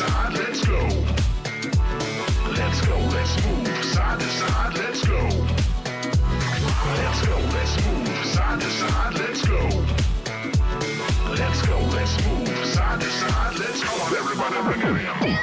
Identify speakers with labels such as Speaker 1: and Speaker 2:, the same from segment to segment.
Speaker 1: side, let's go. Let's go, let's move side to side, let's go. Let's go, let's move side to side, let's go. Let's go, let's move side to side, let's go. Come on, everybody, bring it in.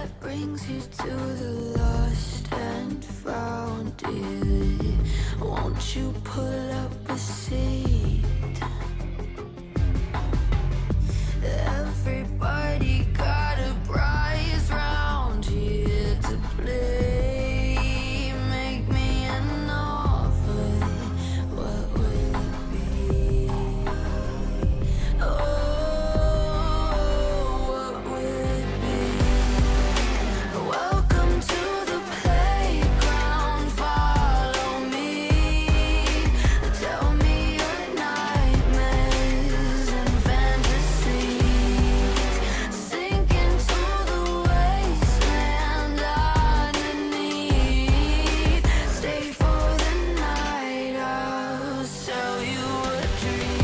Speaker 2: that brings you to the lost and found, dear. Won't you pull up a seat? Everybody got a prize round here to play. Make me an offer, what will it be? Oh, what will it be? Welcome to the playground, follow me. Tell me your nightmares and fantasies. Sink into the wasteland underneath. Stay for the night, I'll sell you a dream.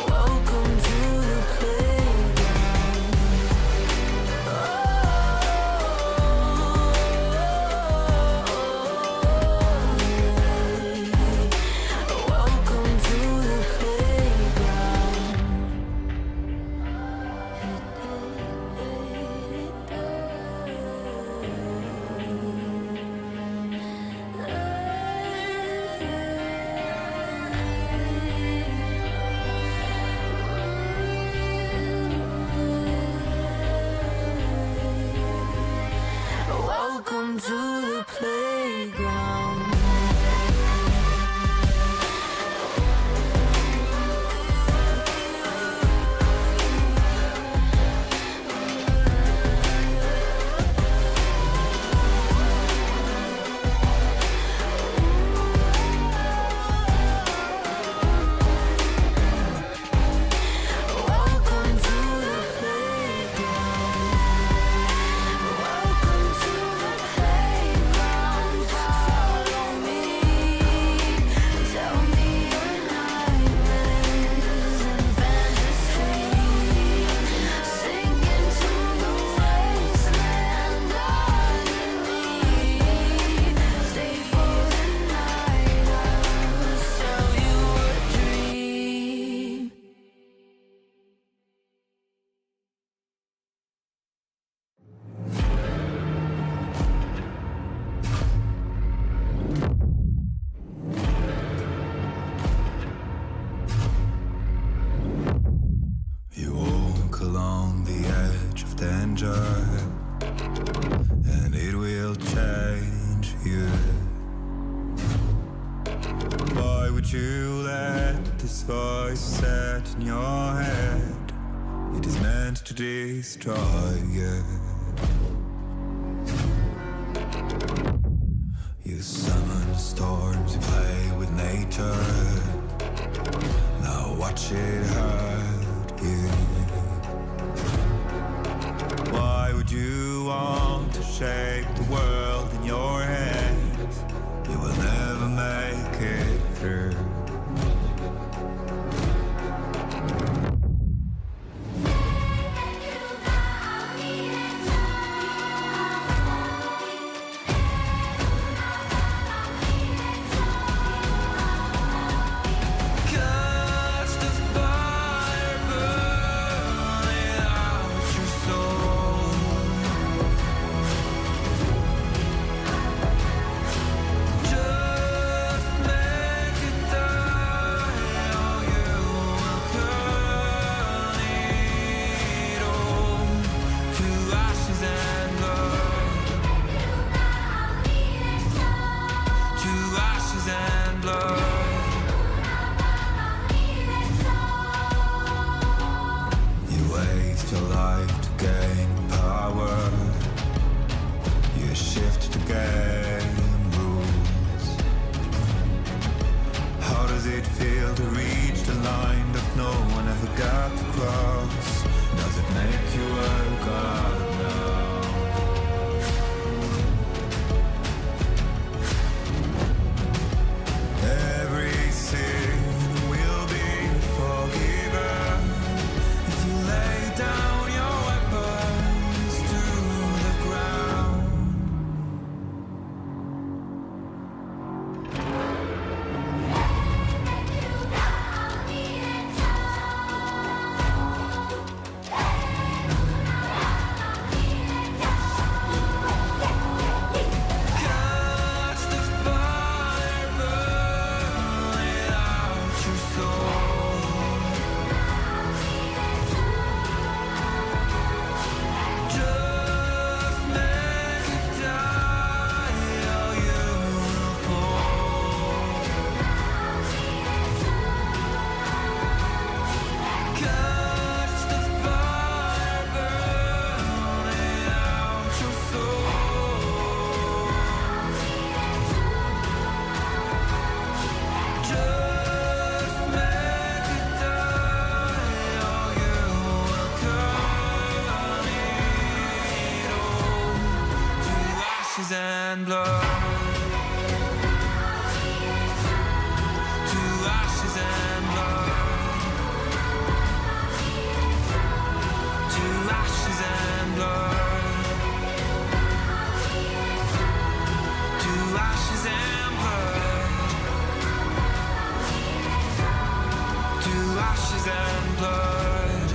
Speaker 2: Welcome to the playground. Welcome to the playground. Welcome to the playground. Welcome to the playground. Welcome to the playground. Follow me. Tell me your nightmares and fantasies. Sink into the wasteland underneath. Stay for the night, I'll sell you a dream.
Speaker 3: You walk along the edge of danger, and it will change you. Why would you let this voice set in your head? It is meant to destroy you. You summon storms, you play with nature. Now watch it hurt you. Why would you want to shape the world in your hands? You will never make it through. Catch the fire burning out your soul. Just make it die, or you will turn it all to ashes and blood. To ashes and blood. You waste your life to gain power. You shift to gain rules. How does it feel to reach the line that no one ever got to cross? Does it make you a god now? and blood.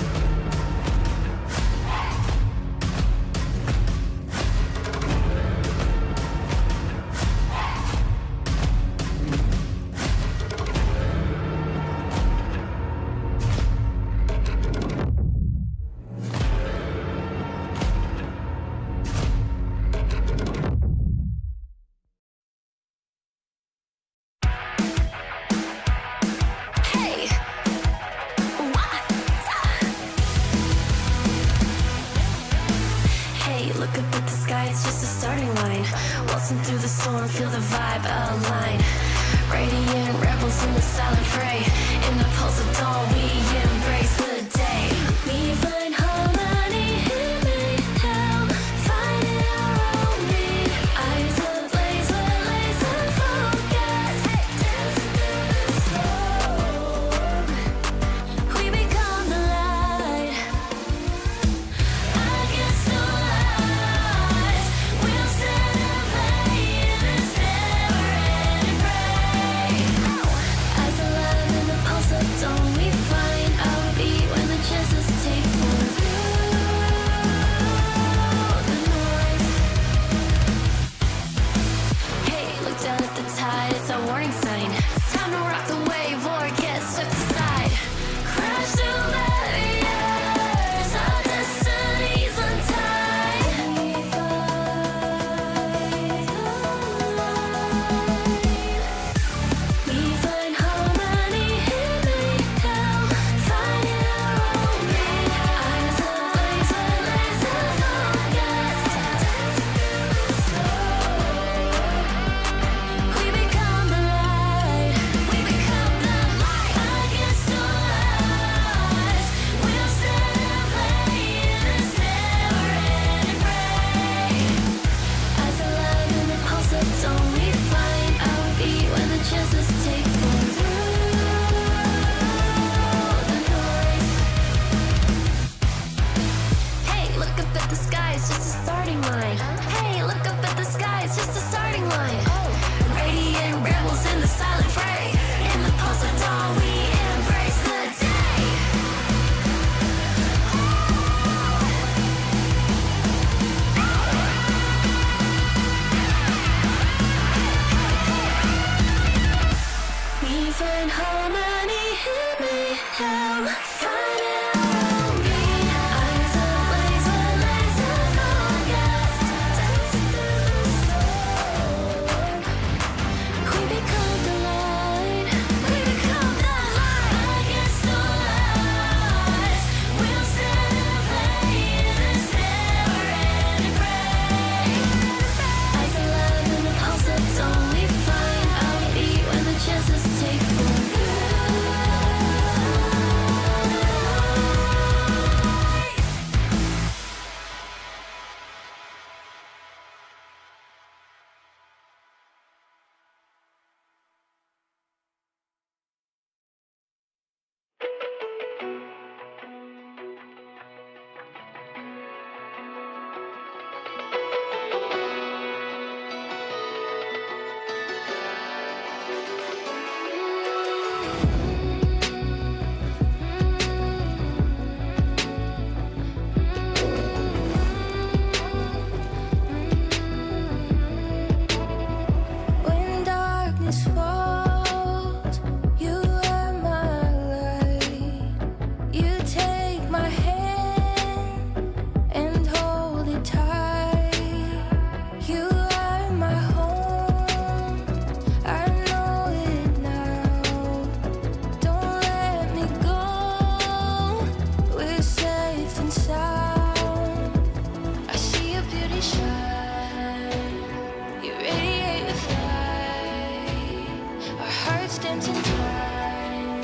Speaker 2: Hey, what? Hey, look up at the sky, it's just a starting line. Waltzing through the storm, feel the vibe align. Radiant rebels in the silent fray. In the pulse of dawn, we embrace the day. We find harmony in mayhem, finding our own beat. Eyes ablaze with laser focus. Dancing through the storm, we become the light. Against all odds, we'll stand and play in this never-ending fray. Eyes alive in the pulse of dawn, we find our beat when the chances take form through the noise. Hey, look down at the tide, it's our warning sign. It's time to rock the wave or get swept aside. Crash through barriers, our destinies untied. We find harmony in mayhem, finding our own beat. Eyes ablaze with laser focus. We become the light. We become the light. Against all odds, we'll stand and play in this never-ending fray. Eyes alive in the pulse of dawn, we find our beat when the chances take form through the noise. Hey, look up at the sky, it's just a starting line. Hey, look up at the sky, it's just a starting line. Radiant rebels in the silent fray. In the pulse of dawn, we embrace the day. We find harmony in mayhem, finding our own beat. Eyes ablaze with laser focus. Dancing through the storm, we become the light. We become the light. Against all odds, we'll stand and play in this never-ending fray. Eyes alive in the pulse of dawn, we find our beat when the chances take form. When darkness falls, you are my light. You take my hand and hold it tight. You are my home, I know it now. Don't let me go, we're safe and sound. I see your beauty shine, you radiate with light. Our hearts dancing time,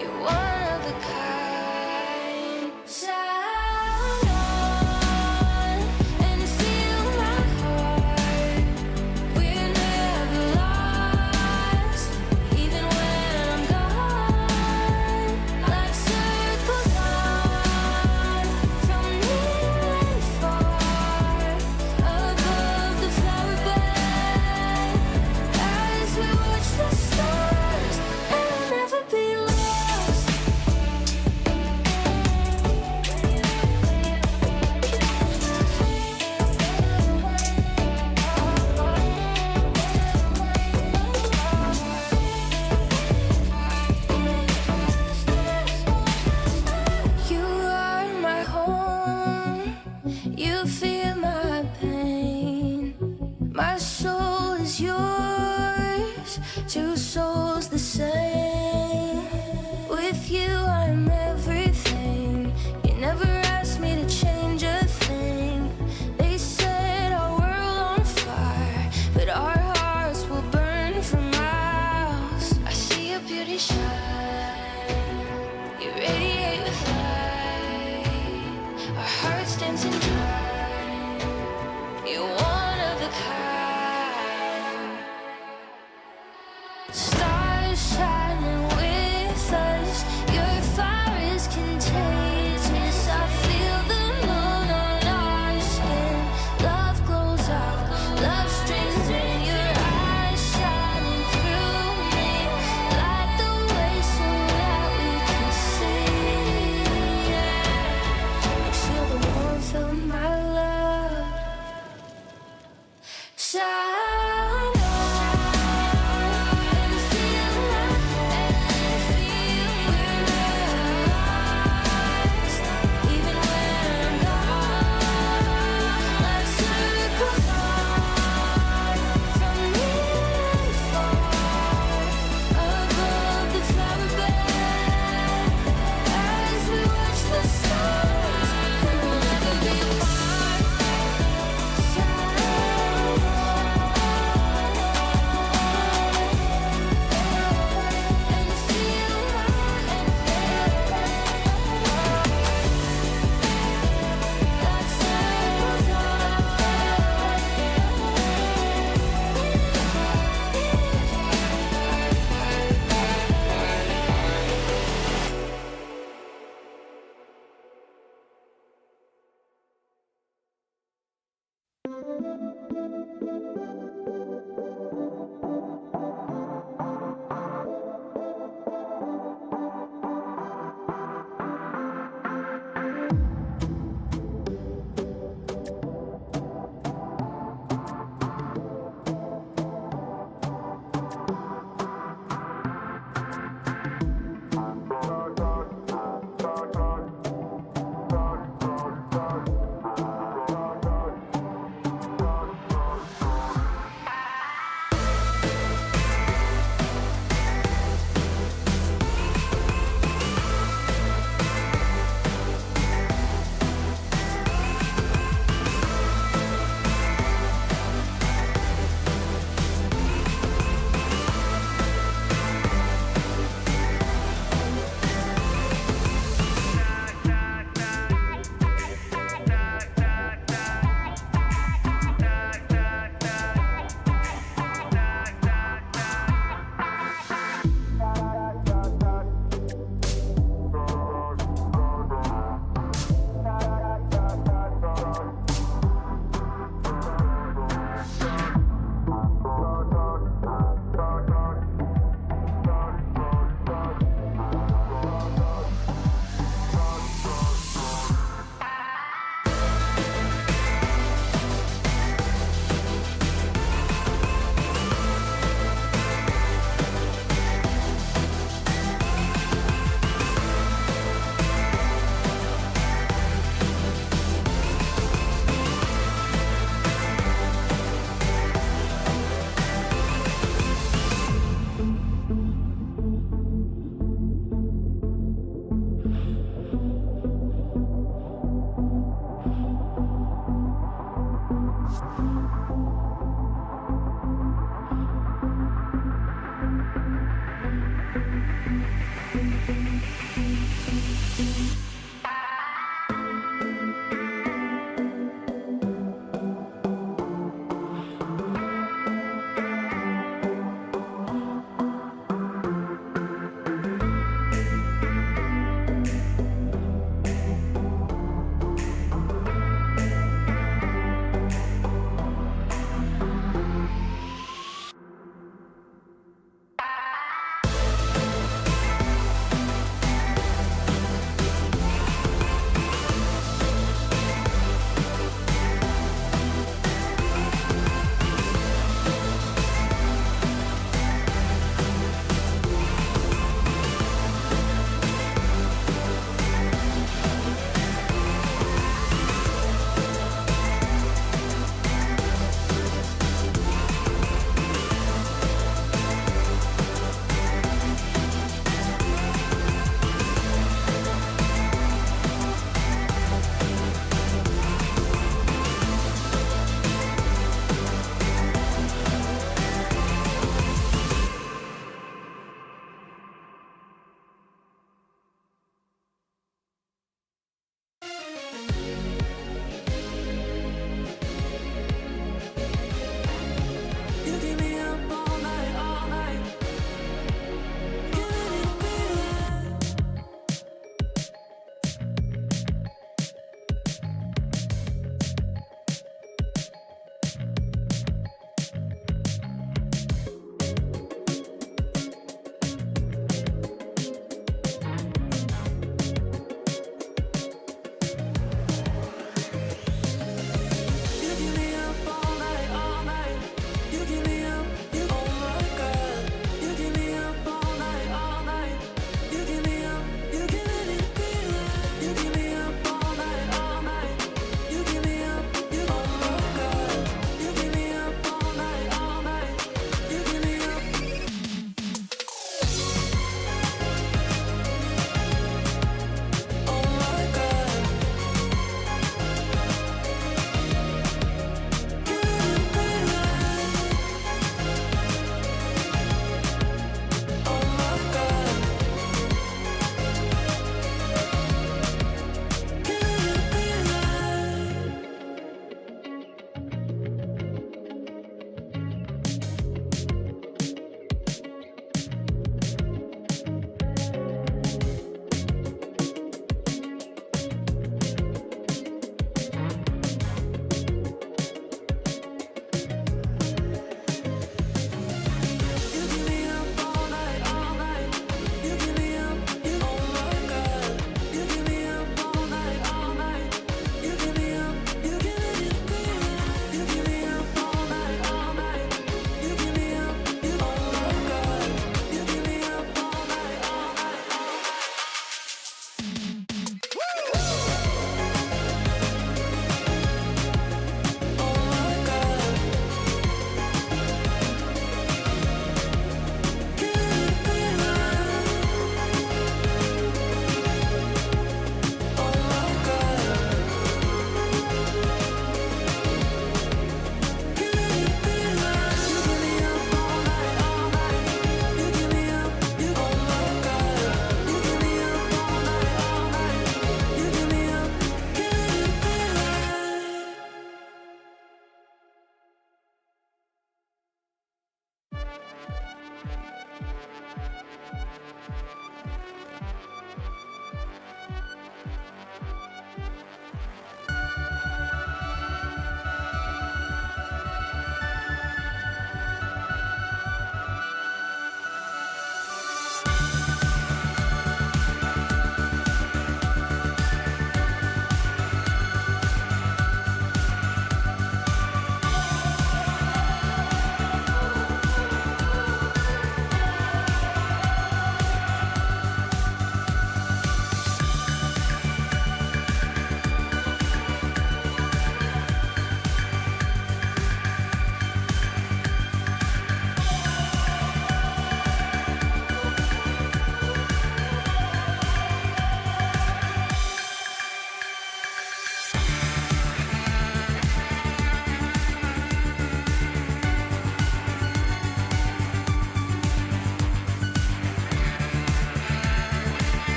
Speaker 2: you're one of a kind. Sound on and feel my heart. We're never lost, even when I'm gone. Like circles on, from near and far, above the flower bed. As we watch the stars two souls the same. With you I'm everything. You never asked me to change a thing. They set our world on fire, but our hearts will burn for miles. I see your beauty shine, you radiate with light. Our hearts dancing blind, you're one of a kind. Stars shine.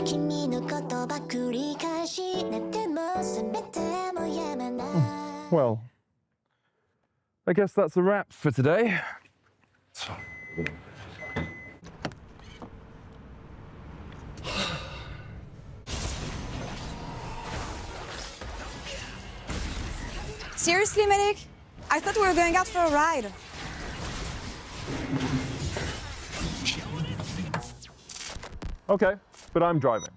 Speaker 2: 君のことば繰り返し寝ても全てもやまない
Speaker 4: Well, I guess that's a wrap for today.
Speaker 5: Seriously, medic? I thought we were going out for a ride.
Speaker 4: Okay, but I'm driving.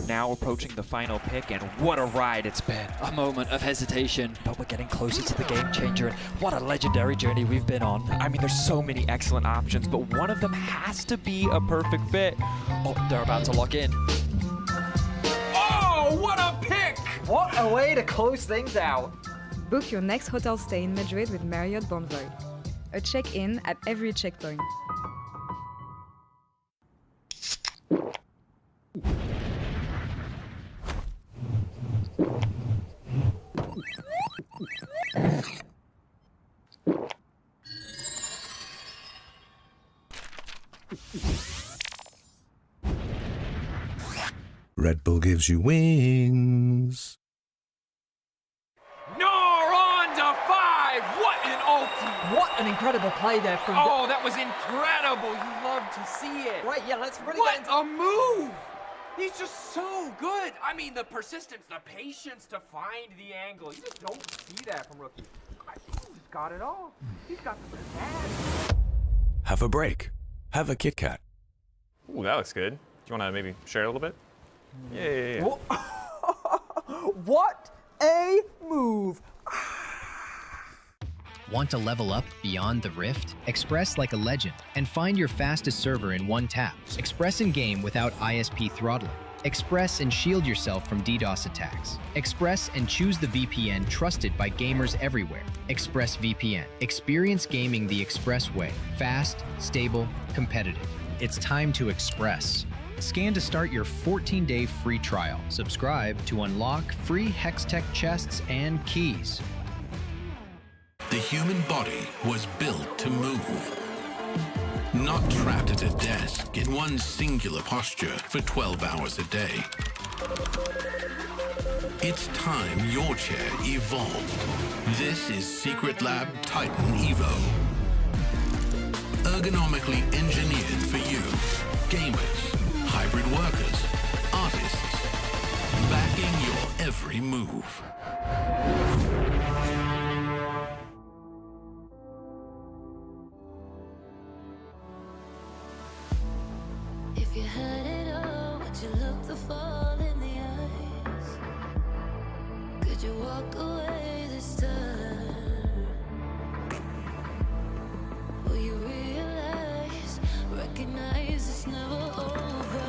Speaker 6: Now approaching the final pick, and what a ride it's been.
Speaker 7: A moment of hesitation, but we're getting closer to the game changer, and what a legendary journey we've been on.
Speaker 6: I mean, there's so many excellent options, but one of them has to be a perfect fit.
Speaker 7: Oh, they're about to lock in.
Speaker 6: Oh, what a pick!
Speaker 8: What a way to close things out.
Speaker 9: Book your next hotel stay in Madrid with Marriott Bonvoy. A check-in at every checkpoint.
Speaker 10: Red Bull gives you wings.
Speaker 6: No, on to 5! What an ulti!
Speaker 8: What an incredible play there from...
Speaker 6: Oh, that was incredible! You love to see it.
Speaker 8: Right, yeah, let's really
Speaker 6: What
Speaker 8: get into...
Speaker 6: a move! He's just so good. I mean, the persistence, the patience to find the angle. You just don't see that from rookies. I think he's got it all. He's got the bad.
Speaker 10: Have a break. Have a Kit Kat.
Speaker 11: Ooh, that looks good. Do you want to maybe share a little bit? Yeah.
Speaker 8: What a move.
Speaker 12: Want to level up beyond the Rift? Express like a legend and find your fastest server in one tap. Express in game without ISP throttling. Express and shield yourself from DDoS attacks. Express and choose the VPN trusted by gamers everywhere. Express VPN. Experience gaming the Express way. Fast, stable, competitive. It's time to Express. Scan to start your 14-day free trial. Subscribe to unlock free Hextech chests and keys.
Speaker 1: The human body was built to move. Not trapped at a desk in one singular posture for 12 hours a day. It's time your chair evolved. This is Secret Lab Titan Evo. Ergonomically engineered for you, gamers, hybrid workers, artists, backing your every move.
Speaker 2: If you had it all, would you look the fall in the eyes? Could you walk away this time? Will you realize, recognize it's never over?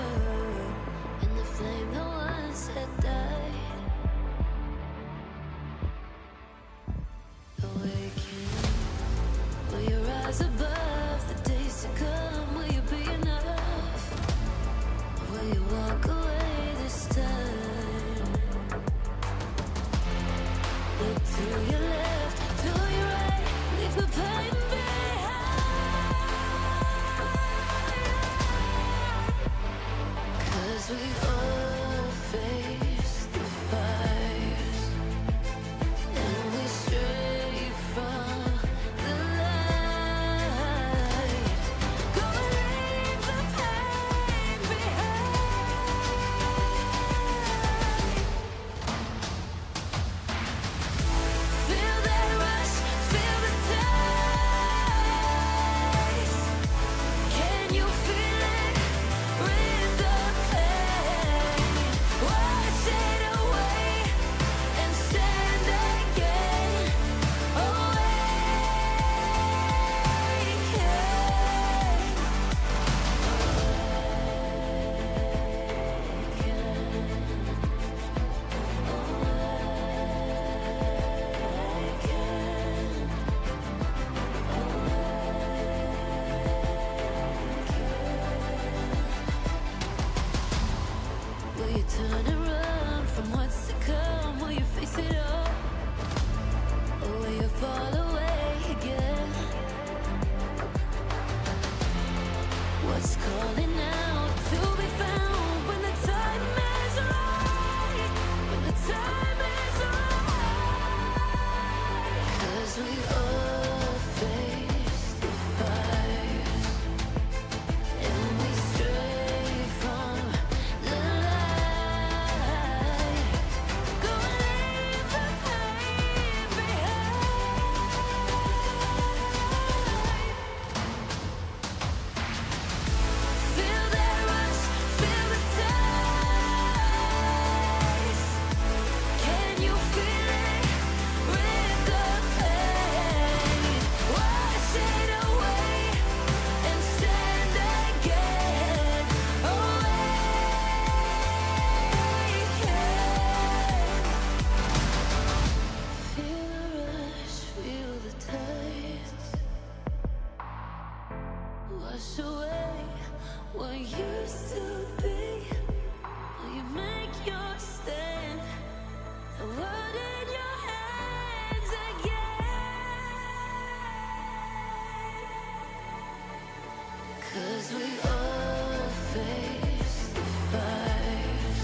Speaker 2: And the flame that once had died, awaken. Will you rise above the days to come? Will you be enough? Will you walk away this time? Wash away what used to be. Will you make your stand? The world in your hands again. 'Cause we all face the fires,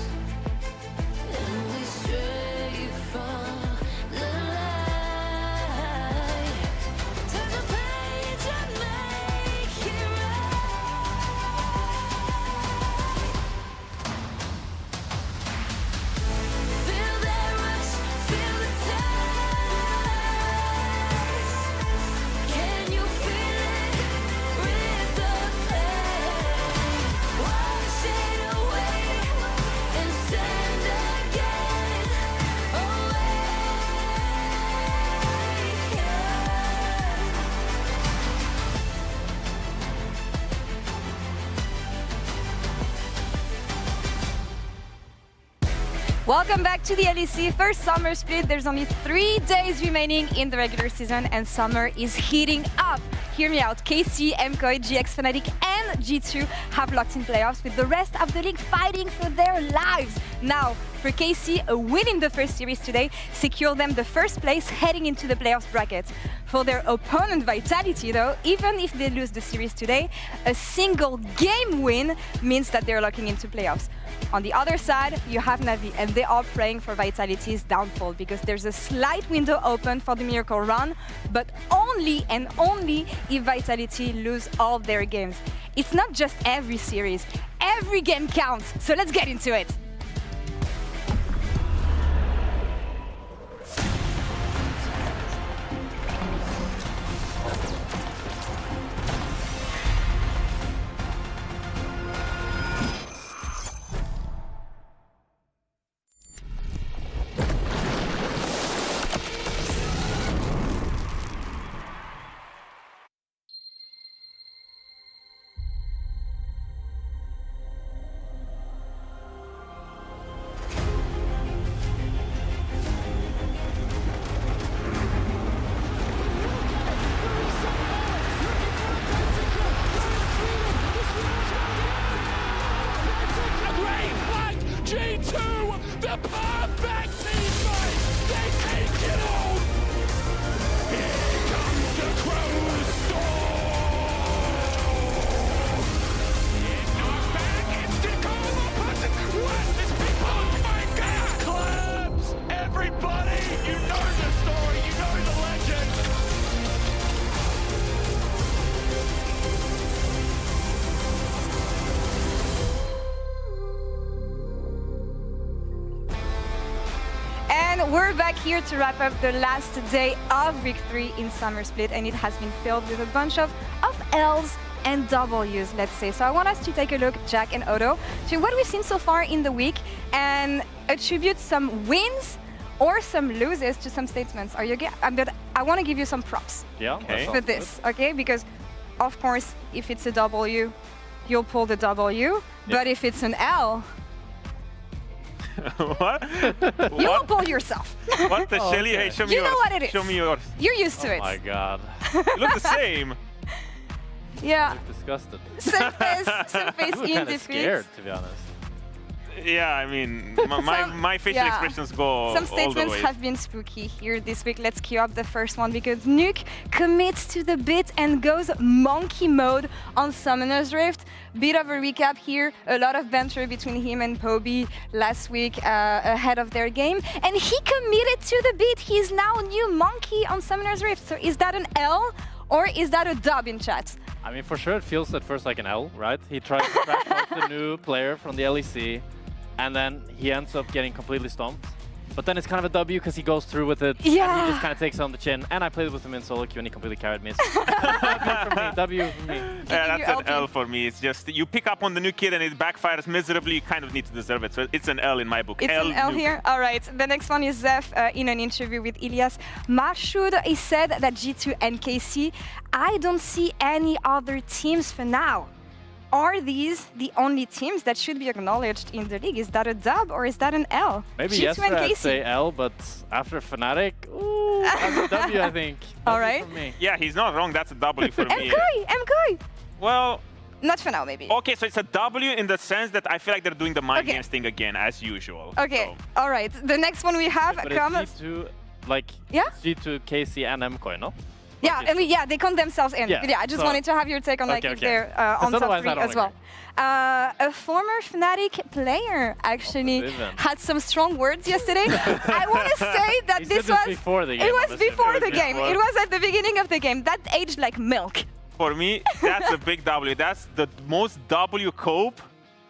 Speaker 2: and we stray from the light. Turn the page and make it right. Feel that rush, feel the taste. Can you feel it? Rip the flame, wash it away, and stand again.
Speaker 9: Welcome back to the LEC first summer split. There's only 3 days remaining in the regular season and summer is heating up. Hear me out. KC, MKOI, GX Fnatic and G2 have locked in playoffs with the rest of the league fighting for their lives. Now, for KC, a win in the first series today secured them the first place heading into the playoffs bracket. For their opponent Vitality though, even if they lose the series today, a single game win means that they're locking into playoffs. On the other side, you have Navi, and they are praying for Vitality's downfall because there's a slight window open for the miracle run, but only and only if Vitality lose all their games. It's not just every series, every game counts, so let's get into it.
Speaker 1: G2, the perfect teammate. They take it all. Here comes the Crow's storm. It's not back. It's the goal of Hudson. What is people? Oh my God! Claps, everybody. You know the story. You know the legend.
Speaker 9: And we're back here to wrap up the last day of Week 3 in Summer Split, and it has been filled with a bunch of L's and W's, let's say. So I want us to take a look, Jack and Odo, to what we've seen so far in the week and attribute some wins or some loses to some statements. Are you okay? But I want to give you some props for this, okay? Because, of course, if it's a W, you'll pull the W, but if it's an L,
Speaker 11: What?
Speaker 9: you will pull yourself.
Speaker 11: What the Shelly? Hey, show me
Speaker 9: You
Speaker 11: yours.
Speaker 9: know what it is.
Speaker 11: Show me yours.
Speaker 9: You're used to it.
Speaker 11: Oh my God. You look the same.
Speaker 9: Yeah.
Speaker 13: Disgusted.
Speaker 9: Same face in
Speaker 13: Kind of
Speaker 9: defeat.
Speaker 13: scared, to be honest.
Speaker 11: Yeah, I mean, my facial
Speaker 9: yeah.
Speaker 11: expressions go
Speaker 9: Some
Speaker 11: all the
Speaker 9: statements
Speaker 11: way.
Speaker 9: have been spooky here this week. Let's queue up the first one because Nuke commits to the bit and goes monkey mode on Summoner's Rift. Bit of a recap here. A lot of banter between him and Poby last week ahead of their game. And he committed to the bit. He's now new monkey on Summoner's Rift. So is that an L or is that a dub in chat?
Speaker 13: I mean, for sure it feels at first like an L, right? He tries to crash off the new player from the LEC, and then he ends up getting completely stomped. But then it's kind of a W because he goes through with it, and he just kind of takes it on the chin. And I played with him in solo queue and he completely carried me. W for me.
Speaker 11: Yeah, that's an L for me. It's just, you pick up on the new kid and it backfires miserably, you kind of need to deserve it. So it's an L in my book.
Speaker 9: It's an L
Speaker 11: Nuke.
Speaker 9: here? All right. The next one is Zeph in an interview with Ilias Mashud. He said that G2 and KC, I don't see any other teams for now. Are these the only teams that should be acknowledged in the league? Is that a dub or is that an L?
Speaker 13: Maybe
Speaker 9: G2
Speaker 13: yesterday
Speaker 9: and
Speaker 13: I'd
Speaker 9: KC.
Speaker 13: say L, but after Fnatic, ooh, that's a W, I think.
Speaker 9: All right.
Speaker 13: For me.
Speaker 11: Yeah, he's not wrong. That's a W for me.
Speaker 9: MKOI!
Speaker 11: Well,
Speaker 9: not for now, maybe.
Speaker 11: okay, so it's a W in the sense that I feel like they're doing the mind
Speaker 9: Okay.
Speaker 11: games thing again, as usual.
Speaker 9: Okay,
Speaker 11: So.
Speaker 9: all right. The next one we have
Speaker 13: But
Speaker 9: comes.
Speaker 13: it's G2, like,
Speaker 9: Yeah?
Speaker 13: G2, KC, and MKOI, no?
Speaker 9: Yeah, I mean, yeah, they count themselves in.
Speaker 13: Yeah,
Speaker 9: But yeah, I just
Speaker 13: so-
Speaker 9: wanted to have your take on like
Speaker 13: Okay,
Speaker 9: if
Speaker 13: okay.
Speaker 9: they're
Speaker 13: 'Cause
Speaker 9: on top
Speaker 13: otherwise
Speaker 9: 3
Speaker 13: I don't
Speaker 9: as well. A former Fnatic player actually
Speaker 13: Vivian.
Speaker 9: had some strong words yesterday. I want to say that
Speaker 13: He
Speaker 9: this
Speaker 13: said
Speaker 9: was
Speaker 13: before the game,
Speaker 9: It was
Speaker 13: honestly.
Speaker 9: before
Speaker 11: It
Speaker 9: the
Speaker 11: was
Speaker 9: game.
Speaker 11: before.
Speaker 9: It was at the beginning of the game. That aged like milk.
Speaker 11: For me, that's a big W. That's the most W cope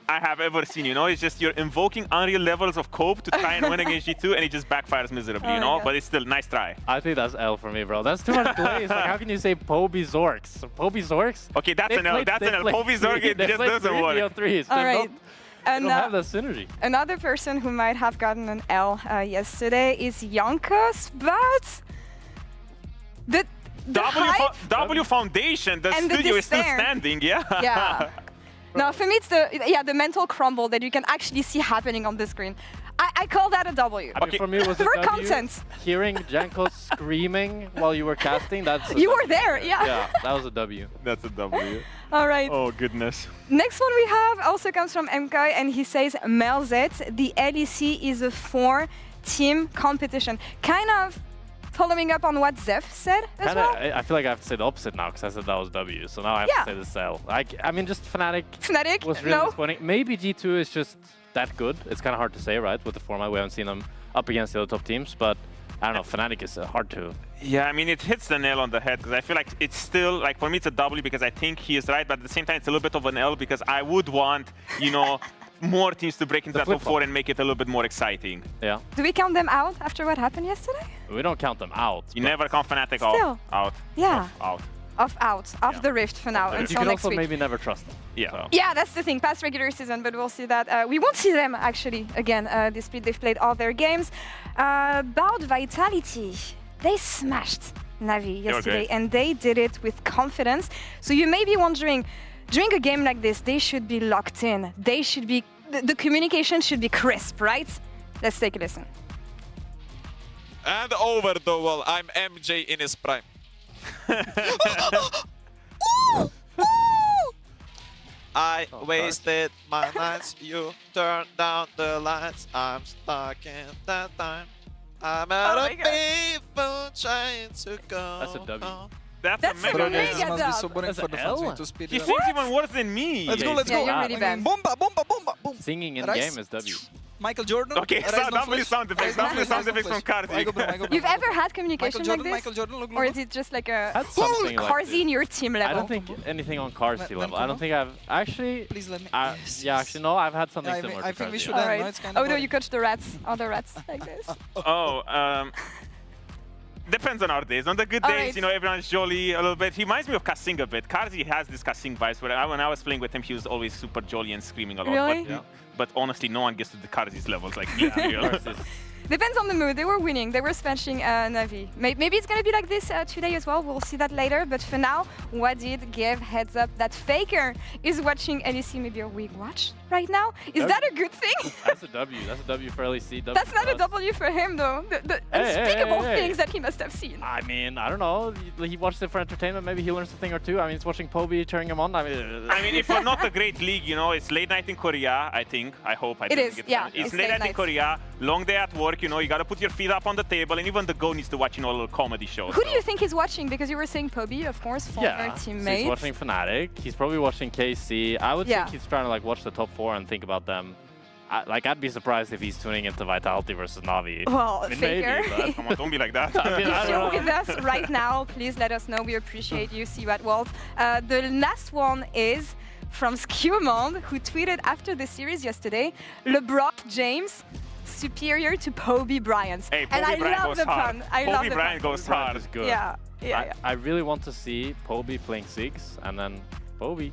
Speaker 11: I have ever seen, you know? It's just you're invoking unreal levels of cope to try and win against G2, and it just backfires miserably,
Speaker 9: Oh
Speaker 11: you
Speaker 9: my
Speaker 11: know?
Speaker 9: God.
Speaker 11: But it's still nice try.
Speaker 13: I think that's L for me, bro. That's too much glaze. Like, how can you say Poby Zorks? Poby Zorks?
Speaker 11: Okay, that's an L. That's an L. Poby Zorg, it just doesn't work.
Speaker 9: All right.
Speaker 13: They
Speaker 9: And
Speaker 13: don't have that synergy.
Speaker 9: another person who might have gotten an L yesterday is Yonkos, but the hype
Speaker 11: W Foundation, the
Speaker 9: and the
Speaker 11: studio is still
Speaker 9: despair.
Speaker 11: standing, yeah?
Speaker 9: Yeah. No, for me it's the mental crumble that you can actually see happening on the screen. I call that a W.
Speaker 13: I mean, for me, it was a
Speaker 9: For
Speaker 13: W.
Speaker 9: content.
Speaker 13: Hearing Janko screaming while you were casting, that's a
Speaker 9: You were
Speaker 13: W.
Speaker 9: there, yeah.
Speaker 13: Yeah, that was a W.
Speaker 11: That's a W.
Speaker 9: All right.
Speaker 11: Oh, goodness.
Speaker 9: Next one we have also comes from MKOI, and he says, Melzet, the LEC is a 4-team competition. Kind of following up on what Zeph said as
Speaker 13: Kinda,
Speaker 9: well.
Speaker 13: I feel like I have to say the opposite now because I said that was W. So now I have
Speaker 9: Yeah.
Speaker 13: to say this L. I mean, just Fnatic
Speaker 9: Fnatic,
Speaker 13: was really
Speaker 9: no.
Speaker 13: disappointing. Maybe G2 is just that good. It's kind of hard to say, right? With the format, we haven't seen them up against the other top teams. But I don't know, Fnatic is hard to.
Speaker 11: Yeah, I mean, it hits the nail on the head because I feel like it's still, like, for me, it's a W because I think he is right, but at the same time, it's a little bit of an L because I would want, you know, more teams to break into that top 4 and make it a little bit more exciting.
Speaker 13: Yeah.
Speaker 9: Do we count them out after what happened yesterday?
Speaker 13: We don't count them out.
Speaker 11: You never count Fnatic
Speaker 9: Still.
Speaker 11: out.
Speaker 9: Yeah.
Speaker 11: Out.
Speaker 9: Off
Speaker 11: Yeah.
Speaker 9: the Rift for now
Speaker 13: You
Speaker 9: until
Speaker 13: can
Speaker 9: next
Speaker 13: also
Speaker 9: week.
Speaker 13: maybe never trust them.
Speaker 11: Yeah.
Speaker 13: So.
Speaker 9: Yeah, that's the thing. Past regular season, but we'll see that. We won't see them actually again this split. They've played all their games. About Vitality, they smashed Navi
Speaker 11: were
Speaker 9: yesterday,
Speaker 11: great.
Speaker 9: and they did it with confidence. So you may be wondering, during a game like this, they should be locked in. They should be. The communication should be crisp, right? Let's take a listen.
Speaker 14: And over the wall, I'm MJ in his prime. I wasted my nights, you turned down the lights. I'm stuck in that time. I'm out
Speaker 9: Oh
Speaker 14: of
Speaker 9: my God.
Speaker 14: people trying to go.
Speaker 13: That's a W.
Speaker 14: home.
Speaker 11: That's
Speaker 9: That's
Speaker 11: a
Speaker 9: a
Speaker 11: mega
Speaker 9: mega
Speaker 11: dub.
Speaker 9: must be so
Speaker 8: boring
Speaker 13: That's
Speaker 8: for
Speaker 13: an
Speaker 8: the
Speaker 13: L?
Speaker 8: fans to speed
Speaker 11: He
Speaker 8: it up.
Speaker 11: sings even worse than me.
Speaker 8: Let's go,
Speaker 13: Yeah,
Speaker 8: let's
Speaker 9: yeah,
Speaker 8: go.
Speaker 9: you're really bad.
Speaker 8: Bomba, bomba, bomba, boom.
Speaker 13: Singing in
Speaker 8: Rise.
Speaker 13: game is W.
Speaker 8: Michael Jordan.
Speaker 11: Okay,
Speaker 8: Rise
Speaker 11: so
Speaker 8: no
Speaker 11: W
Speaker 8: flash.
Speaker 11: sound effects,
Speaker 8: Rise no
Speaker 11: W
Speaker 8: flash,
Speaker 11: sound
Speaker 8: rise no
Speaker 11: effects from
Speaker 8: flash.
Speaker 11: Karzi.
Speaker 8: I go bro, I go bro.
Speaker 9: You've ever had communication
Speaker 8: Michael Jordan,
Speaker 9: like this?
Speaker 8: Michael Jordan, look,
Speaker 9: Or
Speaker 8: look.
Speaker 9: is it just like a
Speaker 13: Had
Speaker 9: full
Speaker 13: something like
Speaker 9: Carzy
Speaker 13: this.
Speaker 9: in your team level?
Speaker 13: I don't think anything on Carzy level. I don't think I've actually.
Speaker 8: Please let me. Yes,
Speaker 13: Yeah,
Speaker 8: yes.
Speaker 13: actually, no, I've had something
Speaker 8: Yeah,
Speaker 13: similar
Speaker 8: I
Speaker 13: to
Speaker 8: think we
Speaker 13: Carzy.
Speaker 8: should
Speaker 9: All
Speaker 8: end,
Speaker 9: right.
Speaker 8: no? It's kind
Speaker 9: Oh
Speaker 8: of
Speaker 9: no,
Speaker 8: boring.
Speaker 9: you coach the rats, other rats like this.
Speaker 11: Oh, depends on our days. On the good
Speaker 9: All
Speaker 11: days,
Speaker 9: right.
Speaker 11: you know, everyone's jolly a little bit. He reminds me of Kassing a bit. Karzi has this Kassing vibes where when I was playing with him, he was always super jolly and screaming a lot.
Speaker 9: Really?
Speaker 11: But honestly, no one gets to the Karzi's levels. Like, yeah,
Speaker 9: Depends on the mood. They were winning. They were smashing Navi. Maybe it's gonna be like this today as well. We'll see that later. But for now, Wadid gave heads up that Faker is watching LEC. Maybe a week watch right now. Is that a good thing?
Speaker 13: That's a W. That's a W for LEC. W
Speaker 9: That's not
Speaker 13: for
Speaker 9: a
Speaker 13: us.
Speaker 9: W for him though. The
Speaker 13: Hey,
Speaker 9: unspeakable
Speaker 13: hey.
Speaker 9: things that he must have seen.
Speaker 13: I mean, I don't know. He watched it for entertainment. Maybe he learns a thing or two. I mean, he's watching Poby cheering him on. I mean,
Speaker 11: if we're not a great league, you know, it's late night in Korea, I think. I hope. I
Speaker 9: It
Speaker 11: didn't
Speaker 9: is,
Speaker 11: get
Speaker 9: yeah,
Speaker 11: wrong. It's
Speaker 9: it's
Speaker 11: late
Speaker 9: late
Speaker 11: night in
Speaker 9: night.
Speaker 11: Korea, long day at work, you know, you gotta put your feet up on the table, and even the Go needs to watch, you know, a little comedy show.
Speaker 9: Who do you think he's watching? Because you were saying Poby, of course, former
Speaker 13: yeah, so
Speaker 9: teammate.
Speaker 13: he's watching Fnatic. He's probably watching KC. I would
Speaker 9: Yeah.
Speaker 13: think he's trying to like watch the top 4 and think about them. I'd be surprised if he's tuning into Vitality versus Navi.
Speaker 9: Well,
Speaker 13: I mean,
Speaker 9: Faker.
Speaker 13: maybe, but
Speaker 11: Come on, don't be like that.
Speaker 13: I mean, I
Speaker 9: If
Speaker 13: don't
Speaker 9: you're
Speaker 13: know.
Speaker 9: with us right now, please let us know. We appreciate you. See you at World. The last one is from Skewmond, who tweeted after the series yesterday, LeBron James superior to Poby Bryant.
Speaker 11: Hey,
Speaker 9: and I
Speaker 11: Poby Bryant
Speaker 9: love
Speaker 11: goes
Speaker 9: the
Speaker 11: hard.
Speaker 9: pun. I love
Speaker 11: Poby
Speaker 9: the
Speaker 11: Bryant
Speaker 9: pun.
Speaker 11: goes
Speaker 13: Bryant
Speaker 11: hard.
Speaker 13: is good.
Speaker 9: Yeah, yeah.
Speaker 13: I really want to see Poby playing Sigs and then Poby.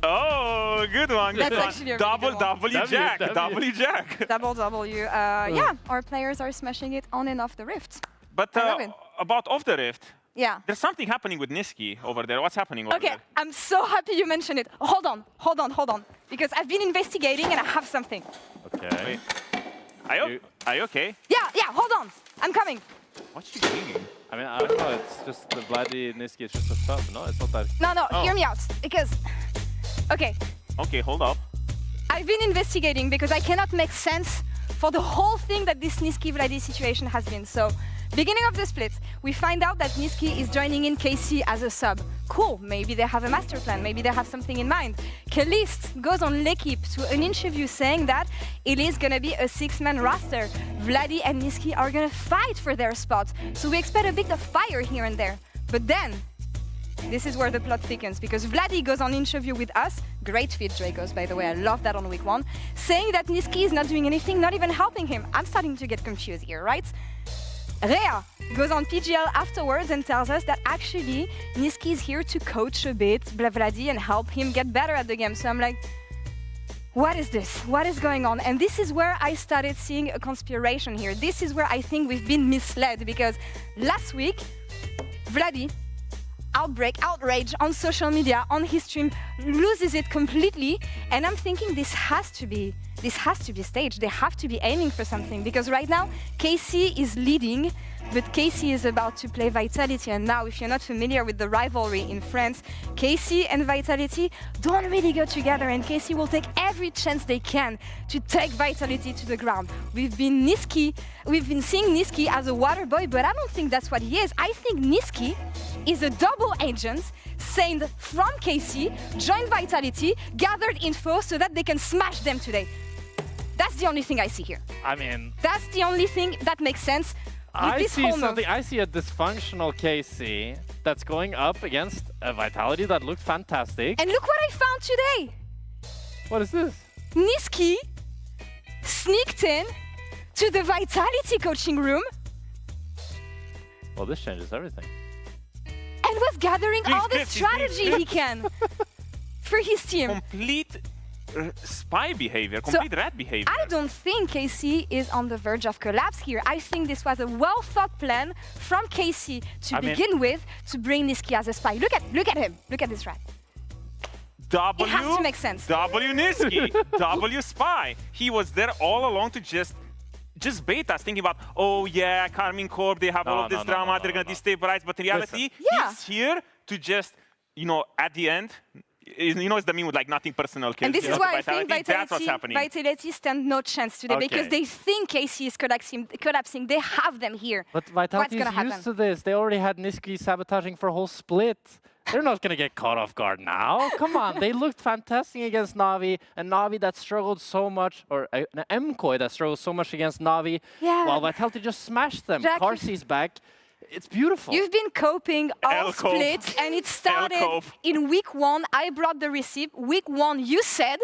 Speaker 11: Oh, good one. Good
Speaker 9: That's
Speaker 11: one.
Speaker 9: actually a really
Speaker 11: Double
Speaker 9: good one.
Speaker 11: W Jack. W Jack.
Speaker 9: Double W. Yeah, our players are smashing it on and off the Rift.
Speaker 11: But
Speaker 9: I love it.
Speaker 11: about off the Rift,
Speaker 9: Yeah.
Speaker 11: there's something happening with Niski over there. What's happening over
Speaker 9: Okay,
Speaker 11: there?
Speaker 9: I'm so happy you mentioned it. Hold on. Because I've been investigating and I have something.
Speaker 13: Okay.
Speaker 11: Are you okay?
Speaker 9: Yeah, hold on. I'm coming.
Speaker 11: What's she doing?
Speaker 13: I mean, I don't know. It's just the bloody Niski is just a sub. No, it's not that.
Speaker 9: No,
Speaker 11: Oh.
Speaker 9: hear me out. Because, okay,
Speaker 11: Okay, hold up.
Speaker 9: I've been investigating because I cannot make sense for the whole thing that this Niski-Vladi situation has been. So, beginning of the split, we find out that Niski is joining in KC as a sub. Cool, maybe they have a master plan, maybe they have something in mind. Kalist goes on L'Equipe to an interview saying that it is gonna be a 6-man roster. Vladi and Niski are gonna fight for their spot. So we expect a bit of fire here and there. But then, this is where the plot thickens, because Vladi goes on interview with us, great feed Dracos by the way, I love that on week 1, saying that Niski is not doing anything, not even helping him. I'm starting to get confused here, right? Rhea goes on PGL afterwards and tells us that actually Niski is here to coach a bit Vladi and help him get better at the game. So I'm like, what is this? What is going on? And this is where I started seeing a conspiration here. This is where I think we've been misled, because last week, Vladi, outrage on social media, on his stream, loses it completely. And I'm thinking this has to be staged. They have to be aiming for something, because right now KC is leading, but KC is about to play Vitality. And now, if you're not familiar with the rivalry in France, KC and Vitality don't really go together, and KC will take every chance they can to take Vitality to the ground. We've been seeing Niski as a water boy, but I don't think that's what he is. I think Niski is a double agent sent from KC, joined Vitality, gathered info so that they can smash them today. That's the only thing I see here.
Speaker 13: I mean,
Speaker 9: that's the only thing that makes sense.
Speaker 13: I see a dysfunctional KC that's going up against a Vitality that looked fantastic.
Speaker 9: And look what I found today.
Speaker 13: What is this?
Speaker 9: Niski sneaked in to the Vitality coaching room.
Speaker 13: Well, this changes everything.
Speaker 9: And was gathering all the strategy he can for his team.
Speaker 11: Complete spy behavior, complete rat behavior.
Speaker 9: I don't think KC is on the verge of collapse here. I think this was a well-thought plan from KC to begin with, to bring Niski as a spy. Look at him. Look at this rat.
Speaker 11: W,
Speaker 9: it has to make sense.
Speaker 11: W Niski, W spy. He was there all along to just bait us, thinking about, oh yeah, Carmine Corp, they have all of this drama, they're gonna destabilize, but in reality, he's here to just, you know, at the end, you know, it's the meme with like nothing personal.
Speaker 9: And this is why I think
Speaker 11: that's what's happening.
Speaker 9: Vitality stand no chance today, because they think KC is collapsing. They have them here.
Speaker 13: But Vitality is used to this. They already had Niski sabotaging for a whole split. They're not going to get caught off guard now. Come on, they looked fantastic against Na'Vi, and Na'Vi that struggled so much, or an MKOI that struggled so much against Na'Vi, while Vitality just smashed them. Carsey's back. It's beautiful.
Speaker 9: You've been coping all splits, and it started in week 1. I brought the receipt. Week 1, you said.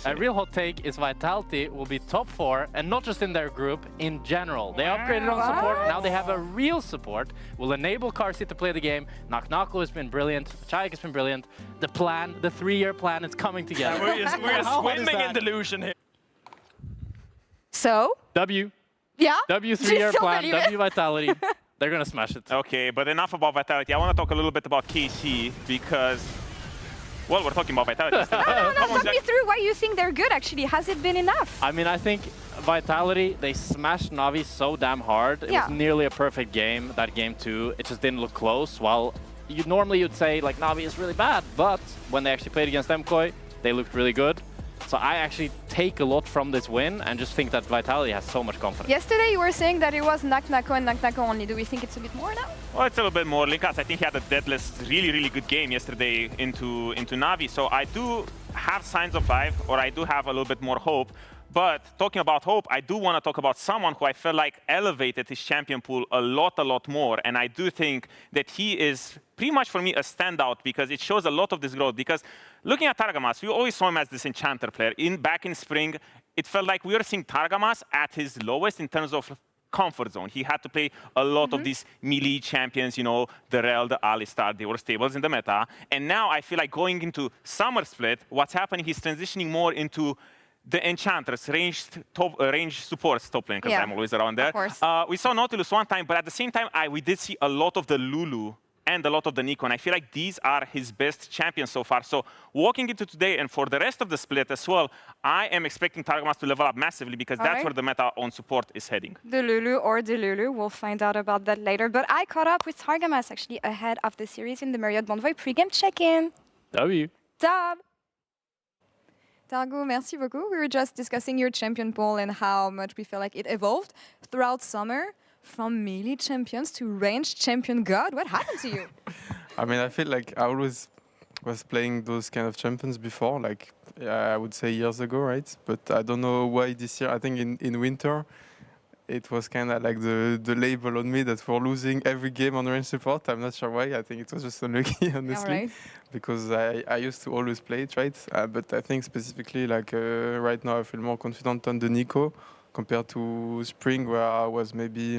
Speaker 13: A real hot take is Vitality will be top 4, and not just in their group, in general. They upgraded on support, now they have a real support, will enable Carsey to play the game. Naknako has been brilliant, Chayek has been brilliant. The plan, the 3-year plan, is coming together.
Speaker 8: We're swimming in delusion here.
Speaker 9: So?
Speaker 13: W.
Speaker 9: Yeah?
Speaker 13: W 3-year plan, W Vitality. They're going to smash it.
Speaker 11: Okay, but enough about Vitality. I want to talk a little bit about KC, because, well, we're talking about Vitality.
Speaker 9: No, talk me through why you think they're good, actually. Has it been enough?
Speaker 13: I mean, I think Vitality, they smashed Na'Vi so damn hard. It was nearly a perfect game, that game 2. It just didn't look close. While normally you'd say, like, Na'Vi is really bad, but when they actually played against MKOI, they looked really good. So I actually take a lot from this win and just think that Vitality has so much confidence.
Speaker 9: Yesterday you were saying that it was Naknako and Naknako only. Do we think it's a bit more now?
Speaker 11: Well, it's a little bit more. Linkas, I think he had a deadless, really good game yesterday into Na'Vi. So I do have signs of life, or I do have a little bit more hope. But talking about hope, I do want to talk about someone who I feel like elevated his champion pool a lot more. And I do think that he is pretty much, for me, a standout, because it shows a lot of this growth. Because looking at Taramas, we always saw him as this enchanter player. Back in spring, it felt like we were seeing Taramas at his lowest in terms of comfort zone. He had to play a lot of these melee champions, you know, the Rel, the Alistar, they were staples in the meta. And now I feel like going into Summer Split, what's happening, he's transitioning more into the Enchanters, ranged supports top lane, because I'm always around there.
Speaker 9: Of course.
Speaker 11: We saw Nautilus one time, but at the same time, we did see a lot of the Lulu and a lot of the Nico. And I feel like these are his best champions so far. So walking into today and for the rest of the split as well, I am expecting Taramas to level up massively because that's where the meta on support is heading.
Speaker 9: The Lulu or the Lulu, we'll find out about that later. But I caught up with Taramas actually ahead of the series in the Marriott Bonvoy pre-game check-in.
Speaker 13: W.
Speaker 9: Dub. Targu, merci beaucoup. We were just discussing your champion pool and how much we feel like it evolved throughout summer from melee champions to ranged champion god. What happened to you?
Speaker 15: I mean, I feel like I always was playing those kind of champions before, like I would say years ago, right? But I don't know why this year. I think in winter, it was kind of like the label on me that for losing every game on range support. I'm not sure why. I think it was just unlucky, honestly, because I used to always play it, right? But I think specifically, like right now, I feel more confident on the Nico compared to spring, where I was maybe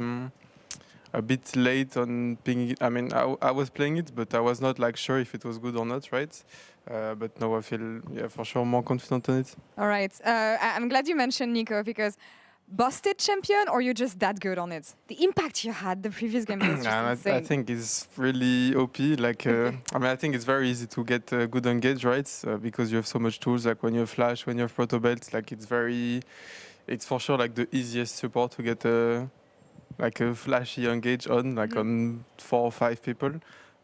Speaker 15: a bit late on pinging it. I mean, I was playing it, but I was not like sure if it was good or not, right? But now I feel, yeah, for sure more confident on it.
Speaker 9: All right. I'm glad you mentioned Nico because busted champion or you're just that good on it? The impact you had the previous game was just insane.
Speaker 15: I think it's really OP. Like, I mean, I think it's very easy to get good engage, right? Because you have so much tools. Like when you have flash, when you have proto belts, like it's for sure like the easiest support to get like a flashy engage on, like on 4 or 5 people.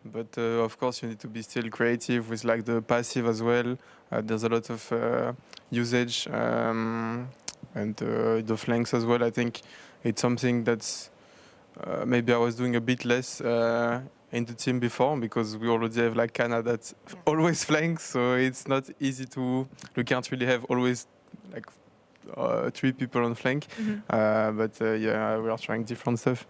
Speaker 15: But of course, you need to be still creative with like the passive as well. There's a lot of usage. And the flanks as well. I think it's something that's maybe I was doing a bit less in the team before because we already have like Kana that always flanks, so it's not easy to. You can't really have always like 3 people on flank. But yeah, we are trying different stuff.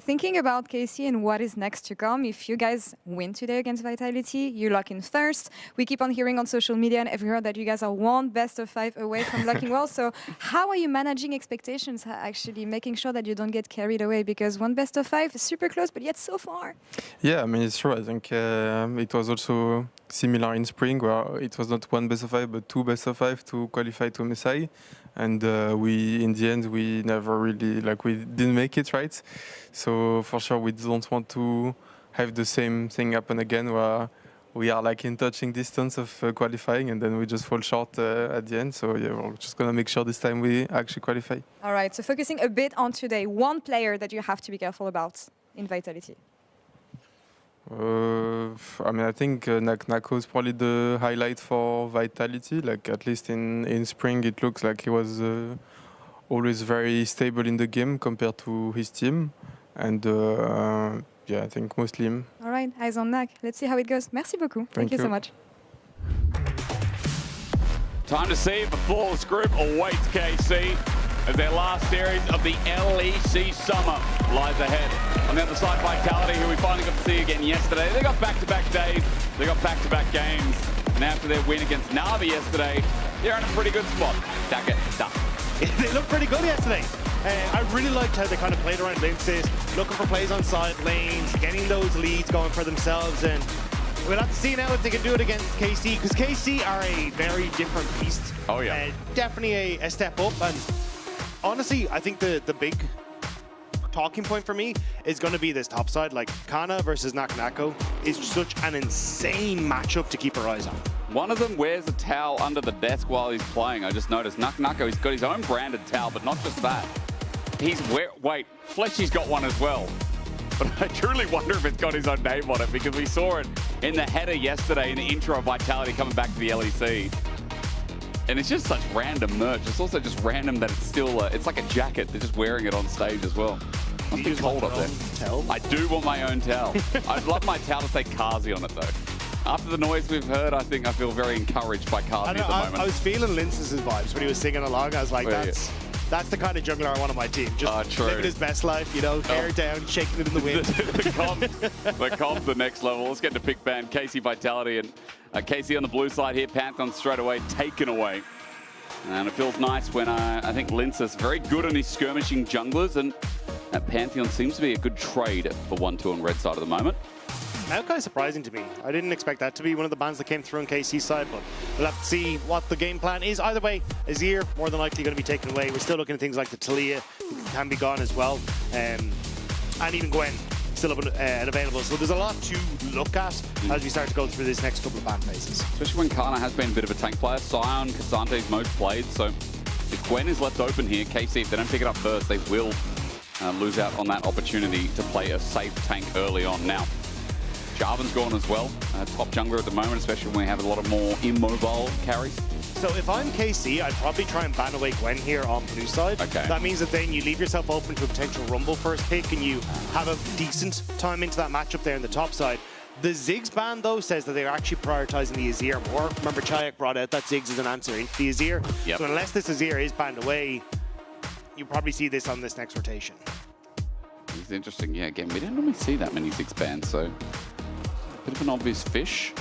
Speaker 9: Thinking about KC and what is next to come, if you guys win today against Vitality, you lock in first. We keep on hearing on social media and everywhere that you guys are one best of 5 away from locking well. So how are you managing expectations, actually making sure that you don't get carried away? Because one best of 5 is super close, but yet so far.
Speaker 15: Yeah, I mean, it's true. I think it was also similar in spring where it was not one best of 5, but 2 best of 5 to qualify to MSI. And we, in the end, we never really, like, we didn't make it, right? So for sure, we don't want to have the same thing happen again where we are like in touching distance of qualifying and then we just fall short at the end. So yeah, we're just going to make sure this time we actually qualify.
Speaker 9: All right, so focusing a bit on today, one player that you have to be careful about in Vitality.
Speaker 15: I mean, I think Nako is probably the highlight for Vitality. Like, at least in spring, it looks like he was always very stable in the game compared to his team. And yeah, I think mostly him.
Speaker 9: All right, eyes on Nak. Let's see how it goes. Merci beaucoup. Thank you so much.
Speaker 16: Time to see if a flawless group awaits KC as their last series of the LEC summer lies ahead. On the other side, Vitality, who we finally got to see again yesterday. They got back-to-back days, they got back-to-back games, and after their win against Navi yesterday, they're in a pretty good spot.
Speaker 17: They looked pretty good yesterday. I really liked how they kind of played around Linces, looking for plays on side lanes, getting those leads going for themselves, and we'll have to see now if they can do it against KC, because KC are a very different beast.
Speaker 16: Oh yeah.
Speaker 17: Definitely a step up, and honestly, I think the big talking point for me is going to be this top side. Like, Kana versus Nako is such an insane matchup to keep our eyes on.
Speaker 16: One of them wears a towel under the desk while he's playing. I just noticed Nako, he's got his own branded towel, but not just that. Wait, Fleshy's got one as well. But I truly wonder if it's got his own name on it because we saw it in the header yesterday in the intro of Vitality coming back to the LEC. And it's just such random merch. It's also just random that it's still, it's like a jacket. They're just wearing it on stage as well. Must be cold up there.
Speaker 17: Towel?
Speaker 16: I do want my own towel. I'd love my towel to say Kazi on it though. After the noise we've heard, I think I feel very encouraged by Kazi at the moment.
Speaker 17: I was feeling Linces' vibes when he was singing along. I was like, that's the kind of jungler I want on my team. Just living his best life, you know, hair down, shaking it in the wind.
Speaker 16: the comms the next level. Let's get to pick band. KC Vitality and KC on the blue side here. Pantheon straight away, taken away. And it feels nice when I think Linces very good on his skirmishing junglers, and that Pantheon seems to be a good trade for 1-2 on red side at the moment.
Speaker 17: Now kind of surprising to me. I didn't expect that to be one of the bans that came through on KC's side, but we'll have to see what the game plan is. Either way, Azir more than likely going to be taken away. We're still looking at things like the Talia can be gone as well, and even Gwen still up and available. So there's a lot to look at as we start to go through this next couple of ban phases.
Speaker 16: Especially when Kana has been a bit of a tank player. Sion, Casante's most played, so if Gwen is left open here, KC, if they don't pick it up first, they will lose out on that opportunity to play a safe tank early on. Now, Jarvan's gone as well, top jungler at the moment, especially when we have a lot of more immobile carries.
Speaker 17: So if I'm KC, I'd probably try and ban away Gwen here on blue side.
Speaker 16: Okay.
Speaker 17: That means that then you leave yourself open to a potential Rumble first pick and you have a decent time into that matchup there in the top side. The Ziggs ban, though, says that they're actually prioritizing the Azir more. Remember, Chayak brought out that Ziggs is an answer into the Azir.
Speaker 16: Yep.
Speaker 17: So unless this Azir is banned away, you probably see this on this next rotation.
Speaker 16: It's interesting. Yeah, again, we don't normally see that many Ziggs bans, so a bit of an obvious fish.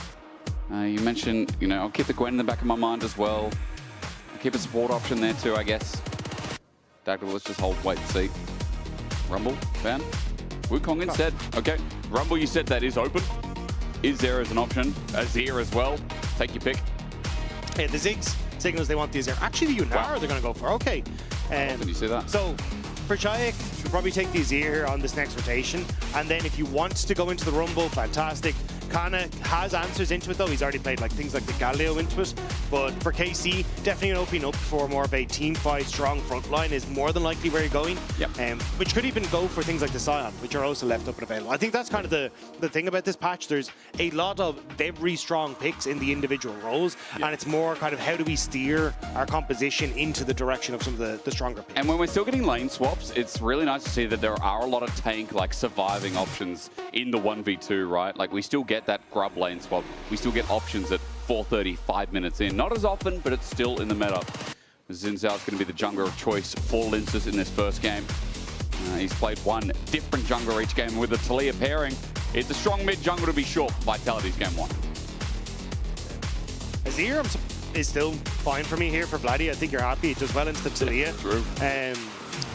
Speaker 16: You mentioned, you know, I'll keep the Gwen in the back of my mind as well. I'll keep a support option there too, I guess. Dagger, let's just hold, wait and see. Rumble, ban. Wukong instead. Okay, Rumble, you said that is open. Is there as an option? Azir as well. Take your pick.
Speaker 17: Yeah, the Ziggs signals they want the Azir. Actually, the Yunar they're going to go for. Okay.
Speaker 16: Did you see that?
Speaker 17: So, for Chayak, you'll probably take the Azir here on this next rotation. And then if you want to go into the Rumble, fantastic. Kana has answers into it though. He's already played like things like the Galio into it. But for KC, definitely opening up for more of a team fight, strong front line is more than likely where you're going.
Speaker 16: Yep.
Speaker 17: Which could even go for things like the Sion, which are also left up and available. I think that's kind of the thing about this patch. There's a lot of very strong picks in the individual roles, and it's more kind of how do we steer our composition into the direction of some of the stronger picks.
Speaker 16: And when we're still getting lane swaps, it's really nice to see that there are a lot of tank, like surviving options in the 1v2, right? Like we still get that grub lane swap. We still get options at 4:30, 5 minutes in. Not as often, but it's still in the meta. Xin Zhao is going to be the jungler of choice for Linces in this first game. He's played one different jungler each game with the Talia pairing. It's a strong mid jungler to be sure for Vitality's game one.
Speaker 17: Azir is still fine for me here for Vladdy. I think you're happy. It does well into the Talia.
Speaker 16: True.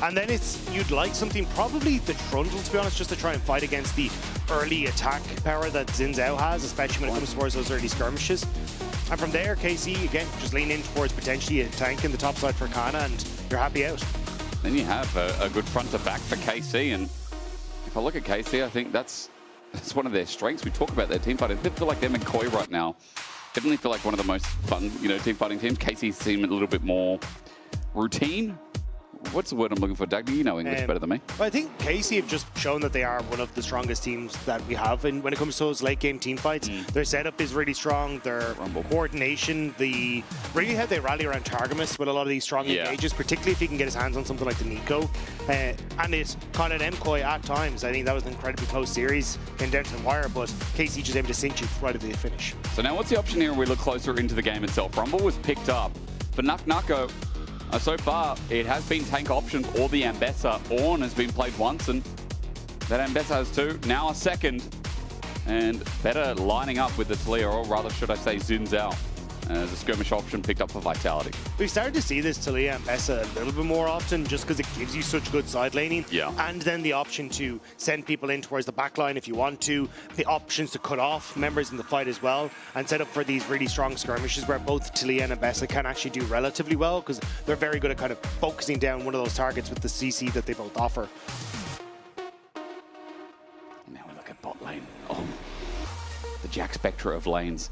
Speaker 17: And then you'd like something, probably the Trundle, to be honest, just to try and fight against the early attack power that Xin Zhao has, especially when it comes towards those early skirmishes. And from there, KC, again, just lean in towards potentially a tank in the top side for Kana, and you're happy out.
Speaker 16: Then you have a good front to back for KC, and if I look at KC, I think that's one of their strengths. We talk about their team fighting. They feel like they're McCoy right now. Definitely feel like one of the most fun, team fighting teams. KC seem a little bit more routine. What's the word I'm looking for, Doug? You know English better than me.
Speaker 17: I think KC have just shown that they are one of the strongest teams that we have when it comes to those late game team fights. Their setup is really strong. Their coordination, really how they rally around Taramas with a lot of these strong engages, particularly if he can get his hands on something like the Nico. And it's kind of MCOY at times. I think that was an incredibly close series, came down to the wire, but KC just able to cinch it right at the finish.
Speaker 16: So now what's the option here when we look closer into the game itself? Rumble was picked up, but Nako, so far, it has been tank options or the Ambessa. Ornn has been played once, and that Ambessa has two. Now a second, and better lining up with the Talia, or rather, should I say, Xin Zhao, as a skirmish option picked up for Vitality.
Speaker 17: We've started to see this Talia and Ambessa a little bit more often, just because it gives you such good side laning.
Speaker 16: Yeah.
Speaker 17: And then the option to send people in towards the back line if you want to. The options to cut off members in the fight as well, and set up for these really strong skirmishes where both Talia and Ambessa can actually do relatively well, because they're very good at kind of focusing down one of those targets with the CC that they both offer.
Speaker 16: Now we look at bot lane. Oh, the Jack Spectra of lanes.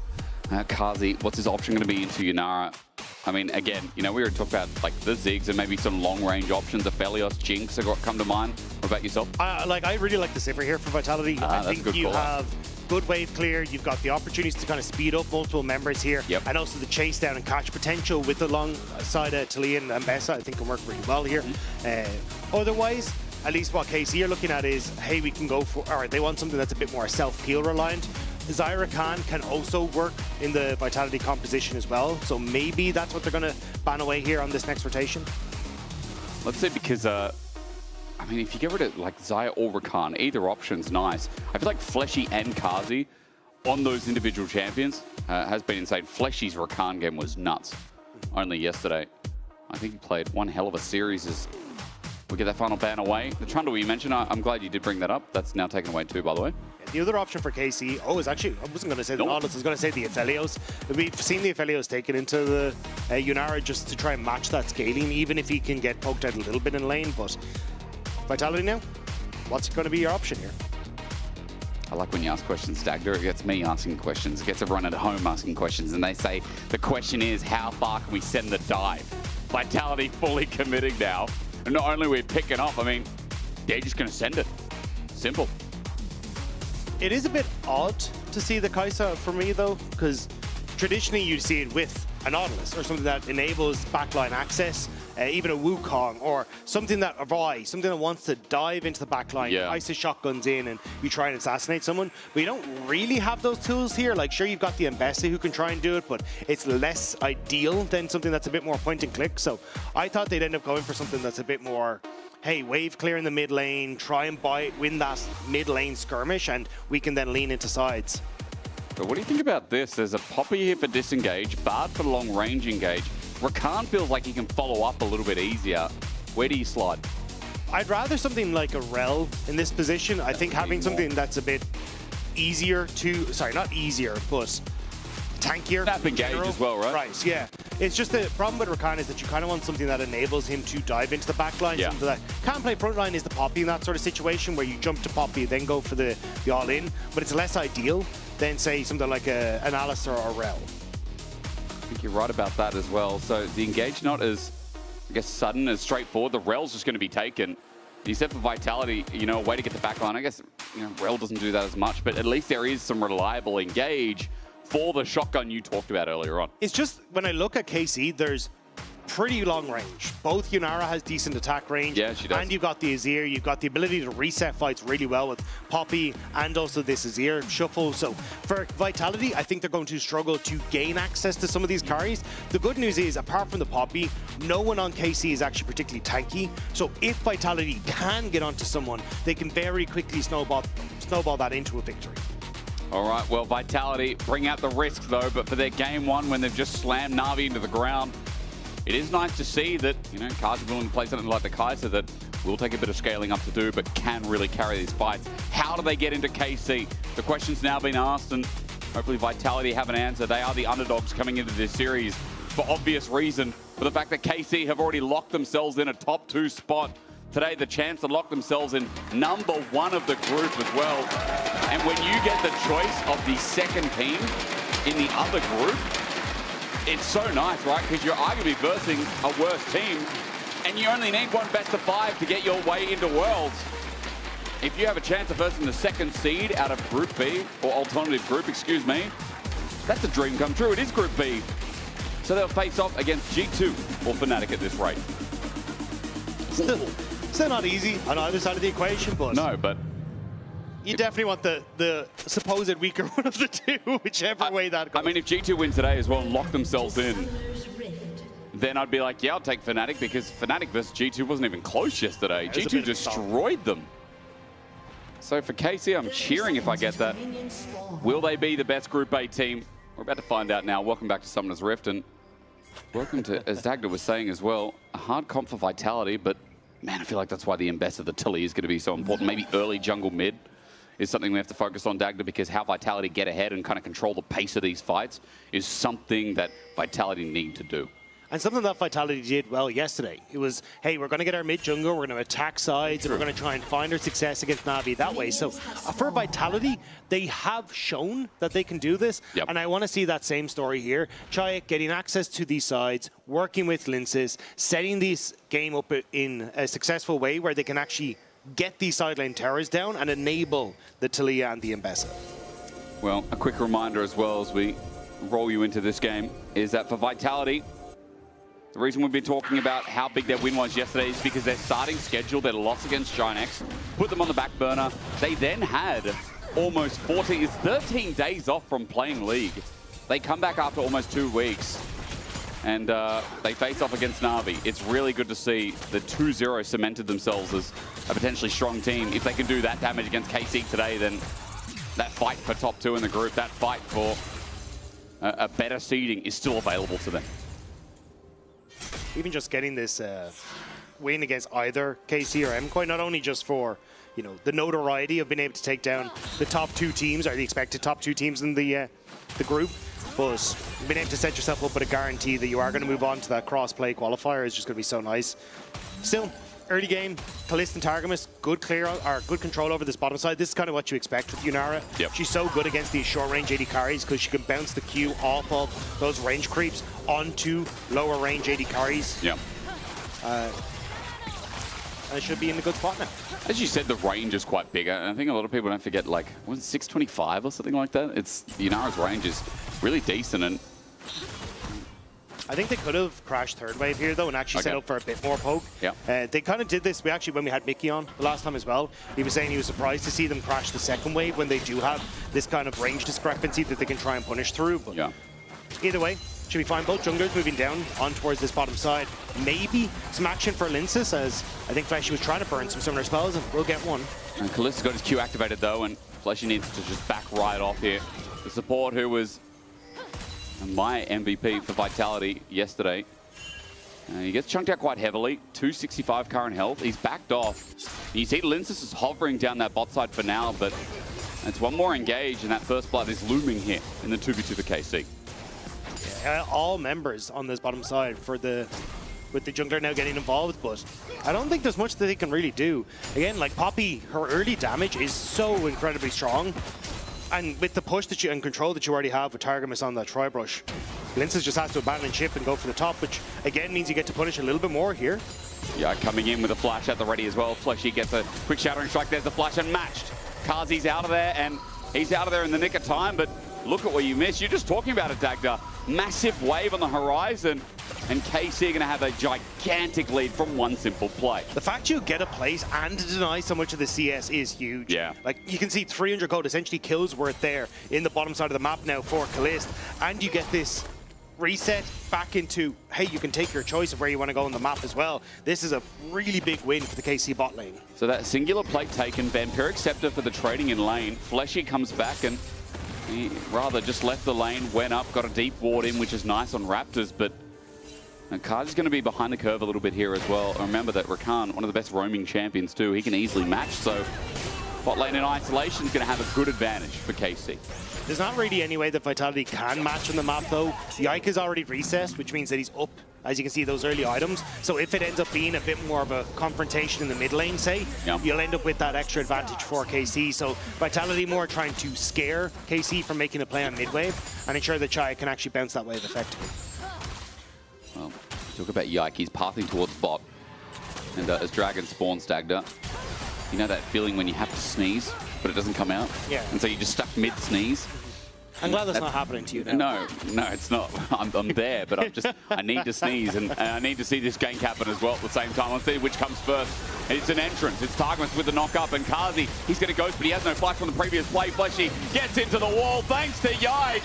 Speaker 16: Kazi, what's his option going to be into Yunara? I mean, again, we already talked about like the Ziggs and maybe some long-range options. Aphelios, Jinx have come to mind. What about yourself?
Speaker 17: I really like the Sivir here for Vitality. I think you have good wave clear. You've got the opportunities to kind of speed up multiple members here.
Speaker 16: Yep.
Speaker 17: And also the chase down and catch potential with the long side of Talia and Ambessa. I think can work really well here. Otherwise, at least what KC are looking at is, hey, we can go for, all right, they want something that's a bit more self-peel reliant. Zyra Khan can also work in the Vitality composition as well, so maybe that's what they're going to ban away here on this next rotation.
Speaker 16: Let's say because, I mean, if you get rid of like Zyra or Rakan, either option's nice. I feel like Fleshy and Kazi on those individual champions has been insane. Fleshy's Rakan game was nuts. Only yesterday. I think he played one hell of a series as we get that final ban away. The Trundle you mentioned, I'm glad you did bring that up. That's now taken away too, by the way.
Speaker 17: The other option for KC, is actually, I wasn't going to say the Nautilus, I was going to say the Aphelios. We've seen the Aphelios taken into the Yunara just to try and match that scaling, even if he can get poked out a little bit in lane. But Vitality now, what's going to be your option here?
Speaker 16: I like when you ask questions, Dagda. It gets me asking questions. It gets everyone at home asking questions. And they say, the question is, how far can we send the dive? Vitality fully committing now. And not only are we picking off, I mean, they're just going to send it. Simple.
Speaker 17: It is a bit odd to see the Kai'Sa for me, though, because traditionally you see it with a Nautilus or something that enables backline access, even a Wukong, or something that something that wants to dive into the backline, ISIS shotguns in, and you try and assassinate someone. But you don't really have those tools here. Like, sure, you've got the Embassy who can try and do it, but it's less ideal than something that's a bit more point and click. So I thought they'd end up going for something that's a bit more, hey, wave clear in the mid lane, try and win that mid lane skirmish, and we can then lean into sides.
Speaker 16: But what do you think about this? There's a Poppy here for disengage, Bard for long range engage. Rakan feels like he can follow up a little bit easier. Where do you slide?
Speaker 17: I'd rather something like a Rel in this position. I think having something that's a bit easier to, sorry, not easier, but tankier.
Speaker 16: Snap engage as well, right?
Speaker 17: Right, yeah. It's just the problem with Rakan is that you kind of want something that enables him to dive into the backline.
Speaker 16: Yeah.
Speaker 17: Something that can play frontline is the Poppy in that sort of situation where you jump to Poppy, then go for the all-in. But it's less ideal than, say, something like an Alistar or a Rel.
Speaker 16: I think you're right about that as well. So the engage not as, I guess, sudden, as straightforward. The Rel's just going to be taken. You said for Vitality, you know, a way to get the backline. I guess, you know, Rel doesn't do that as much, but at least there is some reliable engage for the shotgun you talked about earlier on.
Speaker 17: It's just, when I look at KC, there's pretty long range. Both Yunara has decent attack range.
Speaker 16: Yeah, she does.
Speaker 17: And you've got the Azir. You've got the ability to reset fights really well with Poppy and also this Azir shuffle. So for Vitality, I think they're going to struggle to gain access to some of these carries. The good news is, apart from the Poppy, no one on KC is actually particularly tanky. So if Vitality can get onto someone, they can very quickly snowball that into a victory.
Speaker 16: All right, well, Vitality bring out the risk, though, but for their game one, when they've just slammed Na'Vi into the ground, it is nice to see that, you know, Cards are willing to play something like the Kai'Sa that will take a bit of scaling up to do, but can really carry these fights. How do they get into KC? The question's now been asked, and hopefully Vitality have an answer. They are the underdogs coming into this series for obvious reason, for the fact that KC have already locked themselves in a top 2 spot. Today, the chance to lock themselves in number 1 of the group as well. And when you get the choice of the second team in the other group, it's so nice, right? Because you're arguably versing a worse team, and you only need one best of 5 to get your way into Worlds. If you have a chance of versing the second seed out of Group B, or alternative group, excuse me, that's a dream come true. It is Group B. So they'll face off against G2 or Fnatic at this rate.
Speaker 17: Still not easy on either side of the equation, but...
Speaker 16: No, but...
Speaker 17: You definitely want the supposed weaker one of the two, whichever way that goes.
Speaker 16: I mean, if G2 win today as well and lock themselves in, then I'd be like, yeah, I'll take Fnatic, because Fnatic versus G2 wasn't even close yesterday. G2 destroyed them. So for KC, I'm cheering if I get that. Will they be the best Group A team? We're about to find out now. Welcome back to Summoner's Rift, and welcome to, as Dagda was saying as well, a hard comp for Vitality, but man, I feel like that's why the Ambassador Tilly is going to be so important. Maybe early jungle mid is something we have to focus on, Dagda, because how Vitality get ahead and kind of control the pace of these fights is something that Vitality need to do.
Speaker 17: And something that Vitality did well yesterday. It was, hey, we're going to get our mid jungle, we're going to attack sides, and we're going to try and find our success against Na'Vi that way. So for Vitality, they have shown that they can do this.
Speaker 16: Yep.
Speaker 17: And I want to see that same story here. Chayek getting access to these sides, working with Linces, setting this game up in a successful way where they can actually get these sideline towers down and enable the Taliyah and the Mbessa.
Speaker 16: Well, a quick reminder as well as we roll you into this game is that for Vitality, the reason we've been talking about how big their win was yesterday is because their starting schedule, their loss against Giant put them on the back burner. They then had almost 13 days off from playing League. They come back after almost 2 weeks. And they face off against Na'Vi. It's really good to see the 2-0 cemented themselves as a potentially strong team. If they can do that damage against KC today, then that fight for top 2 in the group, that fight for a better seeding is still available to them.
Speaker 17: Even just getting this win against either KC or MCoy, not only just for, you know, the notoriety of being able to take down the top 2 teams, or the expected top 2 teams in the group, but being able to set yourself up with a guarantee that you are going to move on to that cross-play qualifier is just going to be so nice. Still, early game, Kalist and Taramas, good control over this bottom side. This is kind of what you expect with Yunara.
Speaker 16: Yep.
Speaker 17: She's so good against these short range AD carries because she can bounce the Q off of those range creeps onto lower range AD carries.
Speaker 16: Yeah.
Speaker 17: And it should be in a good spot now.
Speaker 16: As you said, the range is quite bigger, and I think a lot of people don't forget, like, was it 625 or something like that? It's Yunara's range is really decent, and
Speaker 17: I think they could have crashed third wave here, though, and actually set up for a bit more poke.
Speaker 16: Yeah.
Speaker 17: They kind of did this. When we had Mickey on the last time as well, he was saying he was surprised to see them crash the second wave when they do have this kind of range discrepancy that they can try and punish through. But either way, should be fine. Both junglers moving down on towards this bottom side. Maybe some action for Linsis, as I think Fleshy was trying to burn some similar spells, and we'll get one.
Speaker 16: And Kalista's got his Q activated, though, and Fleshy needs to just back right off here. The support who was my MVP for Vitality yesterday. He gets chunked out quite heavily, 265 current health. He's backed off. You see Linsis is hovering down that bot side for now, but it's one more engage, and that first blood is looming here in the 2v2 for KC.
Speaker 17: Yeah, all members on this bottom side with the jungler now getting involved, but I don't think there's much that they can really do. Again, like Poppy, her early damage is so incredibly strong. And with the push and control that you already have with Taramas on that Tri-Brush, Linsis just has to abandon ship and go for the top, which again means you get to punish a little bit more here.
Speaker 16: Yeah, coming in with a flash at the ready as well. Fleshy gets a quick shattering strike. There's the flash unmatched. Kazi's out of there, and he's out of there in the nick of time, but look at what you missed. You're just talking about it, Dagda. Massive wave on the horizon, and KC are going to have a gigantic lead from one simple play.
Speaker 17: The fact you get a place and deny so much of the CS is huge.
Speaker 16: Yeah.
Speaker 17: Like, you can see 300 gold essentially kills worth there in the bottom side of the map now for Kalist, and you get this reset back into, hey, you can take your choice of where you want to go on the map as well. This is a really big win for the KC bot lane.
Speaker 16: So that singular plate taken, Vampiric Scepter for the trading in lane. Fleshy comes back, and he rather just left the lane, went up, got a deep ward in, which is nice on Raptors, but Kaji's going to be behind the curve a little bit here as well. Remember that Rakan, one of the best roaming champions too, he can easily match, so bot lane in isolation is going to have a good advantage for KC.
Speaker 17: There's not really any way that Vitality can match on the map though. Yike is already recessed, which means that he's up, as you can see, those early items. So if it ends up being a bit more of a confrontation in the mid lane, say, you'll end up with that extra advantage for KC. So Vitality more trying to scare KC from making a play on mid wave and ensure that Chai can actually bounce that wave effectively.
Speaker 16: Well, talk about Yike, he's pathing towards bot. And as Dragon spawns Dagda, you know that feeling when you have to sneeze, but it doesn't come out?
Speaker 17: Yeah.
Speaker 16: And so you just stuck mid-sneeze.
Speaker 17: I'm glad that's not happening to you now.
Speaker 16: No, it's not. I'm there, but I need to sneeze, and I need to see this gank happen as well at the same time. Let's see which comes first. It's an entrance. It's Taramas with the knock-up, and Kazi, he's going to ghost, but he has no flash from the previous play. Fleshy gets into the wall, thanks to Yike.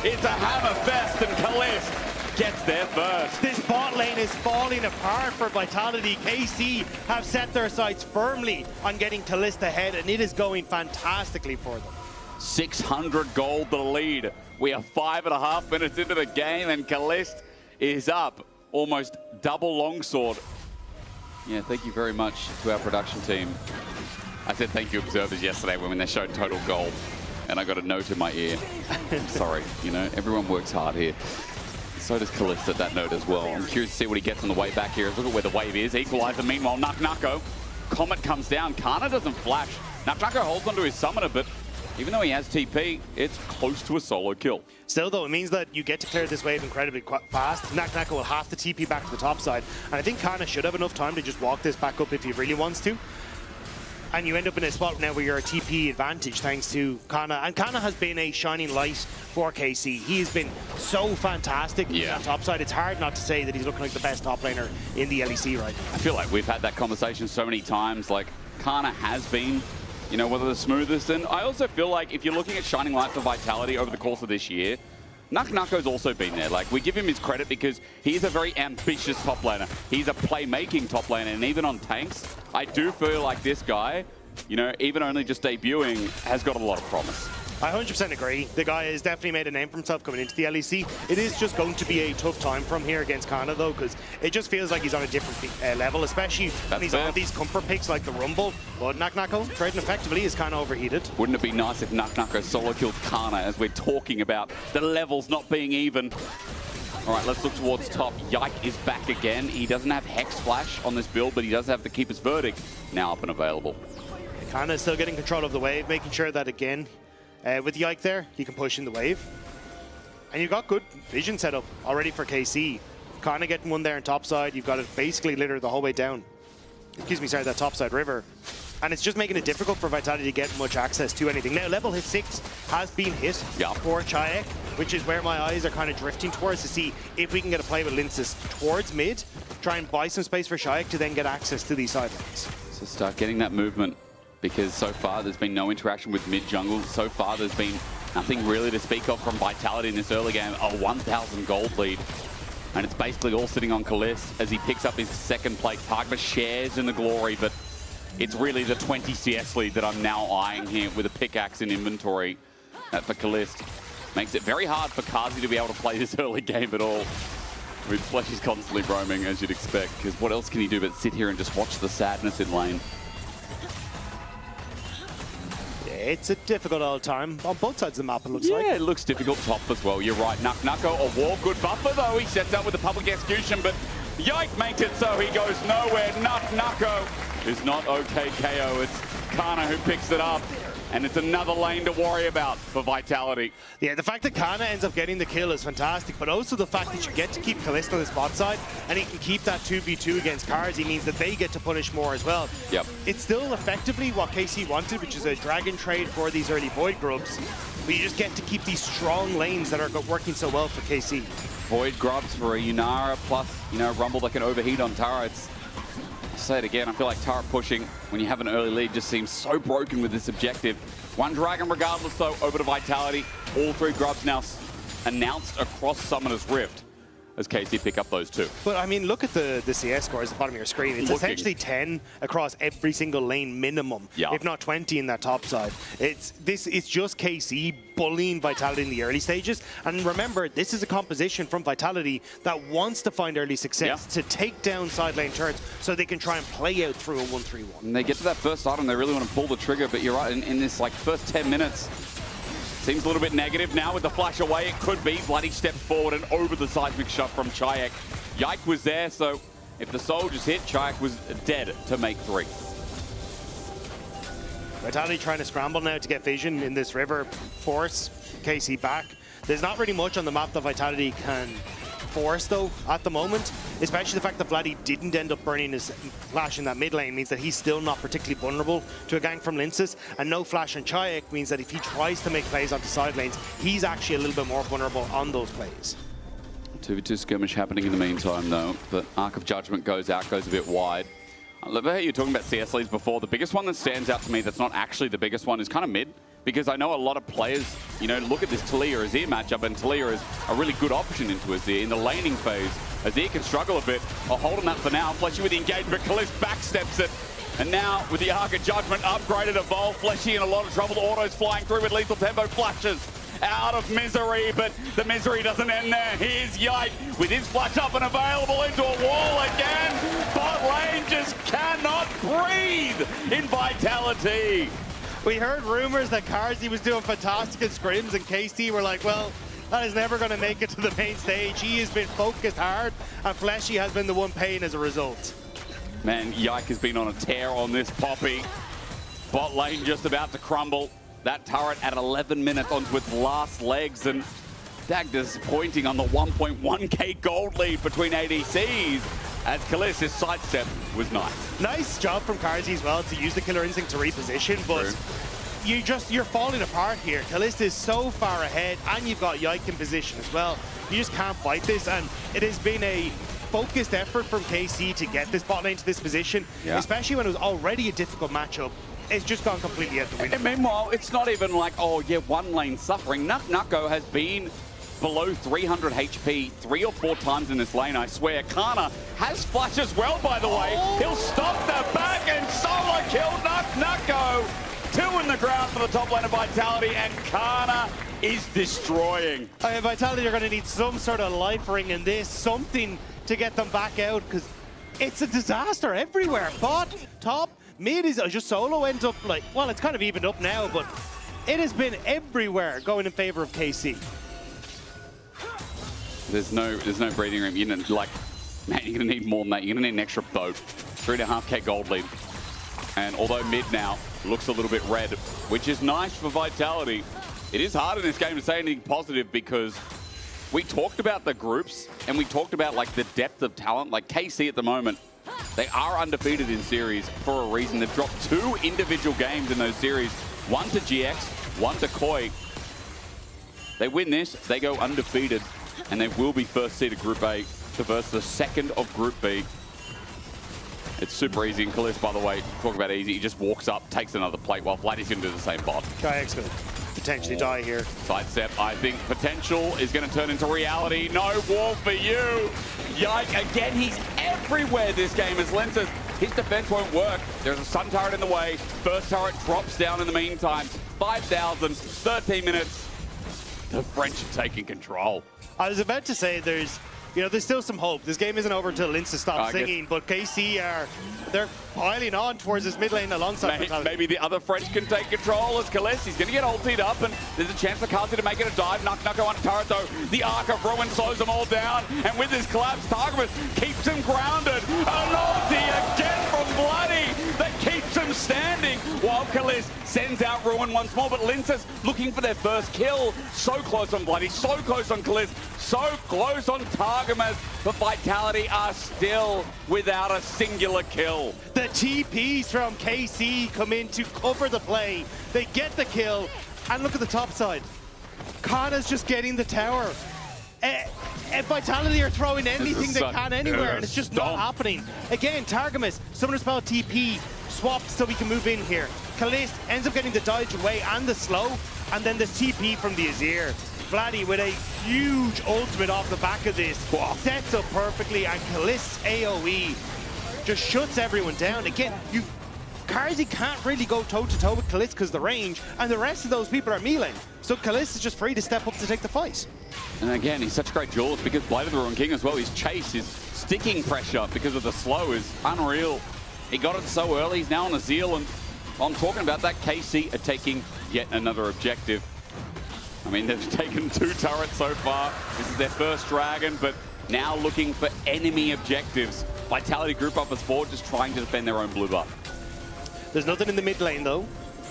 Speaker 16: It's a hammer fest, and Kalist gets there first.
Speaker 17: This bot lane is falling apart for Vitality. KC have set their sights firmly on getting Kalist ahead, and it is going fantastically for them.
Speaker 16: 600 gold the lead. We are 5.5 minutes into the game, and Kalist is up. Almost double longsword. Yeah, thank you very much to our production team. I said thank you, observers, yesterday when they showed total gold, and I got a note in my ear. Sorry, you know, everyone works hard here. So does Kalist at that note as well. I'm curious to see what he gets on the way back here. Look at where the wave is. Equalizer, meanwhile, Nuko. Comet comes down. Kana doesn't flash. Nuko holds onto his summoner, but even though he has TP, it's close to a solo kill.
Speaker 17: Still, though, it means that you get to clear this wave incredibly fast. Nuko will have to TP back to the top side. And I think Kana should have enough time to just walk this back up if he really wants to. And you end up in a spot now where you're a TP advantage thanks to Kana. And Kana has been a shining light for KC. He has been so fantastic on that top side. It's hard not to say that he's looking like the best top laner in the LEC right now.
Speaker 16: I feel like we've had that conversation so many times. Like, Kana has been, you know, one of the smoothest. And I also feel like if you're looking at shining light for Vitality over the course of this year, Nuko's also been there. Like, we give him his credit because he's a very ambitious top laner. He's a playmaking top laner, and even on tanks, I do feel like this guy, you know, even only just debuting, has got a lot of promise.
Speaker 17: I 100% agree. The guy has definitely made a name for himself coming into the LEC. It is just going to be a tough time from here against Kana, though, because it just feels like he's on a different level, especially when he's on these comfort picks like the Rumble. But Nuko, trading effectively, is kind of overheated.
Speaker 16: Wouldn't it be nice if Nuko solo killed Kana as we're talking about the levels not being even? All right, let's look towards top. Yike is back again. He doesn't have Hex Flash on this build, but he does have the Keeper's Verdict now up and available.
Speaker 17: Kana still getting control of the wave, making sure that again, with Yike there, he can push in the wave. And you've got good vision set up already for KC. Kana getting one there on top side. You've got it basically littered the whole way down. Excuse me, sorry, that top side river. And it's just making it difficult for Vitality to get much access to anything. Now, level hit 6 has been hit for Chayek, which is where my eyes are kind of drifting towards to see if we can get a play with Linces towards mid, try and buy some space for Chayek to then get access to these side lanes.
Speaker 16: So start getting that movement, because so far there's been no interaction with mid jungle. So far there's been nothing really to speak of from Vitality in this early game. A 1,000 gold lead. And it's basically all sitting on Kalist as he picks up his second plate. Targma shares in the glory, but it's really the 20 CS lead that I'm now eyeing here with a pickaxe in inventory for Kalist. Makes it very hard for Kazi to be able to play this early game at all. With Fleshy's constantly roaming, as you'd expect, because what else can he do but sit here and just watch the sadness in lane?
Speaker 17: It's a difficult old time on both sides of the map, it looks like.
Speaker 16: Yeah, it looks difficult top as well. You're right. Nucko, a war good buffer, though. He sets up with the public execution, but Yike makes it so he goes nowhere. Nucko is not okay KO. It's Kana who picks it up, and it's another lane to worry about for Vitality.
Speaker 17: Yeah, the fact that Kana ends up getting the kill is fantastic, but also the fact that you get to keep Kalist on the spot side, and he can keep that 2v2 against Karzi means that they get to punish more as well.
Speaker 16: Yep.
Speaker 17: It's still effectively what KC wanted, which is a dragon trade for these early Void grubs, but you just get to keep these strong lanes that are working so well for KC.
Speaker 16: Void grubs for a Yunara plus, Rumble that can overheat on Tara. I'll say it again, I feel like Tara pushing when you have an early lead just seems so broken with this objective. One dragon regardless though, over to Vitality. All 3 grubs now announced across Summoner's Rift as KC pick up those 2.
Speaker 17: But I mean, look at the CS scores at the bottom of your screen. It's essentially 10 across every single lane minimum, if not 20 in that top side. It's just KC bullying Vitality in the early stages. And remember, this is a composition from Vitality that wants to find early success to take down side lane turrets so they can try and play out through a 1-3-1.
Speaker 16: And they get to that first item, they really want to pull the trigger, but you're right, in this first 10 minutes, seems a little bit negative now with the flash away. It could be. Bloody steps forward and over the seismic shot from Chayek. Yike was there, so if the soldiers hit, Chayek was dead to make 3.
Speaker 17: Vitality trying to scramble now to get vision in this river, force KC back. There's not really much on the map that Vitality can force though at the moment, especially the fact that Vladdy didn't end up burning his flash in that mid lane means that he's still not particularly vulnerable to a gank from Linces, and no flash on Chayek means that if he tries to make plays onto side lanes, he's actually a little bit more vulnerable on those plays.
Speaker 16: 2v2 skirmish happening in the meantime though, but Arc of Judgment goes out, goes a bit wide. I love how you're talking about CS leads before. The biggest one that stands out to me that's not actually the biggest one is kind of mid. Because I know a lot of players, look at this Talia-Azir matchup, and Talia is a really good option into Azir. In the laning phase, Azir can struggle a bit. I'll hold him that for now. Fleshy with the engagement, Kalist backsteps it. And now, with the Arc of Judgment upgraded, Evolve, Fleshy in a lot of trouble. Autos flying through with lethal tempo flashes out of Misery, but the Misery doesn't end there. Here's Yike with his flash up and available into a wall again. Bot lane just cannot breathe in Vitality.
Speaker 17: We heard rumors that Karzi was doing fantastic in scrims, and KC were like, well, that is never going to make it to the main stage. He has been focused hard, and Fleshy has been the one paying as a result.
Speaker 16: Man, Yike has been on a tear on this Poppy. Bot lane just about to crumble. That turret at 11 minutes onto its last legs, and that disappointing on the 1.1k gold lead between ADCs. As Kalist's sidestep was nice.
Speaker 17: Nice job from Karzi as well to use the Killer Instinct to reposition, but you're falling apart here. Kalist is so far ahead, and you've got Yike in position as well. You just can't fight this, and it has been a focused effort from KC to get this bot lane to this position, especially when it was already a difficult matchup. It's just gone completely out the window.
Speaker 16: And meanwhile, it's not even like, oh yeah, one lane suffering. Nucko has been below 300 HP 3 or 4 times in this lane, I swear. Kana has flash as well, by the way. He'll stop the back and solo kill Nucko. 2 in the ground for the top lane of Vitality, and Kana is destroying.
Speaker 17: Vitality are going to need some sort of life ring in this, something to get them back out, because it's a disaster everywhere. Bot, top, mid is just solo ends up like, well, it's kind of evened up now, but it has been everywhere going in favor of KC.
Speaker 16: There's no breathing room. You know, like, man, you're gonna need more than that. You're gonna need an extra boat. 3.5k gold lead. And although mid now looks a little bit red, which is nice for Vitality, it is hard in this game to say anything positive because we talked about the groups and we talked about like the depth of talent. Like KC at the moment, they are undefeated in series for a reason. They've dropped 2 individual games in those series, one to GX, one to Koi. They win this, they go undefeated, and they will be first seed of Group A to verse the second of Group B. It's super easy, and Kalis, by the way, talk about easy, he just walks up, takes another plate, while Vladdy's going to do the same bot.
Speaker 17: Kayak's going to potentially die here.
Speaker 16: Sidestep, I think potential is going to turn into reality. No wall for you. Yike, again, he's everywhere this game as Lenses. His defense won't work. There's a sun turret in the way. First turret drops down in the meantime. 5,000, 13 minutes. The French are taking control.
Speaker 17: I was about to say there's still some hope. This game isn't over until Lince stops singing, but KC they're piling on towards this mid lane alongside.
Speaker 16: Maybe the other French can take control as Kalis. He's going to get ultied up, and there's a chance for Kazi to make it a dive. Nucko on turret, though. The Arc of Ruin slows them all down, and with his collapse, Taramas keeps him grounded. An ulti again from Bloody that keeps him standing, while Kalis sends out Ruin once more, but Lince's looking for their first kill. So close on Bloody, so close on Kalis, so close on Targamas, but Vitality are still without a singular kill.
Speaker 17: The TPs from KC come in to cover the play. They get the kill, and look at the top side. Kana's just getting the tower. Vitality are throwing anything they can anywhere, and it's just not happening. Again, Targamas, Summoner Spell TP, swapped so we can move in here. Kalis ends up getting the dodge away and the slow, and then the TP from the Azir. Vladdy with a huge ultimate off the back of this. Sets up perfectly, and Kalis AoE just shuts everyone down. Again, Karzi can't really go toe-to-toe with Kalis because the range, and the rest of those people are melee. So Kalis is just free to step up to take the fight.
Speaker 16: And again, he's such a great duelist because Blade of the Ruin King as well. His chase, his sticking pressure because of the slow is unreal. He got it so early, he's now on a Zeal, and I'm talking about that. KC are taking yet another objective. I mean, they've taken 2 turrets so far. This is their first dragon, but now looking for enemy objectives. Vitality group up as 4, just trying to defend their own blue buff.
Speaker 17: There's nothing in the mid lane, though,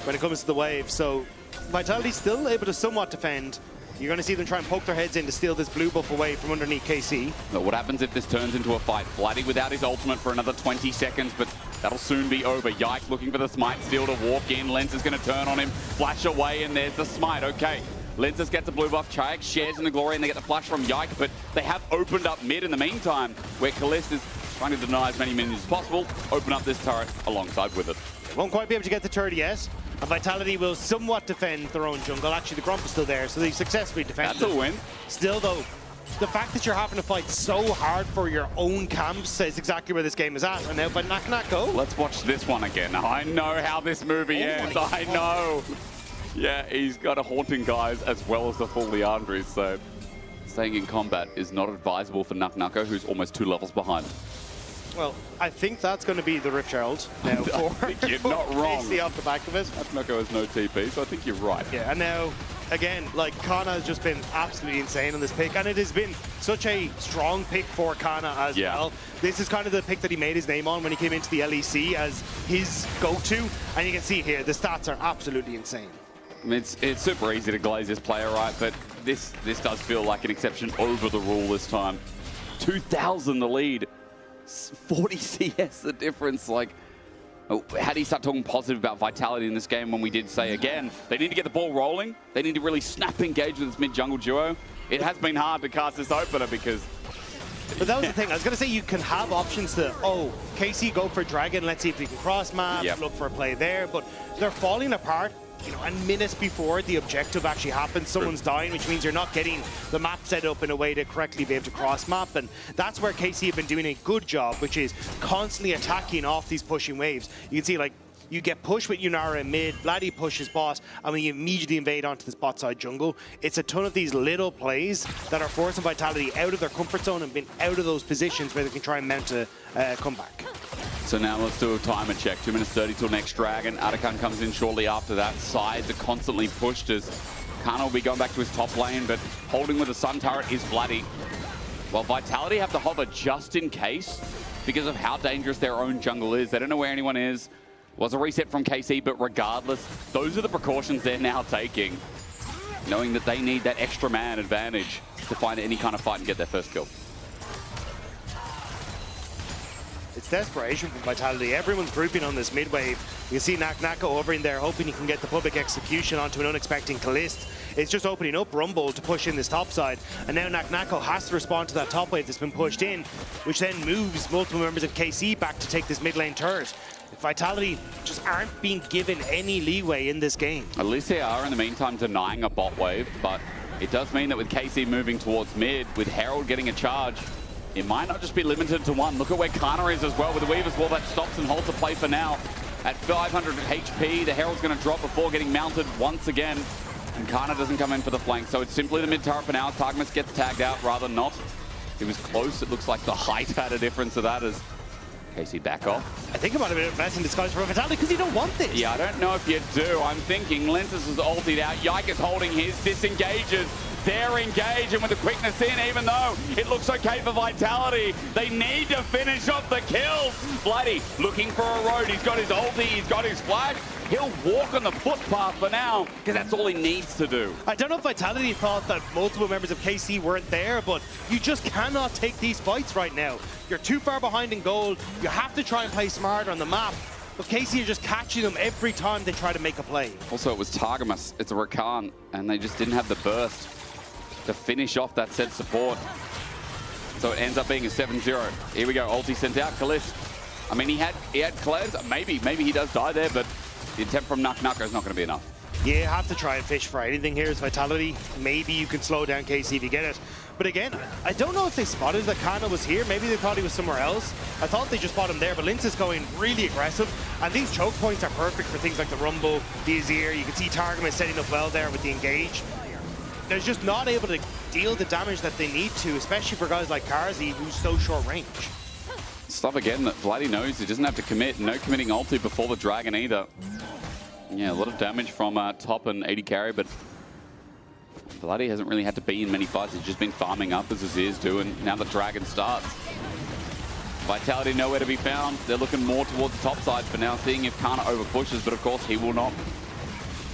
Speaker 17: when it comes to the wave, so Vitality's still able to somewhat defend. You're going to see them try and poke their heads in to steal this blue buff away from underneath KC.
Speaker 16: But what happens if this turns into a fight? Vladdy without his ultimate for another 20 seconds, but that'll soon be over. Yike looking for the smite steal to walk in. Lenses is going to turn on him, flash away, and there's the smite. Okay, Lenses gets a blue buff. Chayak shares in the glory, and they get the flash from Yike, but they have opened up mid in the meantime, where Kalis is trying to deny as many minions as possible, open up this turret alongside with it.
Speaker 17: They won't quite be able to get the turret yet. And Vitality will somewhat defend their own jungle. Actually, the Grump is still there, so they successfully defend.
Speaker 16: That's a win.
Speaker 17: Still, though, the fact that you're having to fight so hard for your own camps says exactly where this game is at. And now by Nak.
Speaker 16: Let's watch this one again. I know how this movie ends. I know. Yeah, he's got a Haunting Guys as well as the full Leandries, so staying in combat is not advisable for Nucko, who's almost 2 levels behind.
Speaker 17: Well, I think that's going to be the Rift Herald now for
Speaker 16: you're not wrong.
Speaker 17: KC off the back of it.
Speaker 16: Nucko has no TP, so I think you're right.
Speaker 17: Yeah, and now, again, like, Kana has just been absolutely insane on this pick, and it has been such a strong pick for Kana as well. This is kind of the pick that he made his name on when he came into the LEC as his go-to, and you can see here, the stats are absolutely insane.
Speaker 16: It's super easy to glaze this player, right? But this does feel like an exception over the rule this time. 2,000 the lead. 40 CS the difference. Like, how do you start talking positive about Vitality in this game when we did say, again, they need to get the ball rolling. They need to really snap engage with this mid-jungle duo. It has been hard to cast this opener because...
Speaker 17: But that was the thing. I was going to say you can have options to, KC go for Dragon. Let's see if we can cross-map, look for a play there. But they're falling apart. And minutes before the objective actually happens, someone's dying, which means you're not getting the map set up in a way to correctly be able to cross-map. And that's where KC have been doing a good job, which is constantly attacking off these pushing waves. You can see, like, you get pushed with Yunara in mid, Vladdy pushes boss, and then you immediately invade onto this bot side jungle. It's a ton of these little plays that are forcing Vitality out of their comfort zone and being out of those positions where they can try and mount a comeback.
Speaker 16: So now let's do a timer check. 2 minutes 30 till next dragon. Atakan comes in shortly after that. Sides are constantly pushed as Kana will be going back to his top lane, but holding with the Sun turret is Vladdy. Well, Vitality have to hover just in case because of how dangerous their own jungle is. They don't know where anyone is. Was a reset from KC, but regardless, those are the precautions they're now taking, knowing that they need that extra man advantage to find any kind of fight and get their first kill.
Speaker 17: It's desperation from Vitality. Everyone's grouping on this mid wave. You see Nako over in there, hoping he can get the public execution onto an unexpected Kalist. It's just opening up Rumble to push in this top side. And now Nako has to respond to that top wave that's been pushed in, which then moves multiple members of KC back to take this mid lane turret. Vitality just aren't being given any leeway in this game.
Speaker 16: At least they are, in the meantime, denying a bot wave, but it does mean that with KC moving towards mid, with Herald getting a charge, it might not just be limited to one. Look at where Kana is as well, with the Weaver's Wall that stops and holds a play for now. At 500 HP, the Herald's going to drop before getting mounted once again, and Kana doesn't come in for the flank, so it's simply the mid turret for now. Taramas gets tagged out, rather not. It was close. It looks like the height had a difference to that as KC back off.
Speaker 17: I think about a bit of blessing disguise for Vitality because you don't want this.
Speaker 16: Yeah, I don't know if you do. I'm thinking Lensis is ultied out. Yike is holding his, disengages. They're engaged, and with the quickness in, even though it looks okay for Vitality, they need to finish off the kills. Bloody looking for a road. He's got his ulti, he's got his flash. He'll walk on the footpath for now, because that's all he needs to do.
Speaker 17: I don't know if Vitality thought that multiple members of KC weren't there, but you just cannot take these fights right now. You're too far behind in gold. You have to try and play smarter on the map. But KC are just catching them every time they try to make a play.
Speaker 16: Also, it was Taramas. It's a Rakan, and they just didn't have the burst to finish off that said support. So it ends up being a 7-0. Here we go, ulti sent out, Kalist. I mean, he had cleanse. Maybe he does die there, but the attempt from Nako is not going to be enough.
Speaker 17: Yeah, you have to try and fish for anything here. It's Vitality. Maybe you can slow down KC if you get it. But again, I don't know if they spotted that Kana was here. Maybe they thought he was somewhere else. I thought they just spotted him there, but Linz is going really aggressive. And these choke points are perfect for things like the Rumble, the Azir. You can see Taramas setting up well there with the engage. They're just not able to deal the damage that they need to, especially for guys like Karzi, who's so short range.
Speaker 16: Stuff again that Vladdy knows he doesn't have to commit. No committing ulti before the Dragon either. Yeah, a lot of damage from top and 80 carry, but Vladdy hasn't really had to be in many fights. He's just been farming up as Azir's do, and now the Dragon starts. Vitality nowhere to be found. They're looking more towards the top side for now, seeing if Kana over pushes, but of course he will not.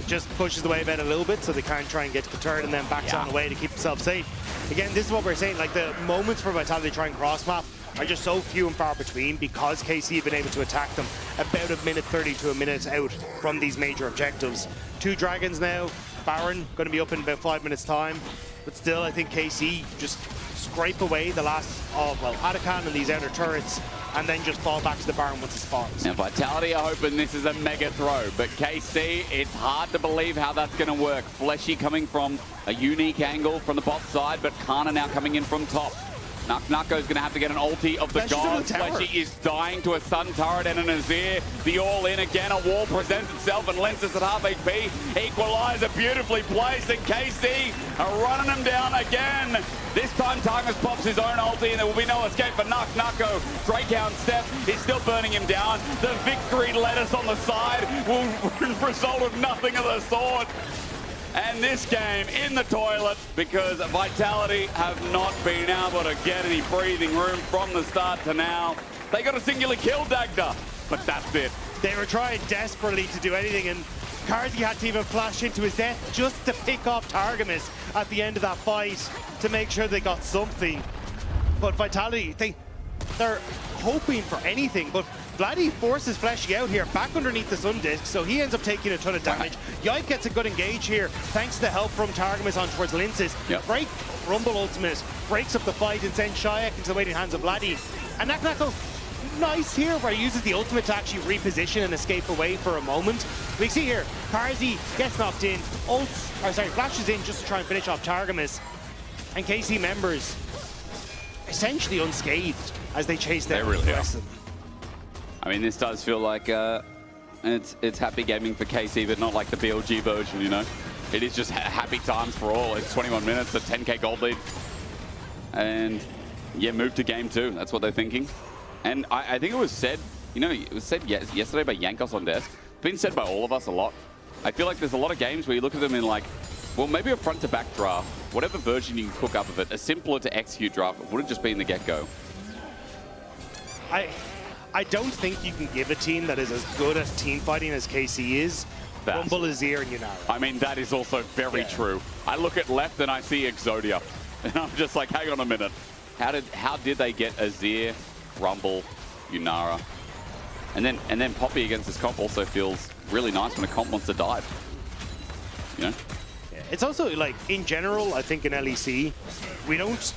Speaker 17: Just pushes the wave out a little bit so they can't try and get to the turret and then backs on the way to keep themselves safe. Again, this is what we're saying, like the moments for Vitality to try and cross map are just so few and far between because KC have been able to attack them about a minute 30 to a minute out from these major objectives. 2 dragons now, Baron going to be up in about 5 minutes time, but still I think KC just scrape away the last of, well, Atakan and these outer turrets and then just fall back to the Baron once it spawns.
Speaker 16: Now Vitality are hoping this is a mega throw, but KC, it's hard to believe how that's going to work. Fleshy coming from a unique angle from the bot side, but Kana now coming in from top. Nako's going to have to get an ulti of the gods. Fleshy is dying to a Sun Turret and an Azir. The all-in again, a wall presents itself, and Lensis at half HP. Equalizer beautifully placed, and KC are running him down again. This time Taramas pops his own ulti, and there will be no escape for Nako. Drakehound step is still burning him down. The victory lettuce on the side will result of nothing of the sort. And this game in the toilet because Vitality have not been able to get any breathing room from the start to now. They got a singular kill, Dagda, but that's it.
Speaker 17: They were trying desperately to do anything, and Karzi had to even flash into his death just to pick off Targamas at the end of that fight to make sure they got something. But Vitality, they're hoping for anything, but Vladdy forces Fleshy out here, back underneath the Sun Disc, so he ends up taking a ton of damage. Yike gets a good engage here, thanks to the help from Targamas on towards Linces. Break Rumble ultimate, breaks up the fight and sends Shayak into the waiting hands of Vladdy. And Nako, nice here, where he uses the ultimate to actually reposition and escape away for a moment. We see here, Karzi gets knocked in, flashes in just to try and finish off Targamas. And KC members essentially unscathed as they chase down the rest of them.
Speaker 16: I mean, this does feel like it's happy gaming for KC, but not like the BLG version, you know? It is just happy times for all. It's 21 minutes, a 10k gold lead. And yeah, move to game 2. That's what they're thinking. And I think it was said, you know, it was said yesterday by Yankos on desk. It's been said by all of us a lot. I feel like there's a lot of games where you look at them in like Well, maybe a front-to-back draft. Whatever version you can cook up of it, a simpler to execute draft would have just been the get-go.
Speaker 17: I don't think you can give a team that is as good at team fighting as KC is Rumble, Azir, and Yunara.
Speaker 16: I mean, that is also very true. I look at left and I see Exodia, and I'm just like, hang on a minute. How did they get Azir, Rumble, Yunara? And then Poppy against this comp also feels really nice when a comp wants to dive. You know?
Speaker 17: Yeah, it's also like, in general, I think in LEC, we don't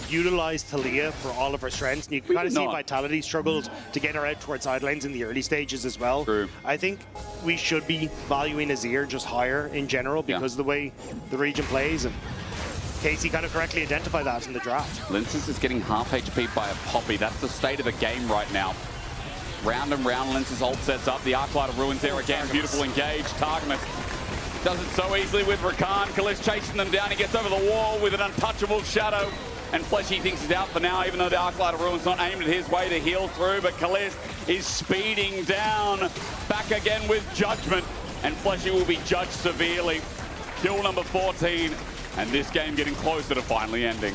Speaker 17: utilize Talia for all of her strengths, and you can kind of see Vitality struggled to get her out towards side lanes in the early stages as well.
Speaker 16: True.
Speaker 17: I think we should be valuing Azir just higher in general because of the way the region plays, and Casey kind of correctly identified that in the draft.
Speaker 16: Linces is getting half HP by a Poppy. That's the state of the game right now. Round and round, Linces ult sets up. The Arclight of Ruins there again. Beautiful engage. Targamas does it so easily with Rakan. Kalish chasing them down. He gets over the wall with an untouchable shadow. And Fleshy thinks he's out for now, even though the Arclight of Ruins not aimed at his way to heal through. But Kalish is speeding down. Back again with Judgment. And Fleshy will be judged severely. Kill number 14. And this game getting closer to finally ending.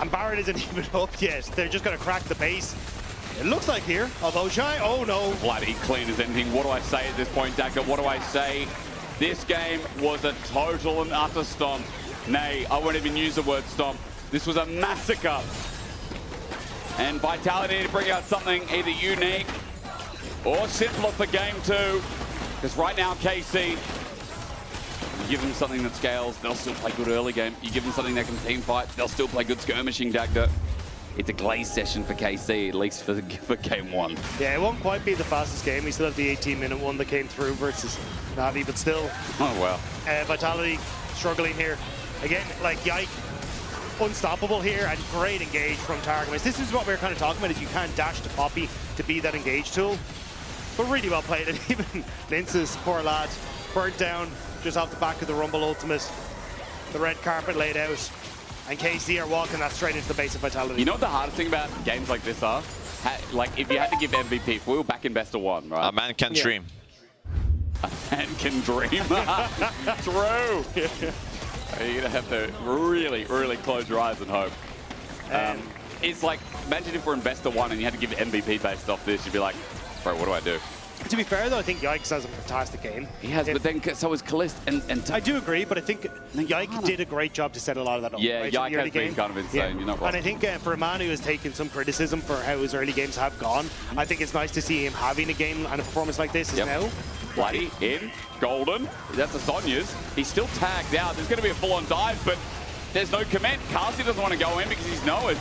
Speaker 17: And Barrett isn't even up yet. They're just going to crack the base. It looks like here, although Shy, oh no.
Speaker 16: Bloody clean as anything. What do I say at this point, Dagger? What do I say? This game was a total and utter stomp. Nay, I won't even use the word stomp. This was a massacre. And Vitality need to bring out something either unique or simpler for game 2. Because right now, KC, you give them something that scales, they'll still play good early game. You give them something that can team fight, they'll still play good skirmishing, Dagda. It's a glaze session for KC, at least for game 1.
Speaker 17: Yeah, it won't quite be the fastest game. We still have the 18-minute one that came through versus Navi, but still.
Speaker 16: Oh, wow.
Speaker 17: Vitality struggling here. Again, like, Yike, unstoppable here, and great engage from Targamas. This is what we were kind of talking about, is you can't dash to Poppy to be that engage tool. But really well played, and even Lince's poor lad, burnt down just off the back of the Rumble ultimate. The red carpet laid out. And KC are walking that straight into the base of Vitality.
Speaker 16: You know what the hardest thing about games like this are? Like, if you had to give MVP, if we were back in best of 1, right?
Speaker 14: A man can dream.
Speaker 16: A man can dream. True. You're going to have to really, really close your eyes and hope. It's like, imagine if we're in best of 1 and you had to give MVP based off this, you'd be like, bro, what do I do?
Speaker 17: To be fair, though, I think Yikes has a fantastic game.
Speaker 16: He has, but then so is Kalist. And
Speaker 17: I do agree, but I think Yike did a great job to set a lot of that up.
Speaker 16: Yeah,
Speaker 17: right,
Speaker 16: Yike has been kind of insane. You're not wrong.
Speaker 17: And I think for a man who has taken some criticism for how his early games have gone, I think it's nice to see him having a game and a performance like this now.
Speaker 16: Bloody in, golden. That's the Sonya's. He's still tagged out. There's going to be a full-on dive, but there's no commit. Carsey doesn't want to go in because he knows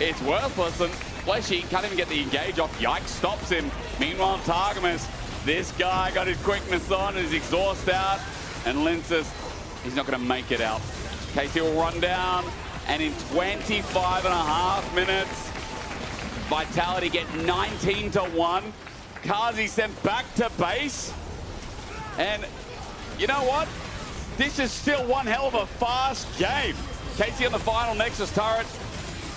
Speaker 16: it's worthless. And Fleshy can't even get the engage off. Yike stops him. Meanwhile, Targamas, this guy got his quickness on, his exhaust out, and Linces, he's not going to make it out. Casey will run down, and in 25.5 minutes, Vitality get 19-1. Kazi sent back to base, and you know what? This is still one hell of a fast game. Casey on the final Nexus turret,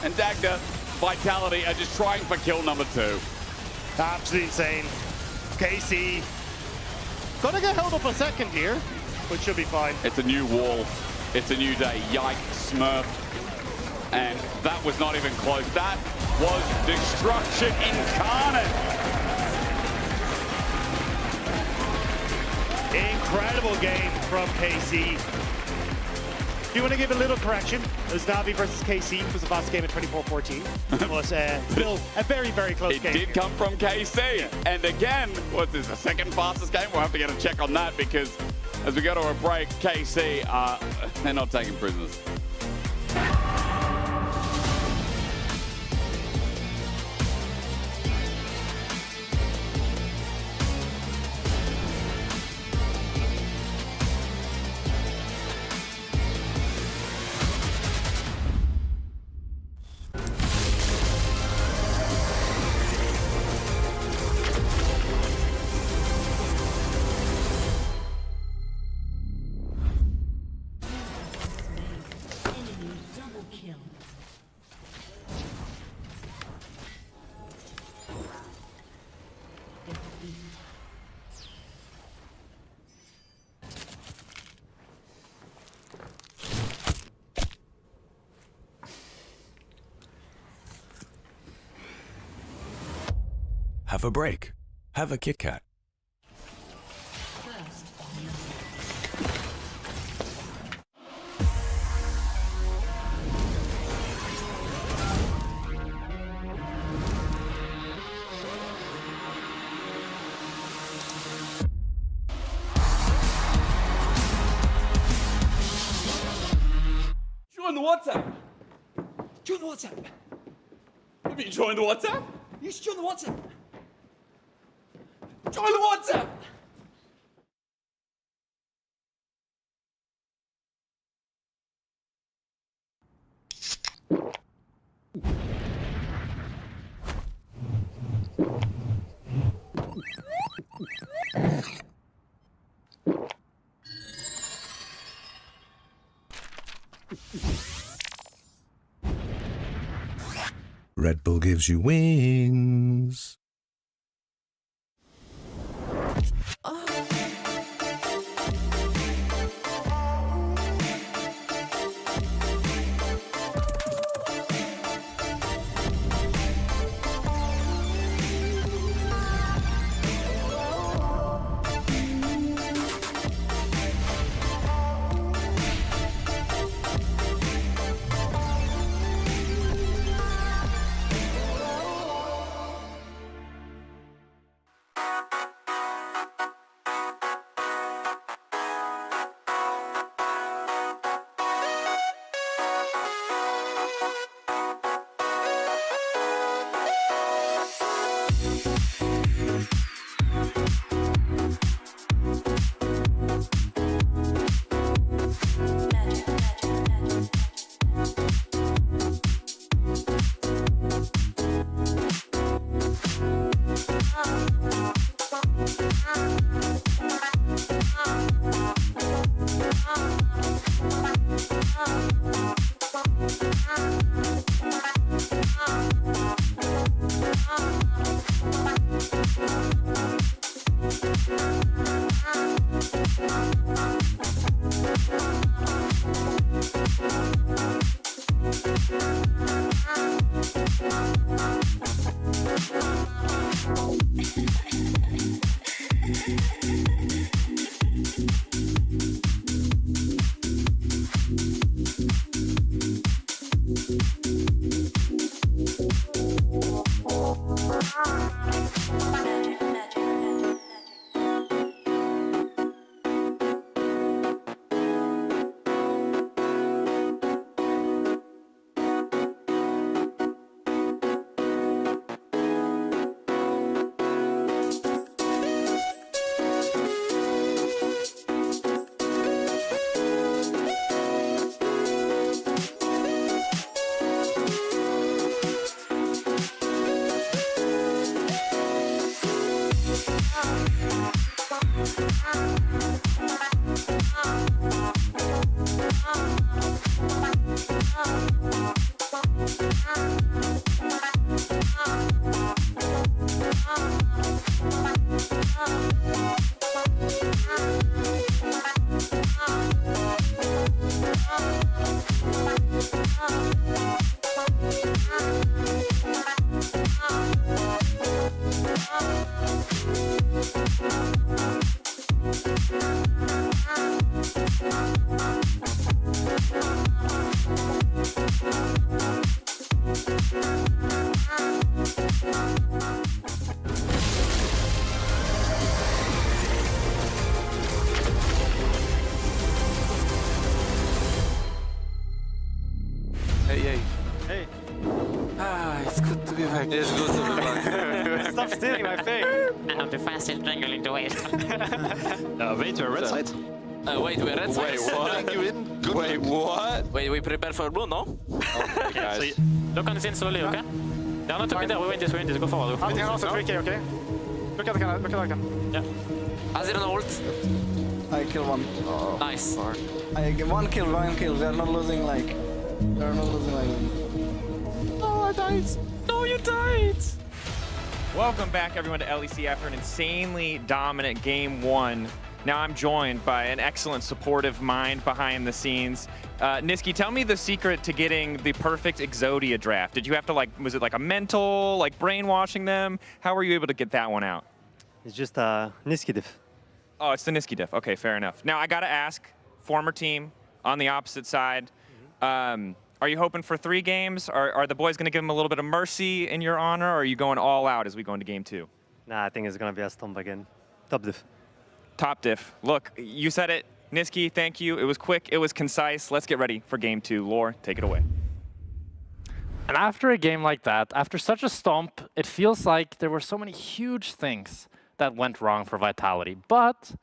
Speaker 16: and Dagda, Vitality are just trying for kill number 2.
Speaker 17: Absolutely insane. KC gonna get held up a second here, but should be fine.
Speaker 16: It's a new wall. It's a new day. Yike, Smurf. And that was not even close. That was destruction incarnate.
Speaker 17: Incredible game from KC. Do you want to give a little correction? It was Navi versus KC. It was the fastest game at 24-14. It was still a very, very close game.
Speaker 16: It did come from KC. And again, what's this, the second fastest game? We'll have to get a check on that because as we go to a break, KC, they're not taking prisoners.
Speaker 10: Have a break. Have a Kit Kat.
Speaker 18: Join the WhatsApp. Join the WhatsApp. Have you joined the WhatsApp? You should join the WhatsApp. Join the WhatsApp.
Speaker 10: Red Bull gives you wings.
Speaker 14: It's good to be back.
Speaker 8: Stop stealing my thing.
Speaker 19: I'm the fastest jungle in the world.
Speaker 8: Wait, we're red side.
Speaker 19: Wait, we're red side.
Speaker 14: Wait, what?
Speaker 8: You in? Good.
Speaker 14: Wait, what?
Speaker 19: Wait, we prepare for blue, no?
Speaker 8: Okay, guys.
Speaker 19: Look on the scene slowly, okay? They are not talking there. We win this. Go forward.
Speaker 8: I can also 3k, okay? Look at the cannon. Look at the cannon.
Speaker 19: Yeah. Azir on ult.
Speaker 20: I kill one.
Speaker 14: Oh,
Speaker 19: nice.
Speaker 14: Fuck.
Speaker 20: I get one kill. They are not losing like. They are not losing like.
Speaker 19: Oh, I died. No, you died.
Speaker 6: Welcome back, everyone, to LEC after an insanely dominant game one
Speaker 21: Now I'm joined by an excellent supportive mind behind the scenes. Niski, tell me the secret to getting the perfect Exodia draft. Did you have to was it like a mental, like brainwashing them? How were you able to get that one out?
Speaker 22: It's just Niski diff.
Speaker 21: Oh, it's the Niski diff. Okay, fair enough. Now I gotta ask, former team on the opposite side, are you hoping for 3 games? Are the boys gonna give them a little bit of mercy in your honor, or are you going all out as we go into game 2?
Speaker 22: Nah, I think it's gonna be a stomp again. Top diff.
Speaker 21: Top diff. Look, you said it. Niski, thank you. It was quick, it was concise. Let's get ready for game 2. Lore, take it away.
Speaker 13: And after a game like that, after such a stomp, it feels like there were so many huge things that went wrong for Vitality. But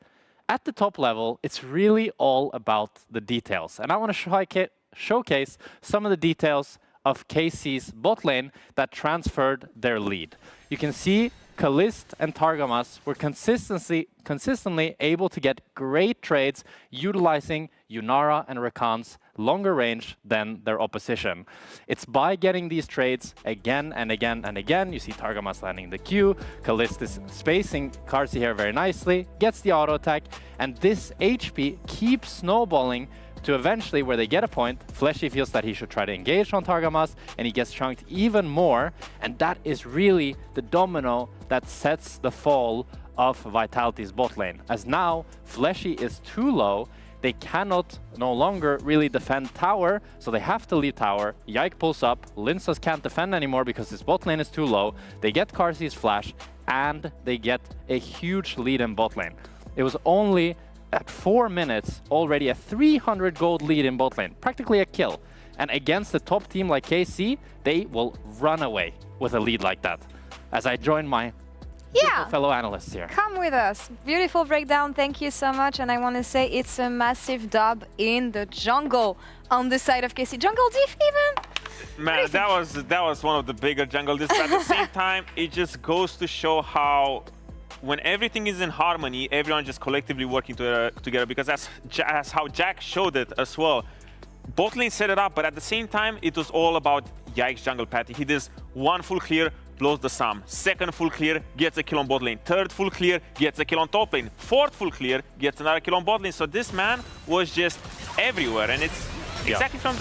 Speaker 13: at the top level, it's really all about the details. And I want to showcase some of the details of KC's bot lane that transferred their lead. You can see Kalist and Taramas were consistently able to get great trades utilizing Yunara and Rakan's longer range than their opposition. It's by getting these trades again and again and again. You see Taramas landing the Q, Kalist is spacing Karsi here very nicely, gets the auto attack, and this HP keeps snowballing to eventually where they get a point. Fleshy feels that he should try to engage on Taramas, and he gets chunked even more, and that is really the domino that sets the fall of Vitality's bot lane. As now, Fleshy is too low, they cannot no longer really defend tower, so they have to leave tower. Yike pulls up, Linsas can't defend anymore because his bot lane is too low. They get Karsi's flash, and they get a huge lead in bot lane. It was only at 4 minutes, already a 300 gold lead in bot lane, practically a kill. And against the top team like KC, they will run away with a lead like that. As I join my fellow analysts here.
Speaker 9: Come with us. Beautiful breakdown. Thank you so much. And I want to say it's a massive dub in the jungle on the side of KC. Jungle diff even?
Speaker 11: Man, that was one of the bigger jungle diffs. At the same time, it just goes to show how when everything is in harmony, everyone just collectively working together, because that's how Jack showed it as well. Bot lane set it up, but at the same time, it was all about Yike's jungle patty. He does 1 full clear, blows the sum. 2nd full clear, gets a kill on bot lane. 3rd full clear, gets a kill on top lane. 4th full clear, gets another kill on bot lane. So this man was just everywhere, and it's exactly from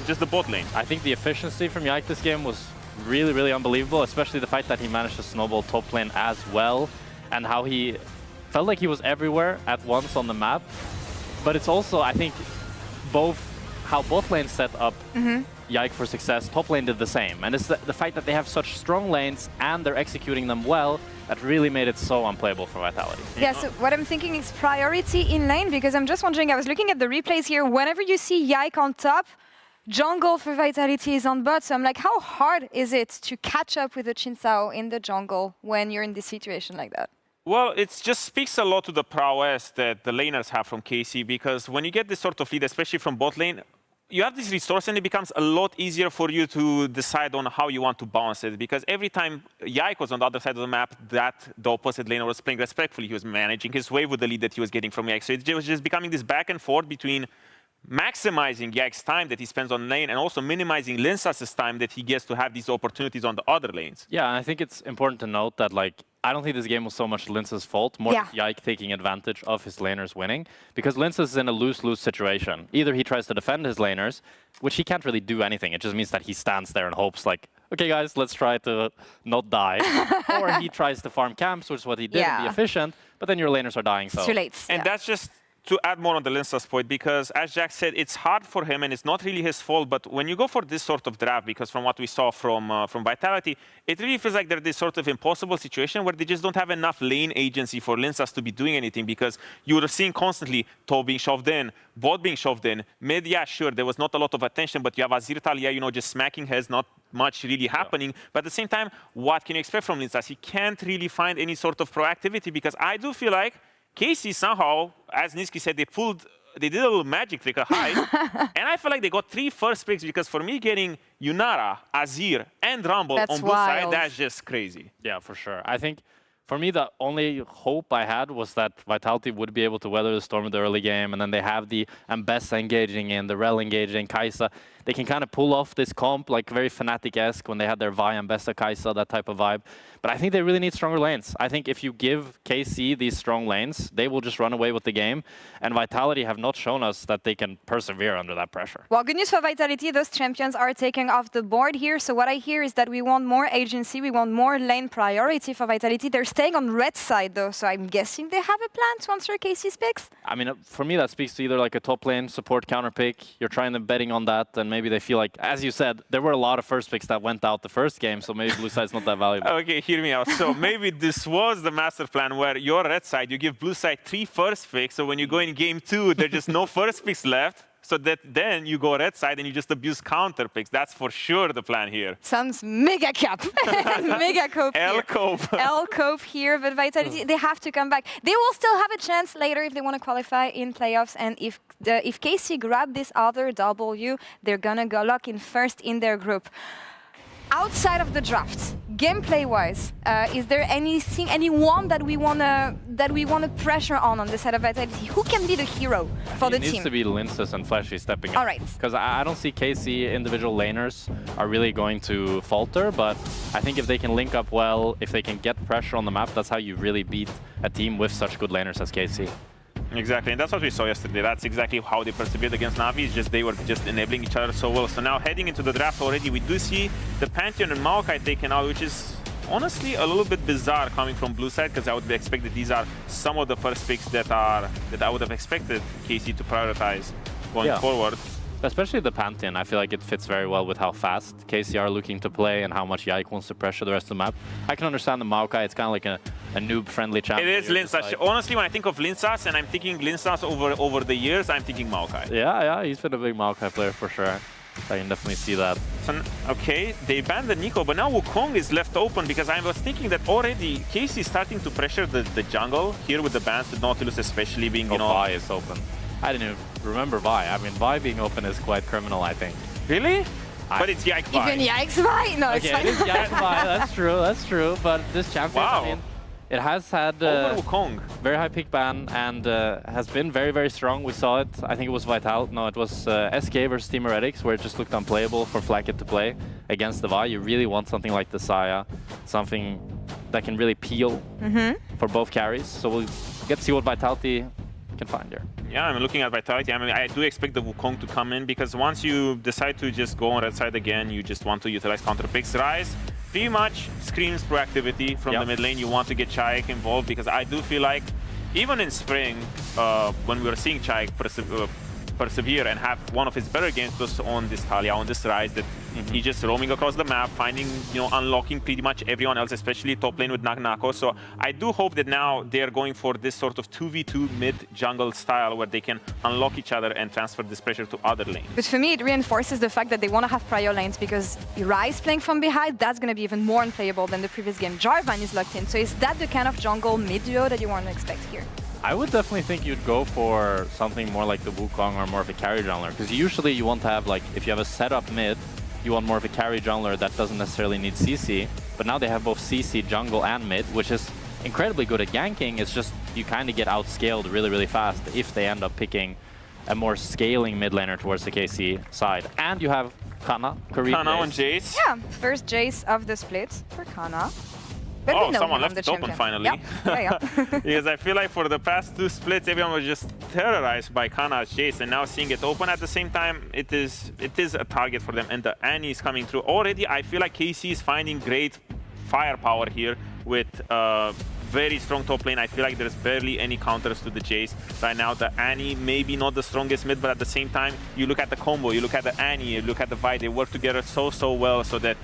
Speaker 11: just the bot lane.
Speaker 13: I think the efficiency from Yike this game was really, really unbelievable, especially the fact that he managed to snowball top lane as well, and how he felt like he was everywhere at once on the map. But it's also, I think, both how bot lane set up Yike for success, top lane did the same. And it's the fact that they have such strong lanes and they're executing them well that really made it so unplayable for Vitality.
Speaker 9: Yeah, so what I'm thinking is priority in lane, because I'm just wondering, I was looking at the replays here, whenever you see Yike on top, jungle for Vitality is on bot, so I'm like, how hard is it to catch up with the Chinsao in the jungle when you're in this situation like that?
Speaker 11: Well, it just speaks a lot to the prowess that the laners have from KC, because when you get this sort of lead, especially from bot lane, you have this resource and it becomes a lot easier for you to decide on how you want to balance it. Because every time Yike was on the other side of the map, that the opposite laner was playing respectfully. He was managing his way with the lead that he was getting from Yike. So it was just becoming this back and forth between maximizing Yike's time that he spends on lane and also minimizing Linsas' time that he gets to have these opportunities on the other lanes.
Speaker 13: Yeah, and I think it's important to note that, like, I don't think this game was so much Linsas' fault, more Yike taking advantage of his laners winning, because Linsas is in a lose-lose situation. Either he tries to defend his laners, which he can't really do anything. It just means that he stands there and hopes, like, okay, guys, let's try to not die. Or he tries to farm camps, which is what he did, and be efficient, but then your laners are dying. So.
Speaker 9: It's too late.
Speaker 11: And that's just to add more on the Linsas point, because as Jack said, it's hard for him and it's not really his fault, but when you go for this sort of draft, because from what we saw from Vitality, it really feels like they're this sort of impossible situation where they just don't have enough lane agency for Linsas to be doing anything, because you're seeing constantly top being shoved in, bot being shoved in, mid, yeah, sure, there was not a lot of attention, but you have Azir Talia, you know, just smacking heads, not much really happening. But at the same time, what can you expect from Linsas? He can't really find any sort of proactivity, because I do feel like KC somehow, as Niski said, they did a little magic trick, a hide, and I feel like they got 3 first picks, because for me getting Yunara, Azir, and Rumble on both sides, that's just crazy.
Speaker 13: Yeah, for sure. I think for me, the only hope I had was that Vitality would be able to weather the storm of the early game, and then they have the Ambessa engaging in, the Rel engaging, Kai'Sa. they can kind of pull off this comp, like very Fnatic-esque when they had their Vi and Besta Kai'Sa, that type of vibe. But I think they really need stronger lanes. I think if you give KC these strong lanes, they will just run away with the game. And Vitality have not shown us that they can persevere under that pressure.
Speaker 9: Well, good news for Vitality. Those champions are taken off the board here. So what I hear is that we want more agency. We want more lane priority for Vitality. They're staying on red side, though. So I'm guessing they have a plan to answer KC's picks.
Speaker 13: I mean, for me, that speaks to either like a top lane support counter pick. You're trying to betting on that. And maybe they feel like, as you said, there were a lot of first picks that went out the first game. So maybe blue side's not that valuable.
Speaker 11: Okay, hear me out. So maybe this was the master plan where your red side, you give blue side 3 first picks. So when you go in game 2, there's just no first picks left. So that then you go red side and you just abuse counter picks. That's for sure the plan here.
Speaker 9: Sounds mega cap. Mega cope here.
Speaker 11: L-cope.
Speaker 9: L-cope here, but Vitality, they have to come back. They will still have a chance later if they want to qualify in playoffs. And if KC grab this other W, they're gonna go lock in first in their group. Outside of the draft, gameplay-wise, is there anyone that we wanna pressure on the side of Vitality? Who can be the hero for the team?
Speaker 13: It needs to be Linces and Flashy stepping up.
Speaker 9: All right.
Speaker 13: Because I don't see KC individual laners are really going to falter, but I think if they can link up well, if they can get pressure on the map, that's how you really beat a team with such good laners as KC.
Speaker 11: Exactly, and that's what we saw yesterday. That's exactly how they persevered against Na'Vi. It's just they were just enabling each other so well. So now heading into the draft already, we do see the Pantheon and Maokai taken out, which is honestly a little bit bizarre coming from blue side, because I would expect that these are some of the first picks that I would have expected KC to prioritize going forward.
Speaker 13: Especially the Pantheon, I feel like it fits very well with how fast KC are looking to play and how much Yike wants to pressure the rest of the map. I can understand the Maokai, it's kind of like a noob-friendly champion.
Speaker 11: It is Linsas. Honestly, when I think of Linsas and I'm thinking Linsas over the years, I'm thinking Maokai.
Speaker 13: Yeah, he's been a big Maokai player for sure. I can definitely see that.
Speaker 11: So, okay, they banned the Nico, but now Wukong is left open, because I was thinking that already KC is starting to pressure the jungle here with the bans, with Nautilus especially being, you know...
Speaker 13: Vi is open. I didn't even remember Vi. I mean, Vi being open is quite criminal, I think.
Speaker 11: Really? But it's Yike Vi.
Speaker 9: Even Yike's Vi? No, it's fine.
Speaker 13: It is Yike Vi, that's true. But this champion, I mean, it has had very high pick ban and has been very, very strong. We saw it. I think it was it was SK versus Team Heretics, where it just looked unplayable for Flacket to play against the Vi. You really want something like the Saya, something that can really peel for both carries. So we'll get to see what Vitality can find here.
Speaker 11: Yeah, I'm looking at Vitality. I mean, I do expect the Wukong to come in, because once you decide to just go on red side again, you just want to utilize counter picks. Rise pretty much screams proactivity from the mid lane. You want to get Chaik involved, because I do feel like even in spring, when we were seeing Chaik persevere and have one of his better games was on this Talia, on this Rise, that he's just roaming across the map, finding, unlocking pretty much everyone else, especially top lane with Nako. So I do hope that now they're going for this sort of 2v2 mid-jungle style, where they can unlock each other and transfer this pressure to other lanes.
Speaker 9: But for me, it reinforces the fact that they want to have prior lanes, because Rise playing from behind, that's going to be even more unplayable than the previous game. Jarvan is locked in, so is that the kind of jungle mid-duo that you want to expect here?
Speaker 13: I would definitely think you'd go for something more like the Wukong or more of a carry jungler, because usually you want to have, like, if you have a setup mid, you want more of a carry jungler that doesn't necessarily need CC, but now they have both CC, jungle, and mid, which is incredibly good at ganking. It's just you kind of get outscaled really, really fast if they end up picking a more scaling mid laner towards the KC side. And you have Kana, Kareem,
Speaker 11: Kana and Jace.
Speaker 9: Yeah, first Jace of the split for Kana. But
Speaker 11: oh, someone left it open finally.
Speaker 9: Yeah.
Speaker 11: Because I feel like for the past 2 splits, everyone was just terrorized by Kana's Jace, and now seeing it open at the same time, it is a target for them. And the Annie is coming through already. I feel like KC is finding great firepower here with very strong top lane. I feel like there's barely any counters to the Jace right now. The Annie maybe not the strongest mid, but at the same time, you look at the combo, you look at the Annie, you look at the Vi, they work together so well, so that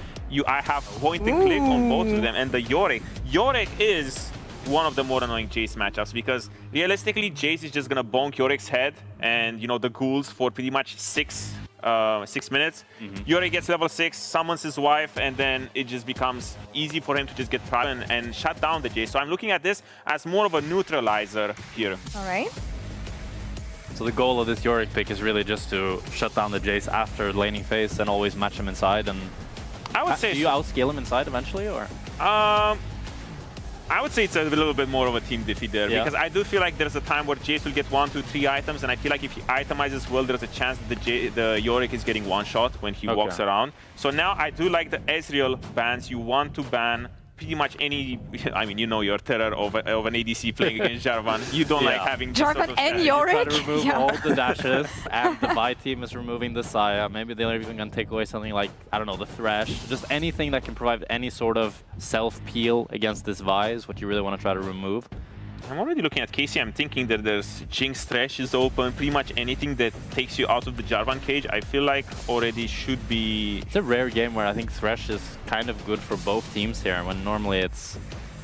Speaker 11: I have point and click on both of them. And the Yorick is one of the more annoying Jace matchups, because realistically, Jace is just gonna bonk Yorick's head and the ghouls for pretty much 6 minutes. Yorick gets level 6, summons his wife, and then it just becomes easy for him to just get prime and shut down the Jace. So I'm looking at this as more of a neutralizer here.
Speaker 9: All right.
Speaker 13: So the goal of this Yorick pick is really just to shut down the Jace after laning phase and always match him inside. And
Speaker 11: I would say,
Speaker 13: do you outscale him inside eventually, or?
Speaker 11: I would say it's a little bit more of a team defeat there, because I do feel like there's a time where Jace will get 1, 2, 3 items, and I feel like if he itemizes well, there's a chance that the Yorick is getting one shot when he walks around. So now I do like the Ezreal bans. You want to ban pretty much any, I mean, you know your terror of an ADC playing against Jarvan. You don't like having
Speaker 9: Jarvan and Yorick?
Speaker 13: Try to remove all the dashes, and the Vi team is removing the Saya. Maybe they're even going to take away something like, I don't know, the Thresh. Just anything that can provide any sort of self-peel against this Vi is what you really want to try to remove.
Speaker 11: I'm already looking at Casey. I'm thinking that there's Jinx Thresh is open. Pretty much anything that takes you out of the Jarvan cage, I feel like already should be...
Speaker 13: It's a rare game where I think Thresh is kind of good for both teams here, when normally it's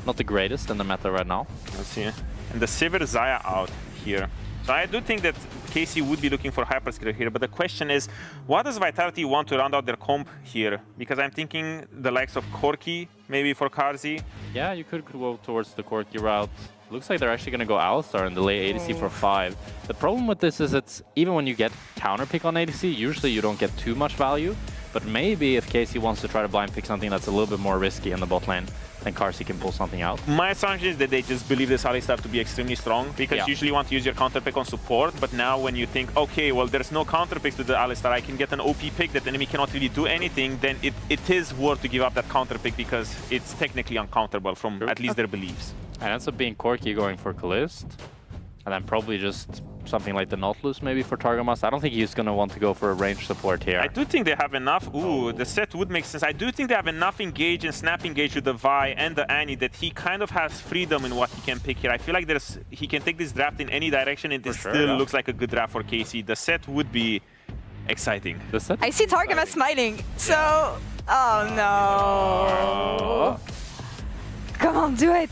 Speaker 13: not the greatest in the meta right now.
Speaker 11: Let's see. And the Sivir Xayah out here. So I do think that Casey would be looking for Hyperscaler here, but the question is, what does Vitality want to round out their comp here? Because I'm thinking the likes of Corki, maybe for Karzi.
Speaker 13: Yeah, you could go towards the Corki route. Looks like they're actually going to go Alistar in the late ADC for 5. The problem with this is it's, even when you get counter pick on ADC, usually you don't get too much value. But maybe if Casey wants to try to blind pick something that's a little bit more risky in the bot lane, then Karsi can pull something out.
Speaker 11: My assumption is that they just believe this Alistar to be extremely strong, because usually you want to use your counter pick on support, but now when you think, okay, well, there's no counter pick to the Alistar, I can get an OP pick that the enemy cannot really do anything, then it is worth to give up that counter pick because it's technically uncounterable from at least their beliefs.
Speaker 13: And ends up being Corki going for Kalist, and then probably just something like the Nautilus maybe for Taramas. I don't think he's going to want to go for a range support here.
Speaker 11: I do think they have enough. Ooh, the set would make sense. I do think they have enough engage and snap engage with the Vi and the Annie that he kind of has freedom in what he can pick here. I feel like he can take this draft in any direction, and it still looks like a good draft for KC. The set would be exciting.
Speaker 13: The set
Speaker 9: I see Targamas smiling, so... Oh no. Come on, do it.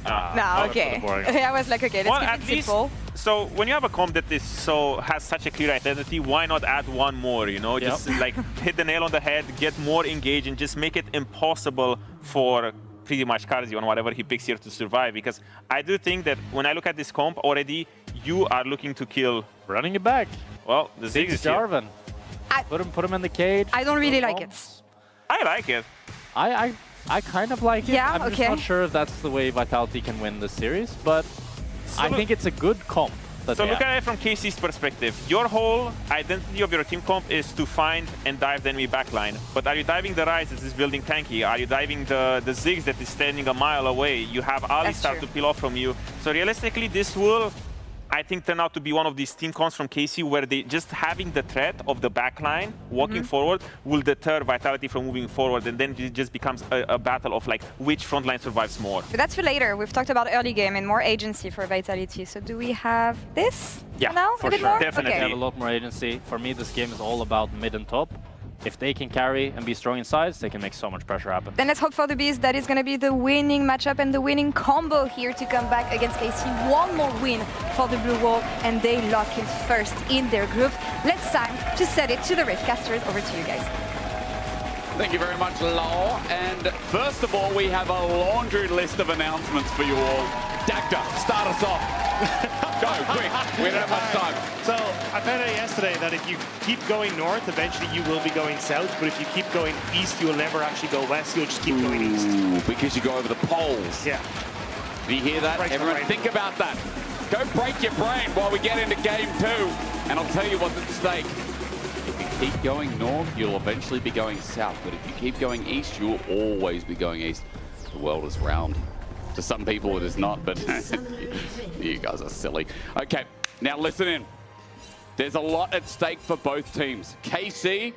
Speaker 9: No, okay. I was like, okay, let's keep it simple.
Speaker 11: So when you have a comp that is has such a clear identity, why not add one more, you know? Just like hit the nail on the head, get more engaged, and just make it impossible for pretty much Karzi on whatever he picks here to survive. Because I do think that when I look at this comp already, you are looking to kill...
Speaker 13: Running it back.
Speaker 11: Well, the Ziggs is
Speaker 13: Jarvan. Put him in the cage.
Speaker 9: I don't really like it.
Speaker 11: I like it.
Speaker 13: I kind of like it.
Speaker 9: Yeah,
Speaker 13: I'm just not sure if that's the way Vitality can win this series, but I think it's a good comp.
Speaker 11: So look at it from KC's perspective. Your whole identity of your team comp is to find and dive the enemy backline. But are you diving the Ryze that is building tanky? Are you diving the Ziggs that is standing a mile away? You have Alistar to peel off from you. So realistically, this will, I think, turn out to be one of these team comps from KC where they just having the threat of the backline walking forward will deter Vitality from moving forward, and then it just becomes a battle of like which frontline survives more.
Speaker 9: But that's for later. We've talked about early game and more agency for Vitality. So do we have this?
Speaker 13: Yeah,
Speaker 9: now?
Speaker 13: for
Speaker 9: a bit
Speaker 13: sure.
Speaker 9: more?
Speaker 13: Definitely.
Speaker 9: Okay.
Speaker 13: Have a lot more agency. For me, this game is all about mid and top. If they can carry and be strong in sides, they can make so much pressure happen.
Speaker 9: Then let's hope for the Beast. That is going to be the winning matchup and the winning combo here to come back against KC. One more win for the Blue Wall, and they lock in first in their group. Let's time to set it to the Riftcasters. Over to you guys.
Speaker 16: Thank you very much, Law. And first of all, we have a laundry list of announcements for you all. Dagda, start us off. Go, quick. We don't have much time.
Speaker 17: So I found out yesterday that if you keep going north, eventually you will be going south. But if you keep going east, you will never actually go west. You'll just keep going east.
Speaker 16: Because you go over the poles.
Speaker 17: Yeah.
Speaker 16: Do you hear that? Everyone think about that. Go break your brain while we get into game 2. And I'll tell you what's at stake. If you keep going north, you'll eventually be going south. But if you keep going east, you'll always be going east. The world is round. To some people it is not, but you guys are silly. Okay, now listen in. There's a lot at stake for both teams. KC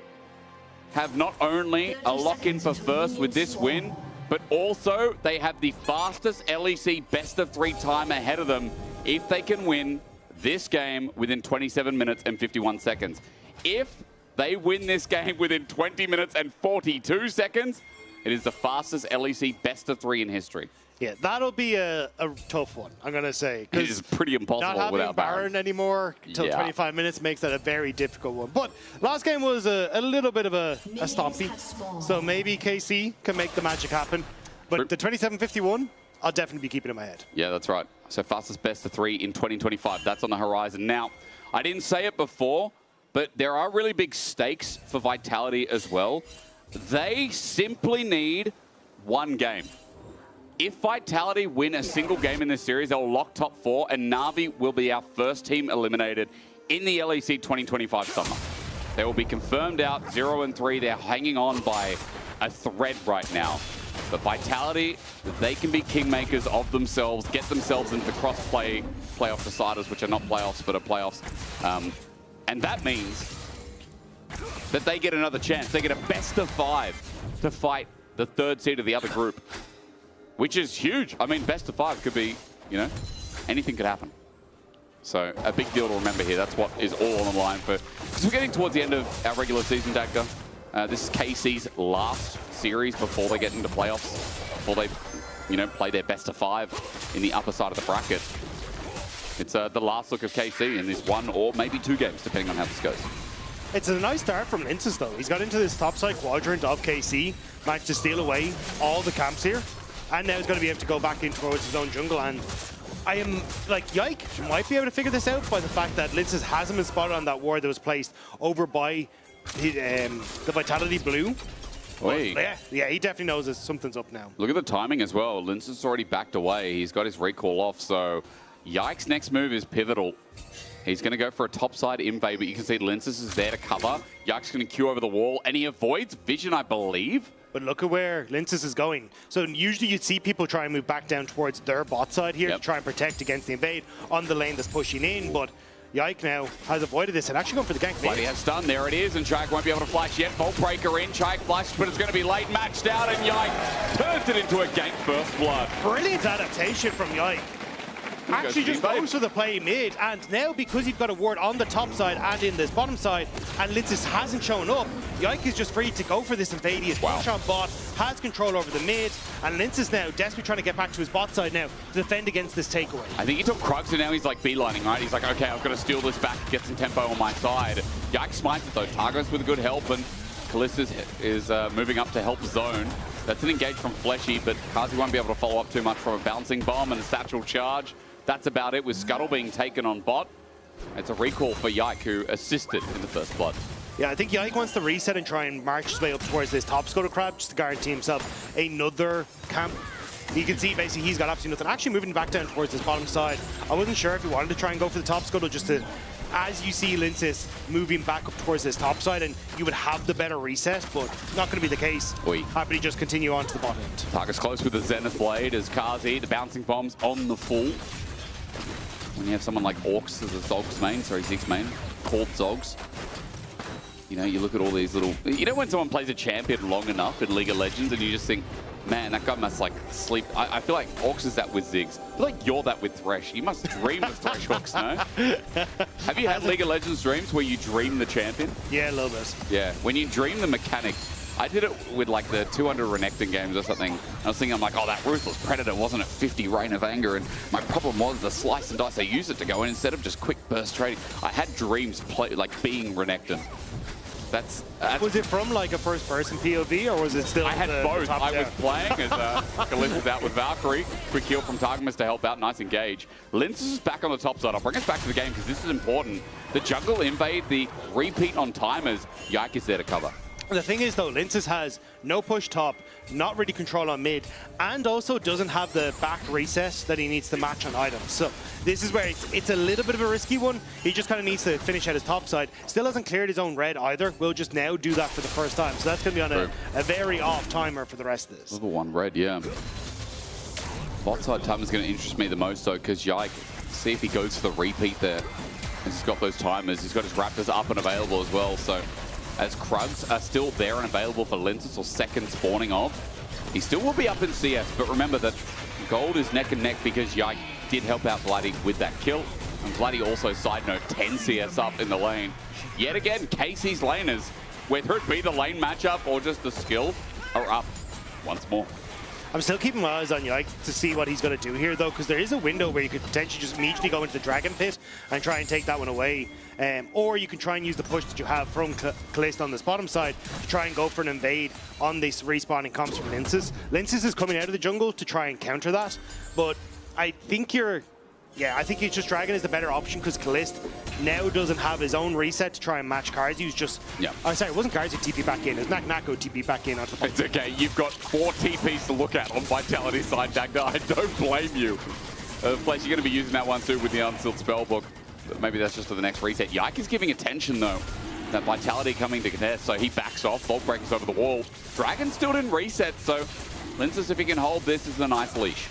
Speaker 16: have not only a lock-in for first with this win, but also they have the fastest LEC best-of-3 time ahead of them if they can win this game within 27 minutes and 51 seconds. If they win this game within 20 minutes and 42 seconds, it is the fastest LEC best-of-3 in history.
Speaker 17: Yeah, that'll be a tough one, I'm going to say.
Speaker 16: It is pretty impossible
Speaker 17: not
Speaker 16: without
Speaker 17: having Baron anymore until 25 minutes makes that a very difficult one. But last game was a little bit of a stompy, so maybe KC can make the magic happen. But the 27-51, I'll definitely be keeping in my head.
Speaker 16: Yeah, that's right. So fastest best-of-3 in 2025. That's on the horizon. Now, I didn't say it before, but there are really big stakes for Vitality as well. They simply need one game. If Vitality win a single game in this series, they'll lock top 4, and Na'Vi will be our first team eliminated in the LEC 2025 summer. They will be confirmed out 0-3. They're hanging on by a thread right now. But Vitality, they can be kingmakers of themselves, get themselves into the cross-play playoff deciders, which are not playoffs, but are playoffs. And that means that they get another chance. They get a best of 5 to fight the 3rd seed of the other group, which is huge. I mean, best of 5 could be, you know, anything could happen. So a big deal to remember here. That's what is all on the line for, because we're getting towards the end of our regular season, Dagda. This is KC's last series before they get into playoffs, before they, you know, play their best of 5 in the upper side of the bracket. It's the last look of KC in this 1 or maybe 2 games, depending on how this goes.
Speaker 17: It's a nice start from Linces, though. He's got into this topside quadrant of KC, managed to steal away all the camps here, and now he's going to be able to go back in towards his own jungle. And I am like, Yike might be able to figure this out by the fact that Linces hasn't been spotted on that ward that was placed over by the Vitality Blue. Yeah, he definitely knows that something's up now.
Speaker 16: Look at the timing as well. Linces has already backed away. He's got his recall off, so Yike's next move is pivotal. He's going to go for a topside invade, but you can see Linces is there to cover. Yike's going to queue over the wall, and he avoids vision, I believe.
Speaker 17: But look at where Linces is going. So usually you'd see people try and move back down towards their bot side here to try and protect against the invade on the lane that's pushing in, but Yike now has avoided this and actually gone for the gank.
Speaker 16: Bloody has stun, there it is, and Chike won't be able to flash yet. Vault Breaker in, Chike flashed, but it's going to be late matched out, and Yike turns it into a gank first blood.
Speaker 17: Brilliant adaptation from Yike. Actually just goes for the play mid, and now because you've got a ward on the top side and in this bottom side, and Linces hasn't shown up, Yike is just free to go for this invade. He is push on bot, has control over the mid, and Linces now desperately trying to get back to his bot side now to defend against this takeaway.
Speaker 16: I think he took Krugs and now he's like beelining, right? He's like, okay, I've got to steal this back, get some tempo on my side. Yike smites it though, Targos with good help, and Kalista is moving up to help zone. That's an engage from Fleshy, but Kazi won't be able to follow up too much from a bouncing bomb and a satchel charge. That's about it, with Scuttle being taken on bot. It's a recall for Yike, who assisted in the first blood.
Speaker 17: Yeah, I think Yike wants to reset and try and march his way up towards this top Scuttle Crab just to guarantee himself another camp. You can see basically he's got absolutely nothing. Actually moving back down towards this bottom side. I wasn't sure if he wanted to try and go for the top Scuttle just to, as you see Linces moving back up towards this top side, and you would have the better reset, but not going to be the case. Happily just continue on to the bottom end.
Speaker 16: Target's close with the Zenith Blade as Kazi, the bouncing bombs on the full. When you have someone like Orcs as a Zogs main, sorry, Ziggs main, called Zogs. You know, you look at all these little... You know when someone plays a champion long enough in League of Legends and you just think, man, that guy must like sleep. I feel like Orcs is that with Ziggs. I feel like you're that with Thresh. You must dream with Thresh Orcs, no? Have you had League of Legends dreams where you dream the champion?
Speaker 17: Yeah, a little bit.
Speaker 16: Yeah, when you dream the mechanic. I did it with like the 200 Renekton games or something. I was thinking, I'm like, oh, that Ruthless Predator wasn't a 50 Reign of Anger, and my problem was the slice and dice I used it to go in instead of just quick burst trading. I had dreams like being Renekton. That's
Speaker 17: was it from like a first-person POV, or was it still?
Speaker 16: I had both. I was playing as Kalista's out with Valkyrie. Quick heal from Taramas to help out. Nice engage. Linces is back on the top side. I'll bring us back to the game because this is important. The jungle invade, the repeat on timers. Yike is there to cover.
Speaker 17: The thing is, though, Linces has no push top, not really control on mid, and also doesn't have the back recess that he needs to match on items. So this is where it's a little bit of a risky one. He just kind of needs to finish at his top side. Still hasn't cleared his own red either. We'll just now do that for the first time. So that's going to be on a very off timer for the rest of this.
Speaker 16: Level 1 red, yeah. Bot side timer is going to interest me the most, though, because Yike, see if he goes for the repeat there. He's got those timers. He's got his Raptors up and available as well, so... As Krugs are still there and available for Linces or second spawning of, he still will be up in CS, but remember that gold is neck and neck because Yike did help out Vladdy with that kill. And Vladdy also, side note, 10 CS up in the lane. Yet again, KC's laners, whether it be the lane matchup or just the skill, are up once more.
Speaker 17: I'm still keeping my eyes on Yike to see what he's going to do here, though, because there is a window where you could potentially just immediately go into the Dragon Pit and try and take that one away. Or you can try and use the push that you have from Kalista on this bottom side to try and go for an invade on this respawning comps from Linces. Linces is coming out of the jungle to try and counter that, but I think you're Yeah, I think he's just Dragon is the better option because Kalist now doesn't have his own reset to try and match Karzi, who's just...
Speaker 16: Yeah.
Speaker 17: Oh, sorry, it wasn't Karzi TP back in. It was Nako TP back in. Onto the
Speaker 16: It's okay. You've got 4 TPs to look at on Vitality's side, Dagda. I don't blame you. Flesh, you're going to be using that one too with the Unsealed Spellbook. But maybe that's just for the next reset. Yike is giving attention though. That Vitality coming to contest, so he backs off. Vault Breaker's over the wall. Dragon still didn't reset, so Linces, if he can hold this, is a nice leash.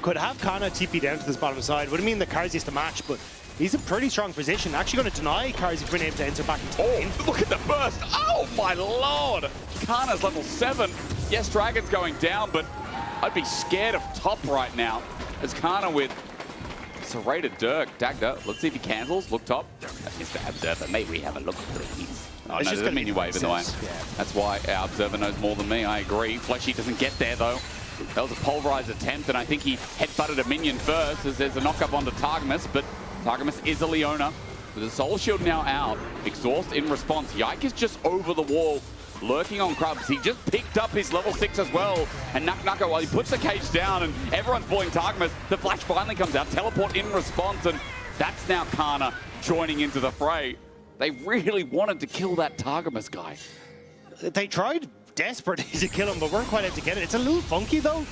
Speaker 17: Could have Kana TP down to this bottom side. Wouldn't mean that Karzi is the match, but he's in pretty strong position. Actually going to deny Karzi being able to enter back into the lane.
Speaker 16: Look at the burst. Oh my lord. Kana's level 7. Yes, Dragon's going down, but I'd be scared of top right now. As Kana with serrated Dirk. Dagda, let's see if he cancels. Look top. Mr. Observer, may we have a look, please? Oh, no, doesn't mean you wave in the way.
Speaker 17: Yeah.
Speaker 16: That's why our Observer knows more than me. I agree. Fleshy doesn't get there, though. That was a pulverized attempt, and I think he headbutted a minion first as there's a knock-up onto Taramas, but Taramas is a Leona. With the Soul Shield now out, Exhaust in response. Yike is just over the wall, lurking on Krubs. He just picked up his level 6 as well, and Naka, while he puts the cage down and everyone's bullying Taramas, the flash finally comes out, teleport in response, and that's now Kana joining into the fray. They really wanted to kill that Taramas guy.
Speaker 17: They tried desperately to kill him, but weren't quite able to get it. It's a little funky though.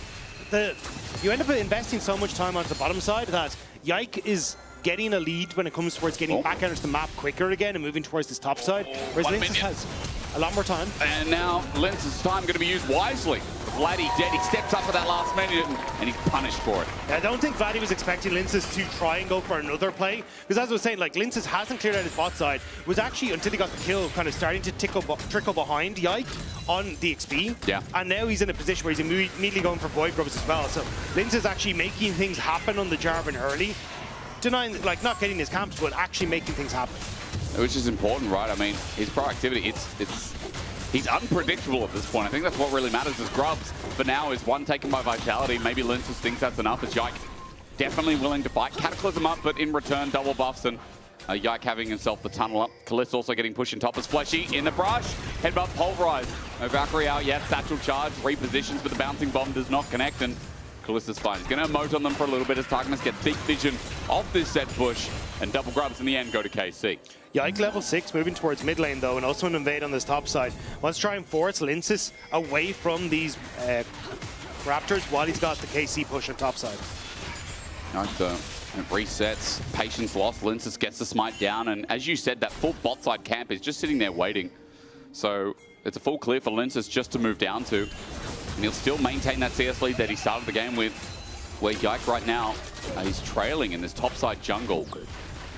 Speaker 17: You end up investing so much time onto the bottom side that Yike is getting a lead when it comes towards getting back out into the map quicker again and moving towards this top side, whereas Linces has a lot more time.
Speaker 16: And now Linces' time going to be used wisely. Vladdy dead, he steps up at that last minute and he's punished for it.
Speaker 17: I don't think Vladdy was expecting Linces to try and go for another play, because as I was saying, like Linces hasn't cleared out his bot side. It was actually until he got the kill kind of starting to trickle behind Yike on the XP.
Speaker 16: Yeah.
Speaker 17: And now he's in a position where he's immediately going for Void Grubs as well. So Linces actually making things happen on the Jarvan early, denying, like not getting his camps, but actually making things happen.
Speaker 16: Which is important, right? I mean, his proactivity, he's unpredictable at this point. I think that's what really matters is Grubs. But now is one taken by Vitality. Maybe Linces thinks that's enough as Yike definitely willing to fight. Cataclysm up, but in return, double buffs and Yike having himself the tunnel up. Kalist also getting pushed in top as Fleshy in the brush. Headbutt pulverized. No Valkyrie out yet. Satchel charge, repositions, but the bouncing bomb does not connect. And Kalist is fine. He's going to emote on them for a little bit as Taramas get deep vision of this set push. And double Grubs in the end go to KC.
Speaker 17: Yike level 6 moving towards mid lane though, and also an invade on this top side. Wants to try and force Linces away from these Raptors while he's got the KC push on top side.
Speaker 16: It resets, patience lost, Linces gets the smite down, and as you said, that full bot side camp is just sitting there waiting. So it's a full clear for Linces just to move down to, and he'll still maintain that CS lead that he started the game with, where Yike right now, he's trailing in this top side jungle.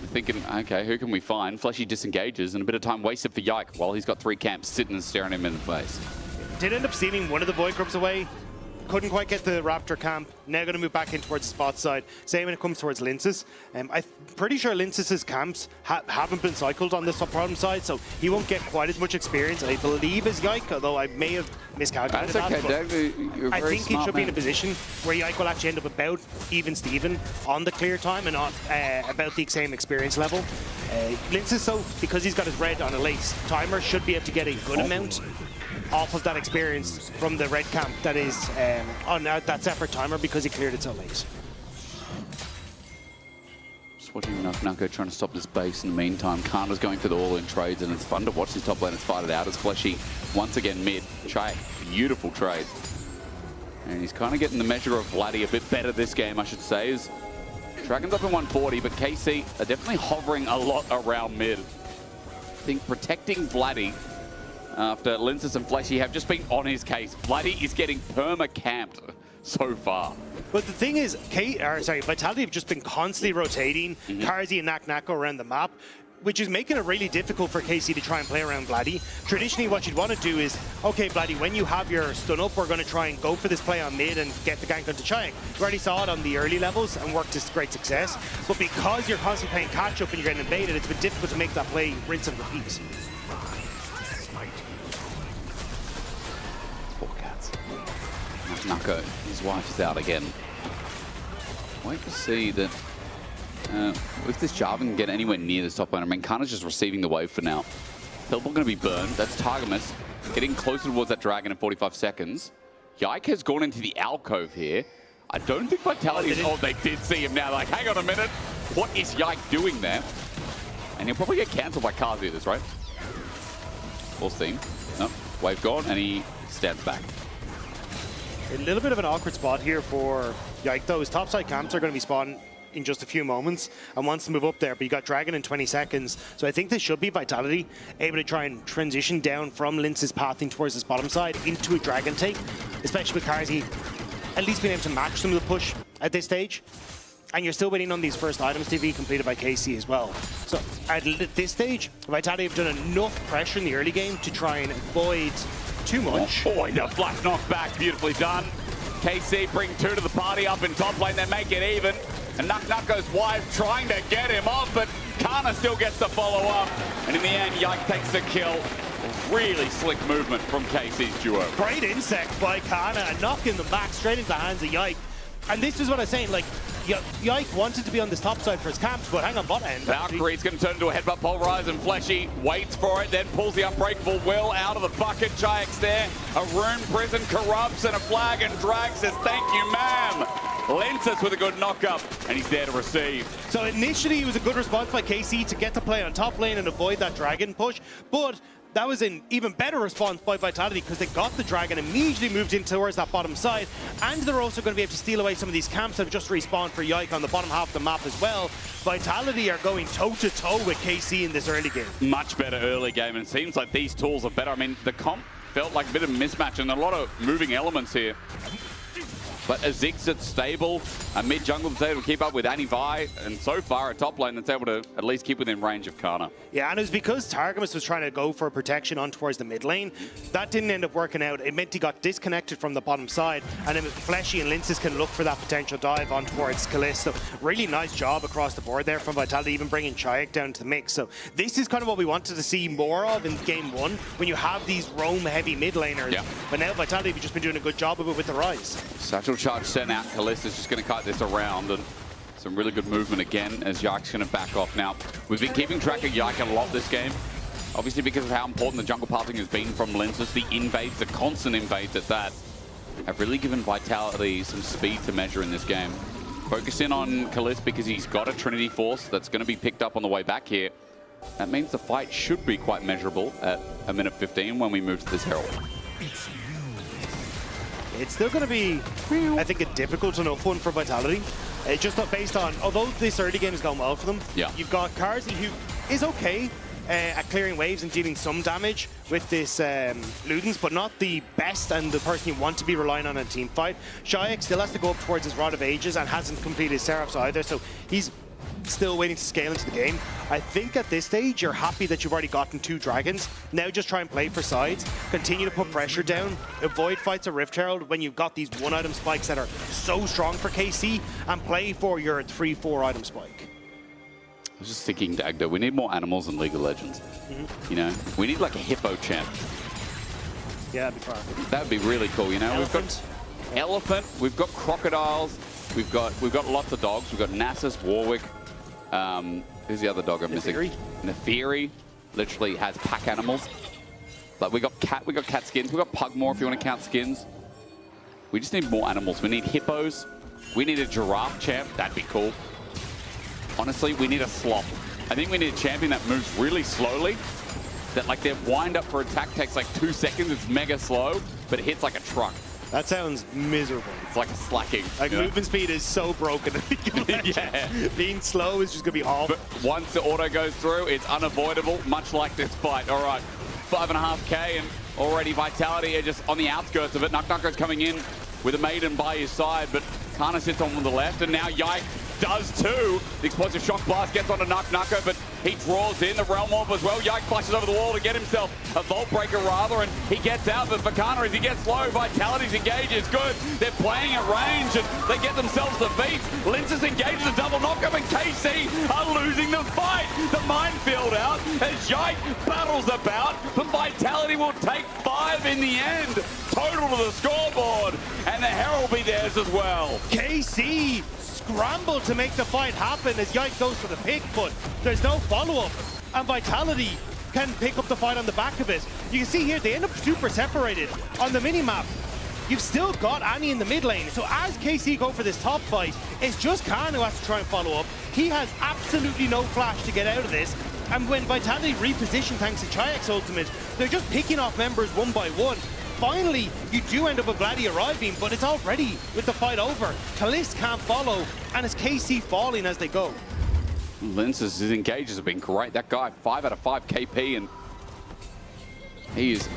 Speaker 16: We're thinking, okay, who can we find? Fleshy disengages, and a bit of time wasted for Yike while he's got 3 camps sitting and staring him in the face.
Speaker 17: Did end up stealing one of the Void Grubs away. Couldn't quite get the Raptor camp. Now going to move back in towards the spot side. Same when it comes towards Linces. I'm pretty sure Linces' camps haven't been cycled on this bottom side, so he won't get quite as much experience, I believe, as Yike, although I may have miscalculated
Speaker 16: That's okay,
Speaker 17: that.
Speaker 16: Doug. You're
Speaker 17: I
Speaker 16: very
Speaker 17: think he
Speaker 16: smart
Speaker 17: should be in a
Speaker 16: man.
Speaker 17: position where Yike will actually end up about even Steven on the clear time and not about the same experience level. Linces, so because he's got his red on a lace, Timer should be able to get a good amount off of that experience from the red camp that is on that separate Timer because he cleared it so late.
Speaker 16: Just watching Nako trying to stop this base in the meantime. Kana's going for the all-in trades, and it's fun to watch these top laners fight it out as Fleshy once again mid. Try beautiful trade. And he's kind of getting the measure of Vladdy a bit better this game, I should say. As Dragon's up in 140, but KC are definitely hovering a lot around mid. I think protecting Vladdy after Linces and Fleshy have just been on his case. Vladdy is getting perma-camped so far.
Speaker 17: But the thing is, Vitality have just been constantly rotating Karzi and Nako around the map, which is making it really difficult for KC to try and play around Vladdy. Traditionally, what you'd want to do is, okay, Vladdy, when you have your stun up, we're going to try and go for this play on mid and get the gank onto Chang. We already saw it on the early levels and worked to great success. But because you're constantly playing catch up and you're getting invaded, it's been difficult to make that play rinse and repeat.
Speaker 16: Nako, his wife is out again. Wait to see that if this Jarvan can get anywhere near this top lane. I mean, Kana's just receiving the wave for now. Teleport going to be burned. That's Taramas getting closer towards that dragon in 45 seconds. Yike has gone into the alcove here. I don't think Vitality is... Oh, they did see him now. Like, hang on a minute. What is Yike doing there? And he'll probably get cancelled by Kazi this, right? We'll see. No, wave gone, and he stands back.
Speaker 17: A little bit of an awkward spot here for Yike, though. His topside camps are going to be spawning in just a few moments and wants to move up there, but you got Dragon in 20 seconds. So I think this should be Vitality able to try and transition down from Lince's pathing towards this bottom side into a Dragon take, especially with Kazi at least being able to match some of the push at this stage. And you're still waiting on these first items to be completed by KC as well. So at this stage, Vitality have done enough pressure in the early game to try and avoid too much.
Speaker 16: Oh, no, flash knockback, beautifully done. KC bring 2 to the party up in top lane, they make it even. And Nuck goes wide, trying to get him off, but Kana still gets the follow up. And in the end, Yike takes the kill. Really slick movement from KC's duo.
Speaker 17: Great insect by Kana, and knocking them back straight into the hands of Yike. And this is what I'm saying, like, Yike wanted to be on this top side for his camps, but hang on, bot end.
Speaker 16: Valkyrie's going to turn into a headbutt pulverize, and Fleshy waits for it, then pulls the unbreakable will out of the bucket. Jayax there. A rune prison corrupts, and a flag, and Drag says, thank you, ma'am. Lenses with a good knock-up, and he's there to receive.
Speaker 17: So initially, it was a good response by KC to get to play on top lane and avoid that Dragon push, but that was an even better response by Vitality because they got the Dragon, immediately moved in towards that bottom side, and they're also going to be able to steal away some of these camps that have just respawned for Yike on the bottom half of the map as well. Vitality are going toe-to-toe with KC in this early game.
Speaker 16: Much better early game, and it seems like these tools are better. I mean, the comp felt like a bit of a mismatch and a lot of moving elements here. But a Zigzat stable, a mid-jungle that's able to keep up with Anivi, and so far a top lane that's able to at least keep within range of Kana.
Speaker 17: Yeah, and it was because Taramas was trying to go for protection on towards the mid lane. That didn't end up working out. It meant he got disconnected from the bottom side, and then Fleshy and Linces can look for that potential dive on towards Callisto. Really nice job across the board there from Vitality, even bringing Chayak down to the mix. So this is kind of what we wanted to see more of in game 1, when you have these roam-heavy mid laners. Yeah. But now Vitality have just been doing a good job of it with the Rise.
Speaker 16: Satchel charge sent out. Callista's just going to cut this around, and some really good movement again as Yike's going to back off. Now, we've been keeping track of Yike a lot this game, obviously because of how important the jungle pathing has been from Lenses. The invades, the constant invades at that, have really given Vitality some speed to measure in this game. Focus in on Callista because he's got a Trinity Force that's going to be picked up on the way back here. That means the fight should be quite measurable at 1:15 when we move to this Herald.
Speaker 17: It's still going to be, I think, a difficult enough one for Vitality. It's just not based on, although this early game has gone well for them, you've got Karzi, who is okay at clearing waves and dealing some damage with this Ludens, but not the best and the person you want to be relying on in a team fight. Shayak still has to go up towards his Rod of Ages and hasn't completed his Seraphs either, so he's still waiting to scale into the game. I think at this stage, you're happy that you've already gotten 2 dragons. Now just try and play for sides, continue to put pressure down, avoid fights of Rift Herald when you've got these 1-item spikes that are so strong for KC, and play for your 3-4 item spike.
Speaker 16: I was just thinking, Dagda, we need more animals in League of Legends. You know, we need like a hippo champ.
Speaker 17: Yeah, that'd be fun.
Speaker 16: That would be really cool, you know.
Speaker 17: Elephant.
Speaker 16: We've got elephant, we've got crocodiles, we've got lots of dogs. We've got Nasus, Warwick. Who's the other dog I'm missing? Neferi literally has pack animals. But we got cat skins. We got Pugmore if you want to count skins. We just need more animals. We need hippos. We need a giraffe champ. That'd be cool. Honestly, we need a slop. I think we need a champion that moves really slowly. That like their wind up for attack takes like 2 seconds. It's mega slow, but it hits like a truck.
Speaker 17: That sounds miserable.
Speaker 16: It's like slacking.
Speaker 17: Like movement speed is so broken.
Speaker 16: Yeah.
Speaker 17: Being slow is just going to be awful.
Speaker 16: But once the auto goes through, it's unavoidable, much like this fight. All right, 5.5k and already Vitality are just on the outskirts of it. Nuck is coming in with a maiden by his side, but Kana sits on the left, and now Yike does too. The explosive shock blast gets onto Nucker, but he draws in the Realm Orb as well. Yike flashes over the wall to get himself a Vault Breaker rather, and he gets out, but for Kana, as he gets low, Vitality's engage is good. They're playing at range, and they get themselves the beats. Linces engages a double knockup, and KC are losing the fight. The minefield out as Yike battles about, but Vitality will take 5 in the end. Total to the scoreboard, and the Herald will be theirs as well.
Speaker 17: KC scrambled to make the fight happen as Yike goes for the pick, but there's no follow-up, and Vitality can pick up the fight on the back of it. You can see here, they end up super separated on the mini-map. you've still got Annie in the mid lane. So as KC go for this top fight, it's just Khan who has to try and follow up. He has absolutely no flash to get out of this. And when Vitality reposition thanks to Chayek's ultimate, they're just picking off members one by one. Finally, you do end up with Vladdy arriving, but it's already with the fight over. Kalist can't follow, and it's KC falling as they go.
Speaker 16: Lince's engages have been great. That guy, 5 out of 5 KP, and he is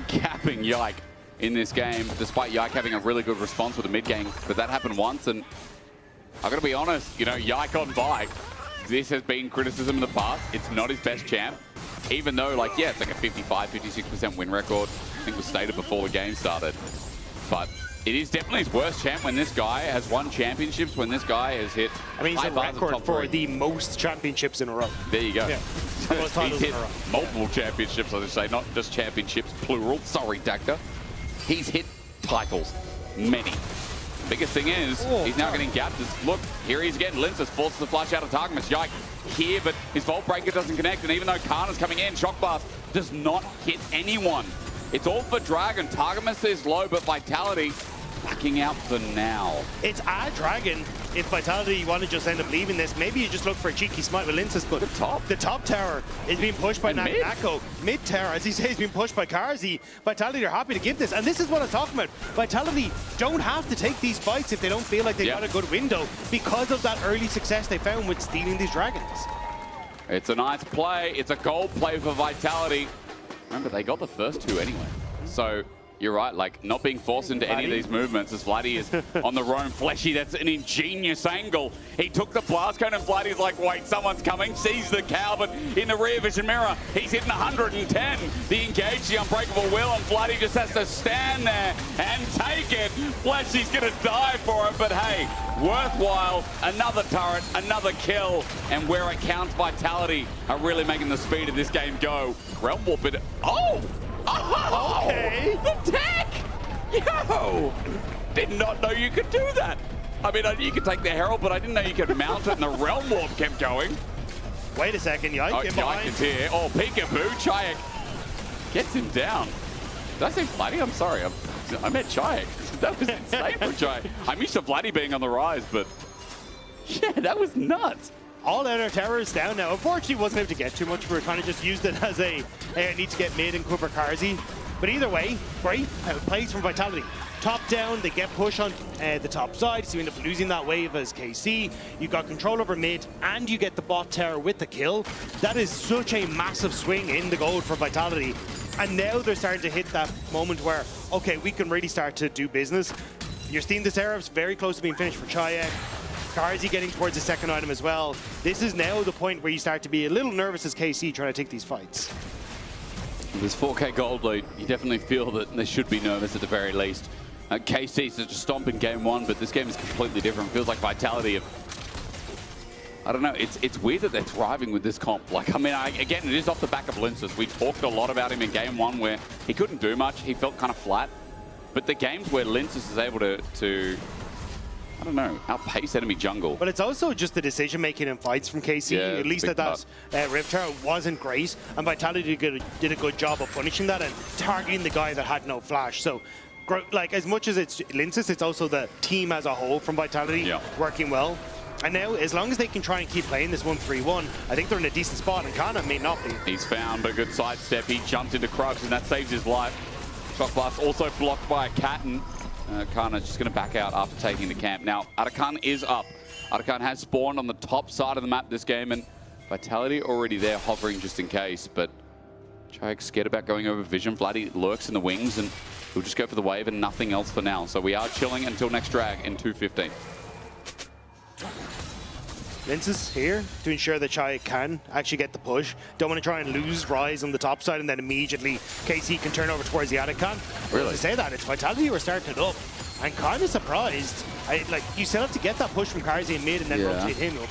Speaker 16: capping Yike in this game, despite Yike having a really good response with the mid game. But that happened once, and I've got to be honest, you know, Yike on bike, this has been criticism in the past. It's not his best champ, even though, like, yeah, it's like a 55, 56% win record. I think was stated before the game started. But it is definitely his worst champ when this guy has won championships, when this guy has hit
Speaker 17: he's
Speaker 16: high
Speaker 17: a
Speaker 16: bars of
Speaker 17: record
Speaker 16: top
Speaker 17: for
Speaker 16: 3.
Speaker 17: the most championships in a row.
Speaker 16: There you go.
Speaker 17: Yeah. Most
Speaker 16: He's
Speaker 17: titles
Speaker 16: hit
Speaker 17: in a row.
Speaker 16: multiple championships, I should say, not just championships, plural. Sorry, Dacta. He's hit titles, many. Biggest thing is, he's now getting gapped. Look, here he's again. Lince has forced the flash out of Taramas. Yike here, but his Vault Breaker doesn't connect, and even though Khan is coming in, Shock Blast does not hit anyone. It's all for Dragon. Targamas is low, but Vitality backing out for now.
Speaker 17: It's a Dragon. If Vitality want to just end up leaving this, maybe you just look for a cheeky smite with Lince's, but the top tower is being pushed by Nako. Mid tower, as he says, is being pushed by Karzi. Vitality are happy to give this, and this is what I'm talking about. Vitality don't have to take these fights if they don't feel like they got a good window because of that early success they found with stealing these dragons.
Speaker 16: It's a nice play. It's a goal play for Vitality. Remember, they got the first 2 anyway. So you're right, like not being forced into any of these movements as Vladdy is on the roam. Fleshy, that's an ingenious angle. He took the blast cone and Vladdy's like, wait, someone's coming. Sees the cow, but in the rear vision mirror, he's hitting 110. The engage, the unbreakable will, and Vladdy just has to stand there and take it. Fleshy's gonna die for it, but hey, worthwhile. Another turret, another kill, and where it counts, Vitality are really making the speed of this game go. Realm Warp it. Oh! Oh, okay. The tech! Yo! Did not know you could do that. I mean, I knew you could take the Herald, but I didn't know you could mount it, and the Realm Warp kept going.
Speaker 17: Wait a second, Yike.
Speaker 16: Oh, Yike is here. Oh, peekaboo. Chayek gets him down. Did I say Vladdy? I'm sorry. I meant Chayek. That was insane for Chayek. I'm used to Vladdy being on the rise, but yeah, that was nuts.
Speaker 17: All outer towers down now. Unfortunately, wasn't able to get too much. We kind of just used it as a, hey, I need to get mid and cover Karzi. But either way, great plays from Vitality. Top down, they get push on the top side, so you end up losing that wave as KC. You got control over mid, and you get the bot tower with the kill. That is such a massive swing in the gold for Vitality. And now they're starting to hit that moment where, okay, we can really start to do business. You're seeing this era is very close to being finished for Chayek. Karzi getting towards the second item as well. This is now the point where you start to be a little nervous as KC trying to take these fights.
Speaker 16: This 4K gold lead, you definitely feel that they should be nervous at the very least. KC such a stomp in game 1, but this game is completely different. Feels like Vitality I don't know, it's weird that they're thriving with this comp. Like, I mean, again, it is off the back of Lince's. We talked a lot about him in game 1 where he couldn't do much. He felt kind of flat. But the games where Lince's is able to I don't know, outpace enemy jungle.
Speaker 17: But it's also just the decision-making in fights from KC.
Speaker 16: Yeah,
Speaker 17: at least that Rift Tower wasn't great, and Vitality did a good job of punishing that and targeting the guy that had no flash. So, like, as much as it's Lince's, it's also the team as a whole from Vitality working well. And now, as long as they can try and keep playing this 1-3-1, I think they're in a decent spot, and Kana may not be.
Speaker 16: He's found a good sidestep. He jumped into Krugs, and that saves his life. Shock Blast also blocked by a Katten. Kana just going to back out after taking the camp. Now, Arakan is up. Arakan has spawned on the top side of the map this game, and Vitality already there hovering just in case, but Chayek's scared about going over Vision. Vladdy lurks in the wings, and he'll just go for the wave and nothing else for now. So we are chilling until next drag in 2:15.
Speaker 17: Lince is here to ensure that Chayek can actually get the push. Don't want to try and lose Rise on the top side, and then immediately KC can turn over towards the Arakan.
Speaker 16: Really?
Speaker 17: To say that, it's Vitality who are starting it up. I'm kind of surprised. Like, you still have to get that push from Karzi in mid and then rotate him up.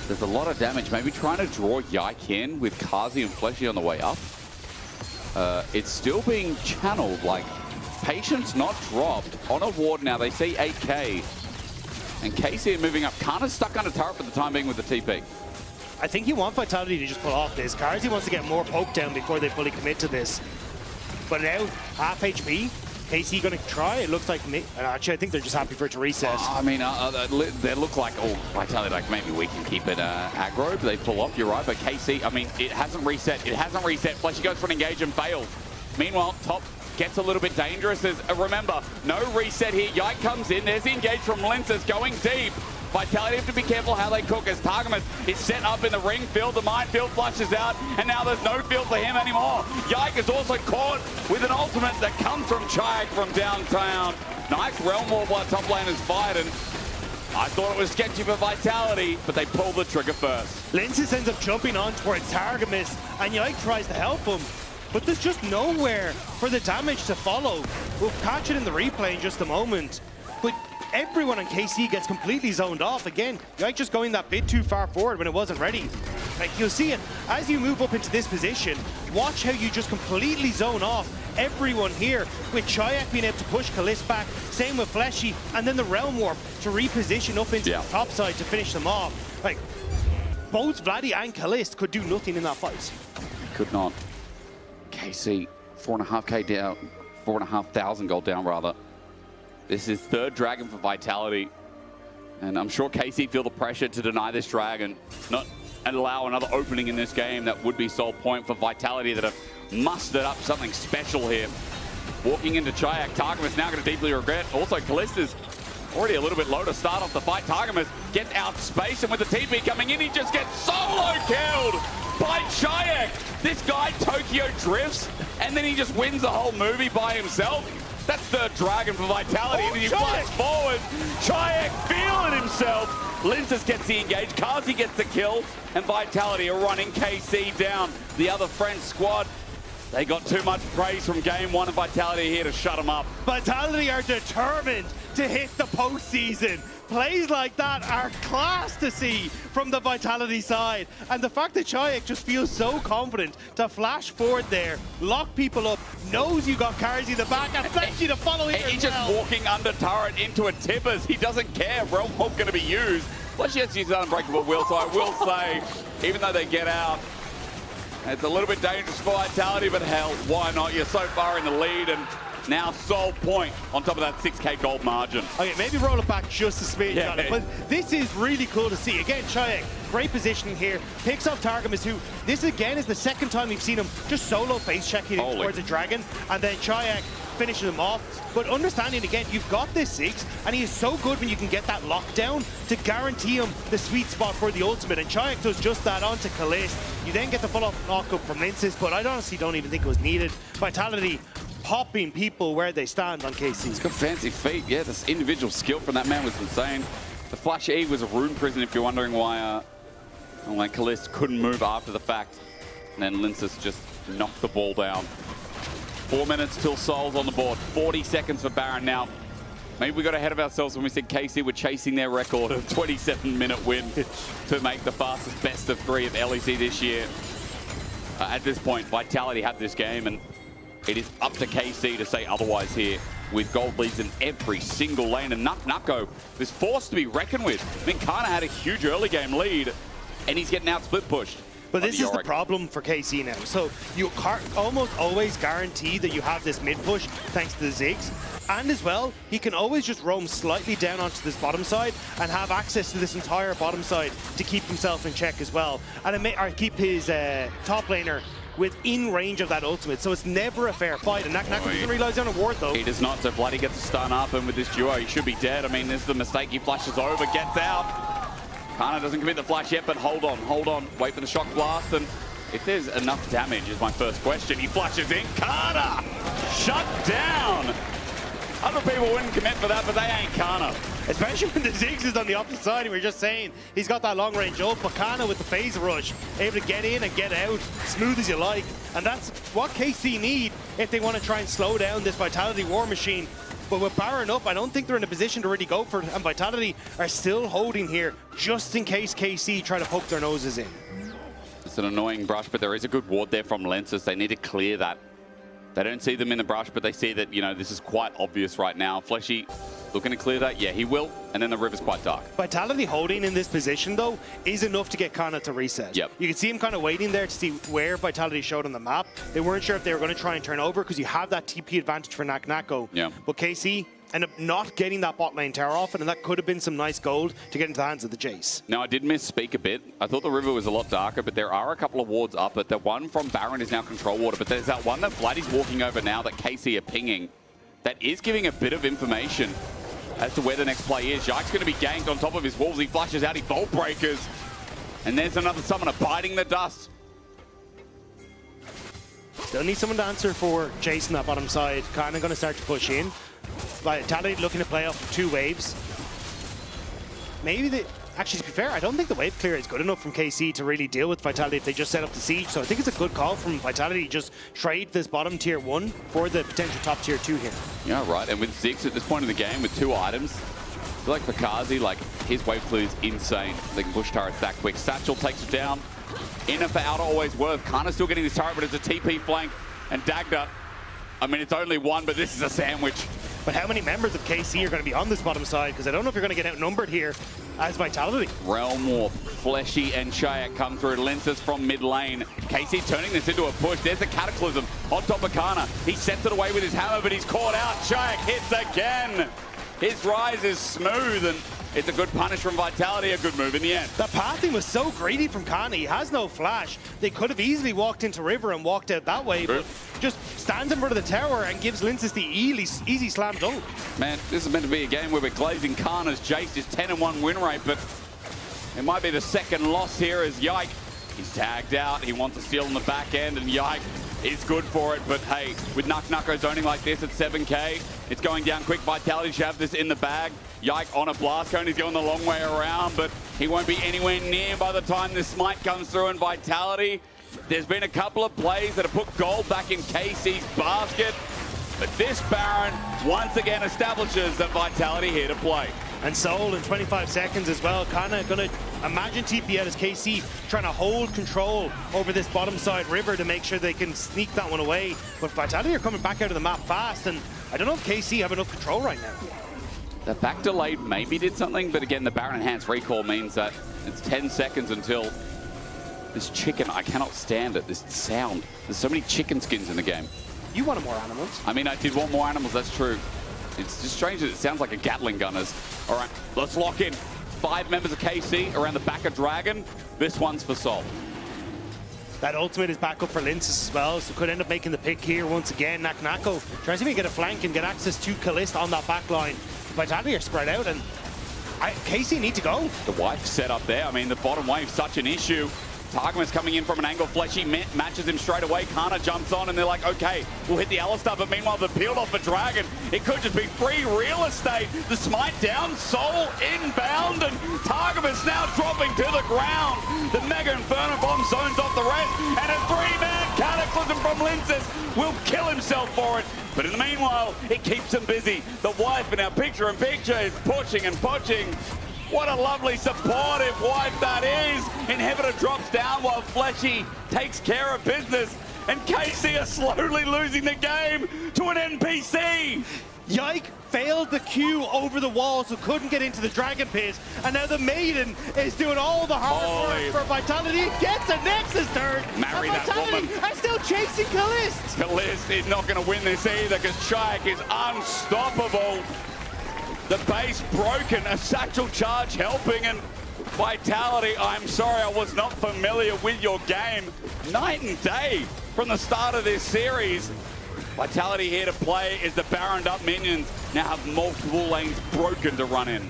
Speaker 16: There's a lot of damage. Maybe trying to draw Yike in with Karzi and Fleshy on the way up. It's still being channeled, like, Patience not dropped. On a ward now, they see 8k. And KC moving up. Kana's stuck under turret for the time being with the TP.
Speaker 17: I think you want Vitality to just pull off this. Karzi wants to get more poke down before they fully commit to this. But now, half HP, KC going to try? It looks like, actually, I think they're just happy for it to reset.
Speaker 16: I mean, they look like, Vitality, like maybe we can keep it aggro, but they pull off, you're right. But KC, I mean, it hasn't reset. It hasn't reset. Fleshy goes for an engage and fails. Meanwhile, top gets a little bit dangerous. Remember, no reset here. Yike comes in. There's the engage from Linces going deep. Vitality have to be careful how they cook as Taramas is set up in the ring field. The minefield flushes out, and now there's no field for him anymore. Yike is also caught with an ultimate that comes from Chayek from downtown. Nice realm war by top laners fight, and I thought it was sketchy for Vitality, but they pulled the trigger first.
Speaker 17: Linces ends up jumping on towards Taramas, and Yike tries to help him. But there's just nowhere for the damage to follow. We'll catch it in the replay in just a moment. But everyone on KC gets completely zoned off. Again, Yike just going that bit too far forward when it wasn't ready. Like, you'll see it as you move up into this position. Watch how you just completely zone off everyone here, with Chayek being able to push Kalist back, same with Fleshy, and then the Realm Warp to reposition up into the top side to finish them off. Like, both Vladdy and Kalist could do nothing in that fight.
Speaker 16: Could not. KC, 4.5k down, 4,500 gold down rather. This is third dragon for Vitality. And I'm sure KC feel the pressure to deny this dragon, not allow another opening in this game that would be sole point for Vitality that have mustered up something special here. Walking into Chayek, Taramas now going to deeply regret. Also, Kalist is already a little bit low to start off the fight. Taramas gets out space, and with the TP coming in, he just gets solo killed by Chayek. This guy Tokyo drifts, and then he just wins the whole movie by himself. That's third dragon for Vitality, and then he flies forward. Chayek feeling himself. Linces gets the engage, Kazi gets the kill, and Vitality are running KC down. The other French squad, they got too much praise from game one, and Vitality here to shut them up.
Speaker 17: Vitality are determined to hit the postseason. Plays like that are class to see from the Vitality side. And the fact that Chayek just feels so confident to flash forward there, lock people up, knows you got Karzi in the back, and Fleshy to follow here.
Speaker 16: He's just walking under turret into a tippers. He doesn't care. Realm Warp going to be used. Fleshy has to use Unbreakable Will, so I will say, even though they get out, it's a little bit dangerous for Vitality, but hell, why not? You're so far in the lead, and now sole point on top of that 6k gold margin.
Speaker 17: Okay, maybe roll it back just a smidge,
Speaker 16: Yeah.
Speaker 17: but this is really cool to see. Again, Chayek, great positioning here, picks off Taramas, who this again is the second time we've seen him just solo face checking towards a dragon, and then Chayek finishing him off. But understanding again, you've got this 6, and he is so good when you can get that lockdown to guarantee him the sweet spot for the ultimate, and Chayek does just that onto Kalist. You then get the full-off knock-up from Linces, but I honestly don't even think it was needed. Vitality popping people where they stand on KC.
Speaker 16: He's got fancy feet. Yeah, this individual skill from that man was insane. The Flash E was a rune prison, if you're wondering why Kalist couldn't move after the fact. And then Linces just knocked the ball down. 4 minutes till Soul's on the board. 40 seconds for Baron now. Maybe we got ahead of ourselves when we said KC were chasing their record of 27-minute win to make the fastest best of 3 of LEC this year. At this point, Vitality had this game, and it is up to KC to say otherwise here, with gold leads in every single lane. And Nucko is forced to be reckoned with. I mean, Kana had a huge early game lead, and he's getting out split pushed.
Speaker 17: But this is the problem for KC now. So you almost always guarantee that you have this mid push thanks to the Ziggs. And as well, he can always just roam slightly down onto this bottom side and have access to this entire bottom side to keep himself in check as well. And keep his top laner within range of that ultimate, so it's never a fair fight. And Nak doesn't realize on a ward though.
Speaker 16: He does not, so Vladdy gets a stun up, and with this duo, he should be dead. I mean, this is the mistake. He flashes over, gets out. Kana doesn't commit the flash yet, but hold on. Wait for the shock blast, and if there's enough damage is my first question. He flashes in. Kana! Shut down! Other people wouldn't commit for that, but they ain't Kana.
Speaker 17: Especially when the Ziggs is on the opposite side, and we're just saying he's got that long range ult, but Kana with the phase rush, able to get in and get out, smooth as you like. And that's what KC need if they want to try and slow down this Vitality war machine. But with Baron up, I don't think they're in a position to really go for it, and Vitality are still holding here just in case KC try to poke their noses in.
Speaker 16: It's an annoying brush, but there is a good ward there from Lenses. They need to clear that. They don't see them in the brush, but they see that, you know, this is quite obvious right now. Fleshy Looking to clear that? Yeah, he will. And then the river's quite dark.
Speaker 17: Vitality holding in this position, though, is enough to get Kana to reset.
Speaker 16: Yep.
Speaker 17: You can see him kind of waiting there to see where Vitality showed on the map. They weren't sure if they were going to try and turn over because you have that TP advantage for Nako.
Speaker 16: Yeah.
Speaker 17: But KC ended up not getting that bot lane tower off, and that could have been some nice gold to get into the hands of the Jace.
Speaker 16: Now, I did misspeak a bit. I thought the river was a lot darker, but there are a couple of wards up it. The one from Baron is now control water, but there's that one that Vladdy's walking over now that KC are pinging. That is giving a bit of information as to where the next play is. Yike's going to be ganked on top of his wolves. He flushes out, he bolt breakers. And there's another summoner biting the dust.
Speaker 17: Still need someone to answer for Jace on that bottom side. Kana going to start to push in. Vitality looking to play off 2 waves. Maybe they... Actually, to be fair, I don't think the wave clear is good enough from KC to really deal with Vitality if they just set up the siege. So I think it's a good call from Vitality to just trade this bottom tier 1 for the potential top tier 2 here.
Speaker 16: Yeah, right. And with Ziggs at this point in the game with 2 items, I feel like Fakazi, like, his wave clear is insane. They can push turrets that quick. Satchel takes it down. Inner for outer, always worth. Kana's still getting this turret, but it's a TP flank. And Dagda, I mean, it's only 1, but this is a sandwich.
Speaker 17: But how many members of KC are going to be on this bottom side? Because I don't know if you're going to get outnumbered here as Vitality.
Speaker 16: Realm Warp, Fleshy and Shayak come through. Lenses from mid lane. KC turning this into a push. There's a Cataclysm on top of Kana. He sets it away with his hammer, but he's caught out. Shayak hits again. His rise is smooth, and it's a good punish from Vitality, a good move in the end.
Speaker 17: The pathing was so greedy from Kana. He has no flash. They could have easily walked into River and walked out that way, but just stands in front of the tower and gives Linces the easy slam dunk.
Speaker 16: Man, this is meant to be a game where we're glazing Kana's Jace is 10-1 win rate, but it might be the second loss here as Yike. He's tagged out. He wants to steal on the back end, and Yike is good for it. But hey, with Nako zoning like this at 7k, it's going down quick. Vitality should have this in the bag. Yike on a blast cone. He's going the long way around, but he won't be anywhere near by the time this smite comes through. And Vitality, there's been a couple of plays that have put gold back in KC's basket. But this Baron once again establishes that Vitality here to play.
Speaker 17: And Soul in 25 seconds as well. Kana gonna imagine TP out as KC trying to hold control over this bottom side river to make sure they can sneak that one away. But Vitality are coming back out of the map fast, and I don't know if KC have enough control right now.
Speaker 16: The back delayed maybe did something, but again, the Baron enhanced recall means that it's 10 seconds until this chicken, I cannot stand it, this sound. There's so many chicken skins in the game.
Speaker 17: You wanted more animals.
Speaker 16: I mean, I did want more animals, that's true. It's just strange that it sounds like a Gatling gunner's. All right, let's lock in. 5 members of KC around the back of Dragon. This one's for Sol.
Speaker 17: That ultimate is back up for Linces as well, so could end up making the pick here once again. Nako tries to get a flank and get access to Kalista on that back line. Vitality are spread out, and KC need to go.
Speaker 16: The wife set up there. I mean, the bottom wave's such an issue. Taramas coming in from an angle. Fleshy matches him straight away. Kana jumps on, and they're like, okay, we'll hit the Alistar. But meanwhile, the peeled off for Dragon. It could just be free real estate. The smite down, Soul inbound, and Taramas now dropping to the ground. The Mega Inferno Bomb zones off the rest, and a 3-man Cataclysm from Linces will kill himself for it. But in the meanwhile, it keeps him busy. The wife in our picture-in-picture is pushing and pushing. What a lovely supportive wife that is. Inhibitor drops down while Fleshy takes care of business. And KC are slowly losing the game to an NPC.
Speaker 17: Yike failed the Q over the wall, so couldn't get into the Dragon Pit. And now the Maiden is doing all the hard work for Vitality. Gets a Nexus turn.
Speaker 16: Marry
Speaker 17: and
Speaker 16: that
Speaker 17: Vitality
Speaker 16: woman.
Speaker 17: are still chasing Kalist.
Speaker 16: Kalist is not going to win this either because Shayak is unstoppable. The base broken, a satchel charge helping, and Vitality, I'm sorry I was not familiar with your game. Night and day from the start of this series. Vitality here to play is the Baroned up minions now have multiple lanes broken to run in.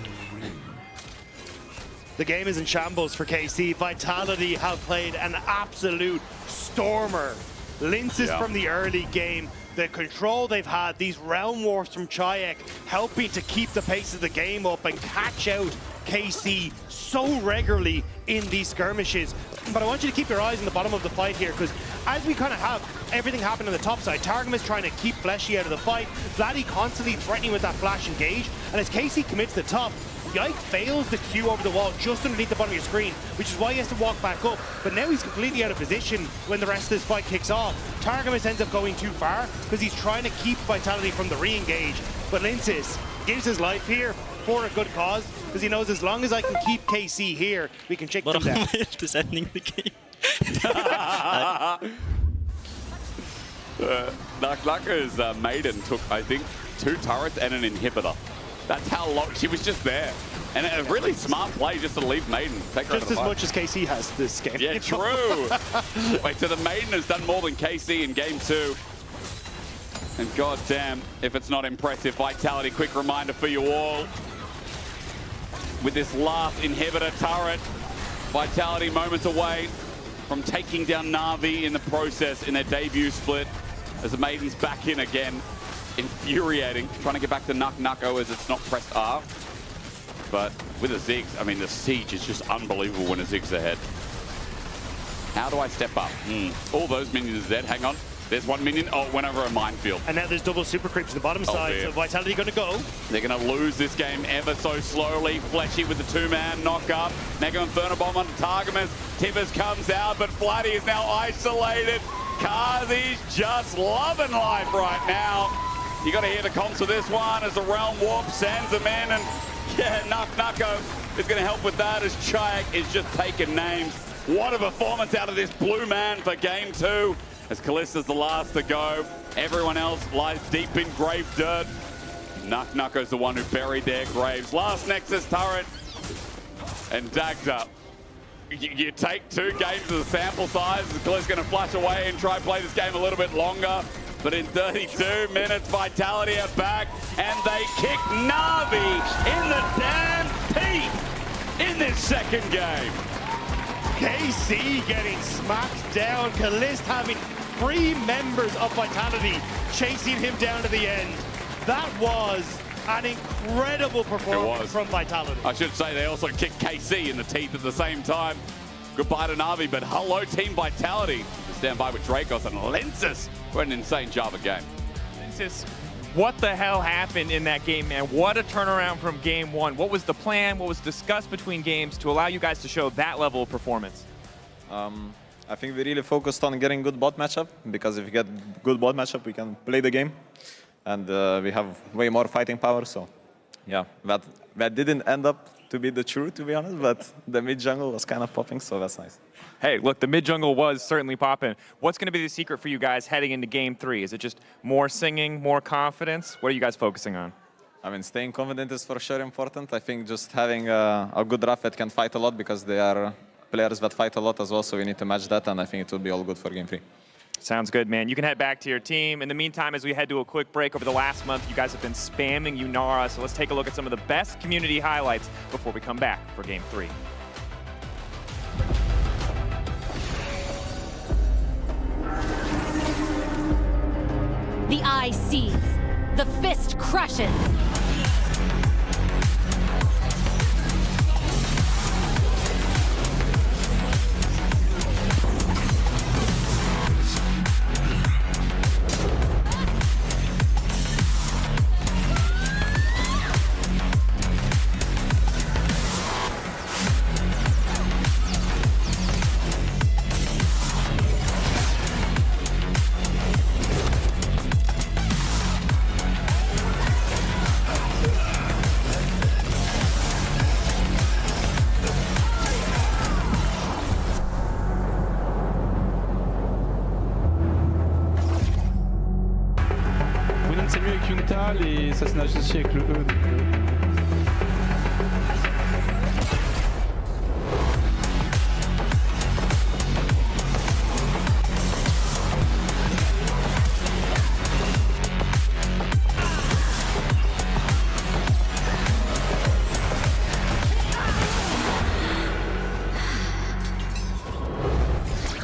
Speaker 17: The game is in shambles for KC. Vitality have played an absolute stormer. Linces from the early game. The control they've had, these realm wars from Chayek, helping to keep the pace of the game up and catch out KC so regularly in these skirmishes. But I want you to keep your eyes on the bottom of the fight here, because as we kind of have everything happen on the top side, Targum is trying to keep Fleshy out of the fight, Vladdy constantly threatening with that flash engage, and as KC commits the top, Yike fails the Q over the wall just underneath the bottom of your screen, which is why he has to walk back up. But now he's completely out of position when the rest of this fight kicks off. Targamas ends up going too far because he's trying to keep Vitality from the re-engage. But Linces gives his life here for a good cause, because he knows as long as I can keep KC here, we can shake them down.
Speaker 22: Just ending the game.
Speaker 16: Nucker's maiden took, I think, 2 turrets and an inhibitor. That's how long she was just there. And a really smart play just to leave maiden. Take her
Speaker 17: Just as much as KC has this game.
Speaker 16: Yeah, true. Wait, so the maiden has done more than KC in game 2. And goddamn, if it's not impressive, Vitality, quick reminder for you all. With this last inhibitor turret, Vitality moments away from taking down Na'Vi in the process in their debut split. As the Maiden's back in again, infuriating, trying to get back to Nucko as it's not pressed R. But with a Ziggs, I mean, the siege is just unbelievable when a Ziggs ahead. How do I step up? All those minions are dead, hang on. There's 1 minion, oh, went over a minefield.
Speaker 17: And now there's double super creeps to the bottom side, so Vitality gonna go.
Speaker 16: They're gonna lose this game ever so slowly. Fleshy with the 2-man knock up. Mega Inferno Bomb onto Taramas. Tibbers comes out, but Flatty is now isolated. Kazi's just loving life right now. You gotta hear the comms for this one as the Realm Warp sends them in, and yeah, Nucko is gonna help with that as Chayak is just taking names. What a performance out of this blue man for game 2. As Kallista's the last to go. Everyone else lies deep in grave dirt. Nucko's the one who buried their graves. Last Nexus turret. And Dagda. You take 2 games as a sample size. Kallista's going to flash away and try and play this game a little bit longer. But in 32 minutes, Vitality are back. And they kick Na'Vi in the damn teeth in this second game.
Speaker 17: KC getting smacked down. Kallista having 3 members of Vitality chasing him down to the end. That was an incredible performance from Vitality.
Speaker 16: I should say they also kicked KC in the teeth at the same time. Goodbye to Na'Vi, but hello Team Vitality. Stand by with Dracos and Lensis. What an insane Java game.
Speaker 11: Lensis, what the hell happened in that game, man? What a turnaround from game 1. What was the plan? What was discussed between games to allow you guys to show that level of performance?
Speaker 3: I think we really focused on getting good bot matchup, because if we get good bot matchup, we can play the game. And we have way more fighting power, so yeah. That didn't end up to be the truth, to be honest, but the mid jungle was kind of popping, so that's nice.
Speaker 11: Hey, look, the mid jungle was certainly popping. What's going to be the secret for you guys heading into game 3? Is it just more singing, more confidence? What are you guys focusing on?
Speaker 3: I mean, staying confident is for sure important. I think just having a good draft that can fight a lot, because they are players that fight a lot as well, so we need to match that, and I think it will be all good for game 3.
Speaker 11: Sounds good, man. You can head back to your team. In the meantime, as we head to a quick break, over the last month, you guys have been spamming Unara, so let's take a look at some of the best community highlights before we come back for game 3.
Speaker 5: The eye sees, the fist crushes.
Speaker 23: c'est mieux avec Yungtal et ça se nage aussi avec le E.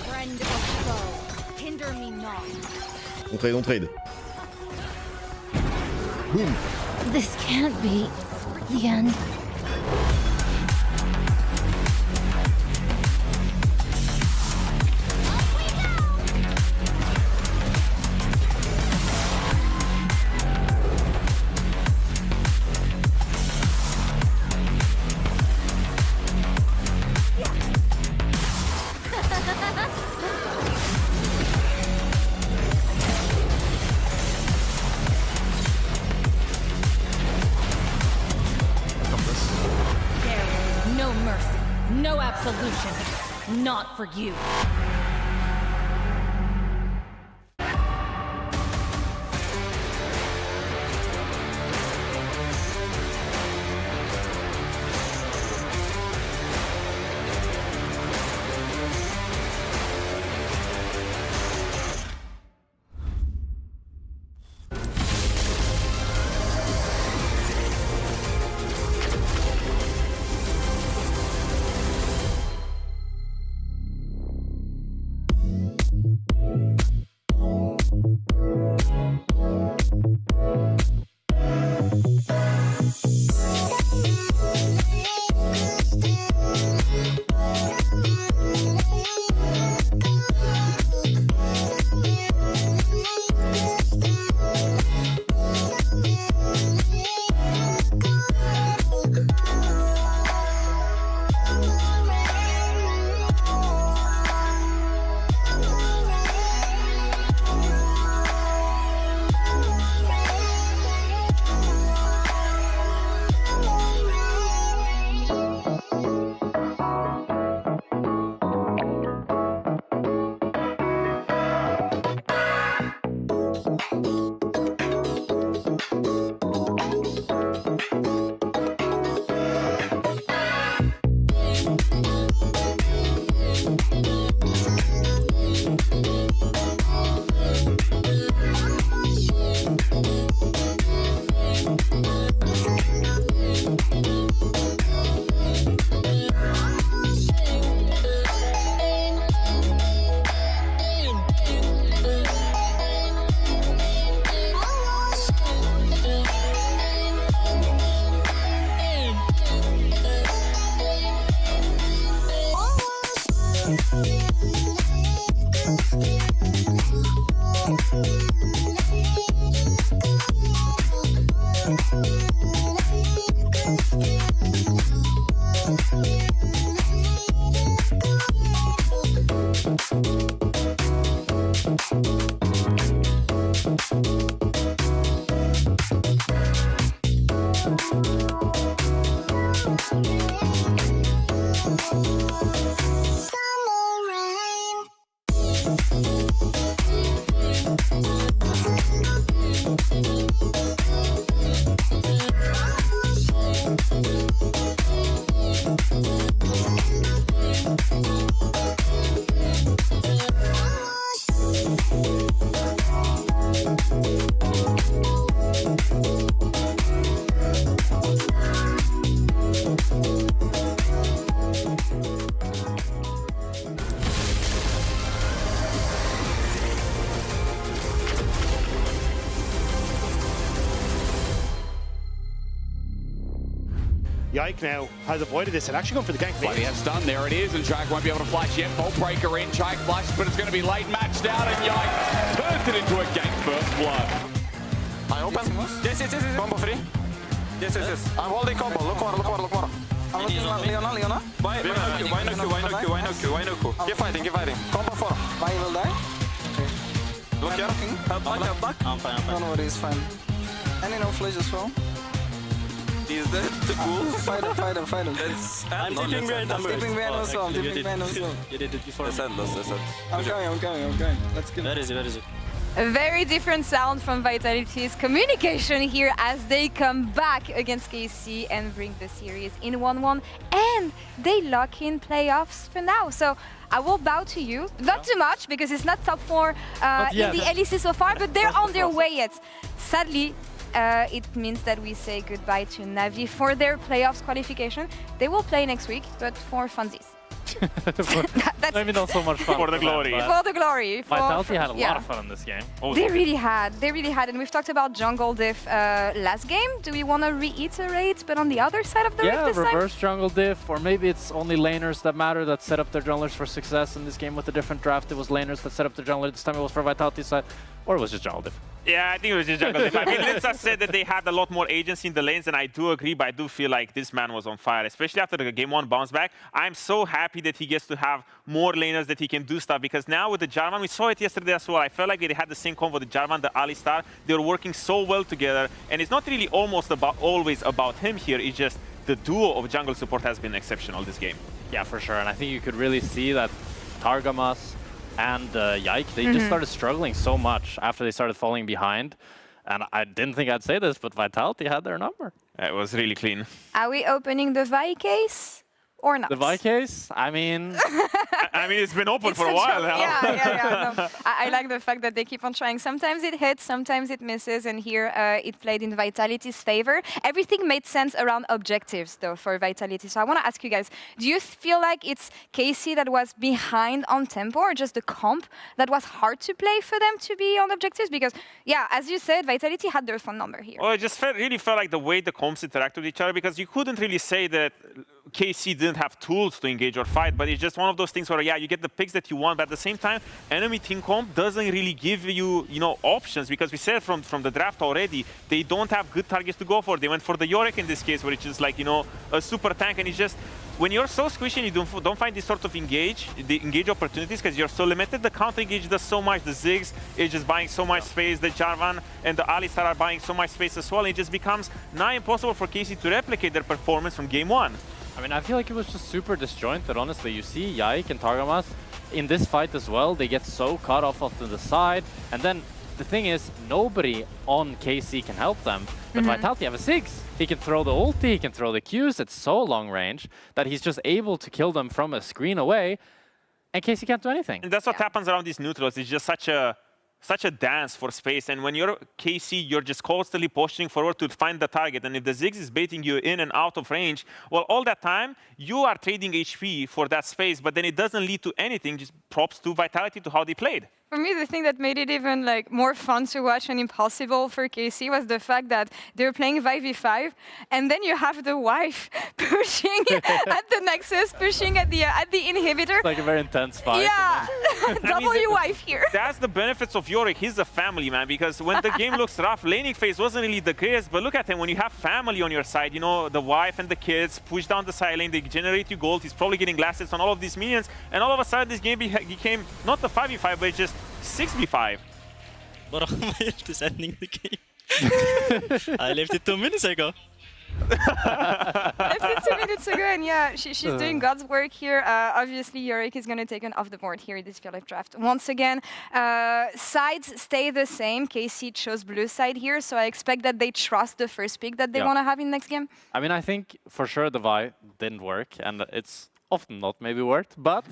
Speaker 5: Friend or foe, hinder me not.
Speaker 24: On trade, on trade. Boom.
Speaker 5: This can't be the end. mercy, no absolution. Not for you.
Speaker 17: Yike now has avoided this and actually gone for the gank.
Speaker 16: But he has done. There it is, and Chike won't be able to flash yet. Bolt breaker in, Chike flashes, but it's going to be late matched out, and Yike turns it into a gank first blood.
Speaker 20: I open. Yes. Combo free. Yes. I'm holding combo. Look more. I'm looking at Leona. Why no Q? Keep fighting. Combo 4. Why will die? Okay. Look here. Help back. I'm fine. Don't worry, it's fine. Any no flash as well. Is that the goal? Fight him. I'm tipping behind also. You did it before. That's endless. I'm coming. Let's kill it. Where is it?
Speaker 9: A very different sound from Vitality's communication here as they come back against KC and bring the series in 1-1, and they lock in playoffs for now. So I will bow to you, not too much because it's not top 4 in the LEC so far, but they're on their way yet. Sadly, it means that we say goodbye to Navi for their playoffs qualification. They will play next week, but for funsies.
Speaker 13: Maybe not so much fun.
Speaker 11: For the glory.
Speaker 9: For the glory.
Speaker 13: Vitality had a lot of fun in this game.
Speaker 9: They really had. And we've talked about jungle diff last game. Do we want to reiterate, but on the other side of the ring this time?
Speaker 13: Yeah, reverse jungle diff, or maybe it's only laners that matter that set up their junglers for success in this game with a different draft. It was laners that set up their jungler. This time it was for Vitality's side, or it was just jungle diff.
Speaker 11: Yeah, I think it was just jungle diff. I mean, Litsa said that they had a lot more agency in the lanes, and I do agree, but I do feel like this man was on fire, especially after the game 1 bounce back. I'm so happy that he gets to have more laners that he can do stuff, because now with the Jarvan, we saw it yesterday as well. I felt like they had the same combo, the Jarvan, the Alistar. They were working so well together, and it's not really always about him here. It's just the duo of jungle support has been exceptional this game.
Speaker 13: Yeah, for sure. And I think you could really see that Taramas and Yike, they just started struggling so much after they started falling behind. And I didn't think I'd say this, but Vitality had their number.
Speaker 11: It was really clean.
Speaker 9: Are we opening the Vi case or not?
Speaker 13: The Vi case? I mean...
Speaker 11: I mean, it's been open for a while now.
Speaker 9: Yeah. No. I like the fact that they keep on trying. Sometimes it hits, sometimes it misses, and here it played in Vitality's favor. Everything made sense around objectives, though, for Vitality. So I want to ask you guys, do you feel like it's KC that was behind on tempo, or just the comp that was hard to play for them to be on objectives? Because, yeah, as you said, Vitality had their phone number here.
Speaker 11: Well, it just really felt like the way the comps interact with each other, because you couldn't really say that KC didn't have tools to engage or fight, but it's just one of those things where, yeah, you get the picks that you want, but at the same time, enemy team comp doesn't really give you, options, because we said from the draft already, they don't have good targets to go for. They went for the Yorick in this case, where it's just like, a super tank, and it's just, when you're so squishy and you don't find this sort of engage opportunities because you're so limited, the counter engage does so much. The Ziggs is just buying so much space. The Jarvan and the Alistar are buying so much space as well. It just becomes now impossible for KC to replicate their performance from game one.
Speaker 13: I mean, I feel like it was just super disjointed, honestly. You see Yike and Taramas in this fight as well. They get so cut off to the side. And then the thing is, nobody on KC can help them. But Vitality have a Ziggs. He can throw the ulti, he can throw the Qs. It's so long range that he's just able to kill them from a screen away. And KC can't do anything.
Speaker 11: And that's what happens around these neutrals. It's just such a dance for space. And when you're KC, you're just constantly pushing forward to find the target. And if the Ziggs is baiting you in and out of range, well, all that time, you are trading HP for that space, but then it doesn't lead to anything. Just props to Vitality to how they played.
Speaker 9: For me, the thing that made it even more fun to watch and impossible for KC was the fact that they were playing 5v5, and then you have the wife pushing at the Nexus, pushing at the inhibitor.
Speaker 13: It's like a very intense fight.
Speaker 9: Yeah, W wife here.
Speaker 11: That's the benefits of Yorick. He's a family man, because when the game looks rough, laning phase wasn't really the greatest, but look at him. When you have family on your side, the wife and the kids push down the side lane, they generate you gold. He's probably getting last hits on all of these minions, and all of a sudden this game became not the 5v5, but it's just 6v5.
Speaker 2: Waarom is ending the game? I left it 2 minutes ago.
Speaker 9: Left it 2 minutes ago, and yeah, she's doing God's work here. Obviously, Yorick is going to take an off the board here in this PLF draft. Once again, sides stay the same. KC chose blue side here, so I expect that they trust the first pick that they want to have in next game.
Speaker 13: I mean, I think for sure the Vi didn't work, and it's often not maybe worked, but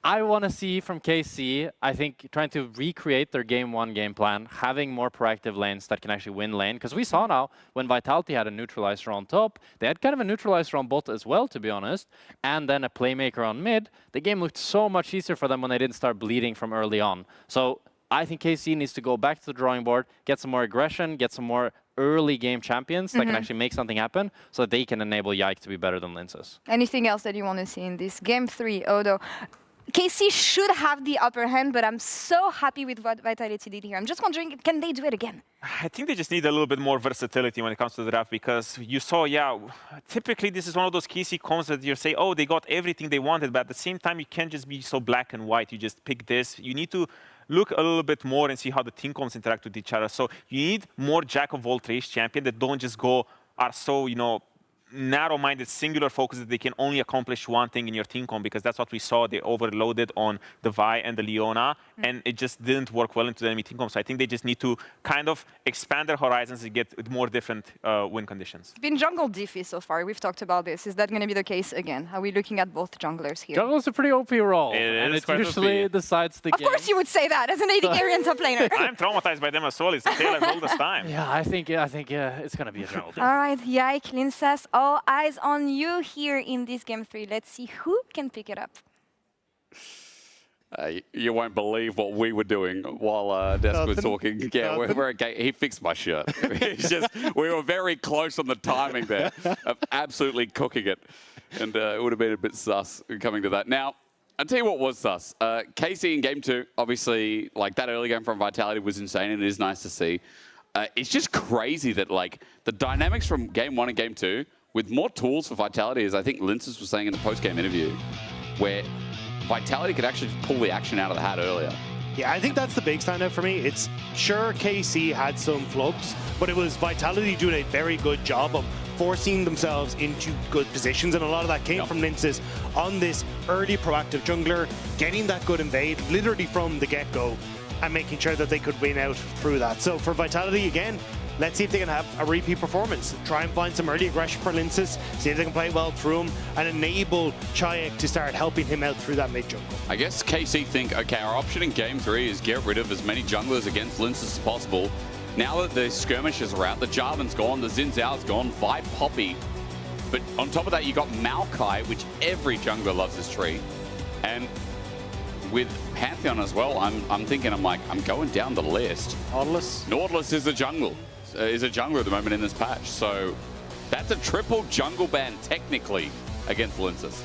Speaker 13: I want to see from KC, I think, trying to recreate their game one game plan, having more proactive lanes that can actually win lane. Because we saw now, when Vitality had a neutralizer on top, they had kind of a neutralizer on bot as well, to be honest, and then a playmaker on mid. The game looked so much easier for them when they didn't start bleeding from early on. So I think KC needs to go back to the drawing board, get some more aggression, get some more early game champions that can actually make something happen, so that they can enable Yike to be better than Linces.
Speaker 9: Anything else that you want to see in this game 3, Odo? KC should have the upper hand, but I'm so happy with what Vitality did here. I'm just wondering, can they do it again?
Speaker 11: I think they just need a little bit more versatility when it comes to the draft, because you saw, typically this is one of those KC comps that you say, oh, they got everything they wanted, but at the same time, you can't just be so black and white. You just pick this. You need to look a little bit more and see how the team comps interact with each other. So you need more jack of all trades champion that don't just are so, narrow-minded, singular focus that they can only accomplish one thing in your team comp, because that's what we saw. They overloaded on the Vi and the Leona, and it just didn't work well into the enemy team comp. So I think they just need to kind of expand their horizons and get more different win conditions.
Speaker 9: It's been jungle diffy so far. We've talked about this. Is that going to be the case again? Are we looking at both junglers here?
Speaker 13: Jungle's a pretty OP role, and it usually decides the game.
Speaker 9: Of course you would say that as an AD carry and top laner.
Speaker 11: I'm traumatized by them as well. It's the tail as all this time.
Speaker 13: Yeah, I think it's going to be a jungle.
Speaker 9: All right, Yike, Linces, all eyes on you here in this game 3. Let's see who can pick it up.
Speaker 16: You won't believe what we were doing while Desk was talking. Yeah, we're at gate. He fixed my shirt. We were very close on the timing there of absolutely cooking it. And it would have been a bit sus coming to that. Now, I'll tell you what was sus. KC in game 2, obviously, that early game from Vitality was insane, and it is nice to see. It's just crazy that, the dynamics from game 1 and game 2, with more tools for Vitality, as I think Linces was saying in the post-game interview, where Vitality could actually pull the action out of the hat earlier.
Speaker 17: Yeah, I think that's the big standout for me. It's sure KC had some flubs, but it was Vitality doing a very good job of forcing themselves into good positions, and a lot of that came from Linces on this early proactive jungler, getting that good invade literally from the get-go, and making sure that they could win out through that. So for Vitality, again, let's see if they can have a repeat performance. Try and find some early aggression for Linces, see if they can play well through him, and enable Chayek to start helping him out through that mid-jungle.
Speaker 16: I guess KC think, okay, our option in Game 3 is get rid of as many junglers against Linces as possible. Now that the skirmishes are out, the Jarvan's gone, the Xin Zhao's gone, Vibe Poppy. But on top of that, you got Maokai, which every jungler loves this tree. And with Pantheon as well, I'm thinking, I'm going down the list. Nautilus is a jungler at the moment in this patch. So that's a triple jungle ban technically against Linces.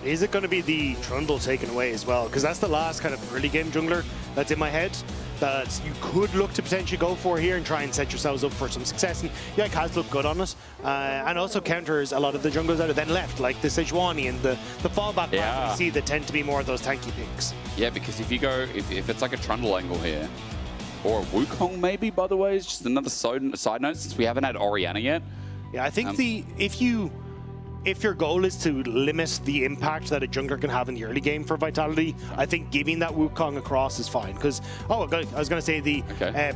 Speaker 17: Is it going to be the Trundle taken away as well? Because that's the last kind of early game jungler that's in my head that you could look to potentially go for here and try and set yourselves up for some success. And Yike has looked good on it, and also counters a lot of the junglers that are then left, like the Sejuani and the fallback path we see that tend to be more of those tanky picks.
Speaker 16: Yeah, because if you go, if it's like a Trundle angle here, or a Wukong maybe, by the way, is just another side note since we haven't had Orianna yet.
Speaker 17: Yeah, I think if your goal is to limit the impact that a jungler can have in the early game for Vitality, I think giving that Wukong across is fine. Because, I was going to say the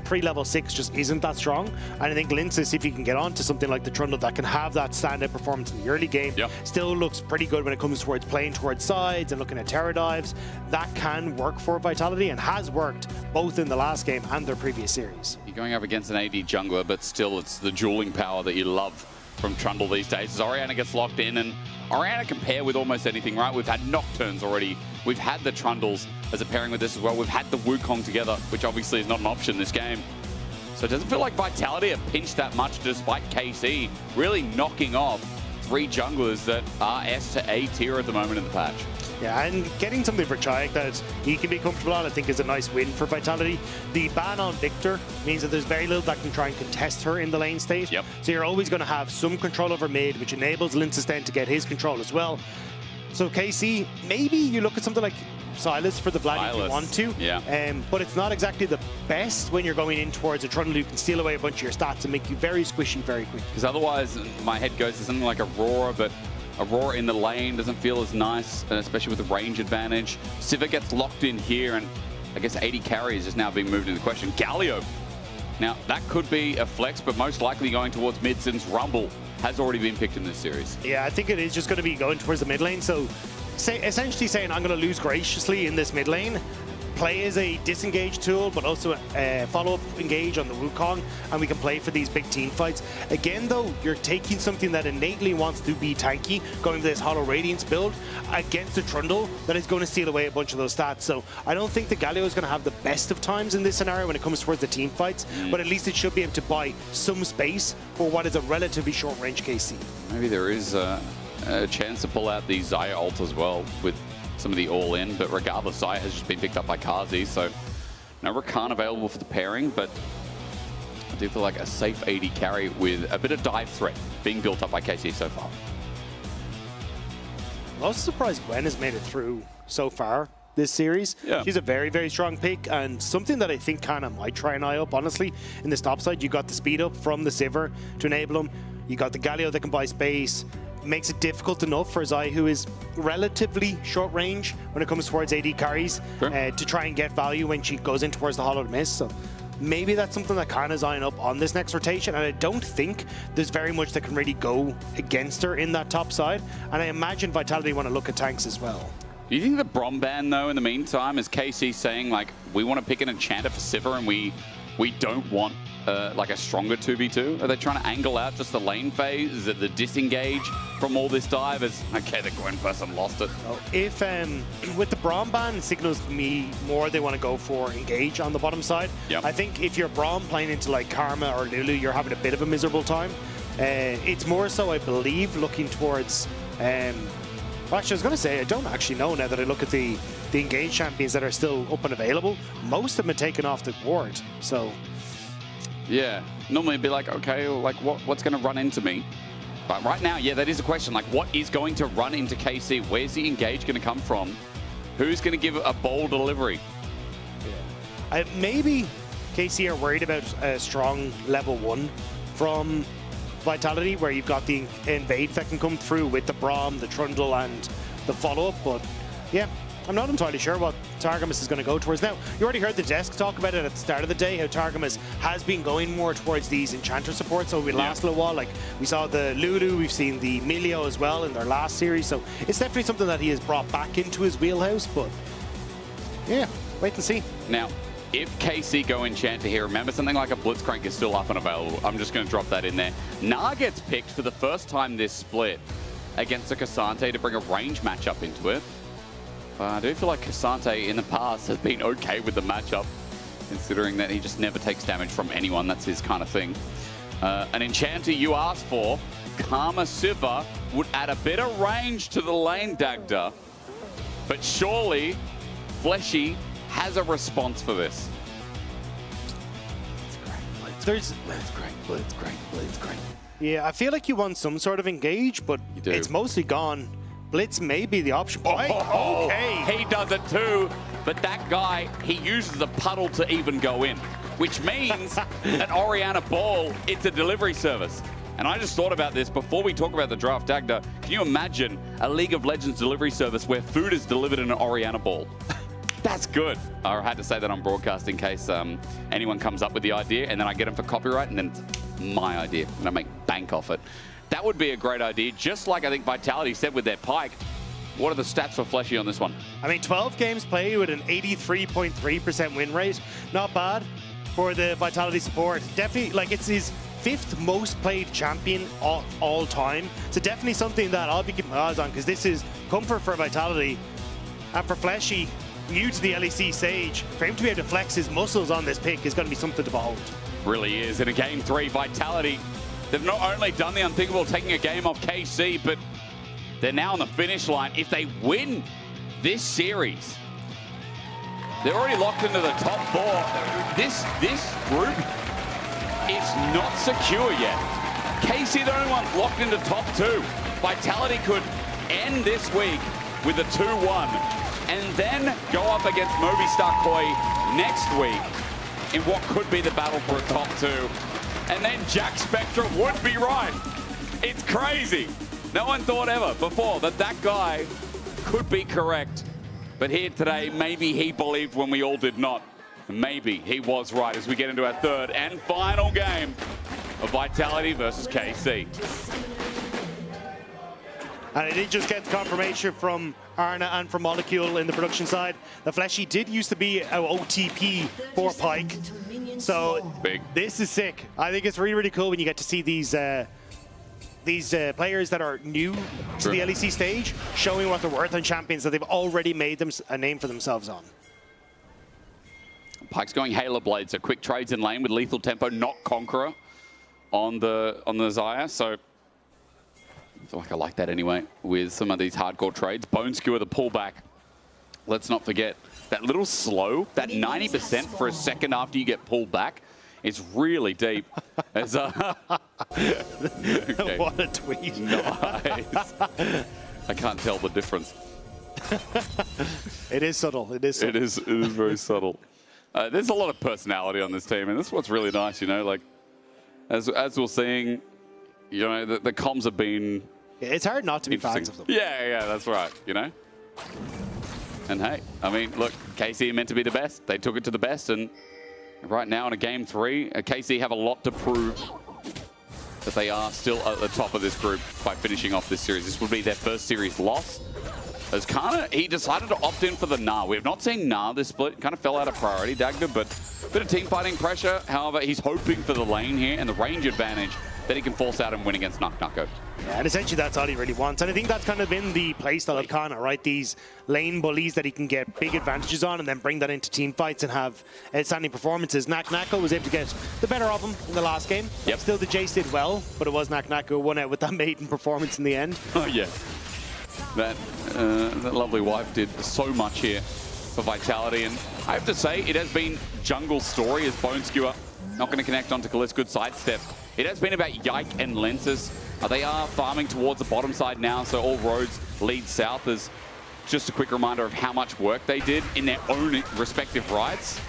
Speaker 17: pre-level 6 just isn't that strong. And I think Linces, if you can get onto something like the Trundle that can have that standout performance in the early game, still looks pretty good when it comes towards playing towards sides and looking at terror dives. That can work for Vitality and has worked both in the last game and their previous series.
Speaker 16: You're going up against an AD jungler, but still it's the dueling power that you love from Trundle these days. As Orianna gets locked in, and Orianna can pair with almost anything, right? We've had Nocturnes already. We've had the Trundles as a pairing with this as well. We've had the Wukong together, which obviously is not an option this game. So it doesn't feel like Vitality have pinched that much despite KC really knocking off 3 junglers that are S to A tier at the moment in the patch.
Speaker 17: Yeah, and getting something for Chayek that he can be comfortable on, I think, is a nice win for Vitality. The ban on Victor means that there's very little that can try and contest her in the lane state. So you're always going to have some control over mid, which enables Linces then to get his control as well. So KC, maybe you look at something like Silas for the Vlad if you want to. But it's not exactly the best when you're going in towards a Trundle who can steal away a bunch of your stats and make you very squishy very quick.
Speaker 16: Because otherwise, my head goes to something like Aurora, but Aurora in the lane doesn't feel as nice, and especially with the range advantage. Sivir gets locked in here, and I guess 80 carry is just now being moved into question. Galio. Now, that could be a flex, but most likely going towards mid since Rumble has already been picked in this series.
Speaker 17: Yeah, I think it is just going to be going towards the mid lane. So essentially saying I'm going to lose graciously in this mid lane, play as a disengage tool, but also follow-up engage on the Wukong, and we can play for these big team fights. Again, though, you're taking something that innately wants to be tanky, going to this Hollow Radiance build, against a Trundle that is going to steal away a bunch of those stats. So I don't think the Galio is going to have the best of times in this scenario when it comes towards the team fights, but at least it should be able to buy some space for what is a relatively short-range KC.
Speaker 16: Maybe there is a chance to pull out the Xayah ult as well with some of the all-in, but regardless, Xayah has just been picked up by Kazi, so no Rakan available for the pairing, but I do feel like a safe AD carry with a bit of dive threat being built up by KC so far.
Speaker 17: I'm also surprised Gwen has made it through so far this series. She's a very, very strong pick, and something that I think kind of might try and eye up, honestly, in this top side. You got the speed up from the Sivir to enable him. You got the Galio that can buy space. Makes it difficult enough for Xayah, who is relatively short range when it comes towards AD carries, to try and get value when she goes in towards the Hollow Mist. So maybe that's something that kind of eyeing up on this next rotation, and I don't think there's very much that can really go against her in that top side, and I imagine Vitality want to look at tanks as well.
Speaker 16: Do you think the Brom ban, though, in the meantime, is KC saying, like, we want to pick an enchanter for Sivir and we don't want like a stronger 2v2? Are they trying to angle out just the lane phase? Is it the disengage from all this dive? Okay, the Gwen person lost it.
Speaker 17: If with the Braum ban, it signals to me more they want to go for engage on the bottom side. I think if you're Braum playing into like Karma or Lulu, you're having a bit of a miserable time. It's more so, I believe, looking towards well, actually, I was going to say, I don't actually know now that I look at the engaged champions that are still up and available. Most of them have taken off the board, so...
Speaker 16: Yeah, normally it'd be like, okay, like what's going to run into me? But right now, yeah, that is a question. Like, what is going to run into KC? Where's the engage going to come from? Who's going to give a bold delivery?
Speaker 17: Maybe KC are worried about a strong level 1 from Vitality, where you've got the invade that can come through with the Braum, the Trundle, and the follow-up. But yeah, I'm not entirely sure what Taramas is going to go towards. Now, you already heard the desk talk about it at the start of the day, how Taramas has been going more towards these Enchanter supports over the last little while. Like, we saw the Lulu, we've seen the Milio as well in their last series. So it's definitely something that he has brought back into his wheelhouse. But yeah, wait and see.
Speaker 16: Now, if KC go Enchanter here, remember something like a Blitzcrank is still up and available. I'm just going to drop that in there. Na gets picked for the first time this split against a Cassante to bring a range matchup into it. But I do feel like Cassante in the past has been okay with the matchup, considering that he just never takes damage from anyone. That's his kind of thing. An Enchanter you asked for, Karma Siva, would add a bit of range to the lane, Dagda. But surely, Fleshy has a response for this.
Speaker 17: There's
Speaker 16: Blitzcrank.
Speaker 17: Yeah, I feel like you want some sort of engage, but it's mostly gone. Blitz may be the option. Okay.
Speaker 16: He does it too, but that guy, he uses a puddle to even go in, which means an Orianna ball, it's a delivery service. And I just thought about this before we talk about the draft, Dagda. Can you imagine a League of Legends delivery service where food is delivered in an Orianna ball? That's good. I had to say that on broadcast in case anyone comes up with the idea, and then I get them for copyright, and then it's my idea, and I make bank off it. That would be a great idea, just like I think Vitality said with their Pyke. What are the stats for Fleshy on this one?
Speaker 17: I mean, 12 games played with an 83.3% win rate. Not bad for the Vitality support. Definitely, like, it's his 5th most played champion of all time. So definitely something that I'll be keeping my eyes on, because this is comfort for Vitality. And for Fleshy, new to the LEC stage, for him to be able to flex his muscles on this pick is going to be something to behold.
Speaker 16: Really is. In a game 3, Vitality, they've not only done the unthinkable, taking a game off KC, but they're now on the finish line. If they win this series, they're already locked into the top 4. This group is not secure yet. KC, the only ones locked into top 2. Vitality could end this week with a 2-1 and then go up against Movistar Koi next week in what could be the battle for a top 2. And then Jack Spectra would be right. It's crazy. No one thought ever before that that guy could be correct. But here today, maybe he believed when we all did not. Maybe he was right as we get into our 3rd and final game of Vitality versus KC.
Speaker 17: And I did just get the confirmation from Arna and from Molecule in the production side. The Fleshy did used to be an OTP for Pyke. So this is sick. I think it's really, really cool when you get to see these players that are new to the LEC stage showing what they're worth on champions that they've already made them a name for themselves on.
Speaker 16: Pyke's going Halo Blade, so quick trades in lane with lethal tempo, not Conqueror on the Xayah. So I feel like I like that anyway with some of these hardcore trades. Bone Skewer, the pullback. Let's not forget that little slow, that 90% for a second after you get pulled back. It's really deep. As, okay.
Speaker 17: What a tweet.
Speaker 16: Nice. I can't tell the difference.
Speaker 17: It is subtle. It is subtle.
Speaker 16: It is very subtle. There's a lot of personality on this team, and that's what's really nice, you know, like, as we're seeing, you know, the comms have been...
Speaker 17: It's hard not to be fans of them.
Speaker 16: Yeah, that's right, you know? And hey, I mean, look, KC are meant to be the best. They took it to the best, and right now in a game 3, KC have a lot to prove that they are still at the top of this group by finishing off this series. This would be their first series loss. As he decided to opt in for the Na. We have not seen Na this split. Kind of fell out of priority, Dagda, but a bit of team fighting pressure. However, he's hoping for the lane here and the range advantage that he can force out and win against Nucko.
Speaker 17: Yeah, and essentially that's all he really wants. And I think that's kind of been the playstyle of Kana, right? These lane bullies that he can get big advantages on and then bring that into team fights and have outstanding performances. Nucko was able to get the better of him in the last game.
Speaker 16: Yep.
Speaker 17: Still, the Jace did well, but it was Nucko won out with that maiden performance in the end.
Speaker 16: Oh, yeah. That lovely wife did so much here for Vitality. And I have to say, it has been jungle story as Bone Skewer not going to connect onto Kalisk. Good sidestep. It has been about Yike and Lenses. They are farming towards the bottom side now, so all roads lead south. As just a quick reminder of how much work they did in their own respective rights.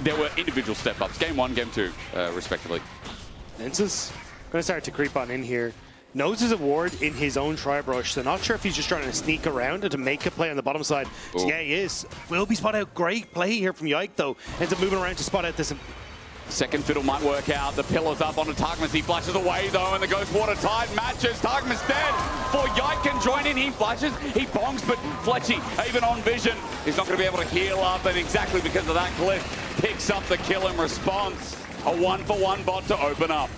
Speaker 16: There were individual step-ups, game 1, game 2, respectively.
Speaker 17: Lenses Going to start to creep on in here. Knows there's a ward in his own tri-brush, so not sure if he's just trying to sneak around and to make a play on the bottom side. So yeah, he is. Will be spot out. Great play here from Yike, though. Ends up moving around to spot out this.
Speaker 16: Second fiddle might work out. The pillar's up onto Taramas. He flashes away, though, and the Ghost Water Tide matches. Taramas dead. For Yike can join in. He flashes. He bongs, but Fletchy, even on vision, is not going to be able to heal up. And exactly because of that, Cliff picks up the kill in response. A 1-for-1 bot to open up.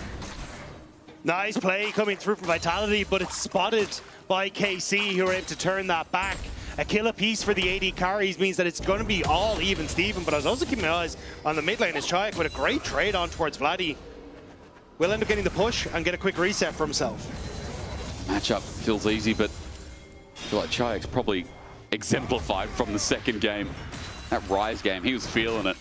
Speaker 17: Nice play coming through from Vitality, but it's spotted by KC, who are able to turn that back. A kill apiece for the AD carries means that it's going to be all even Steven, but I was also keeping my eyes on the mid lane as Chayak with a great trade on towards Vladdy. Will end up getting the push and get a quick reset for himself.
Speaker 16: Matchup feels easy, but I feel like Chayak's probably exemplified from the second game. That Rise game, he was feeling it.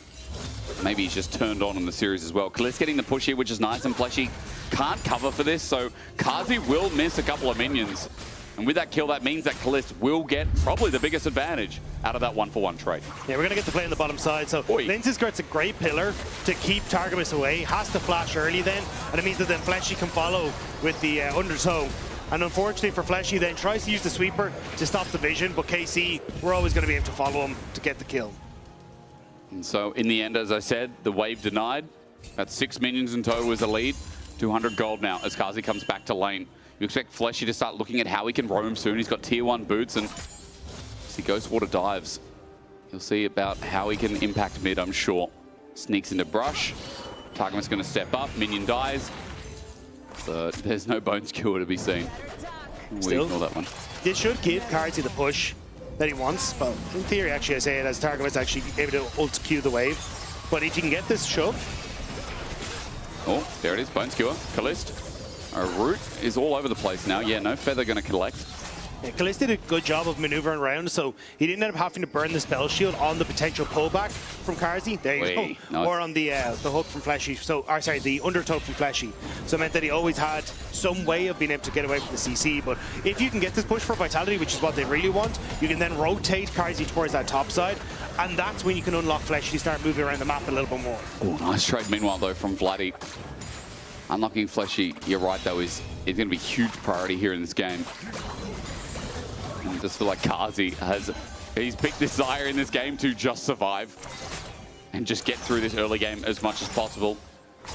Speaker 16: Maybe he's just turned on in the series as well. Kalist getting the push here, which is nice, and Fleshy can't cover for this, so Kazi will miss a couple of minions. And with that kill, that means that Kalist will get probably the biggest advantage out of that 1-for-1 trade.
Speaker 17: Yeah, we're going to get to play on the bottom side. So Lince's got a great pillar to keep Targamas away. Has to flash early then, and it means that then Fleshy can follow with the undertow. And unfortunately for Fleshy, then tries to use the sweeper to stop the vision, but KC, we're always going to be able to follow him to get the kill.
Speaker 16: And so in the end, as I said, the wave denied. That's 6 minions in total as a lead. 200 gold now as Kazi comes back to lane. You expect Fleshy to start looking at how he can roam soon. He's got tier 1 boots, and as he Ghost Water dives, you'll see about how he can impact mid, I'm sure. Sneaks into brush. Targamas going to step up. Minion dies. But there's no bone skewer to be seen. We ignore that one.
Speaker 17: This should give Kazi the push that he wants, but in theory, actually, I say it as Targamas actually able to ult Q the wave. But if you can get this shove.
Speaker 16: Oh, there it is, bone skewer. Kalist. Our root is all over the place now. Yeah, no feather going to collect.
Speaker 17: Yeah, Kalist did a good job of maneuvering around, so he didn't end up having to burn the spell shield on the potential pullback from Kazi. There you go. Nice. Or on the hook from Fleshy. So, or sorry, the undertow from Fleshy. So it meant that he always had some way of being able to get away from the CC. But if you can get this push for Vitality, which is what they really want, you can then rotate Kazi towards that top side, and that's when you can unlock Fleshy, start moving around the map a little bit more.
Speaker 16: Oh, nice trade meanwhile though from Vladdy. Unlocking Fleshy, you're right though, is going to be a huge priority here in this game. And I just feel like Kazi he's picked desire in this game to just survive and just get through this early game as much as possible.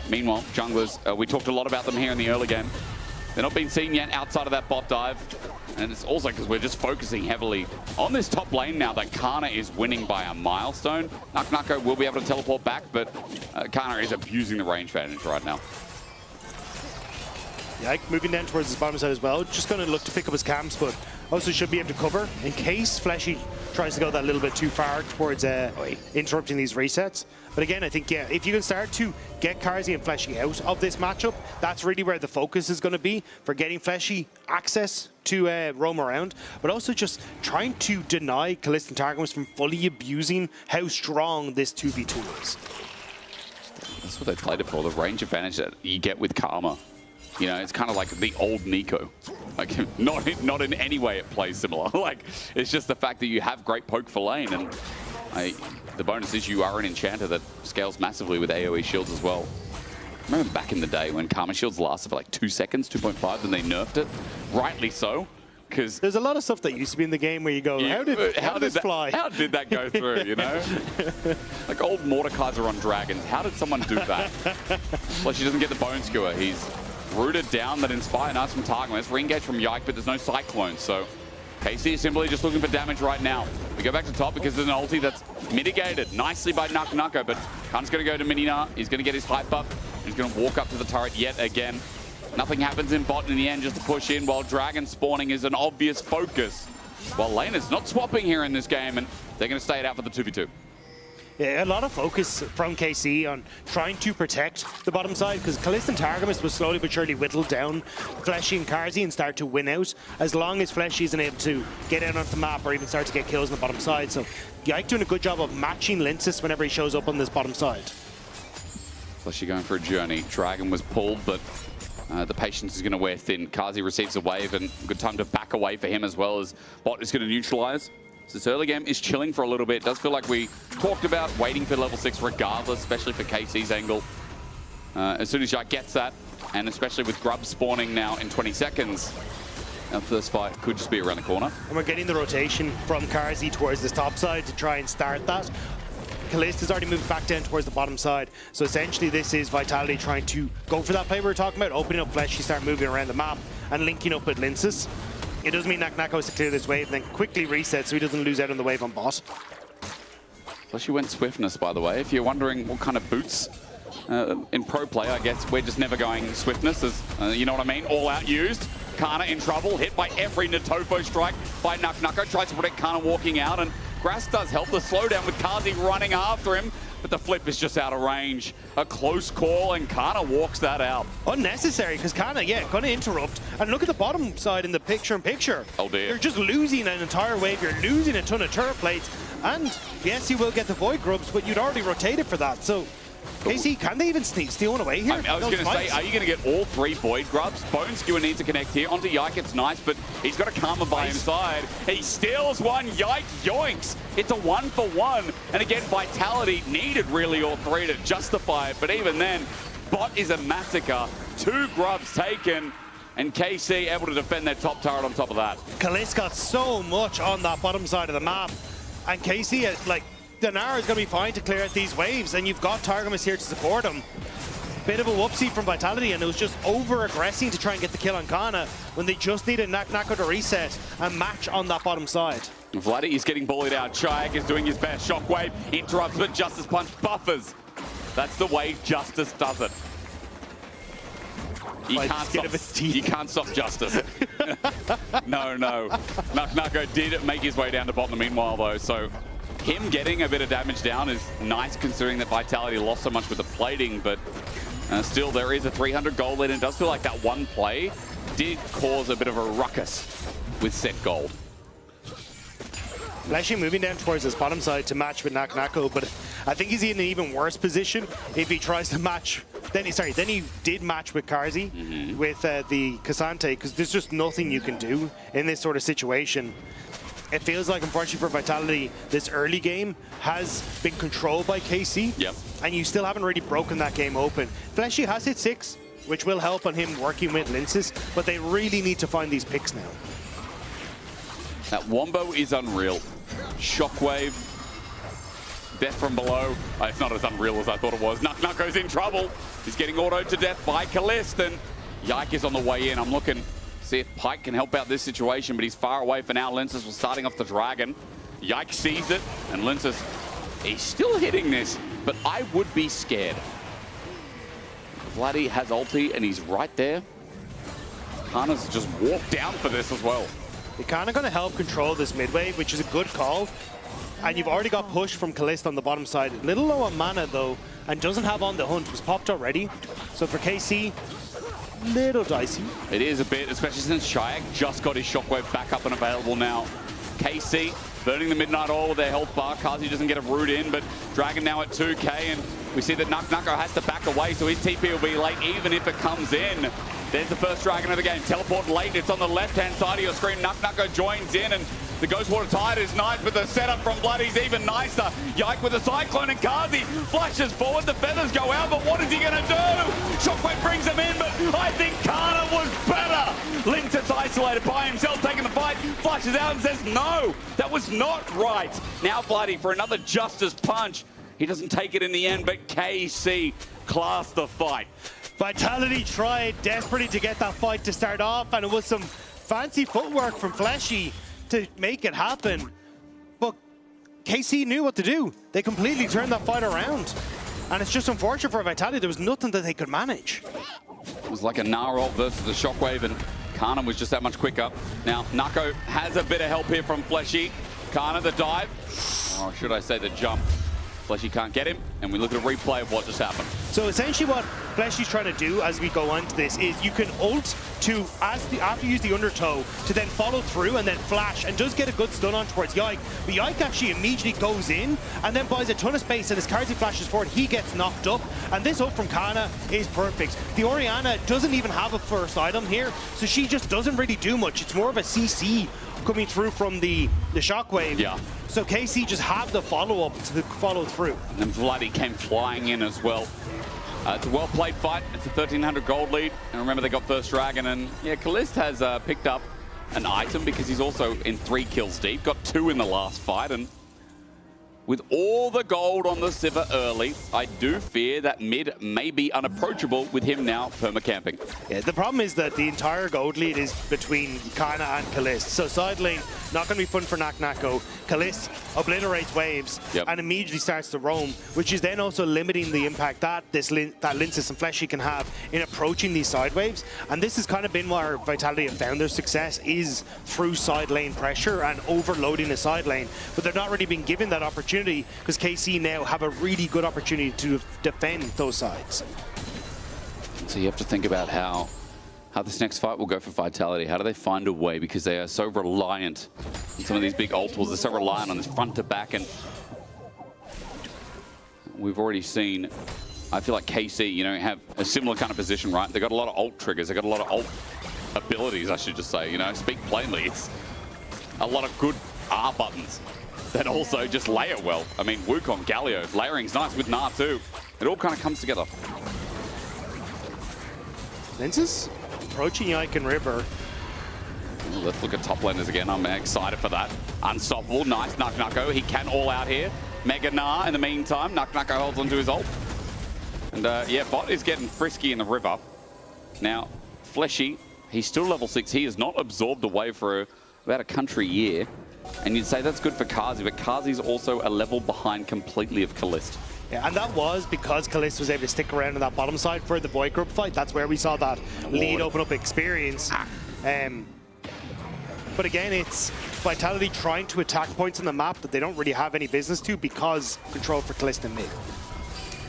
Speaker 16: Meanwhile, junglers, we talked a lot about them here in the early game. They're not being seen yet outside of that bot dive. And it's also because we're just focusing heavily on this top lane now that Kana is winning by a milestone. Nuko will be able to teleport back, but Kana is abusing the range advantage right now.
Speaker 17: Yike moving down towards his bottom side as well. Just going to look to pick up his camps, but also should be able to cover in case Fleshy tries to go that little bit too far towards interrupting these resets. But again, I think, yeah, if you can start to get Kazi and Fleshy out of this matchup, that's really where the focus is going to be for getting Fleshy access to roam around, but also just trying to deny Kalist and Targamas from fully abusing how strong this 2v2 is.
Speaker 16: That's what they played it for, the range advantage that you get with Karma. You know, it's kind of like the old Nico. Like, not in any way it plays similar. Like, it's just the fact that you have great poke for lane, and the bonus is you are an enchanter that scales massively with AoE shields as well. I remember back in the day when Karma shields lasted for like 2 seconds, 2.5, then they nerfed it. Rightly so, because
Speaker 17: there's a lot of stuff that used to be in the game where you go, how did this fly?
Speaker 16: How did that go through, you know? Like old Mordekaiser on dragons. How did someone do that? Plus, she doesn't get the bone skewer. He's rooted down that Inspire. Nice from Targamas. Re-engage from Yike, but there's no Cyclone, so KC is simply just looking for damage right now. We go back to top because there's an ulti that's mitigated nicely by Nuko, but Khan's going to go to Minina. He's going to get his hype up. He's going to walk up to the turret yet again. Nothing happens in bot in the end, just to push in, while Dragon spawning is an obvious focus. While lane is not swapping here in this game, and they're going to stay it out for the 2v2.
Speaker 17: Yeah, a lot of focus from KC on trying to protect the bottom side, because Kalist and Targamas will slowly but surely whittle down Fleshy and Kazi and start to win out, as long as Fleshy isn't able to get out onto the map or even start to get kills on the bottom side. So Yike doing a good job of matching Linces whenever he shows up on this bottom side.
Speaker 16: Fleshy going for a journey. Dragon was pulled, but the patience is going to wear thin. Kazi receives a wave, and good time to back away for him as well, as bot is going to neutralize. So this early game is chilling for a little bit. It does feel like we talked about waiting for level 6 regardless, especially for KC's angle. As soon as Yike gets that, And especially with Grub spawning now in 20 seconds, our first fight could just be around the corner.
Speaker 17: And we're getting the rotation from Carzy towards this top side to try and start that. Callista's already moved back down towards the bottom side. So essentially this is Vitality trying to go for that play we were talking about, opening up Fleshy, start moving around the map and linking up with Linces. It does mean Nak has to clear this wave and then quickly reset so he doesn't lose out on the wave on bot.
Speaker 16: Fleshy went Swiftness, by the way. If you're wondering what kind of boots in pro play, I guess we're just never going Swiftness, as you know what I mean, all out used. Kana in trouble, hit by every Natofo strike by Nak. Tries to protect Kana walking out, and Grass does help the slowdown with Carzy running after him, but the flip is just out of range. A close call, and Kana walks that out.
Speaker 17: Unnecessary, because Kana, going to interrupt. And look at the bottom side in the picture-in-picture.
Speaker 16: Oh dear.
Speaker 17: You're just losing an entire wave, you're losing a ton of turret plates, and yes, you will get the Void Grubs, but you'd already rotated for that, so... KC, can they even steal one away here?
Speaker 16: I was going to say, are you going to get all 3 Void Grubs? Bone Skewer needs to connect here. Onto Yike, it's nice, but he's got a Karma by his side. He steals one, Yike, yoinks! It's a 1-for-1, and again, Vitality needed really all 3 to justify it, but even then, Bot is a massacre. 2 Grubs taken, and KC able to defend their top turret on top of that.
Speaker 17: Kalist got so much on that bottom side of the map, and KC, Dinar is going to be fine to clear out these waves, and you've got Taramas here to support him. Bit of a whoopsie from Vitality, and it was just over-aggressing to try and get the kill on Kana when they just needed Nak to reset and match on that bottom side.
Speaker 16: Vladdy is getting bullied out. Chayak is doing his best. Shockwave interrupts, but Justice Punch buffers. That's the way Justice does it. You can't stop Justice. No. Nak did make his way down to bottom meanwhile, though, so... Him getting a bit of damage down is nice considering that Vitality lost so much with the plating, but still there is a 300 gold lead, and it does feel like that one play did cause a bit of a ruckus with set gold.
Speaker 17: Fleshy moving down towards his bottom side to match with Nak, but I think he's in an even worse position if he tries to match. Then he did match with Carzy with the Cassante, because there's just nothing you can do in this sort of situation. It feels like, unfortunately for Vitality, this early game has been controlled by KC, and you still haven't really broken that game open. Fleshy has hit 6, which will help on him working with Linces, but they really need to find these picks now.
Speaker 16: That Wombo is unreal. Shockwave, death from below. It's not as unreal as I thought it was. Nucko's in trouble. He's getting autoed to death by Kalist, and Yike is on the way in. I'm looking... see if Pike can help out this situation, but he's far away for now. Linces was starting off the Dragon. Yike sees it, and Linces, he's still hitting this, but I would be scared. Vladdy has ulti, and he's right there. Kana's just walked down for this as well.
Speaker 17: You're kind of going to help control this mid wave, which is a good call. And you've already got pushed from Kalist on the bottom side. A little low on mana, though, and doesn't have On the Hunt. Was popped already. So for KC, little dicey.
Speaker 16: It is a bit, especially since Chayak just got his Shockwave back up and available now. KC burning the Midnight Oil with their health bar. Carzy doesn't get a root in, but Dragon now at 2k, and we see that Nucko has to back away, so his TP will be late even if it comes in. There's the first Dragon of the game. Teleport late, it's on the left-hand side of your screen. Nucko joins in, and the Ghostwater Tide is nice, but the setup from Vladdy's even nicer. Yike with the Cyclone, and Carzy flashes forward. The feathers go out, but what is he going to do? Shockwave brings him in, but I think Kana was better. Linces isolated by himself, taking the fight, flashes out and says, no, that was not right. Now Vladdy for another Justice Punch. He doesn't take it in the end, but KC classed the fight.
Speaker 17: Vitality tried desperately to get that fight to start off, and it was some fancy footwork from Fleshy to make it happen. But KC knew what to do. They completely turned that fight around. And it's just unfortunate for Vitality. There was nothing that they could manage.
Speaker 16: It was like a Gnarl versus the Shockwave, and Kana was just that much quicker. Now, Nucko has a bit of help here from Fleshy. Kana, the dive. Or should I say the jump. Fleshy can't get him, and we look at a replay of what just happened.
Speaker 17: So essentially what Fleshy's trying to do as we go on to this is you can ult to, after you use the undertow, to then follow through and then flash, and does get a good stun on towards Yike. But Yike actually immediately goes in and then buys a ton of space, and as Carzy flashes forward, he gets knocked up. And this ult from Kana is perfect. The Orianna doesn't even have a first item here, so she just doesn't really do much. It's more of a CC coming through from the Shockwave.
Speaker 16: Yeah.
Speaker 17: So KC just have the follow-up to follow through.
Speaker 16: And then Vladdy came flying in as well. It's a well-played fight. It's a 1,300 gold lead. And remember, they got first dragon. And yeah, Kalist has picked up an item because he's also in 3 kills deep. Got 2 in the last fight. And with all the gold on the Sivir early, I do fear that mid may be unapproachable with him now perma-camping.
Speaker 17: Yeah, the problem is that the entire gold lead is between Kana and Kalist. So side lane, not going to be fun for Naknako. Kalist obliterates waves and immediately starts to roam, which is then also limiting the impact that that Linces and Fleshy can have in approaching these side waves. And this has kind of been where Vitality have found their success, is through side lane pressure and overloading the side lane. But they're not really being given that opportunity because KC now have a really good opportunity to defend those sides.
Speaker 16: So you have to think about how this next fight will go for Vitality. How do they find a way? Because they are so reliant on some of these big ultimatals. They're so reliant on this front to back. And we've already seen, I feel like KC, you know, have a similar kind of position, right? They got a lot of ult triggers. They got a lot of ult abilities, I should just say. You know, speak plainly. It's a lot of good R buttons that also just layer well. I mean, Wukong, Galio, layering's nice with Na too. It all kind of comes together.
Speaker 17: Linces approaching Yike and River.
Speaker 16: Let's look at top laners again. I'm excited for that. Unstoppable, nice Naknako. He can all out here. Mega Na in the meantime. Naknako holds onto his ult. And yeah, bot is getting frisky in the river. Now, Fleshy, he's still level 6. He has not absorbed away for about a country year. And you'd say that's good for Kazi, but Kazi's also a level behind completely of Kalist.
Speaker 17: Yeah, and that was because Kalist was able to stick around on that bottom side for the Void group fight. That's where we saw that lead open up experience. But again, it's Vitality trying to attack points on the map that they don't really have any business to because control for Kalist in mid.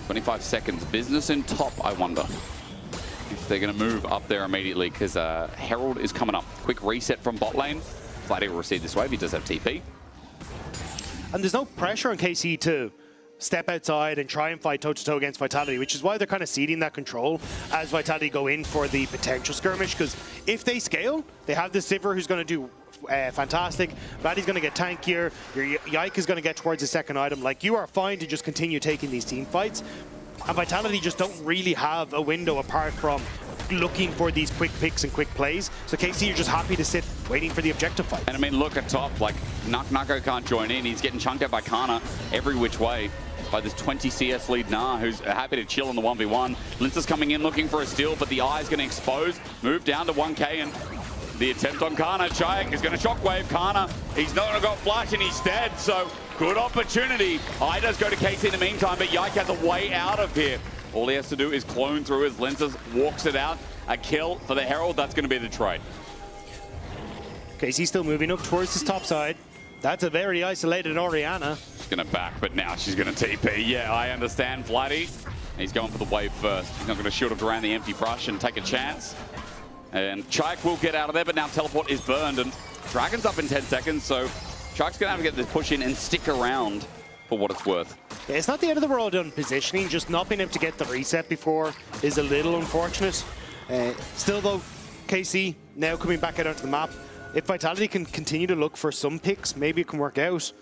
Speaker 17: 25
Speaker 16: seconds. Business in top, I wonder. If they're going to move up there immediately, because Herald is coming up. Quick reset from bot lane. Flatty will receive this wave. He does have TP.
Speaker 17: And there's no pressure on KC to step outside and try and fight toe-to-toe against Vitality, which is why they're kind of ceding that control as Vitality go in for the potential skirmish, because if they scale, they have the Sivir who's going to do fantastic. Vladdy's going to get tankier. Your Yike is going to get towards the second item. Like, you are fine to just continue taking these team fights. And Vitality just don't really have a window apart from looking for these quick picks and quick plays. So KC, you're just happy to sit waiting for the objective fight.
Speaker 16: And I mean, look at top, like Naknako can't join in. He's getting chunked out by Kana every which way by this 20 CS lead Na, who's happy to chill in the 1v1. Linces coming in looking for a steal, but the eye is going to expose. Move down to 1k and the attempt on Kana. Chayak is going to shockwave Kana. He's not going to go flash and he's dead, so good opportunity. Eye does go to KC in the meantime, but Yike has a way out of here. All he has to do is clone through his Linces, walks it out. A kill for the Herald, that's going to be the trade.
Speaker 17: KC still moving up towards his top side. That's a very isolated Orianna.
Speaker 16: She's going to back, but now she's going to TP. Yeah, I understand, Flatty. He's going for the wave first. He's not going to shield it around the empty brush and take a chance. And Chayak will get out of there, but now teleport is burned. And Dragon's up in 10 seconds, so Chayak's going to have to get this push in and stick around for what it's worth.
Speaker 17: Yeah, it's not the end of the world on positioning, just not being able to get the reset before is a little unfortunate. Still though, KC now coming back out onto the map. If Vitality can continue to look for some picks, maybe it can work out.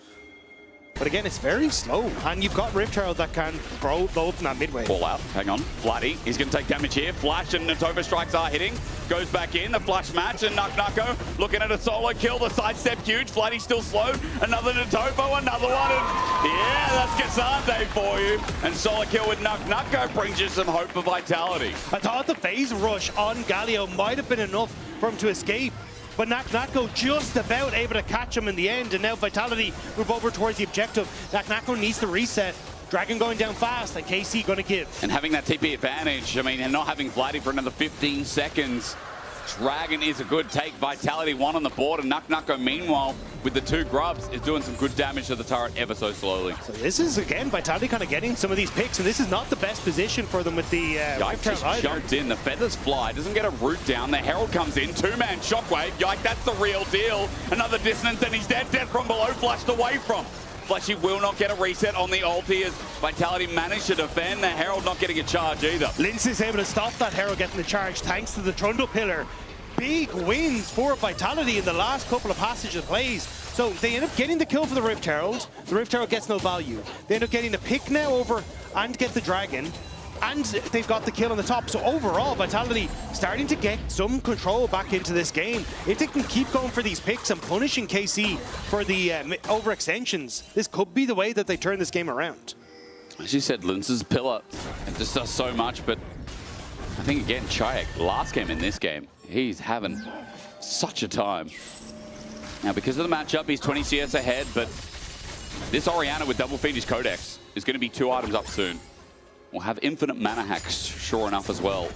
Speaker 17: But again, it's very slow. And you've got Rift Herald that can blow up in that midway.
Speaker 16: Ball out, hang on. Flatty, he's going to take damage here. Flash and Natoba strikes are hitting. Goes back in, the flash match, and Naknako looking at a solo kill. The sidestep huge. Flatty still slowed. Another Natoba, another one. And yeah, that's Gasante for you. And solo kill with Naknako brings you some hope for Vitality.
Speaker 17: I thought the phase rush on Galio might have been enough for him to escape. But Naknako just about able to catch him in the end, and now Vitality move over towards the objective. Naknako needs to reset. Dragon going down fast, and KC going to give.
Speaker 16: And having that TP advantage, I mean, and not having Vladdy for another 15 seconds. Dragon is a good take. Vitality one on the board, and Naknako, meanwhile, with the 2 grubs, is doing some good damage to the turret ever so slowly.
Speaker 17: So this is, again, Vitality kind of getting some of these picks, and this is not the best position for them with the
Speaker 16: Yike just jumped in. The feathers fly. Doesn't get a root down. The Herald comes in. 2-man shockwave. Yike, that's the real deal. Another dissonance, and he's dead. Dead from below. Flashed away from. Fleshy will not get a reset on the ulti as Vitality managed to defend. The Herald not getting a charge either.
Speaker 17: Lince is able to stop that Herald getting the charge thanks to the Trundle Pillar. Big wins for Vitality in the last couple of passage of plays. So they end up getting the kill for the Rift Herald. The Rift Herald gets no value. They end up getting a pick now over and get the Dragon. and they've got the kill on the top. So overall, Vitality starting to get some control back into this game. If they can keep going for these picks and punishing KC for the overextensions, this could be the way that they turn this game around.
Speaker 16: As you said, Lince's pillar, it just does so much, but I think again, Chayek, last game in this game, he's having such a time. Now, because of the matchup, he's 20 CS ahead, but this Orianna with double feed his Codex is going to be 2 items up soon. We'll have infinite mana hacks, sure enough, as well.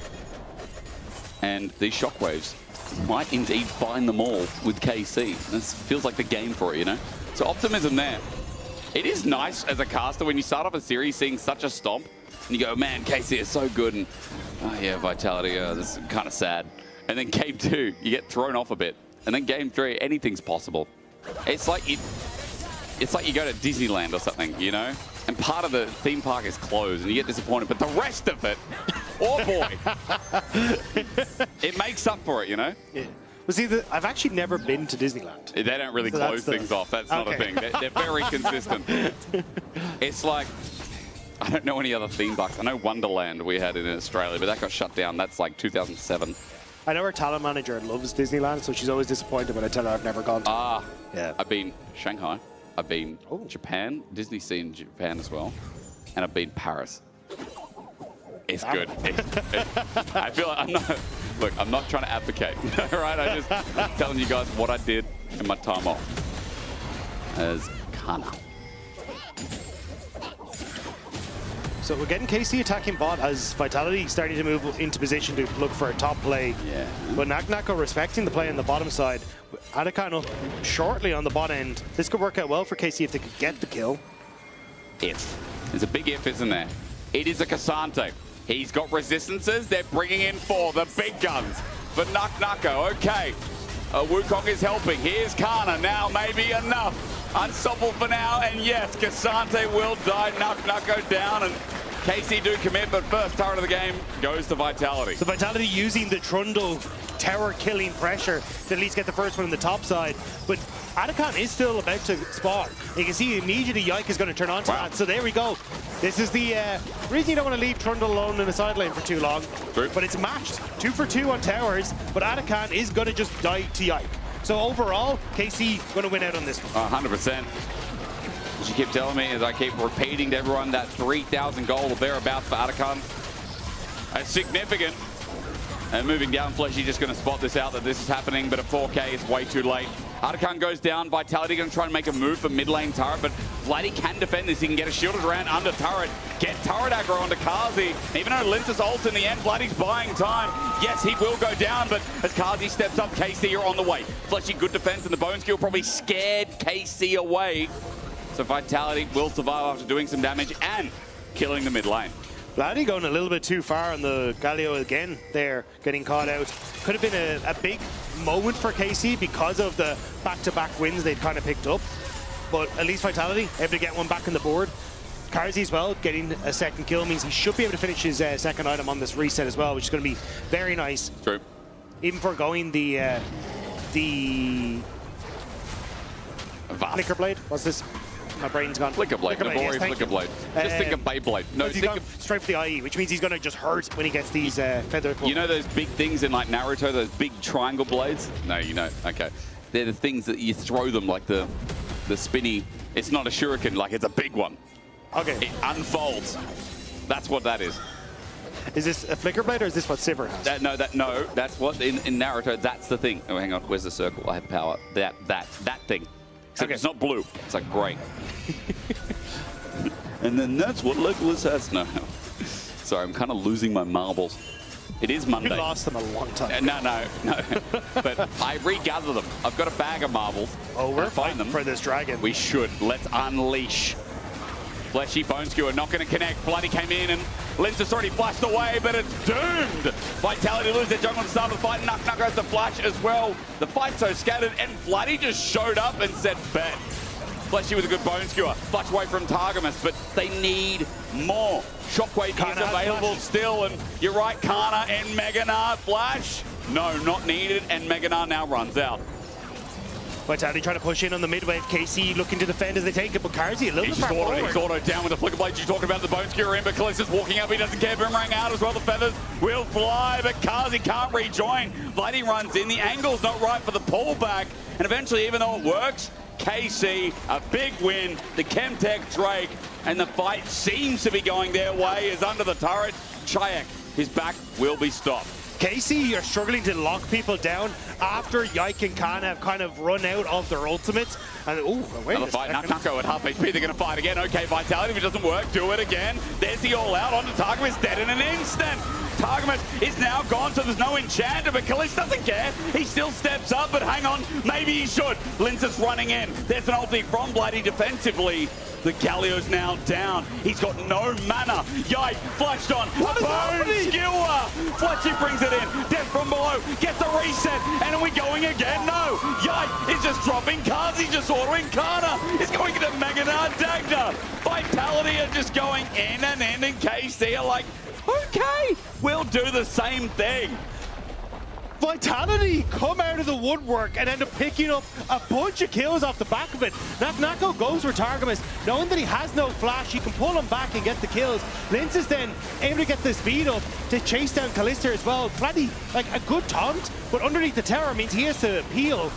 Speaker 16: And these shockwaves might indeed find them all with KC. This feels like the game for it, you know? So optimism there. It is nice as a caster when you start off a series seeing such a stomp, and you go, man, KC is so good, and oh yeah, Vitality, this is kind of sad. And then game 2, you get thrown off a bit. And then game 3, anything's possible. It's like you go to Disneyland or something, you know? And part of the theme park is closed and you get disappointed, but the rest of it, oh boy, it makes up for it, you know?
Speaker 17: Yeah. Well, see, I've actually never been to Disneyland.
Speaker 16: They don't really close things off. That's not a thing. They're very consistent. It's like, I don't know any other theme parks. I know Wonderland we had in Australia, but that got shut down. That's like 2007.
Speaker 17: I know our talent manager loves Disneyland, so she's always disappointed when I tell her I've never gone to.
Speaker 16: Yeah. I've been Shanghai. I've been Japan, Disney Sea in Japan as well, and I've been Paris. It's good. I feel like I'm not trying to advocate, all right? I'm just telling you guys what I did in my time off as Kana.
Speaker 17: So we're getting KC attacking bot as Vitality starting to move into position to look for a top play.
Speaker 16: Yeah.
Speaker 17: But Nako respecting the play on the bottom side. Adakano shortly on the bot end. This could work out well for KC if they could get the kill.
Speaker 16: If. There's a big if, isn't there? It is a Cassante. He's got resistances. They're bringing in 4, the big guns. For Nako, okay. Wukong is helping. Here's Kana. Now maybe enough. Unstoppable for now, and yes, Cassante will die. Nako down, and KC do commit, but first turret of the game goes to Vitality.
Speaker 17: So Vitality using the Trundle tower killing pressure to at least get the first one on the top side. But Adakan is still about to spawn. You can see immediately Yike is going to turn on to that. So there we go. This is the reason you don't want to leave Trundle alone in the side lane for too long.
Speaker 16: True.
Speaker 17: But it's matched. 2 for 2 on towers, but Adakan is going to just die to Yike. So overall, KC going to win out on this one.
Speaker 16: 100%. As you keep telling me, as I keep repeating to everyone, that 3,000 goal or thereabouts for Adakan. That's significant. And moving down, Fleshy just going to spot this out that this is happening, but at 4K, it's way too late. Adakan goes down. Vitality going to try and make a move for mid lane turret, but Vladdy can defend this. He can get a shielded round under turret, get turret aggro onto Kazi. Even though Lince's ult in the end, Vladdy's buying time. Yes, he will go down, but as Kazi steps up, KC are on the way. Fleshy, good defense, and the bone skill probably scared KC away. So Vitality will survive after doing some damage and killing the mid lane.
Speaker 17: Vladdy going a little bit too far on the Galio again there, getting caught out. Could have been a big moment for KC because of the back-to-back wins they'd kind of picked up. But at least Vitality able to get one back on the board. Karzi as well, getting a second kill means he should be able to finish his second item on this reset as well, which is going to be very nice.
Speaker 16: True.
Speaker 17: Even foregoing the Flicker Blade. What's this? My brain's gone.
Speaker 16: Flicker Blade.
Speaker 17: Yes,
Speaker 16: Flicker Blade. Just think of Beyblade. No,
Speaker 17: he's gone straight for the IE, which means he's going to just hurt when he gets these feather.
Speaker 16: You know those big things in like Naruto, those big triangle blades? No, you know. Okay. They're the things that you throw them like the spinny. It's not a shuriken, like it's a big one.
Speaker 17: Okay.
Speaker 16: It unfolds. That's what that is.
Speaker 17: Is this a Flicker Blade or is this what Sivir has?
Speaker 16: No, that's what in Naruto, that's the thing. Oh, hang on. Where's the circle? I have power. That thing. Except it's not blue. It's like gray. And then that's what Legolas has. No. Sorry, I'm kind of losing my marbles. It is Monday.
Speaker 17: You lost them a long time.
Speaker 16: No. But I regather them. I've got a bag of marbles.
Speaker 17: Oh, we're fighting them for this dragon.
Speaker 16: We should. Let's unleash. Fleshy Bone Skewer not going to connect. Bloody came in and Lince's already flashed away, but it's doomed. Vitality lose their jungle at the start of the fight. Nako has the flash as well. The fight's so scattered, and Vladdy just showed up and said, bet. Fleshy with a good Bone Skewer. Flash away from Taramas, but they need more. Shockwave is available still, and you're right, Kana and Meganar flash. No, not needed, and Meganar now runs out.
Speaker 17: Vitality trying to push in on the mid wave. KC looking to defend as they take it, but Karzi a little bit
Speaker 16: He's
Speaker 17: far forward.
Speaker 16: autoed down with the flicker blades. You talked about the bone skewer in, but Callista's walking up. He doesn't care. Boomerang out as well. The feathers will fly, but Karzi can't rejoin. Blighty runs in. The angle's not right for the pullback. And eventually, even though it works, KC, a big win. The Chemtech Drake, and the fight seems to be going their way, is under the turret. Chayak, his back will be stopped.
Speaker 17: KC are struggling to lock people down after Yike and Khan have kind of run out of their ultimates. And wait
Speaker 16: Another fight. Nako at half HP. They're going to fight again. Okay, Vitality, if it doesn't work, do it again. There's the all-out onto Taramas, dead in an instant. Taramas is now gone, so there's no enchanter, but Kalist doesn't care. He still steps up, but hang on, maybe he should. Lince's running in. There's an ulti from Blighty defensively. The Galio's now down. He's got no mana. Yike flashed on. A bone skewer. Fletchy brings it in. Death from below. Gets a reset. And are we going again? No. Yike is just dropping cards. He's just ordering. Kana is going into Meganar Dagda. Vitality are just going in, and KC are like, okay, we'll do the same thing.
Speaker 17: Vitality come out of the woodwork and end up picking up a bunch of kills off the back of it. Nako goes for Taramas, knowing that he has no flash, he can pull him back and get the kills. Lince is then able to get the speed up to chase down Kalista as well. Bloody, like a good taunt, but underneath the tower means he has to peel.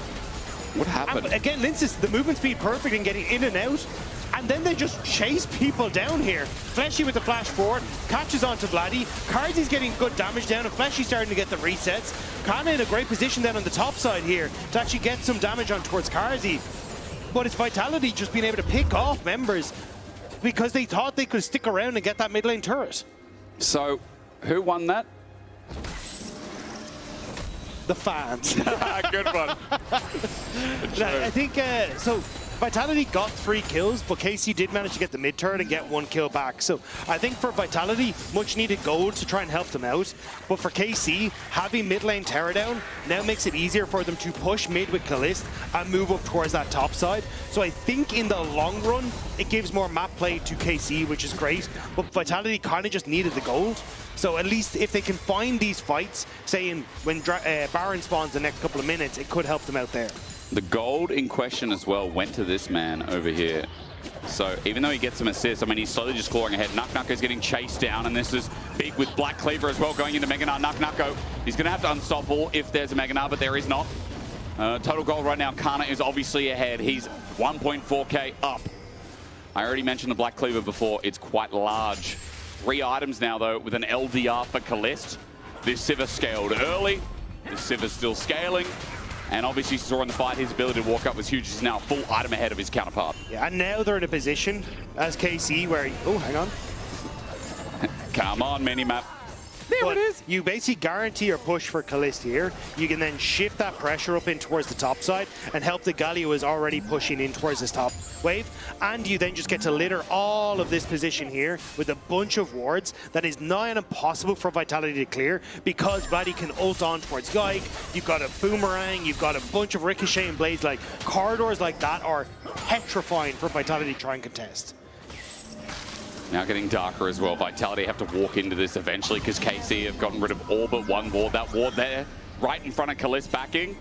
Speaker 16: What happened?
Speaker 17: And again, Lince is the movement speed perfect in getting in and out. And then they just chase people down here. Fleshy with the flash forward, catches onto Bloody. Karzi's getting good damage down, and Fleshy's starting to get the resets. Kana in a great position then on the top side here to actually get some damage on towards Karzi. But it's Vitality just being able to pick off members because they thought they could stick around and get that mid lane turret.
Speaker 16: So, who won that?
Speaker 17: The fans.
Speaker 16: Good one.
Speaker 17: I think, so Vitality got 3 kills, but KC did manage to get the mid turret and get 1 kill back. So I think for Vitality, much needed gold to try and help them out. But for KC, having mid lane Terra down now makes it easier for them to push mid with Kalist and move up towards that top side. So I think in the long run, it gives more map play to KC, which is great. But Vitality kind of just needed the gold. So at least if they can find these fights, say when Baron spawns the next couple of minutes, it could help them out there.
Speaker 16: The gold in question as well went to this man over here. So even though he gets some assists, I mean, he's slowly just clawing ahead. Nako is getting chased down, and this is big with Black Cleaver as well going into Meganar. Nako, he's going to have to unstoppable if there's a Meganar, but there is not. Total gold right now, Kana is obviously ahead. He's 1.4k up. I already mentioned the Black Cleaver before. It's quite large. 3 items now, though, with an LDR for Kalist. This Sivir scaled early. This Sivir's still scaling. And obviously, saw in the fight, his ability to walk up was huge. He's now a full item ahead of his counterpart.
Speaker 17: Yeah, and now they're in a position as KC where, oh, hang on.
Speaker 16: Come on, minimap.
Speaker 17: There it is. You basically guarantee your push for Kalist here. You can then shift that pressure up in towards the top side and help the Galio who is already pushing in towards this top wave. And you then just get to litter all of this position here with a bunch of wards that is nigh on impossible for Vitality to clear because Bloody can ult on towards Yike. You've got a boomerang, you've got a bunch of ricochet and blades. Like corridors like that are petrifying for Vitality to try and contest.
Speaker 16: Now getting darker as well. Vitality have to walk into this eventually because KC have gotten rid of all but 1 ward. That ward there, right in front of Kalist backing.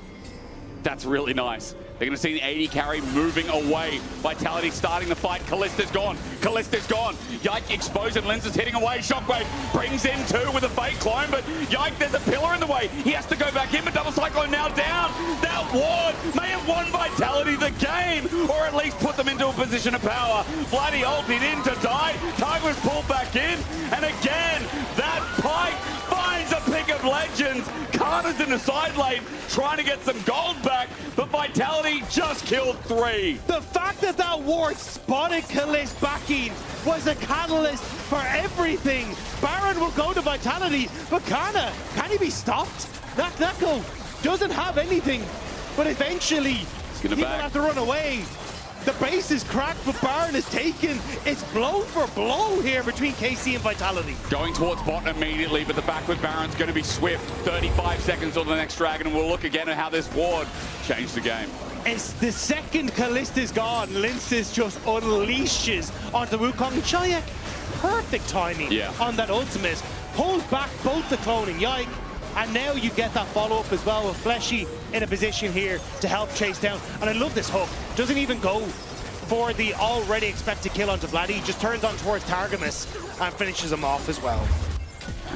Speaker 16: That's really nice. They're going to see the 80 carry moving away. Vitality starting the fight. Kallista's gone. Kallista's gone. Yike exposed and Lince is hitting away. Shockwave brings in 2 with a fake clone, but Yike, there's a pillar in the way. He has to go back in, but Double Cyclone now down. That ward may have won Vitality the game, or at least put them into a position of power. Bloody ulted in to die. Tiger was pulled back in, and again, that pike finds a pick of legends. Kana's in the side lane trying to get some gold back, but Vitality just killed 3.
Speaker 17: The fact that that ward spotted Kalist backing was a catalyst for everything. Baron will go to Vitality, but Kana, can he be stopped? Nako doesn't have anything, but eventually he will have to run away. The base is cracked, but Baron is taken. It's blow for blow here between KC and Vitality.
Speaker 16: Going towards bot immediately, but the backward Baron's going to be swift. 35 seconds on the next dragon, and we'll look again at how this ward changed the game.
Speaker 17: It's the second Kalist is gone, Lince just unleashes onto Wukong and Chayak. Perfect timing on that ultimate. Pulls back both the clone and Yike, and now you get that follow-up as well with Fleshy in a position here to help chase down. And I love this hook. Doesn't even go for the already expected kill onto Vladdy. He just turns on towards Taramas and finishes him off as well.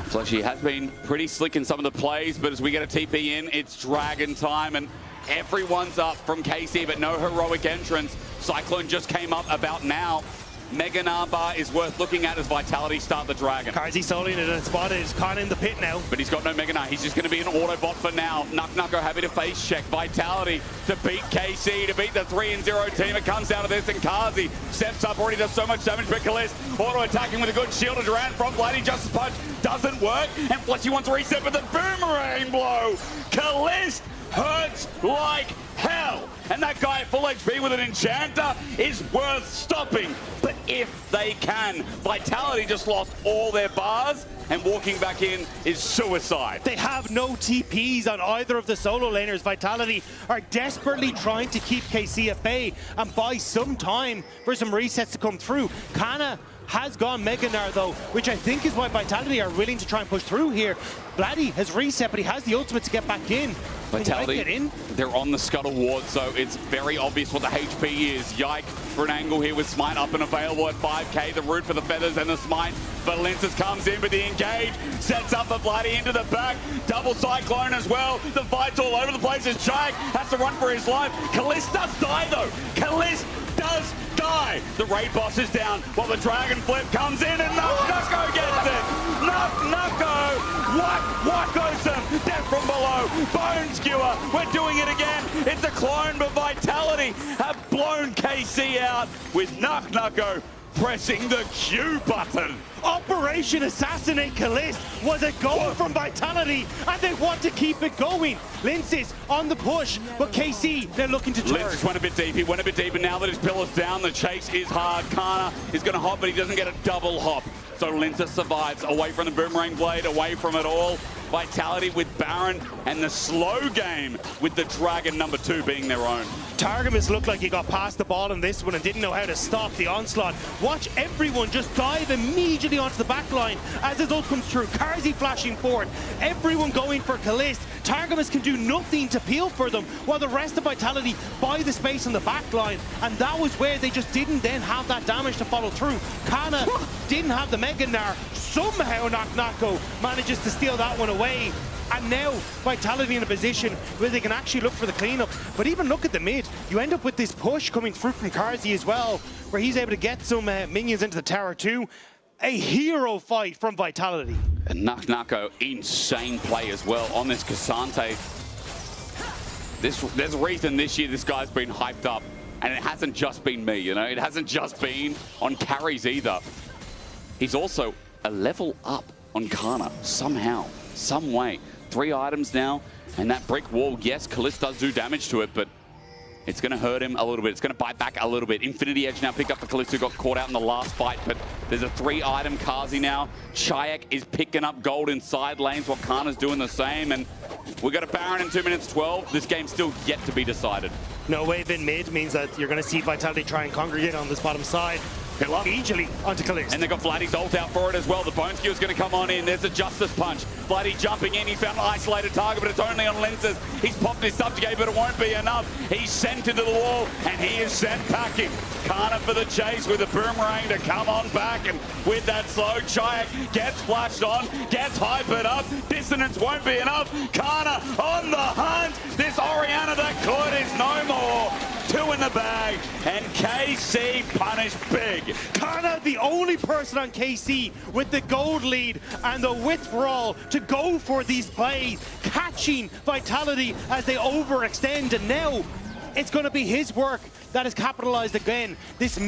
Speaker 16: Fleshy has been pretty slick in some of the plays, but as we get a TP in, it's Dragon time, and everyone's up from KC, but no heroic entrance. Cyclone just came up about now. Mega Narbar is worth looking at as Vitality start the Dragon.
Speaker 17: Carzy soloing it and spotted. Is Khan in the pit now.
Speaker 16: But he's got no Mega Nar. He's just going to be an Autobot for now. Nucko happy to face check. Vitality to beat KC, to beat the 3-0 team. It comes down to this, and Carzy steps up, already does so much damage, but Kalist auto-attacking with a good shield of Durant from Vladdy. Justice Punch doesn't work, and Fleshy wants to reset with a boomerang blow. Kalist hurts like hell. And that guy at full HP with an enchanter is worth stopping. But if they can, Vitality just lost all their bars, and walking back in is suicide.
Speaker 17: They have no TPs on either of the solo laners. Vitality are desperately trying to keep KC at bay and buy some time for some resets to come through. Kana has gone Mega Nar though, which I think is why Vitality are willing to try and push through here. Vladdy has reset, but he has the ultimate to get back in.
Speaker 16: Vitality, they're on the Scuttle Ward, so it's very obvious what the HP is. Yike for an angle here with Smite up and available at 5k. The root for the feathers and the Smite. Valentis comes in with the engage, sets up for Vladdy into the back. Double Cyclone as well. The fight's all over the place as Jake has to run for his life. Kalist does die though. Kalist does die. The raid boss is down while the Dragon Flip comes in, and Nucko gets it. Nucko, what goes him? Death from below. Bone Skewer. We're doing it again. It's a clone, but Vitality have blown KC out with Nucko pressing the Q button.
Speaker 17: Operation Assassinate Kalist was a goal from Vitality, and they want to keep it going. Linces on the push, but KC, they're looking to turn.
Speaker 16: Linces went a bit deep. He went a bit deep, and now that his pillar's down, the chase is hard. Kana is going to hop, but he doesn't get a double hop. So Linces survives, away from the Boomerang Blade, away from it all. Vitality with Baron, and the slow game with the Dragon #2 being their own.
Speaker 17: Taramas looked like he got past the ball in this one and didn't know how to stop the onslaught. Watch everyone just dive immediately onto the back line as his ult comes through. Carzy flashing forward. Everyone going for Kalist. Taramas can do nothing to peel for them, while the rest of Vitality buy the space on the back line. And that was where they just didn't then have that damage to follow through. Kana didn't have the Mega Nar. Somehow Nucko manages to steal that one away. And now Vitality in a position where they can actually look for the cleanup. But even look at the mid. You end up with this push coming through from Carzy as well, where he's able to get some minions into the tower too. A hero fight from Vitality.
Speaker 16: And Nucko, insane play as well on this Cassante. There's a reason this year this guy's been hyped up. And it hasn't just been me, you know? It hasn't just been on carries either. He's also a level up on Kana somehow, some way. 3 items now, and that brick wall, yes, Kalist does do damage to it, but it's going to hurt him a little bit. It's going to bite back a little bit. Infinity Edge now picked up for Kalist, who got caught out in the last fight, but there's a 3-item Carzy now. Chayak is picking up gold in side lanes while Kana's doing the same, and we got a Baron in 2 minutes 12. This game's still yet to be decided.
Speaker 17: No wave in mid means that you're going to see Vitality try and congregate on this bottom side. Easily onto Kalist.
Speaker 16: And they got Vladdy's ult out for it as well. The Bone Skewer's going to come on in. There's a Justice Punch. Vladdy jumping in. He found an isolated target, but it's only on Linces. He's popped his subjugate, but it won't be enough. He's sent into the wall, and he is sent packing. Kana for the chase with a Boomerang to come on back, and with that slow, Chayak gets flashed on, gets hypered up. Dissonance won't be enough. Kana on the hunt. This Orianna that could is no more. 2 in the bag, and KC punished big.
Speaker 17: Kana, the only person on KC with the gold lead and the withdrawal to go for these plays, catching Vitality as they overextend, and now it's going to be his work that is capitalized again. This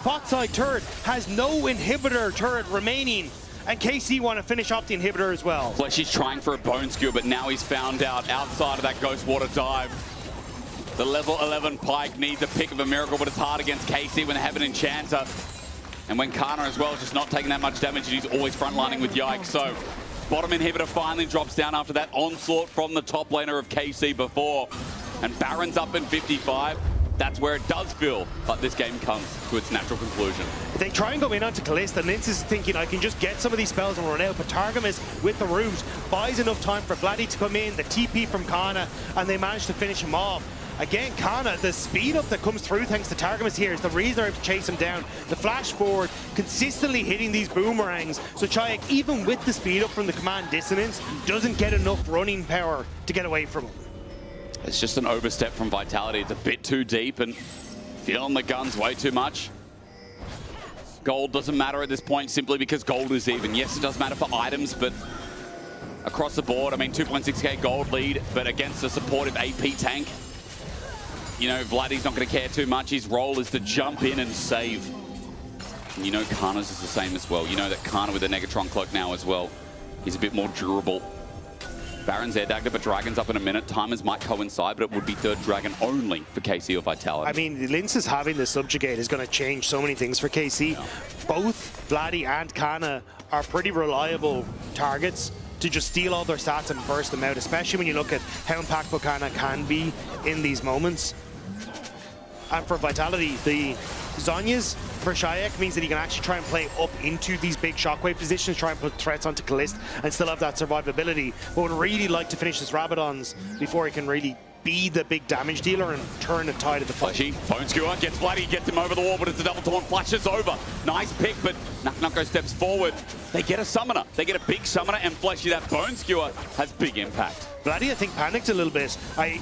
Speaker 17: bot side turret has no inhibitor turret remaining, and KC want to finish off the inhibitor as well.
Speaker 16: Fleshy's trying for a Bone Skewer, but now he's found out outside of that Ghost Water dive. The level 11 Pyke needs a pick of a miracle, but it's hard against KC when they have an Enchanter. And when Kana as well is just not taking that much damage, and he's always frontlining with Yike. So bottom inhibitor finally drops down after that onslaught from the top laner of KC before. And Baron's up in 55. that's where it does feel like this game comes to its natural conclusion.
Speaker 17: They try and go in onto Callista, and Linz is thinking, I can just get some of these spells and run out, but Taramas with the root buys enough time for Vladdy to come in, the TP from Kana, and they manage to finish him off. Again, Kana, the speed up that comes through thanks to Taramas here is the reason they're able to chase him down. The flash forward, consistently hitting these boomerangs, so Chayak, even with the speed up from the command dissonance, doesn't get enough running power to get away from him.
Speaker 16: It's just an overstep from Vitality. It's a bit too deep and feeling the guns way too much. Gold doesn't matter at this point simply because gold is even. Yes, it does matter for items, but across the board, I mean, 2.6k gold lead, but against a supportive AP tank, you know, Vladdy's not going to care too much. His role is to jump in and save. And you know Kana's is the same as well. You know that Kana with the Negatron Cloak now as well, he's a bit more durable. Baron's air dagger, but Dragon's up in a minute. Timers might coincide, but it would be third Dragon only for KC or Vitality.
Speaker 17: I mean, Linz having the Subjugate is going to change so many things for KC. Yeah. Both Vladdy and Kana are pretty reliable targets to just steal all their stats and burst them out, especially when you look at how impactful Kana can be in these moments. And for Vitality, the Zhonya's for Shayak means that he can actually try and play up into these big shockwave positions, try and put threats onto Callista and still have that survivability. But would really like to finish his Rabadons before he can really be the big damage dealer and turn the tide of the fight.
Speaker 16: Flashy, Bone Skewer gets Vladdy, gets him over the wall, but it's a double taunt, flashes over. Nice pick, but Nuko steps forward. They get a summoner. They get a big summoner, and Flashy, that Bone Skewer has big impact.
Speaker 17: Vladdy, I think, panicked a little bit.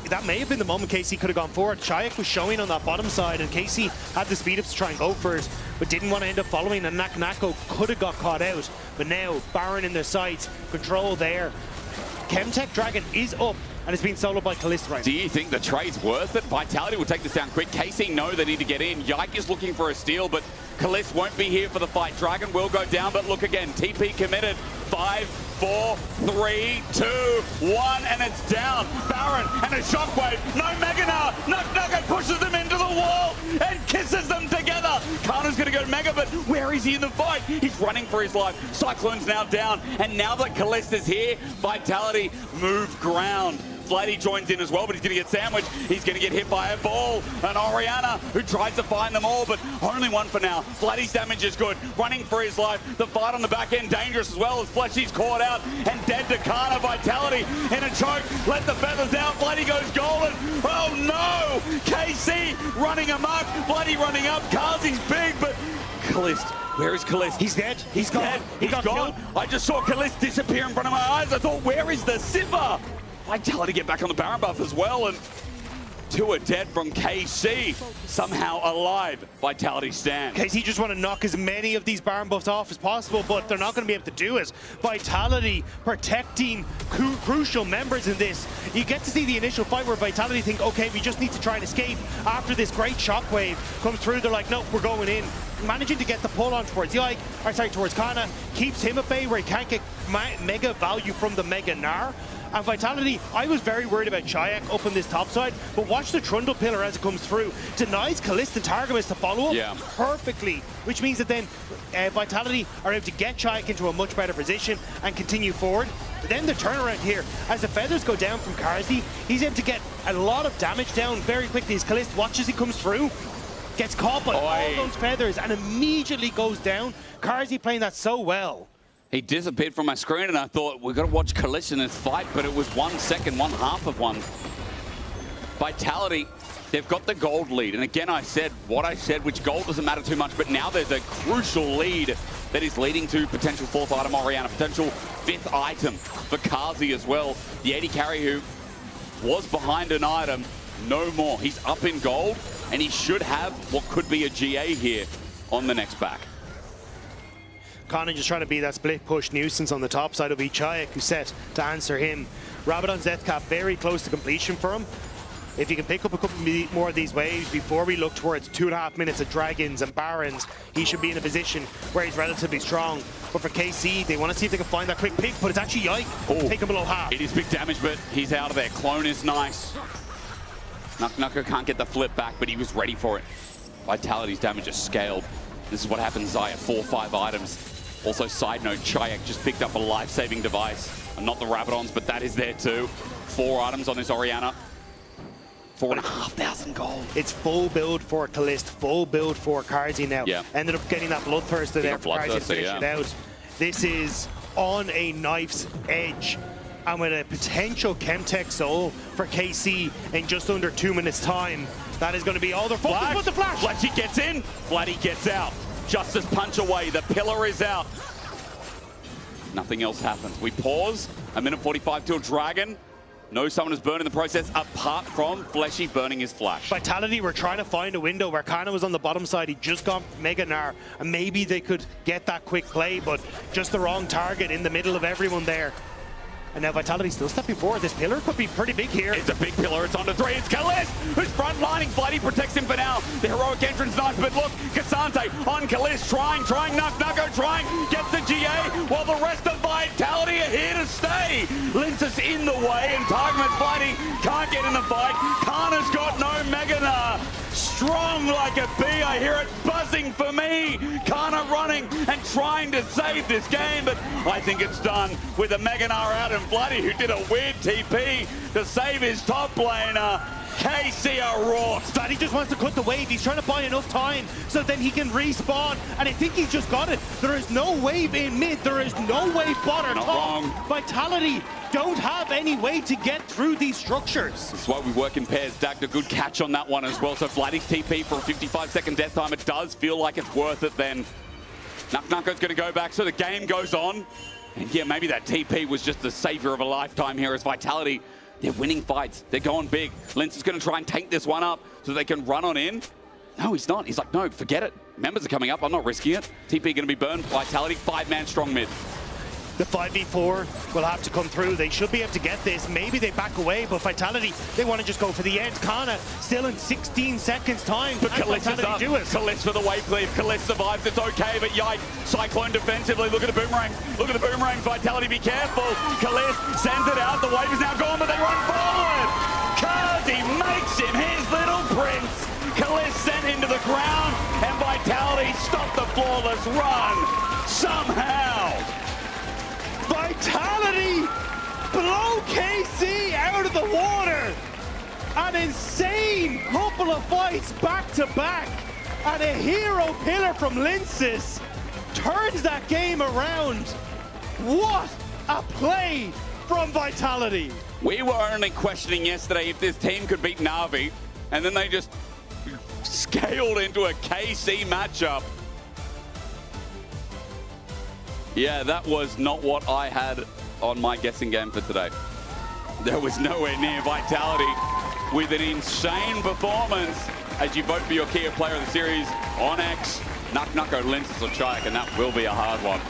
Speaker 17: That may have been the moment KC could have gone forward. Shayak was showing on that bottom side, and KC had the speed up to try and go for it, but didn't want to end up following, and Nako could have got caught out. But now, Baron in their sights, control there. Chemtech Dragon is up, and it's been soloed by Callista right now.
Speaker 16: Do you think the trade's worth it? Vitality will take this down quick. KC know they need to get in. Yike is looking for a steal, but Callista won't be here for the fight. Dragon will go down, but look again. TP committed. 5, 4, 3, 2, 1, and it's down. Baron and a shockwave. No Mega now. Nugget pushes them into the wall and kisses them together. Kana's going to go Mega, but where is he in the fight? He's running for his life. Cyclone's now down, and now that Callista's here, Vitality move ground. Vladdy joins in as well, but he's going to get sandwiched. He's going to get hit by a ball. And Oriana, who tries to find them all, but only one for now. Vladdy's damage is good. Running for his life. The fight on the back end dangerous as well as Fleshy's caught out and dead to Kana. Vitality in a choke. Let the feathers out. Vladdy goes golden. Oh no! KC running amok. Vladdy running up. Kazi's big, but Callista. Where is Callista?
Speaker 17: He's dead. He's gone.
Speaker 16: He's gone. I just saw Callista disappear in front of my eyes. I thought, where is the Sipper? Vitality get back on the Baron buff as well, and 2 are dead from KC. Somehow alive, Vitality stand.
Speaker 17: KC just want to knock as many of these Baron buffs off as possible, but they're not going to be able to do it. Vitality protecting crucial members in this. You get to see the initial fight where Vitality think, okay, we just need to try and escape. After this great shockwave comes through, they're like, nope, we're going in. Managing to get the pull on towards Yike, towards Kana, keeps him at bay where he can't get mega value from the Mega Gnar. And Vitality, I was very worried about Chayak up on this top side, but watch the Trundle Pillar as it comes through. Denies Callista Targamas to follow up perfectly, which means that then Vitality are able to get Chayak into a much better position and continue forward. But then the turnaround here, as the feathers go down from Karzi, he's able to get a lot of damage down very quickly as Callista watches he comes through. Gets caught by all those feathers and immediately goes down. Karzi playing that so well.
Speaker 16: He disappeared from my screen and I thought, we've got to watch Callista in this fight, but it was 1 second, 1/2 of one. Vitality, they've got the gold lead. And again, I said what I said, which gold doesn't matter too much, but now there's a crucial lead that is leading to potential 4th item Oriana, potential 5th item for Kazi as well. The 80 carry who was behind an item, no more. He's up in gold and he should have what could be a GA here on the next back.
Speaker 17: Kana just trying to be that split push nuisance on the top side of Chayak, who's set to answer him. Rabadon's death cap very close to completion for him. If he can pick up a couple more of these waves before we look towards 2.5 minutes of Dragons and Barons, he should be in a position where he's relatively strong. But for KC, they want to see if they can find that quick pick, but it's actually Yike. Take him below half.
Speaker 16: It is big damage, but he's out of there. Clone is nice. Nuko can't get the flip back, but he was ready for it. Vitality's damage is scaled. This is what happens, Zaya. 4 or 5 items. Also, side note, Chayak just picked up a life-saving device. And not the Rabadons, but that is there too. 4 items on this Oriana. 4,500 gold.
Speaker 17: It's full build for Kalist, full build for Carzzy now.
Speaker 16: Yeah.
Speaker 17: Ended up getting that bloodthirster there for Carzzy to finish it out. This is on a knife's edge. And with a potential Chemtech Soul for KC in just under 2 minutes time, that is going to be all their focus. With the flash!
Speaker 16: Flashy gets in, Vladdy gets out. Justice punch away, the pillar is out. Nothing else happens. We pause, a minute 45 till Dragon. No summoners burn in the process, apart from Fleshy burning his flash.
Speaker 17: Vitality were trying to find a window where Kana was on the bottom side. He just got Mega Gnar, and maybe they could get that quick play, but just the wrong target in the middle of everyone there. And now Vitality still stepping forward. This pillar could be pretty big here.
Speaker 16: It's a big pillar. It's on to 3. It's Kalist who's front lining. Vladdy protects him for now. The heroic entrance nice, but look, Cassante on Kalist, trying, Nucko trying, gets the GA, while the rest of Vitality are here to stay. Lintus in the way, and Targmas Vladdy can't get in the fight. Kana's got no Mega Gnar. Strong like a bee, I hear it buzzing for me. Kana running and trying to save this game, but I think it's done with a Mega Gnar out and Vladdy, who did a weird TP to save his top laner. KC are raw.
Speaker 17: Vladdy just wants to cut the wave. He's trying to buy enough time so then he can respawn. And I think he just got it. There is no wave in mid. There is no wave bot or top. Vitality don't have any way to get through these structures.
Speaker 16: That's why we work in pairs. Dagged a good catch on that one as well. So Vladdy's TP for a 55-second death time. It does feel like it's worth it then. Nucko's going to go back, so the game goes on. And yeah, maybe that TP was just the savior of a lifetime here as Vitality. They're winning fights. They're going big. Linz is going to try and tank this one up so they can run on in. No, he's not. He's like, no, forget it. Members are coming up. I'm not risking it. TP going to be burned. Vitality, 5-man strong mid.
Speaker 17: The 5v4 will have to come through. They should be able to get this. Maybe they back away, but Vitality, they want to just go for the end. Kana still in 16 seconds time.
Speaker 16: But Kalist is up. Kalist for the wave cleave. Kalist survives. It's okay, but yike. Cyclone defensively. Look at the boomerang. Look at the boomerang. Vitality, be careful. Kalist sends it out. The wave is now gone, but they run forward. Carzzy makes him his little prince. Kalist sent him to the ground, and Vitality stopped the flawless run. Somehow.
Speaker 17: Vitality blow KC out of the water. An insane couple of fights back to back. And a hero pillar from Linces turns that game around. What a play from Vitality.
Speaker 16: We were only questioning yesterday if this team could beat Na'Vi, and then they just scaled into a KC matchup. Yeah, that was not what I had on my guessing game for today. There was nowhere near Vitality with an insane performance as you vote for your Kia Player of the Series on X. Nucko, Linces, or Chayak, and that will be a hard one.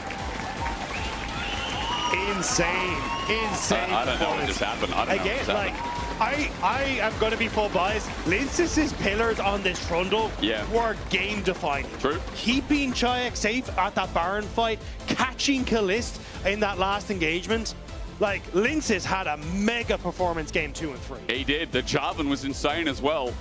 Speaker 17: Insane.
Speaker 16: I don't know what just happened. I don't know what just happened.
Speaker 17: I am going to be full biased. Linces' pillars on this trundle were game defining.
Speaker 16: True.
Speaker 17: Keeping Chayak safe at that Baron fight, catching Kalist in that last engagement. Like, Linces had a mega performance game 2 and 3.
Speaker 16: He did. The Jarvan was insane as well.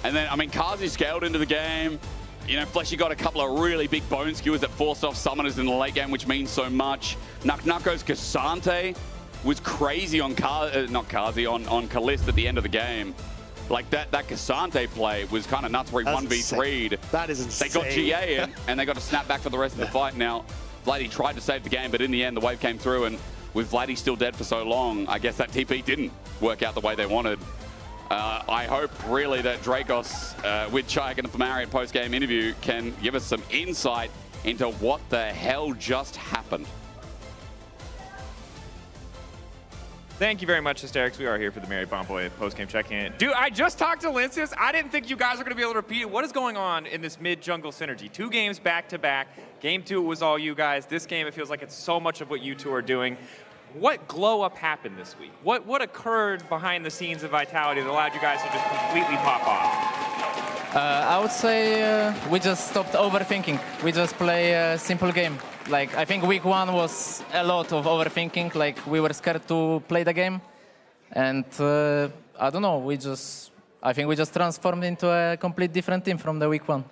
Speaker 16: And then, I mean, Carzzy scaled into the game. You know, Fleshy got a couple of really big bone skewers that forced off summoners in the late game, which means so much. Nucko's Cassante was crazy on on Kalist at the end of the game. Like that Cassante play was kind of nuts where he 1v3'd.
Speaker 17: That is insane.
Speaker 16: They got GA in and they got to snap back for the rest of the fight. Now, Vladdy tried to save the game, but in the end, the wave came through, and with Vladdy still dead for so long, I guess that TP didn't work out the way they wanted. I hope really that Dracos with Chayak in the Famarian post-game interview can give us some insight into what the hell just happened.
Speaker 21: Thank you very much, Hysterics. We are here for the Mary Bomboy post-game check-in. Dude, I just talked to Linces. I didn't think you guys were going to be able to repeat it. What is going on in this mid-jungle synergy? 2 games back-to-back. Game 2 was all you guys. This game, it feels like it's so much of what you two are doing. What glow-up happened this week? What occurred behind the scenes of Vitality that allowed you guys to just completely pop off?
Speaker 1: I would say we just stopped overthinking. We just play a simple game. Like, I think week 1 was a lot of overthinking. Like, we were scared to play the game. And I don't know, I think we just transformed into a complete different team from the week 1.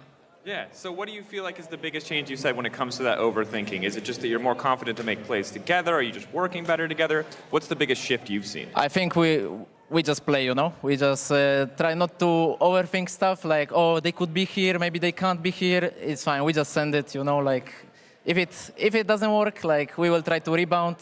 Speaker 21: Yeah, so what do you feel like is the biggest change you said when it comes to that overthinking? Is it just that you're more confident to make plays together? Are you just working better together? What's the biggest shift you've seen?
Speaker 1: I think we we just play, you know? We just try not to overthink stuff like, oh, they could be here, maybe they can't be here. It's fine, we just send it, you know? Like, if it doesn't work, like, we will try to rebound.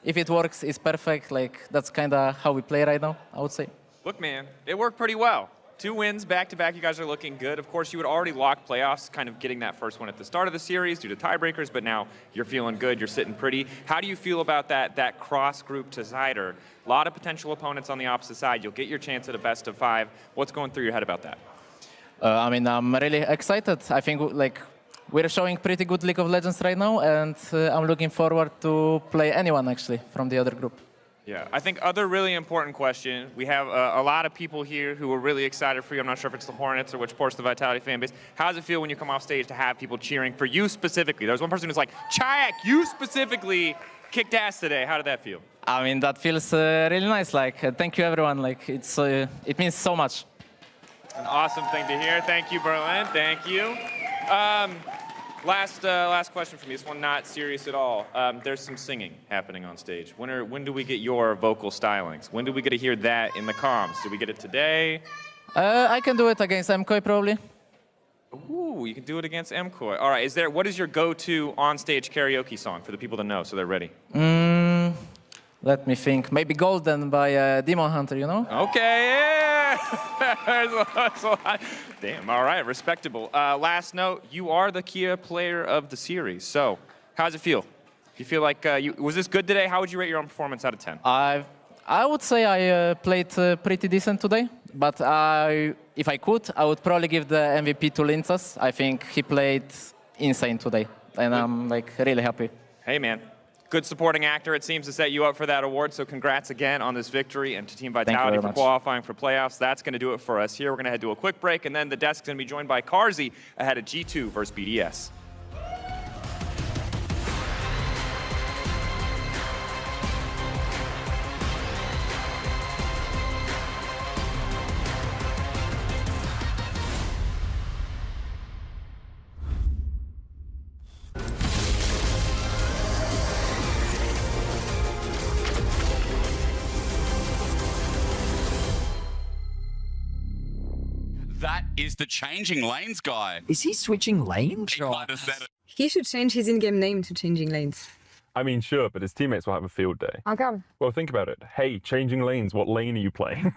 Speaker 1: If it works, it's perfect. Like, that's kind of how we play right now, I would say.
Speaker 21: Look, man, it worked pretty well. 2 wins back-to-back, you guys are looking good. Of course, you had already locked playoffs, kind of getting that first one at the start of the series due to tiebreakers, but now you're feeling good, you're sitting pretty. How do you feel about that cross-group decider? A lot of potential opponents on the opposite side. You'll get your chance at a best of 5. What's going through your head about that?
Speaker 1: I mean, I'm really excited. I think, like, we're showing pretty good League of Legends right now, and I'm looking forward to play anyone, actually, from the other group.
Speaker 21: Yeah, I think other really important question, we have a lot of people here who are really excited for you. I'm not sure if it's the Hornets or which portion of the Vitality fan base. How does it feel when you come off stage to have people cheering for you specifically? There's one person who's like, Chayak, you specifically kicked ass today. How did that feel?
Speaker 1: I mean, that feels really nice. Like, thank you, everyone. Like, it means so much.
Speaker 21: An awesome thing to hear. Thank you, Berlin. Thank you. Last question for me. This one not serious at all. There's some singing happening on stage. When do we get your vocal stylings? When do we get to hear that in the comms? Do we get it today?
Speaker 1: I can do it against MKOI probably.
Speaker 21: Ooh, you can do it against MKOI. All right. What is your go-to on-stage karaoke song for the people to know so they're ready?
Speaker 1: Let me think. Maybe Golden by Demon Hunter, you know?
Speaker 21: Okay, yeah! Damn, all right, respectable. Last note, you are the Kia player of the series. So, how does it feel? Do you feel like, was this good today? How would you rate your own performance out of 10?
Speaker 1: I would say I played pretty decent today. But if I could, I would probably give the MVP to Linzas. I think he played insane today. And I'm like really happy.
Speaker 21: Hey, man. Good supporting actor, it seems, to set you up for that award. So congrats again on this victory, and to Team Vitality for qualifying for playoffs. That's going to do it for us here. We're going to head to a quick break, and then the desk's going to be joined by Carzzy ahead of G2 versus BDS.
Speaker 16: That is the changing lanes guy.
Speaker 4: Is he switching lanes?
Speaker 16: He might have said it.
Speaker 7: He should change his in-game name to Changing Lanes.
Speaker 23: I mean, sure, but his teammates will have a field day.
Speaker 7: How come?
Speaker 23: Well, think about it. Hey, changing lanes, what lane are you playing?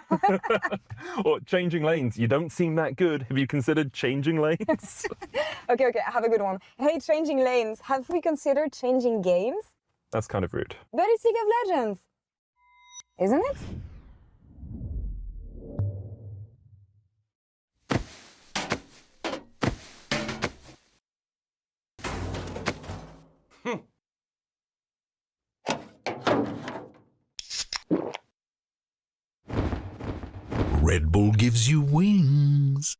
Speaker 23: Or changing lanes, you don't seem that good. Have you considered changing lanes?
Speaker 7: Okay, I have a good one. Hey, Changing Lanes, have we considered changing games?
Speaker 23: That's kind of rude.
Speaker 7: But it's League of Legends, isn't it?
Speaker 10: Red Bull gives you wings.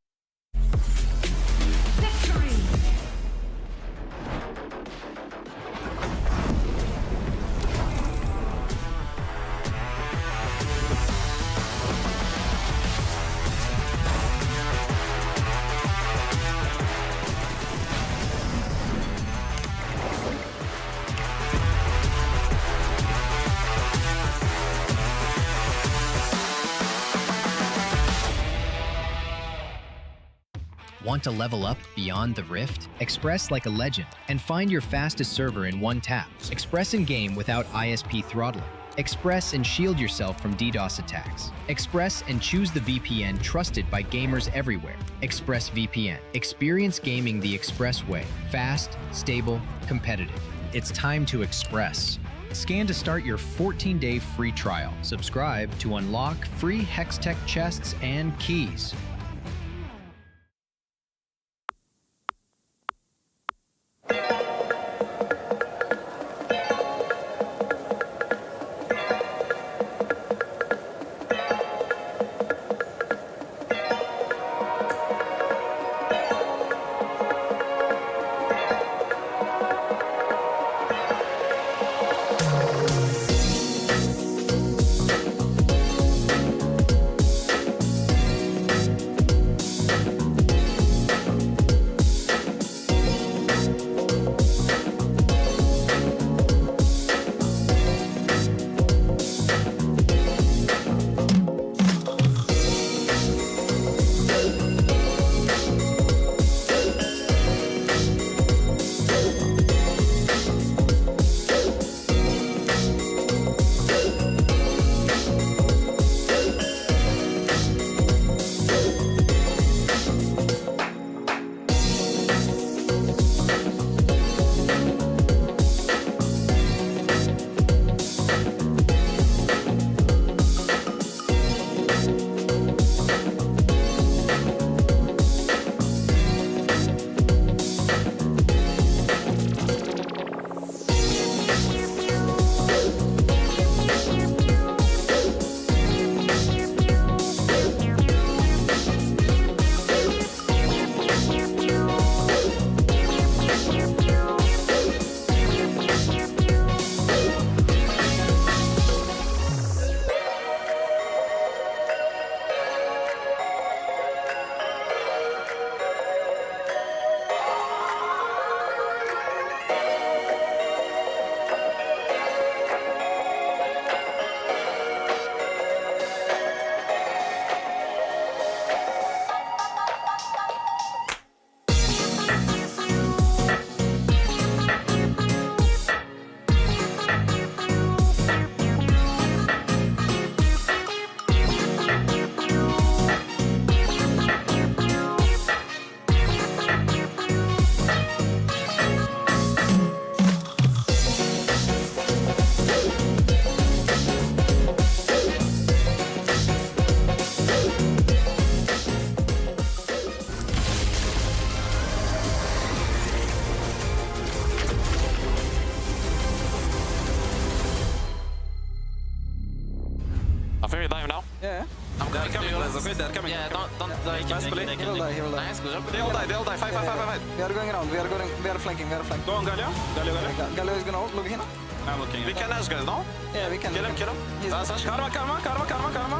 Speaker 12: Want to level up beyond the Rift? Express like a legend and find your fastest server in one tap. Express in game without ISP throttling. Express and shield yourself from DDoS attacks. Express and choose the VPN trusted by gamers everywhere. Express VPN. Experience gaming the Express way. Fast, stable, competitive. It's time to Express. Scan to start your 14-day free trial. Subscribe to unlock free Hextech chests and keys.
Speaker 20: Yeah. I'm coming, guys, okay? They're coming.
Speaker 1: Yeah, don't like.
Speaker 20: Nice play.
Speaker 1: He will
Speaker 20: die,
Speaker 1: he will die. Nice, good job.
Speaker 20: They all die. Fight.
Speaker 4: We are going around, we are flanking.
Speaker 20: Go on, Galio.
Speaker 4: Galio is gonna ult, look here.
Speaker 20: I'm looking. We can ask guys, no?
Speaker 4: Yeah, we can.
Speaker 20: Kill him. Karma.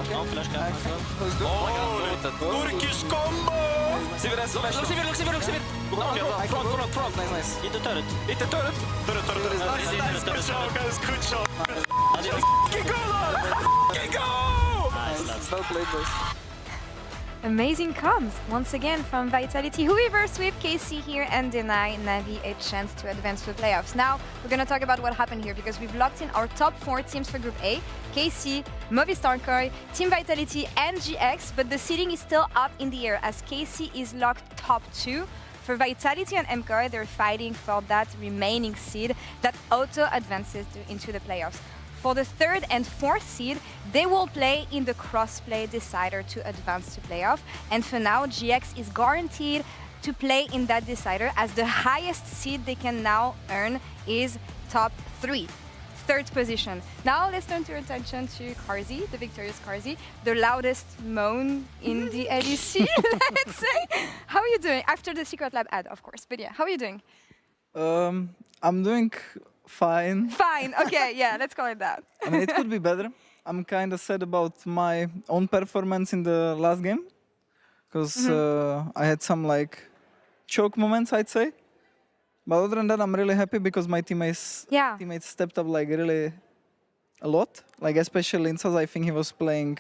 Speaker 2: No flash cam as well.
Speaker 4: Who's good?
Speaker 20: Oh, Turkish combo! Sivir. Look, front.
Speaker 4: Nice.
Speaker 2: Hit the turret.
Speaker 20: Turret. Nice. Good job, guys. Good job. Go!
Speaker 4: Nice. Well played, boys.
Speaker 9: Amazing comms once again from Vitality, who reverse sweep KC here and deny Navi a chance to advance to the playoffs. Now we're going to talk about what happened here because we've locked in our top 4 teams for Group A: KC, Movistar Koi, Team Vitality, and GX. But the seeding is still up in the air as KC is locked top 2. For Vitality and MKOI, they're fighting for that remaining seed that auto advances into the playoffs. For the 3rd and 4th seed, they will play in the crossplay decider to advance to playoff. And for now, GX is guaranteed to play in that decider as the highest seed they can now earn is top 3, 3rd position. Now let's turn our attention to Karzi, the victorious Karzi, the loudest moan in the LEC, let's say. How are you doing? After the Secret Lab ad, of course. But yeah, how are you doing?
Speaker 8: I'm doing fine.
Speaker 9: Fine, okay, yeah, let's call it that.
Speaker 8: I mean, it could be better. I'm kind of sad about my own performance in the last game because I had some like choke moments, I'd say. But other than that, I'm really happy because my teammates stepped up like really a lot. Like especially Insaz, I think he was playing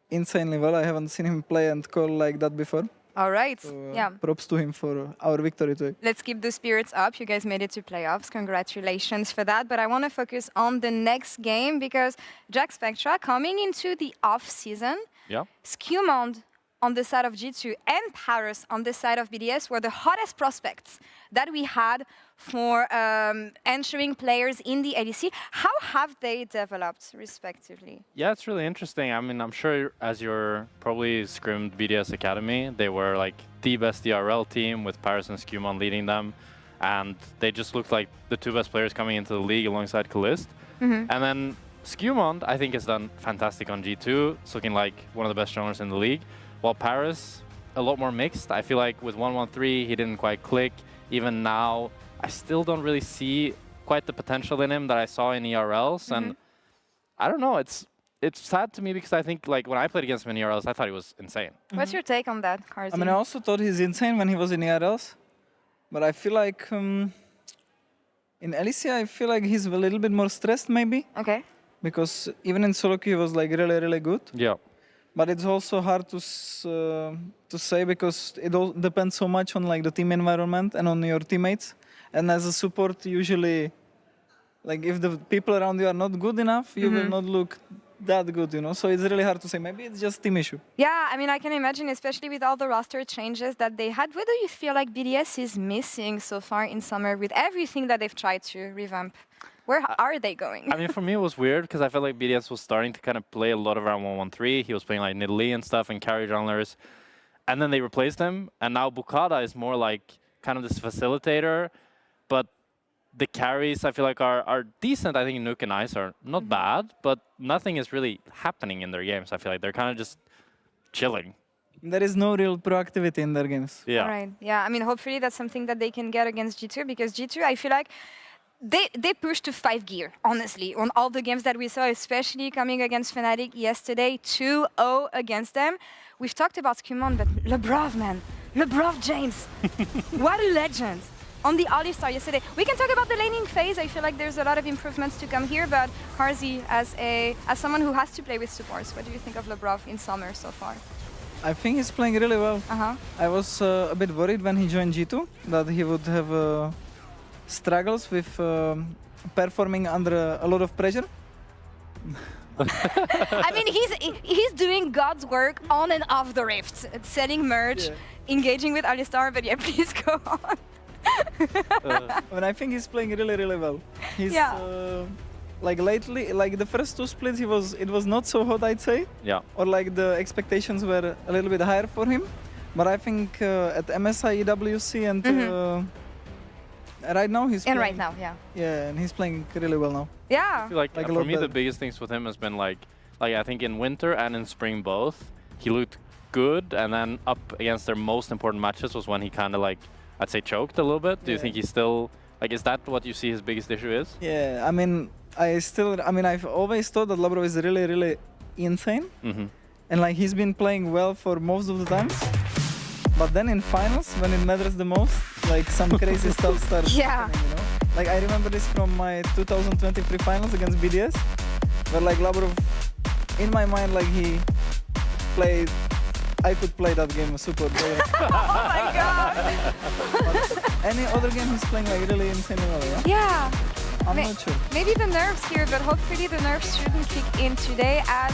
Speaker 8: insanely well. I haven't seen him play and call like that before.
Speaker 9: All right,
Speaker 8: So,
Speaker 9: yeah.
Speaker 8: props to him for our victory today.
Speaker 9: Let's keep the spirits up. You guys made it to playoffs. Congratulations for that. But I want to focus on the next game because Jack Spectra coming into the off season.
Speaker 13: Yeah.
Speaker 9: Skewmond on the side of G2 and Paris on the side of BDS were the hottest prospects that we had for entering players in the LEC. How have they developed respectively?
Speaker 13: Yeah, it's really interesting. I mean, I'm sure as you're probably scrimmed BDS Academy, they were like the best DRL team with Paris and Skewmon leading them. And they just looked like the 2 best players coming into the league alongside Kalist. And then Skewmon, I think, has done fantastic on G2. It's looking like one of the best jonglers in the league. While Paris, a lot more mixed. I feel like with 113, he didn't quite click. Even now, I still don't really see quite the potential in him that I saw in ERLs. And I don't know, it's sad to me because I think like when I played against him in ERLs, I thought he was insane.
Speaker 9: What's your take on that, Karzi?
Speaker 8: I mean, I also thought he's insane when he was in ERLs. But I feel like in LEC, I feel like he's a little bit more stressed maybe.
Speaker 9: Okay.
Speaker 8: Because even in solo queue, he was like really, really good.
Speaker 13: Yeah.
Speaker 8: But it's also hard to say because it all depends so much on like the team environment and on your teammates. And as a support, usually, like if the people around you are not good enough, you will not look that good, you know. So it's really hard to say. Maybe it's just team issue.
Speaker 9: Yeah, I mean, I can imagine, especially with all the roster changes that they had. What do you feel like BDS is missing so far in summer with everything that they've tried to revamp? Where are they going?
Speaker 13: I mean, for me, it was weird because I felt like BDS was starting to kind of play a lot around 113. He was playing like Nidalee and stuff and carry junglers. And then they replaced him. And now Bukada is more like kind of this facilitator. But the carries, I feel like, are decent. I think Nuke and Ice are not bad, but nothing is really happening in their games. I feel like they're kind of just chilling.
Speaker 8: There is no real proactivity in their games.
Speaker 13: Yeah.
Speaker 9: All right. Yeah, I mean, hopefully that's something that they can get against G2 because G2, I feel like, they pushed to 5 gear, honestly, on all the games that we saw, especially coming against Fnatic yesterday, 2-0 against them. We've talked about Skewmon, but LeBron, man. LeBron James. What a legend. On the All-Star yesterday. We can talk about the laning phase. I feel like there's a lot of improvements to come here, but Karzi, as someone who has to play with supports, what do you think of LeBron in summer so far?
Speaker 8: I think he's playing really well. I was a bit worried when he joined G2 that he would have struggles with performing under a lot of pressure.
Speaker 9: I mean, he's doing God's work on and off the Rift, selling merch, engaging with Alistar, but yeah, please go on.
Speaker 8: I think he's playing really, really well. He's like lately, like the first 2 splits, it was not so hot, I'd say.
Speaker 13: Yeah.
Speaker 8: Or like the expectations were a little bit higher for him. But I think at MSI, EWC, and right now he's playing.
Speaker 9: And right now,
Speaker 8: yeah, and he's playing really well now.
Speaker 9: Yeah.
Speaker 13: I feel like
Speaker 8: a
Speaker 13: for
Speaker 8: lot
Speaker 13: me, the
Speaker 8: better.
Speaker 13: biggest things with him has been like Like I think in winter and in spring both, he looked good, and then up against their most important matches was when he kind of like, I'd say, choked a little bit. Do you think he's still, like, is that what you see his biggest issue is?
Speaker 8: Yeah, I mean, I've always thought that Labrov is really, really insane. And like he's been playing well for most of the times. But then in finals, when it matters the most, like some crazy stuff starts happening, you know? Like I remember this from my 2023 finals against BDS, where like Labrov, in my mind, like he played, I could play that game super brilliant.
Speaker 9: Oh my god!
Speaker 8: But any other game he's playing like really insane well, yeah?
Speaker 9: Yeah.
Speaker 8: I'm not sure.
Speaker 9: Maybe the nerves here, but hopefully the nerves shouldn't kick in today, as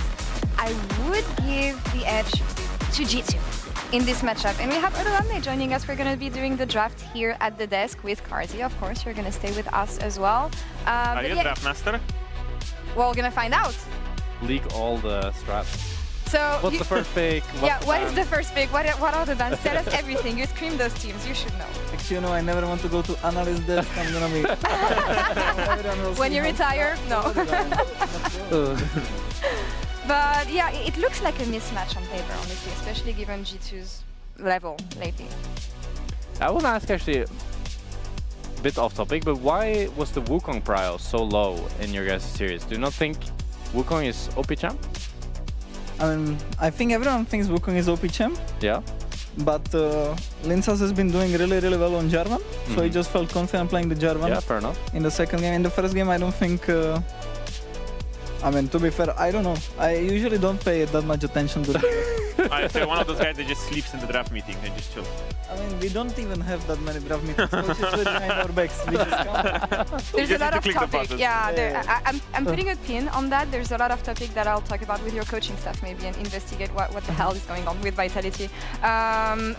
Speaker 9: I would give the edge to G2 in this matchup. And we have Urame joining us. We're going to be doing the draft here at the desk with Karzi. Of course, you're going to stay with us as well.
Speaker 11: Are you a draft master?
Speaker 9: Well, we're going to find out.
Speaker 13: Leak all the strats.
Speaker 9: So
Speaker 13: what's the first pick?
Speaker 9: What is the first pick? What are the bans? Tell us everything. You scream those teams. You should know.
Speaker 8: Actually, you know, I never want to go to analyst desk. I'm going to be...
Speaker 9: When you retire? No. But yeah, it looks like a mismatch on paper, honestly, especially given G2's level lately.
Speaker 13: I want to ask actually a bit off topic, but why was the Wukong prio so low in your guys' series? Do you not think Wukong is OP champ?
Speaker 8: I mean, I think everyone thinks Wukong is OP champ.
Speaker 13: Yeah.
Speaker 8: But Linsas has been doing really, really well on Jarvan, so he just felt confident playing the Jarvan.
Speaker 13: Yeah, fair enough.
Speaker 8: In the second game. In the first game, I don't think... I mean, to be fair, I don't know. I usually don't pay that much attention to
Speaker 11: I say one of those guys that just sleeps in the draft meeting and just chills.
Speaker 8: I mean, we don't even have that many draft meetings, which is really behind our backs. We just come.
Speaker 9: There's a lot of topic. Yeah, I'm putting a pin on that. There's a lot of topic that I'll talk about with your coaching staff maybe and investigate what the hell is going on with Vitality.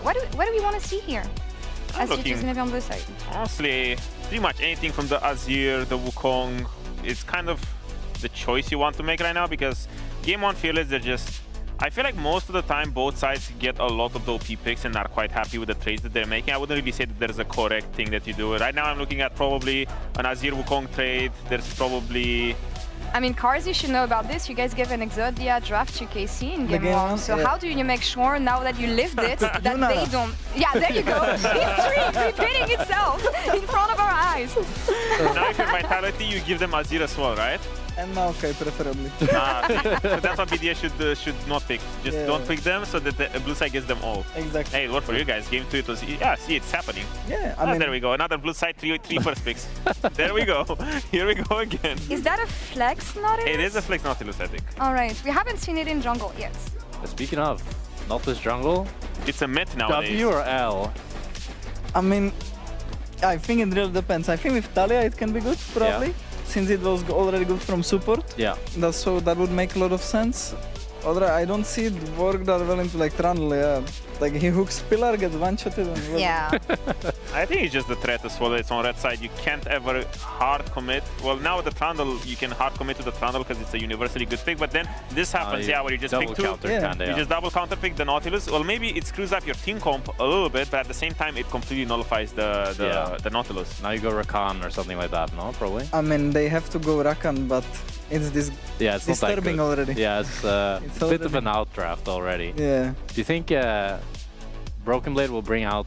Speaker 9: What do we want to see here? As G2 is going to be on this side.
Speaker 11: Honestly, pretty much anything from the Azir, the Wukong, it's kind of the choice you want to make right now, because game 1 fearless, they're just, I feel like most of the time both sides get a lot of the OP picks and are quite happy with the trades that they're making. I wouldn't really say that there's a correct thing that you do. Right now I'm looking at probably an Azir Wukong trade. There's probably...
Speaker 9: I mean, Karzi should know about this. You guys gave an Exodia draft to KC in game 1. So how do you make sure, now that you lived it, that they don't... Yeah, there you go. History repeating itself in front of our eyes.
Speaker 11: Now if you're Vitality, you give them Azir as well, right?
Speaker 8: And now, okay, preferably.
Speaker 11: So that's what BDS should not pick. Just don't pick them so that the blue side gets them all.
Speaker 8: Exactly.
Speaker 11: Hey, it worked for you guys. Game 2, it was... Yeah, see, it's happening.
Speaker 8: Yeah, I mean...
Speaker 11: There we go. Another blue side, three first picks. There we go. Here we go again.
Speaker 9: Is that a flex Nautilus?
Speaker 11: It is a flex Nautilus, I think.
Speaker 9: Alright, we haven't seen it in jungle yet.
Speaker 13: Speaking of Nautilus jungle...
Speaker 11: It's a myth nowadays.
Speaker 13: W or L?
Speaker 8: I mean, I think it really depends. I think with Talia it can be good, probably. Yeah. Since it was already good from support.
Speaker 13: Yeah.
Speaker 8: So that would make a lot of sense. I don't see it work that well into like Trundle, yeah. Like he hooks pillar, gets one-shotted and...
Speaker 9: Yeah.
Speaker 11: I think it's just the threat as well. It's on red side. You can't ever hard commit. Well, now with the Trundle, you can hard commit to the Trundle because it's a universally good pick. But then this happens, where you just pick two. You just double counter pick the Nautilus. Well, maybe it screws up your team comp a little bit, but at the same time, it completely nullifies the Nautilus.
Speaker 13: Now you go Rakan or something like that, no? Probably?
Speaker 8: I mean, they have to go Rakan, but it's
Speaker 13: it's
Speaker 8: disturbing already.
Speaker 13: Yeah, it's a bit of an outdraft already.
Speaker 8: Yeah.
Speaker 13: Do you think Broken Blade will bring out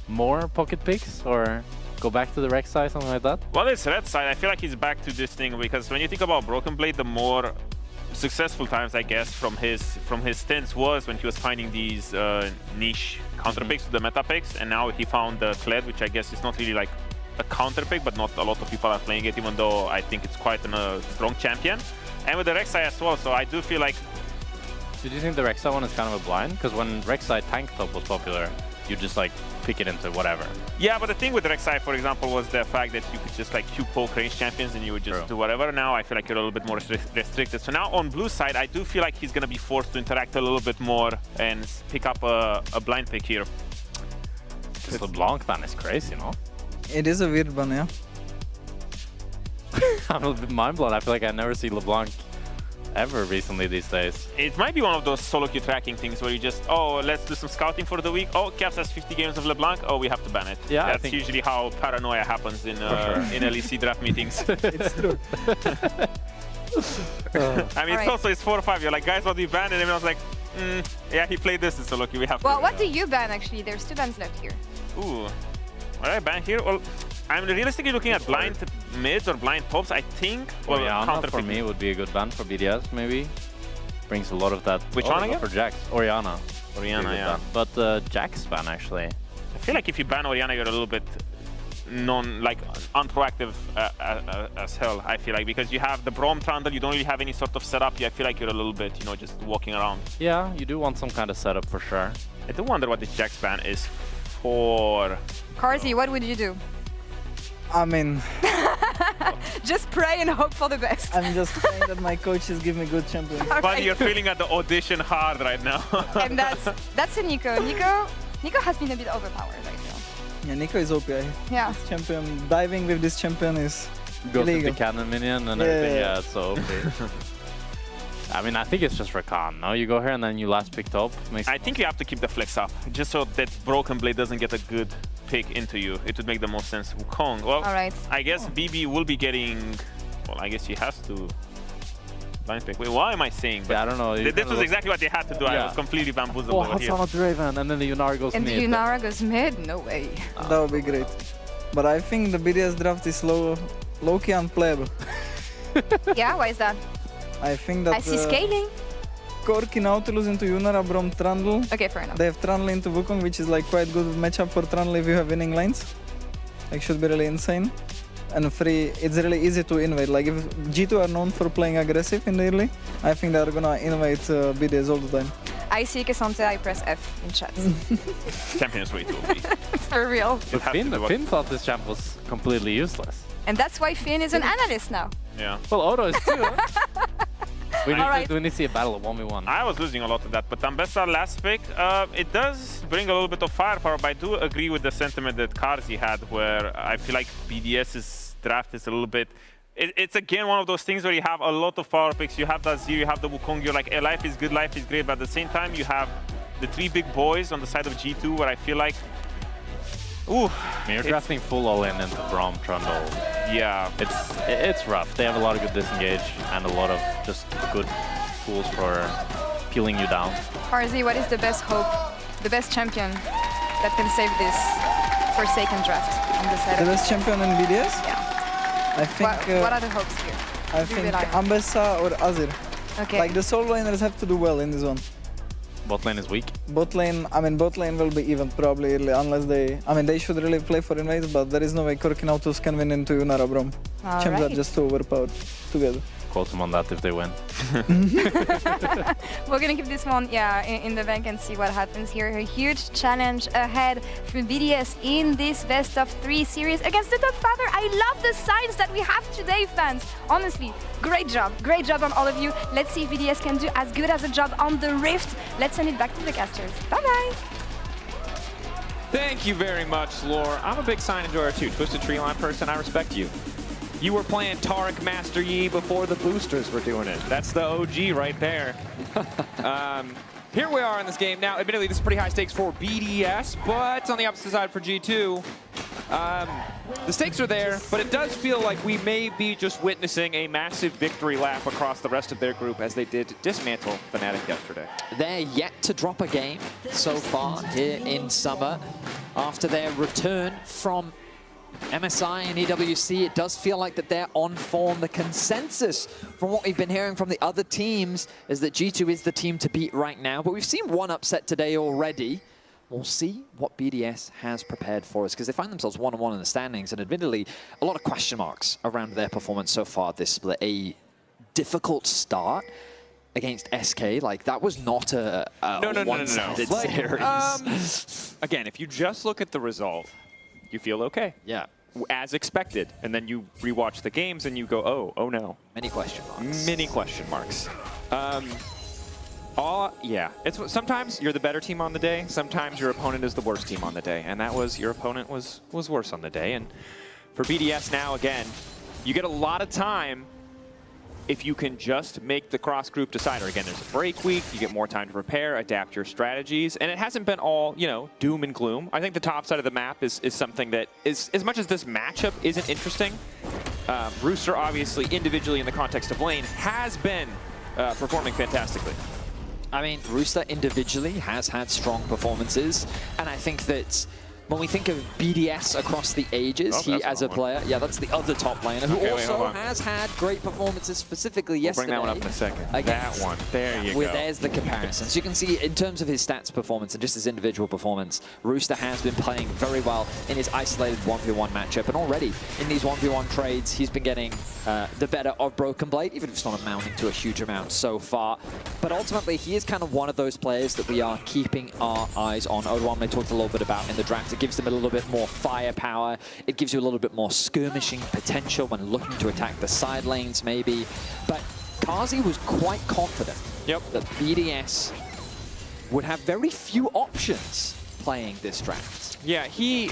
Speaker 13: more pocket picks or go back to the Rex side, something like that?
Speaker 11: Well, it's red side. I feel like he's back to this thing because when you think about Broken Blade, the more successful times, I guess, from his stints was when he was finding these niche counter picks to the meta picks, and now he found the Kled, which I guess is not really like a counter pick, but not a lot of people are playing it, even though I think it's quite a strong champion. And with the Rek'Sai as well, so I do feel like...
Speaker 13: Did you think the Rek'Sai one is kind of a blind? Because when Rek'Sai tank top was popular, you just like pick it into whatever.
Speaker 11: Yeah, but the thing with Rek'Sai, for example, was the fact that you could just like Q poke range champions and you would just do whatever. Now I feel like you're a little bit more restricted. So now on blue side, I do feel like he's going to be forced to interact a little bit more and pick up a blind pick here.
Speaker 13: This LeBlanc ban is crazy, you know?
Speaker 8: It is a weird one, yeah.
Speaker 13: I'm a bit mind blown. I feel like I never see LeBlanc ever recently these days.
Speaker 11: It might be one of those solo queue tracking things where you just, oh, let's do some scouting for the week. Oh, Caps has 50 games of LeBlanc. Oh, we have to ban it.
Speaker 13: Yeah,
Speaker 11: that's usually how paranoia happens in LEC draft meetings.
Speaker 8: It's true.
Speaker 11: I mean, it's also it's 4 or 5. You're like, guys, what do you ban? And everyone's like, yeah, he played this, so lucky we have to.
Speaker 9: Well, what do you ban actually? There's 2 bans left here.
Speaker 11: Ooh. What do I ban here? Well, I'm realistically looking at blind mids or blind tops, I think. Well,
Speaker 13: Orianna for me would be a good ban for BDS, maybe. Brings a lot of that.
Speaker 11: Which one again?
Speaker 13: For Jax. Orianna.
Speaker 11: Orianna, yeah.
Speaker 13: Ban. But Jax ban, actually.
Speaker 11: I feel like if you ban Orianna, you're a little bit unproactive as hell, I feel like, because you have the Braum Trundle, you don't really have any sort of setup. I feel like you're a little bit, just walking around.
Speaker 13: Yeah, you do want some kind of setup for sure.
Speaker 11: I do wonder what this Jax ban is for.
Speaker 9: Carzy, what would you do?
Speaker 8: I mean...
Speaker 9: just pray and hope for the best.
Speaker 8: I'm just praying that my coaches give me good champions.
Speaker 11: But you're feeling at the audition hard right now.
Speaker 9: And that's a Nico. Nico has been a bit overpowered right now.
Speaker 8: Yeah, Nico is OP.
Speaker 9: Yeah.
Speaker 8: This champion, diving with this champion is
Speaker 13: Goes
Speaker 8: illegal.
Speaker 13: with the cannon minion and everything, yeah, it's so OP. I mean, I think it's just Rakan, no? You go here and then you last pick top.
Speaker 11: I think you have to keep the flex up, just so that Broken Blade doesn't get a good pick into you. It would make the most sense. Wukong, well, I guess BB will be getting... Well, I guess he has to... Blind pick. Wait, what am I saying?
Speaker 13: Yeah, I don't know.
Speaker 11: This was exactly what they had to do. Yeah. I was completely bamboozled over here.
Speaker 13: Oh, Draven, and then the Yunara goes
Speaker 9: mid. And the Yunara goes mid? No way.
Speaker 8: That would be great. But I think the BDS draft is low-key unplayable.
Speaker 9: Yeah, why is that?
Speaker 8: I think that...
Speaker 9: I see scaling.
Speaker 8: Corki Nautilus into Yunara, Braum Trundle.
Speaker 9: Okay, fair enough.
Speaker 8: They have Trundle into Wukong, which is like quite good matchup for Trundle if you have winning lanes. Like, should be really insane. And free, it's really easy to invade. Like, if G2 are known for playing aggressive in the early, I think they're gonna invade BDS all the time.
Speaker 9: I see Cassante, I press F in chat.
Speaker 11: Champion's way too OP.
Speaker 9: For real.
Speaker 13: But Finn thought this champ was completely useless.
Speaker 9: And that's why Finn is an analyst now.
Speaker 11: Yeah.
Speaker 13: Well, Odo is too. We need to see a battle of 1v1.
Speaker 11: I was losing a lot of that, but Ambessa last pick, it does bring a little bit of firepower, but I do agree with the sentiment that Carzy had, where I feel like BDS's draft is a little bit... It's again one of those things where you have a lot of power picks. You have the Azir, you have the Wukong, you're like, life is good, life is great, but at the same time you have the 3 big boys on the side of G2, where I feel like... Ooh,
Speaker 13: I mean, you're drafting full all-in into Braum Trundle.
Speaker 11: Yeah.
Speaker 13: It's rough. They have a lot of good disengage and a lot of just good tools for peeling you down.
Speaker 9: Carzy, what is the best hope, the best champion that can save this Forsaken draft on the side?
Speaker 8: The best champion in BDS?
Speaker 9: Yeah.
Speaker 8: I think...
Speaker 9: What are the hopes here?
Speaker 8: I think Ambessa or Azir.
Speaker 9: Okay.
Speaker 8: Like, the solo laners have to do well in this one.
Speaker 13: Bot lane is weak.
Speaker 8: Bot lane will be even probably early, unless they... I mean, they should really play for invades, but there is no way Corki Nautilus can win into Yunara Braum. Champs are just too overpowered together.
Speaker 13: Quote them on that if they win.
Speaker 9: We're gonna keep this one, in the bank and see what happens here. A huge challenge ahead for BDS in this best of 3 series against the Top Father. I love the signs that we have today, fans. Honestly, great job on all of you. Let's see if BDS can do as good as a job on the Rift. Let's send it back to the casters. Bye-bye.
Speaker 14: Thank you very much, Lore. I'm a big sign enjoyer too. Twisted Tree Line person, I respect you. You were playing Taric Master Yi before the boosters were doing it. That's the OG right there. Here we are in this game. Now, admittedly, this is pretty high stakes for BDS, but on the opposite side for G2, the stakes are there, but it does feel like we may be just witnessing a massive victory lap across the rest of their group as they did dismantle Fnatic yesterday.
Speaker 15: They're yet to drop a game so far here in summer. After their return from MSI and EWC, it does feel like that they're on form. The consensus from what we've been hearing from the other teams is that G2 is the team to beat right now, but we've seen one upset today already. We'll see what BDS has prepared for us, because they find themselves 1-1 in the standings, and admittedly, a lot of question marks around their performance so far this split. A difficult start against SK, like that was not a one-sided series.
Speaker 14: Again, if you just look at the result, you feel okay.
Speaker 15: Yeah.
Speaker 14: As expected. And then you rewatch the games and you go, oh no.
Speaker 15: Many question marks.
Speaker 14: Many question marks. Yeah. Sometimes you're the better team on the day. Sometimes your opponent is the worst team on the day. And that was, your opponent was worse on the day. And for BDS now, again, you get a lot of time if you can just make the cross-group decider. Again, there's a break week, you get more time to prepare, adapt your strategies, and it hasn't been all, doom and gloom. I think the top side of the map is something that is, as much as this matchup isn't interesting, Rooster, obviously, individually in the context of lane, has been performing fantastically.
Speaker 15: I mean, Rooster individually has had strong performances, and I think that when we think of BDS across the ages, he as a player, yeah, that's the other top laner who also has had great performances specifically yesterday.
Speaker 14: We'll bring that one up in a second. That one, there you go.
Speaker 15: There's the comparison. So you can see in terms of his stats performance and just his individual performance, Rooster has been playing very well in his isolated 1v1 matchup, and already in these 1v1 trades, he's been getting the better of Broken Blade, even if it's not amounting to a huge amount so far. But ultimately, he is kind of one of those players that we are keeping our eyes on. Oduwamne talked a little bit about in the draft. It gives them a little bit more firepower. It gives you a little bit more skirmishing potential when looking to attack the side lanes, maybe. But Kazi was quite confident that BDS would have very few options playing this draft.
Speaker 14: Yeah, he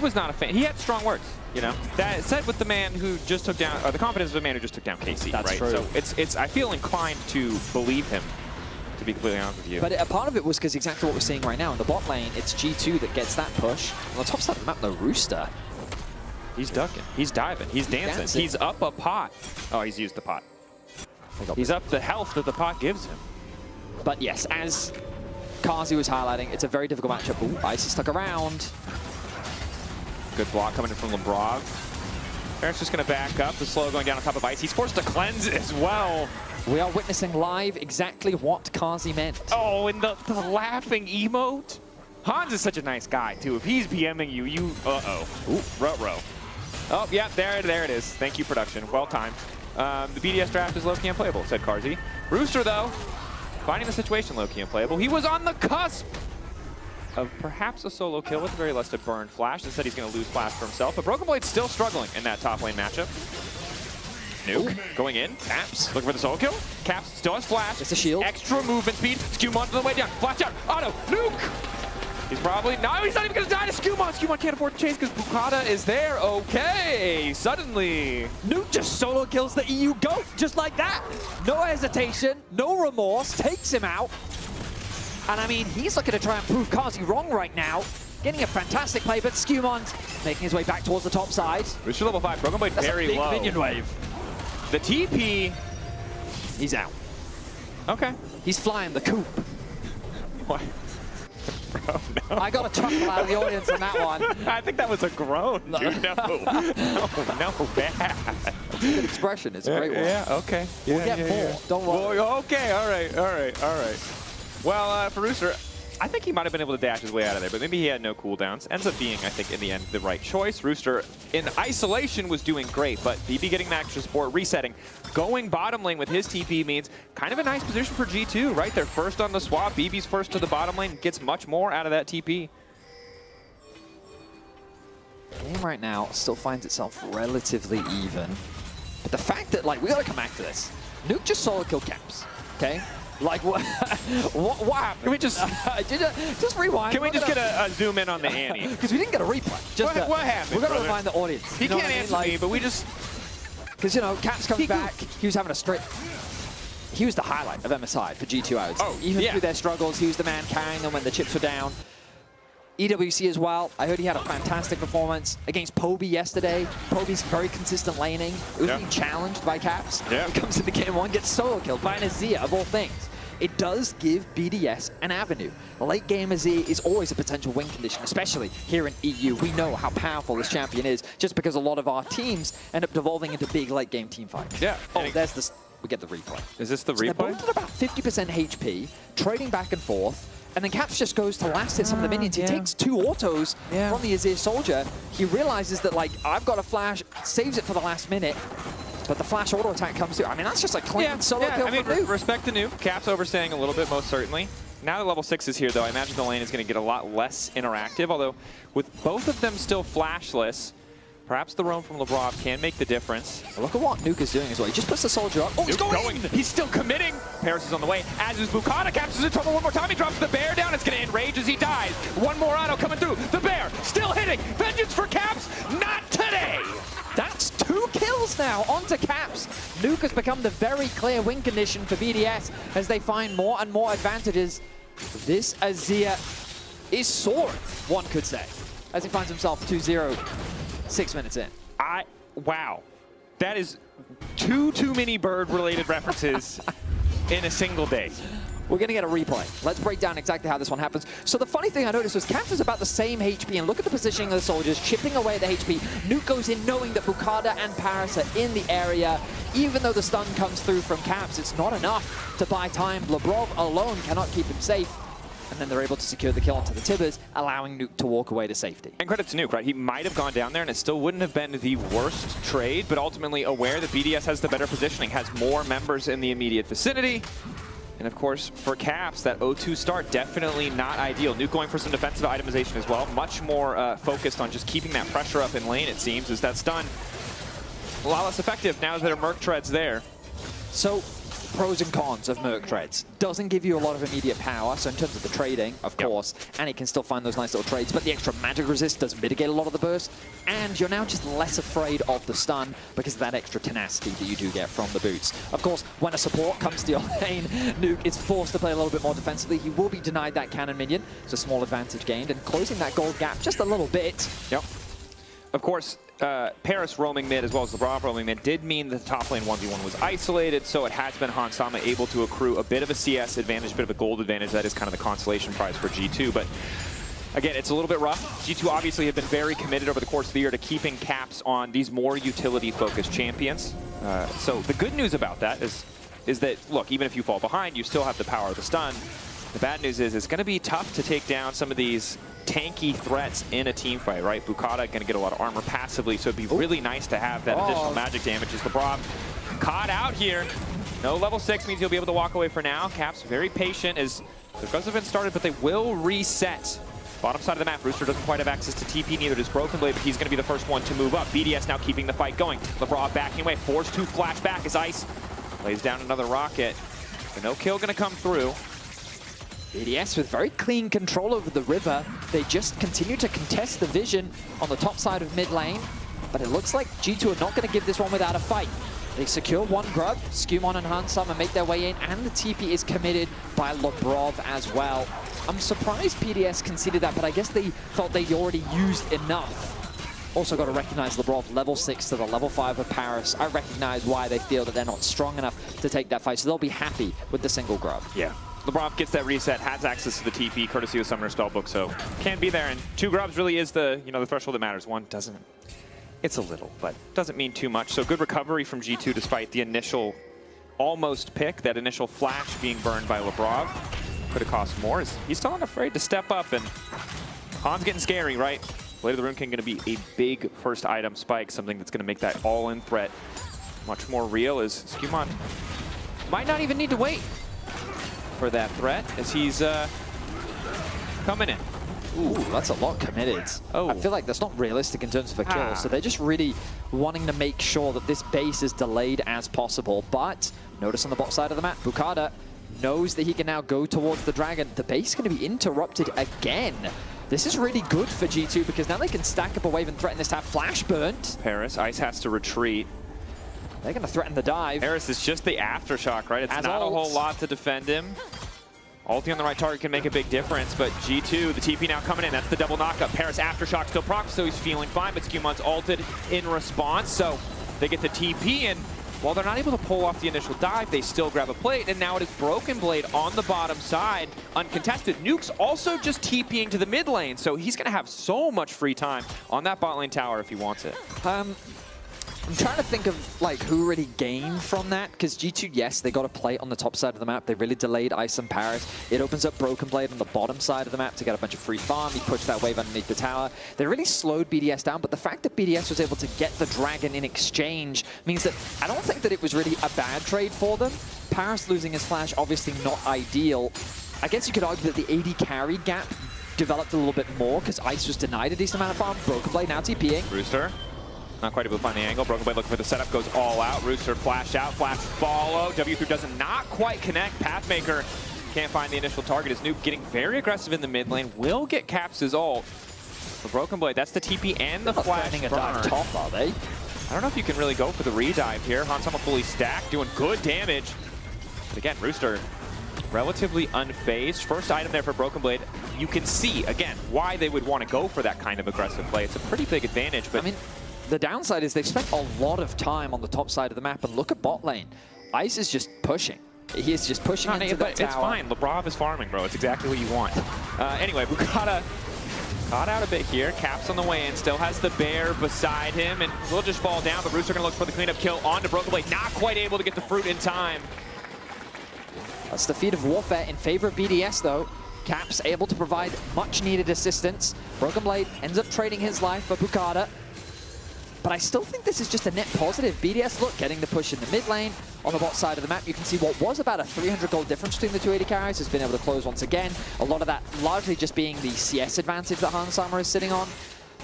Speaker 14: was not a fan. He had strong words, you know. That said with the man who just took down, or the confidence of the man who just took down KC,
Speaker 15: That's
Speaker 14: right?
Speaker 15: true.
Speaker 14: So it's I feel inclined to believe him, to be completely honest with you.
Speaker 15: But a part of it was because exactly what we're seeing right now in the bot lane, it's G2 that gets that push. On the top side of the map, the Rooster.
Speaker 14: He's ducking, he's diving, he's dancing, he's up a pot. Oh, he's used the pot. He's up the health that the pot gives him.
Speaker 15: But yes, as Kazi was highlighting, it's a very difficult matchup. Ooh, Ice is stuck around.
Speaker 14: Good block coming in from Lebrov. Eric's just going to back up. The slow going down on top of Ice. He's forced to cleanse as well.
Speaker 15: We are witnessing live exactly what Kazi meant.
Speaker 14: Oh, and the laughing emote. Hans is such a nice guy, too. If he's PMing you, uh-oh. Ooh, ruh-roh. Oh, yeah, there it is. Thank you, production. Well timed. The BDS draft is low-key unplayable, said Karzi. Rooster, though, finding the situation low-key unplayable. He was on the cusp of perhaps a solo kill with the very less to burn Flash. Instead, he's going to lose Flash for himself. But Broken Blade's still struggling in that top lane matchup. Nuke going in. Caps looking for the solo kill. Caps still has Flash.
Speaker 15: It's a shield.
Speaker 14: Extra movement speed. Skumon on the way down. Flash out. Auto. Nuke. He's probably... No, he's not even going to die to Skumon. Skumon can't afford to chase because Bukata is there. Okay. Suddenly.
Speaker 15: Nuke just solo kills the EU GOAT just like that. No hesitation. No remorse. Takes him out. And I mean, he's looking to try and prove Kazi wrong right now. Getting a fantastic play, but Skumon making his way back towards the top side.
Speaker 14: Rooster level 5. Broken Blade very
Speaker 15: That's a big
Speaker 14: low.
Speaker 15: minion wave.
Speaker 14: The TP.
Speaker 15: He's out.
Speaker 14: Okay.
Speaker 15: He's flying the coop.
Speaker 14: What? Bro, no.
Speaker 15: I got a chuckle out of the audience on that one.
Speaker 14: I think that was a groan, dude. No. No, bad.
Speaker 15: It's a good expression. It's a great one.
Speaker 14: Yeah, okay.
Speaker 15: We'll get more. Don't worry.
Speaker 14: Well, okay, all right. Well, for Rooster, I think he might have been able to dash his way out of there, but maybe he had no cooldowns. Ends up being, I think, in the end, the right choice. Rooster, in isolation, was doing great, but BB getting that extra support, resetting. Going bottom lane with his TP means kind of a nice position for G2, right? They're first on the swap. BB's first to the bottom lane, gets much more out of that TP.
Speaker 15: Game right now still finds itself relatively even. But the fact that, like, we gotta come back to this. Nuke just solo kill Caps, okay? Like, what happened?
Speaker 14: Can we just
Speaker 15: rewind?
Speaker 14: Can we just get a zoom in on the Annie?
Speaker 15: Because we didn't get a replay. Just
Speaker 14: what happened,
Speaker 15: We're gonna
Speaker 14: brother?
Speaker 15: remind the audience.
Speaker 14: He can't answer me, but we just...
Speaker 15: Because, you know, Caps comes back, he was having a straight... He was the highlight of MSI for G2, I would say. Even through their struggles, he was the man carrying them when the chips were down. EWC as well. I heard he had a fantastic performance against Poby yesterday. Poby's very consistent laning. It was being challenged by Caps.
Speaker 14: Yeah.
Speaker 15: He comes into game one, gets solo killed by an Azir, of all things. It does give BDS an avenue. Late game Azir is always a potential win condition, especially here in EU. We know how powerful this champion is, just because a lot of our teams end up devolving into big late game team fights.
Speaker 14: Yeah.
Speaker 15: Oh, there's this. We get the replay.
Speaker 14: Is this the
Speaker 15: So they're
Speaker 14: replay?
Speaker 15: both at about 50% HP, trading back and forth. And then Caps just goes to last hit some of the minions. He takes 2 autos from the Azir soldier. He realizes that, like, I've got a flash, saves it for the last minute, but the flash auto attack comes through. I mean, that's just a clean solo kill
Speaker 14: I mean,
Speaker 15: for Nuke.
Speaker 14: respect the Nuke. Caps overstaying a little bit, most certainly. Now that level 6 is here, though, I imagine the lane is going to get a lot less interactive, although with both of them still flashless, perhaps the roam from Lebrov can make the difference.
Speaker 15: Look at what Nuke is doing as well. He just puts the soldier up. Oh, he's going!
Speaker 14: He's still committing. Paris is on the way, as is Bukata. Caps is in trouble one more time. He drops the bear down. It's going to enrage as he dies. One more auto coming through. The bear still hitting. Vengeance for Caps. Not today.
Speaker 15: That's 2 kills now onto Caps. Nuke has become the very clear win condition for BDS as they find more and more advantages. This Azir is soaring, one could say, as he finds himself 2-0, 6 minutes in.
Speaker 14: Wow. That is too many bird-related references in a single day.
Speaker 15: We're going to get a replay. Let's break down exactly how this one happens. So the funny thing I noticed was Caps is about the same HP, and look at the positioning of the soldiers, chipping away at the HP. Nuke goes in knowing that Bukada and Paris are in the area. Even though the stun comes through from Caps, it's not enough to buy time. Labrov alone cannot keep him safe. And then they're able to secure the kill onto the Tibbers, allowing Nuke to walk away to safety.
Speaker 14: And credit to Nuke, right? He might have gone down there and it still wouldn't have been the worst trade, but ultimately aware that BDS has the better positioning, has more members in the immediate vicinity. And of course, for Caps, that 0-2 start, definitely not ideal. Nuke going for some defensive itemization as well. Much more focused on just keeping that pressure up in lane, it seems, as that's done. A lot less effective now that Merc Treads there.
Speaker 15: So, pros and cons of Merc Treads. Doesn't give you a lot of immediate power, so in terms of the trading, of course, and it can still find those nice little trades, but the extra magic resist does mitigate a lot of the burst, and you're now just less afraid of the stun because of that extra tenacity that you do get from the boots. Of course, when a support comes to your lane, Nuke is forced to play a little bit more defensively. He will be denied that cannon minion. It's a small advantage gained, and closing that gold gap just a little bit.
Speaker 14: Yep. Of course, Paris roaming mid as well as Labrov roaming mid did mean the top lane 1v1 was isolated, so it has been Hansama able to accrue a bit of a CS advantage, a bit of a gold advantage. That is kind of the consolation prize for G2, but again, it's a little bit rough. G2 obviously have been very committed over the course of the year to keeping Caps on these more utility-focused champions. So the good news about that is that, look, even if you fall behind, you still have the power of the stun. The bad news is it's going to be tough to take down some of these tanky threats in a team fight, right? Bukada going to get a lot of armor passively, so it'd be really nice to have that additional magic damage as Labrov caught out here. No level 6 means he'll be able to walk away for now. Caps very patient as the guns have been started, but they will reset. Bottom side of the map, Rooster doesn't quite have access to TP, neither does Broken Blade, but he's going to be the first one to move up. BDS now keeping the fight going. Labrov backing away, forced to flash back as Ice lays down another rocket. But no kill going to come through.
Speaker 15: BDS with very clean control over the river. They just continue to contest the vision on the top side of mid lane, but it looks like G2 are not going to give this one without a fight. They secure one grub, Skumon and Hansama make their way in, and the TP is committed by Labrov as well. I'm surprised PDS conceded that, but I guess they thought they already used enough. Also got to recognize Labrov level 6 to the level 5 of Paris. I recognize why they feel that they're not strong enough to take that fight, so they'll be happy with the single grub.
Speaker 14: Yeah. Labrov gets that reset, has access to the TP, courtesy of Summoner Spellbook, so can be there. And 2 grubs really is the, the threshold that matters. 1 doesn't. It's a little, but doesn't mean too much. So good recovery from G2 despite the initial almost pick, that initial flash being burned by Labrov. Could have cost more. He's still not afraid to step up, and Han's getting scary, right? Blade of the Rune King going to be a big first item spike, something that's going to make that all-in threat much more real, as Skumon might not even need to wait for that threat as he's coming in.
Speaker 15: Ooh, that's a lot committed. I feel like that's not realistic in terms of a kill, so they're just really wanting to make sure that this base is delayed as possible. But notice on the bot side of the map, Bukada knows that he can now go towards the dragon. The base is going to be interrupted again. This is really good for G2 because now they can stack up a wave and threaten this to have flash burnt.
Speaker 14: Paris, Ice has to retreat.
Speaker 15: They're going to threaten the dive.
Speaker 14: Paris is just the aftershock, right? It's not a whole lot to defend him. Ulti on the right target can make a big difference, but G2, the TP now coming in. That's the double knockup. Paris aftershock still proc, so he's feeling fine, but Skumon's ulted in response, so they get the TP, and while they're not able to pull off the initial dive, they still grab a plate, and now it is Broken Blade on the bottom side, uncontested. Nuke's also just TPing to the mid lane, so he's going to have so much free time on that bot lane tower if he wants it.
Speaker 15: I'm trying to think of like who really gained from that, because G2, yes, they got a plate on the top side of the map. They really delayed Ice and Paris. It opens up Broken Blade on the bottom side of the map to get a bunch of free farm. He pushed that wave underneath the tower. They really slowed BDS down, but the fact that BDS was able to get the dragon in exchange means that I don't think that it was really a bad trade for them. Paris losing his flash, obviously not ideal. I guess you could argue that the AD carry gap developed a little bit more because Ice was denied a decent amount of farm. Broken Blade now TPing.
Speaker 14: Rooster. Not quite able to find the angle. Broken Blade looking for the setup, goes all out. Rooster flash out, flash follow. W3 does not quite connect. Pathmaker can't find the initial target. As Nuke getting very aggressive in the mid lane. Will get Caps' ult. For Broken Blade, that's the TP and the flash burn.
Speaker 15: A dive top, are they?
Speaker 14: I don't know if you can really go for the redive here. Hansama fully stacked, doing good damage. But again, Rooster relatively unfazed. First item there for Broken Blade. You can see, again, why they would want to go for that kind of aggressive play. It's a pretty big advantage, but
Speaker 15: I mean, the downside is they've spent a lot of time on the top side of the map, and look at bot lane. Ice is just pushing. He is just pushing into that tower.
Speaker 21: It's fine. Labrov is farming, bro. It's exactly what you want. Anyway, Bukata caught out a bit here. Caps on the way in. Still has the bear beside him, and will just fall down. The Roots are going to look for the cleanup kill onto Broken Blade. Not quite able to get the fruit in time.
Speaker 15: That's the feat of warfare in favor of BDS, though. Caps able to provide much-needed assistance. Broken Blade ends up trading his life for Bukata. But I still think this is just a net positive. BDS, look, getting the push in the mid lane. On the bot side of the map, you can see what was about a 300 gold difference between the two AD carries has been able to close once again. A lot of that largely just being the CS advantage that Hansamah is sitting on.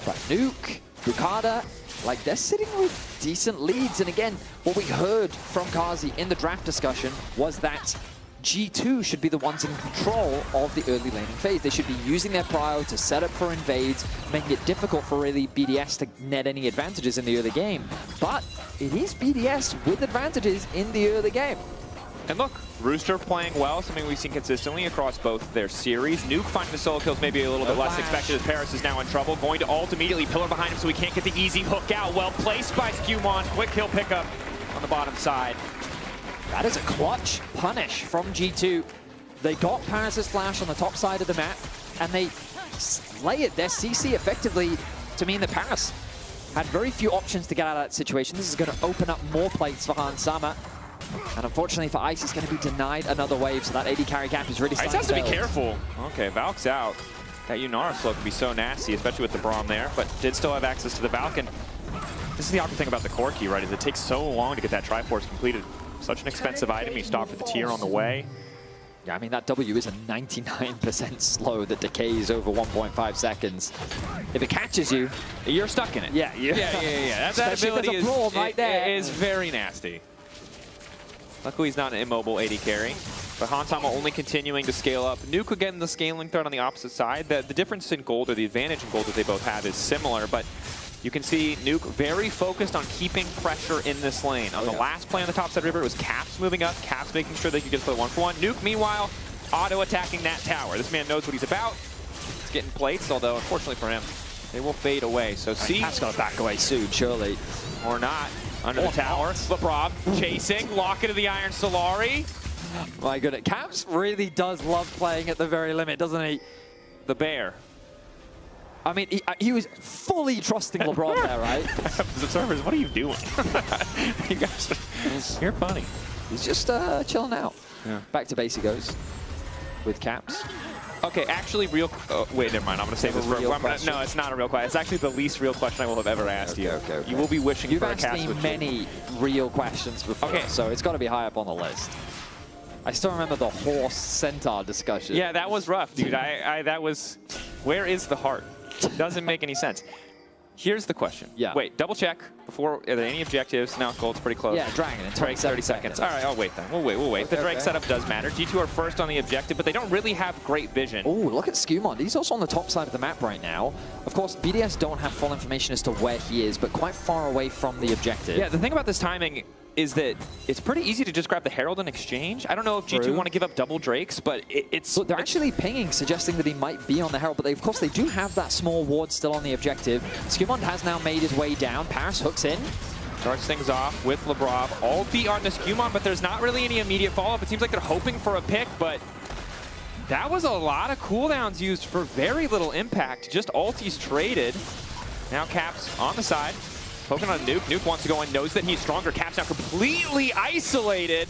Speaker 15: But Nuke, Bukata, like they're sitting with decent leads. And again, what we heard from Kazi in the draft discussion was that G2 should be the ones in control of the early laning phase. They should be using their prio to set up for invades, making it difficult for really BDS to net any advantages in the early game. But it is BDS with advantages in the early game.
Speaker 21: And look, Rooster playing well, something we've seen consistently across both their series. Nuke finding the solo kills maybe a little bit less expected as Paris is now in trouble. Going to ult immediately, pillar behind him so he can't get the easy hook out. Well placed by Skewmon. Quick kill pickup on the bottom side.
Speaker 15: That is a clutch punish from G2. They got Paris' flash on the top side of the map, and they layered their CC effectively to mean that Paris had very few options to get out of that situation. This is going to open up more plates for Hansamah. And unfortunately for Ice, he's going to be denied another wave, so that AD carry gap is really starting
Speaker 21: Ice has to be careful. Okay, Valk's out. That Yunara slow can be so nasty, especially with the Braum there, but did still have access to the Valk. And this is the awkward thing about the Corki, right, is it takes so long to get that Triforce completed. Such an expensive item, you stop for the tier on the way.
Speaker 15: Yeah, I mean, that W is a 99% slow that decays over 1.5 seconds. If it catches you,
Speaker 21: you're stuck in it.
Speaker 15: Yeah,
Speaker 21: That ability
Speaker 15: is
Speaker 21: very nasty. Luckily, he's not an immobile AD carry. But Hansamah only continuing to scale up. Nuke again, the scaling threat on the opposite side. The difference in gold, or the advantage in gold that they both have, is similar, but you can see Nuke very focused on keeping pressure in this lane. On the last play on the top side river, it was Caps moving up, Caps making sure they could get to play 1-for-1. Nuke, meanwhile, auto-attacking that tower. This man knows what he's about. He's getting plates, although unfortunately for him, they will fade away. So see,
Speaker 15: Caps got to back away soon, surely.
Speaker 21: Or not. Under the tower, Labrov chasing, lock into the Iron Solari.
Speaker 15: My goodness, Caps really does love playing at the very limit, doesn't he?
Speaker 21: The bear.
Speaker 15: I mean, he was fully trusting LeBron there, right?
Speaker 21: The servers, what are you doing? You guys, you're funny.
Speaker 15: He's just chilling out.
Speaker 21: Yeah.
Speaker 15: Back to base he goes with Caps.
Speaker 21: Okay, actually, wait, never mind. I'm going to save this for no, it's not a real question. It's actually the least real question I will have ever asked you. Okay. You will be wishing
Speaker 15: You've
Speaker 21: for a cast
Speaker 15: asked
Speaker 21: with
Speaker 15: me many real questions before, so it's got to be high up on the list. I still remember the horse centaur discussion.
Speaker 21: Yeah, that was rough, dude. That was, where is the heart? Doesn't make any sense. Here's the question.
Speaker 15: Yeah.
Speaker 21: Wait, double check before. Are there any objectives? No, gold's pretty close.
Speaker 15: Yeah, Dragon in
Speaker 21: 30 seconds. All right, I'll wait then. We'll wait.
Speaker 15: Okay,
Speaker 21: the Drake setup does matter. G2 are first on the objective, but they don't really have great vision.
Speaker 15: Oh, look at Skewmon. He's also on the top side of the map right now. Of course, BDS don't have full information as to where he is, but quite far away from the objective.
Speaker 21: Yeah, the thing about this timing is that it's pretty easy to just grab the Herald in exchange. I don't know if G2 want to give up double Drakes, but it's...
Speaker 15: Look, they're actually pinging, suggesting that he might be on the Herald, but of course they do have that small ward still on the objective. Skewmon has now made his way down. Paris hooks in.
Speaker 21: Starts things off with Labrov. Ulti on the Skewmon, but there's not really any immediate follow-up. It seems like they're hoping for a pick, but that was a lot of cooldowns used for very little impact. Just ultis traded. Now Caps on the side. Poking on Nuke. Nuke wants to go in, knows that he's stronger. Caps now completely isolated.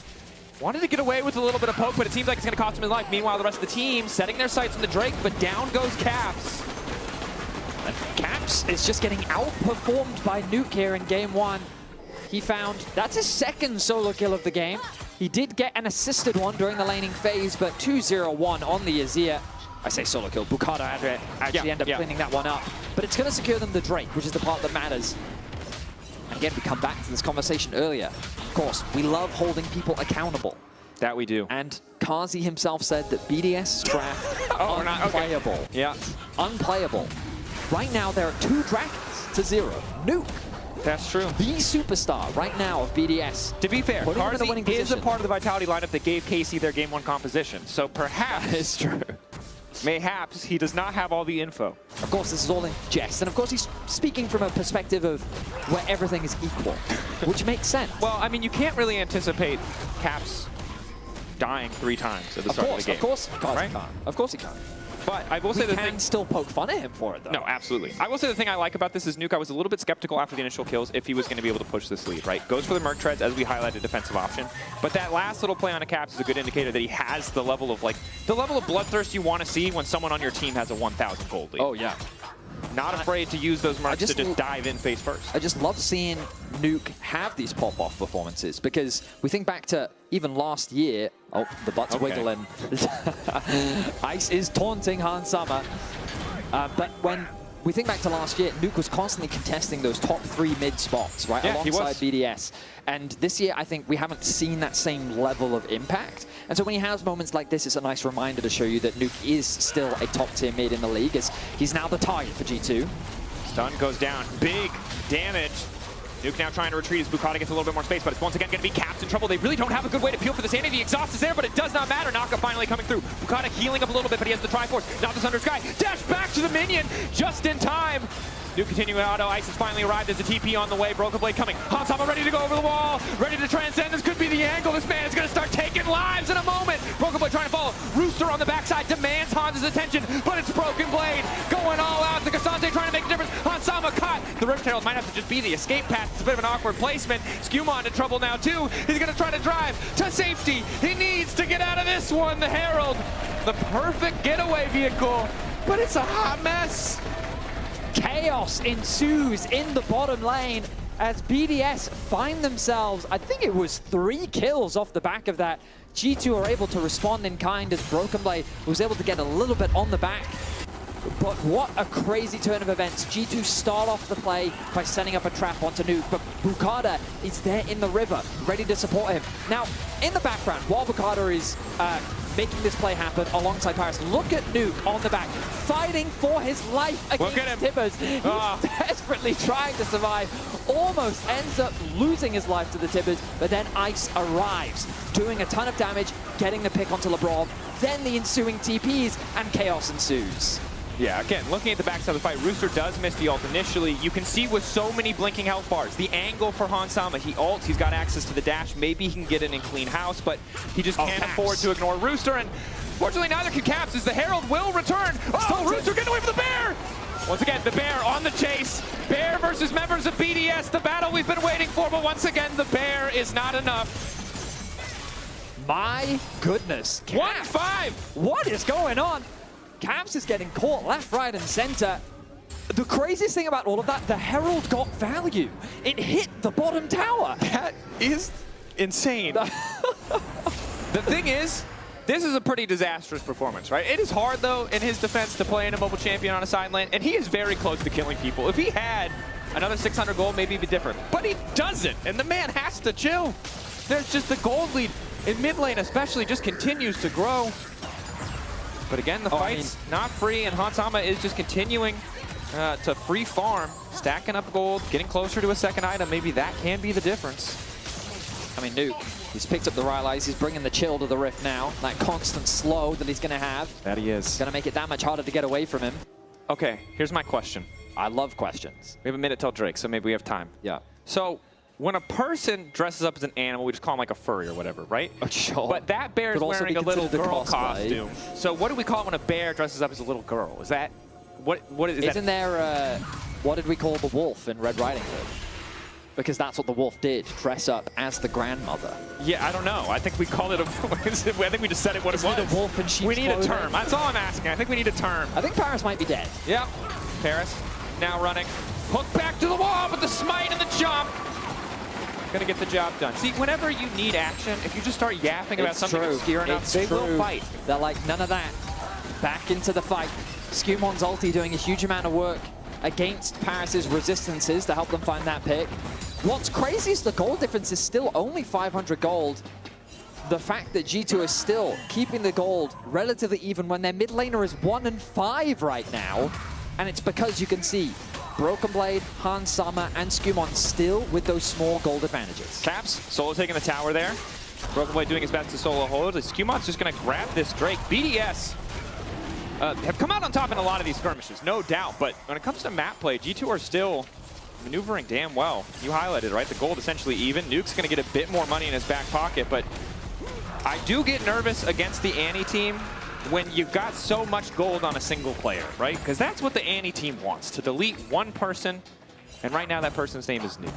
Speaker 21: Wanted to get away with a little bit of poke, but it seems like it's going to cost him his life. Meanwhile, the rest of the team setting their sights on the Drake, but down goes Caps.
Speaker 15: And Caps is just getting outperformed by Nuke here in game one. He found, that's his second solo kill of the game. He did get an assisted one during the laning phase, but 2-0-1 on the Azir. I say solo kill, Bukata actually end up cleaning that one up. But it's going to secure them the Drake, which is the part that matters. Again, we come back to this conversation earlier. Of course, we love holding people accountable.
Speaker 21: That we do.
Speaker 15: And Kazi himself said that BDS draft unplayable.
Speaker 21: Okay. Yeah.
Speaker 15: Unplayable. Right now, there are 2 dragons to 0. Nuke.
Speaker 21: That's true.
Speaker 15: The superstar right now of BDS.
Speaker 21: To be fair, Kazi is a part of the Vitality lineup that gave KC their game 1 composition. So perhaps...
Speaker 15: That is true.
Speaker 14: mayhaps he does not have all the info.
Speaker 15: Of course, this is all in jest, and of course he's speaking from a perspective of where everything is equal, which makes sense.
Speaker 14: Well, I mean, you can't really anticipate Caps dying 3 times at the start of the game.
Speaker 15: Of course,
Speaker 14: right?
Speaker 15: Of course he can't.
Speaker 14: But I will say
Speaker 15: we can still poke fun at him for it, though.
Speaker 14: No, absolutely. I will say the thing I like about this is Nuke, I was a little bit skeptical after the initial kills if he was going to be able to push this lead, right? Goes for the Merc Treads, as we highlighted, defensive option. But that last little play on a Caps is a good indicator that he has the level of bloodthirst you want to see when someone on your team has a 1,000 gold lead.
Speaker 15: Oh, yeah.
Speaker 14: Not afraid to use those Mercs to just dive in face first.
Speaker 15: I just love seeing Nuke have these pop-off performances, because we think back to even last year. Oh, the butt's wiggling. Ice is taunting Hans Sama. But when we think back to last year, Nuke was constantly contesting those top 3 mid spots, right, alongside BDS. And this year, I think we haven't seen that same level of impact. And so when he has moments like this, it's a nice reminder to show you that Nuke is still a top-tier mid in the league, as he's now the target for G2.
Speaker 14: Stun goes down. Big damage. Nuke now trying to retreat as Bukata gets a little bit more space, but it's once again going to be Caps in trouble. They really don't have a good way to peel for the sanity. The exhaust is there, but it does not matter. Naka finally coming through. Bukata healing up a little bit, but he has the Triforce. Now the Under Sky. Dash back to the minion just in time. Nuke continuing auto. Ice has finally arrived. There's a TP on the way. Broken Blade coming. Hans Sama ready to go over the wall. Ready to transcend. This could be the angle. This man is going to start taking lives in a moment. Broken Blade trying to follow. Rooster on the backside demands Hans' attention, but it's Broken Blade going all out. The Cassante trying to make a difference. Hans Sama caught. The Rift Herald might have to just be the escape path. It's a bit of an awkward placement. Skewmon in trouble now too. He's going to try to drive to safety. He needs to get out of this one. The Herald, the perfect getaway vehicle, but it's a hot mess.
Speaker 15: Chaos ensues in the bottom lane as BDS find themselves, I think it was 3 kills off the back of that. G2 are able to respond in kind as Broken Blade was able to get a little bit on the back. But what a crazy turn of events. G2 start off the play by setting up a trap onto Nuke, but Bukata is there in the river, ready to support him. Now, in the background, while Bukata is making this play happen alongside Paris, look at Nuke on the back, fighting for his life against Tibbers. He's desperately trying to survive, almost ends up losing his life to the Tibbers, but then Ice arrives, doing a ton of damage, getting the pick onto LeBron, then the ensuing TPs, and chaos ensues.
Speaker 14: Yeah, again, looking at the backside of the fight, Rooster does miss the ult initially. You can see with so many blinking health bars, the angle for Hans Sama, he ults, he's got access to the dash, maybe he can get it in clean house, but he just can't afford to ignore Rooster, and fortunately neither can Caps, as the Herald will return. Oh, Rooster getting away from the Bear! Once again, the Bear on the chase. Bear versus members of BDS, the battle we've been waiting for, but once again, the Bear is not enough.
Speaker 15: My goodness.
Speaker 14: 1-5!
Speaker 15: What is going on? Caps is getting caught left, right, and center. The craziest thing about all of that, the Herald got value. It hit the bottom tower.
Speaker 14: That is insane. The thing is, this is a pretty disastrous performance, right? It is hard, though, in his defense to play in a mobile champion on a side lane, and he is very close to killing people. If he had another 600 gold, maybe it'd be different. But he doesn't, and the man has to chill. There's just the gold lead in mid lane especially just continues to grow. But again, the fight's not free, and Hans Sama is just continuing to free farm, stacking up gold, getting closer to a second item. Maybe that can be the difference.
Speaker 15: I mean, Nuke, he's picked up the Rylai's, he's bringing the chill to the Rift now. That constant slow that he's going to have.
Speaker 14: That he is.
Speaker 15: Going to make it that much harder to get away from him.
Speaker 14: Okay, here's my question.
Speaker 15: I love questions.
Speaker 14: We have a minute till Drake, so maybe we have time.
Speaker 15: Yeah.
Speaker 14: So, when a person dresses up as an animal, we just call him like a furry or whatever, right?
Speaker 15: Sure.
Speaker 14: But that bear is wearing a little girl costume. So what do we call it when a bear dresses up as a little girl? Is that, what is that?
Speaker 15: Isn't there, what did we call the wolf in Red Riding Hood? Because that's what the wolf did, dress up as the grandmother.
Speaker 14: Yeah, I don't know. I think we called it a, I think we just said it what it was.
Speaker 15: Isn't it a wolf in sheep's
Speaker 14: We need
Speaker 15: clothing?
Speaker 14: a term. That's all I'm asking. I think we need a term.
Speaker 15: I think Paris might be dead.
Speaker 14: Yep. Paris now running. Hook back to the wall with the smite and the jump. Gonna get the job done. See, whenever you need action, if you just start yapping about something obscure enough, they will fight.
Speaker 15: They're like, none of that. Back into the fight. Skewmon's ulti doing a huge amount of work against Paris's resistances to help them find that pick. What's crazy is the gold difference is still only 500 gold. The fact that G2 is still keeping the gold relatively even when their mid laner is 1 and 5 right now. And it's because you can see Broken Blade, Hans Sama, and Skewmon still with those small gold advantages.
Speaker 14: Caps, solo taking the tower there. Broken Blade doing his best to solo hold. Skewmon's just going to grab this Drake. BDS have come out on top in a lot of these skirmishes, no doubt. But when it comes to map play, G2 are still maneuvering damn well. You highlighted, right? The gold essentially even. Nuke's going to get a bit more money in his back pocket, but I do get nervous against the Annie team when you've got so much gold on a single player, right? Because that's what the Annie team wants, to delete one person, and right now that person's name is Nuke.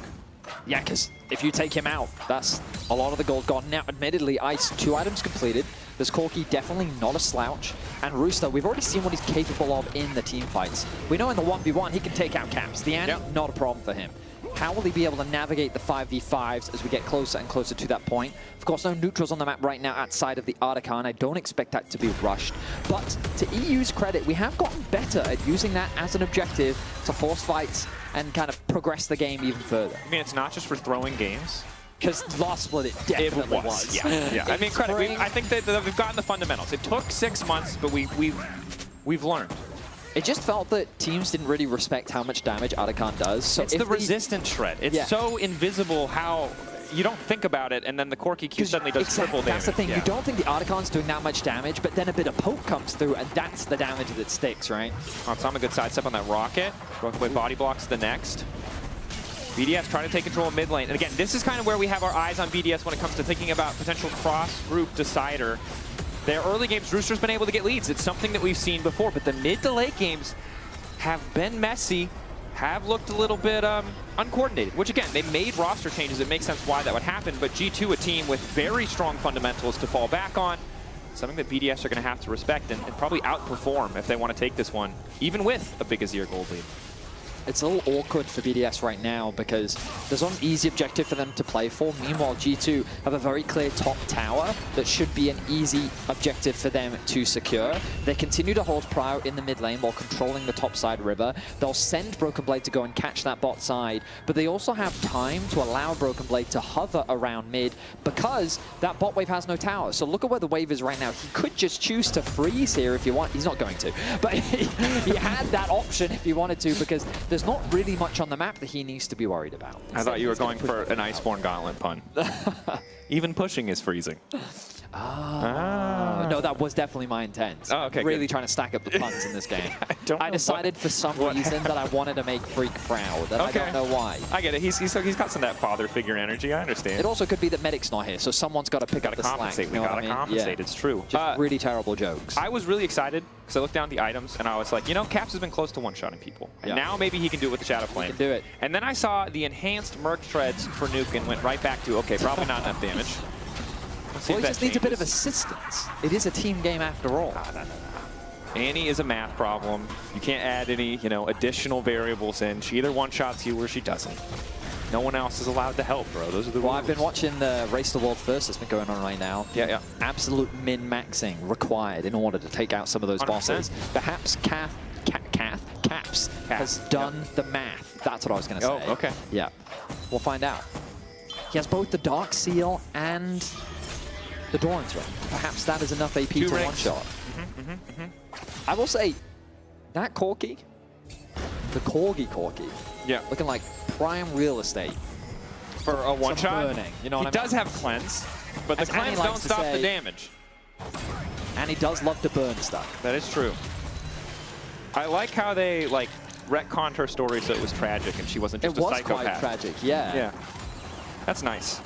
Speaker 15: Yeah, because if you take him out, that's a lot of the gold gone. Now, admittedly, Ice, 2 items completed. There's Corki, definitely not a slouch. And Rooster, we've already seen what he's capable of in the team fights. We know in the 1v1, he can take out Caps. The Annie, not a problem for him. How will he be able to navigate the 5v5s as we get closer and closer to that point? Of course, no neutrals on the map right now outside of the Artican. I don't expect that to be rushed. But to EU's credit, we have gotten better at using that as an objective to force fights and kind of progress the game even further.
Speaker 14: I mean, it's not just for throwing games.
Speaker 15: Because last split, it definitely was.
Speaker 14: Yeah. I mean, credit. I think that we've gotten the fundamentals. It took 6 months, but we've learned.
Speaker 15: It just felt that teams didn't really respect how much damage Artican does. So
Speaker 14: it's the resistance shred. It's so invisible how you don't think about it, and then the Corki Q suddenly does triple damage.
Speaker 15: That's the thing. You don't think the Artican's doing that much damage, but then a bit of poke comes through, and that's the damage that sticks, right?
Speaker 14: Tom, a good sidestep on that rocket. Broken Blade body blocks the next. BDS trying to take control of mid lane. And again, this is kind of where we have our eyes on BDS when it comes to thinking about potential cross-group decider. Their early games, Rooster's been able to get leads. It's something that we've seen before, but the mid to late games have been messy, have looked a little bit uncoordinated, which again, they made roster changes. It makes sense why that would happen, but G2, a team with very strong fundamentals to fall back on, something that BDS are going to have to respect and probably outperform if they want to take this one, even with a big Azir gold lead.
Speaker 15: It's a little awkward for BDS right now because there's an easy objective for them to play for. Meanwhile, G2 have a very clear top tower that should be an easy objective for them to secure. They continue to hold Prio in the mid lane while controlling the top side river. They'll send Broken Blade to go and catch that bot side, but they also have time to allow Broken Blade to hover around mid because that bot wave has no tower. So look at where the wave is right now. He could just choose to freeze here if you want. He's not going to, but he had that option if he wanted to because there's not really much on the map that he needs to be worried about.
Speaker 14: I thought you were going for an Iceborne Gauntlet pun. Even pushing is freezing.
Speaker 15: No, that was definitely my intent.
Speaker 14: Oh, okay,
Speaker 15: really trying to stack up the puns in this game. I decided for some reason that I wanted to make Freak proud, and I don't know why.
Speaker 14: I get it. He's got some of that father figure energy. I understand.
Speaker 15: It also could be that Medic's not here, so someone's got to pick up the slack.
Speaker 14: We gotta compensate. It's true.
Speaker 15: Just really terrible jokes.
Speaker 14: I was really excited because I looked down the items and I was like, you know, Caps has been close to one-shotting people. And now maybe he can do it with the Shadow Flame.
Speaker 15: He can do it.
Speaker 14: And then I saw the enhanced Merc Treads for Nuke and went right back to, okay, probably not enough damage.
Speaker 15: Well, he just needs a bit of assistance. It is a team game after all.
Speaker 14: Annie is a math problem. You can't add any, additional variables in. She either one-shots you or she doesn't. No one else is allowed to help, bro. Those are the rules.
Speaker 15: I've been watching the Race to the World First that's been going on right now.
Speaker 14: Yeah.
Speaker 15: Absolute min-maxing required in order to take out some of those 100%. Bosses. Perhaps Caps has done the math. That's what I was going to say.
Speaker 14: Oh, okay.
Speaker 15: Yeah. We'll find out. He has both the Dark Seal and the Doran's Ring. Perhaps that is enough AP to one-shot. I will say, that Corki, the Corgi, looking like prime real estate.
Speaker 14: For a one-shot?
Speaker 15: Burning, you know what I mean?
Speaker 14: He does have cleanse, but the cleanse don't stop the damage.
Speaker 15: And he does love to burn stuff.
Speaker 14: That is true. I like how they, retconned her story so it was tragic and she wasn't just a psychopath.
Speaker 15: It was quite tragic, yeah.
Speaker 14: Yeah. That's nice.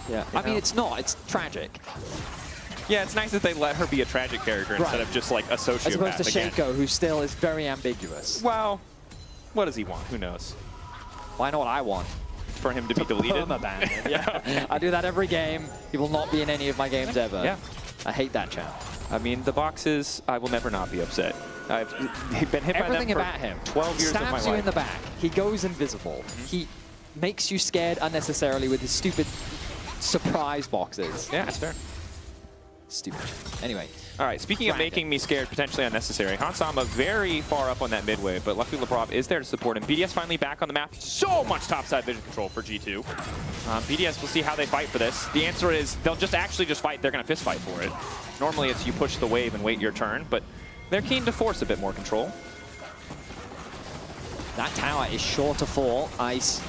Speaker 15: Yeah, I mean, it's not. It's tragic.
Speaker 14: Yeah, it's nice that they let her be a tragic character instead of just, a sociopath.
Speaker 15: As opposed to Shaco, who still is very ambiguous.
Speaker 14: Well, what does he want? Who knows?
Speaker 15: Well, I know what I want.
Speaker 14: For him to be deleted?
Speaker 15: Permaban. Yeah. I do that every game. He will not be in any of my games ever.
Speaker 14: Yeah.
Speaker 15: I hate that champ.
Speaker 14: I mean, the boxes, I will never not be upset. I've been hit by them for 12 years of my life.
Speaker 15: Stabs you in the back. He goes invisible. He makes you scared unnecessarily with his stupid surprise boxes.
Speaker 14: Yeah, that's fair.
Speaker 15: Stupid. Anyway.
Speaker 14: All right, speaking of making me scared, potentially unnecessary, Hansama very far up on that mid wave, but luckily Lebrov is there to support him. BDS finally back on the map. So much topside vision control for G2. BDS will see how they fight for this. The answer is they'll just fight. They're going to fist fight for it. Normally it's you push the wave and wait your turn, but they're keen to force a bit more control.
Speaker 15: That tower is sure to fall. Ice.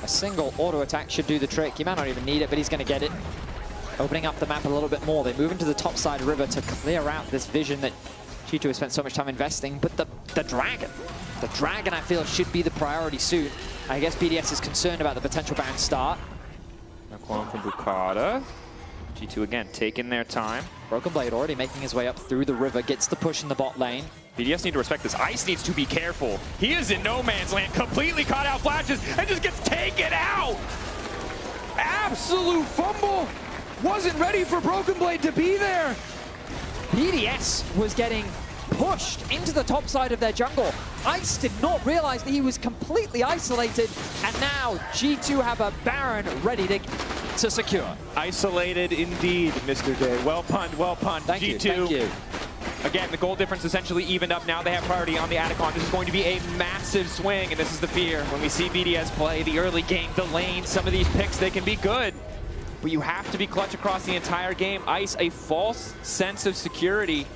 Speaker 15: A single auto attack should do the trick. He might not even need it, but he's going to get it. Opening up the map a little bit more. They move into the top side river to clear out this vision that G2 has spent so much time investing, but the Dragon. The Dragon, I feel, should be the priority soon. I guess BDS is concerned about the potential bound start.
Speaker 14: No clone from Bukata. G2 again taking their time.
Speaker 15: Broken Blade already making his way up through the river, gets the push in the bot lane.
Speaker 14: BDS need to respect this. Ice needs to be careful. He is in no man's land, completely caught out flashes, and just gets taken out! Absolute fumble! Wasn't ready for Broken Blade to be there!
Speaker 15: BDS was getting pushed into the top side of their jungle. Ice did not realize that he was completely isolated, and now G2 have a Baron ready to secure.
Speaker 14: Isolated indeed, Mr. Day. Well punned, well punned.
Speaker 15: Thank
Speaker 14: G2.
Speaker 15: you, thank you.
Speaker 14: Again, the goal difference essentially evened up. Now they have priority on the Atacon. This is going to be a massive swing, and this is the fear. When we see BDS play the early game, the lane, some of these picks, they can be good. But you have to be clutch across the entire game. Ice, a false sense of security.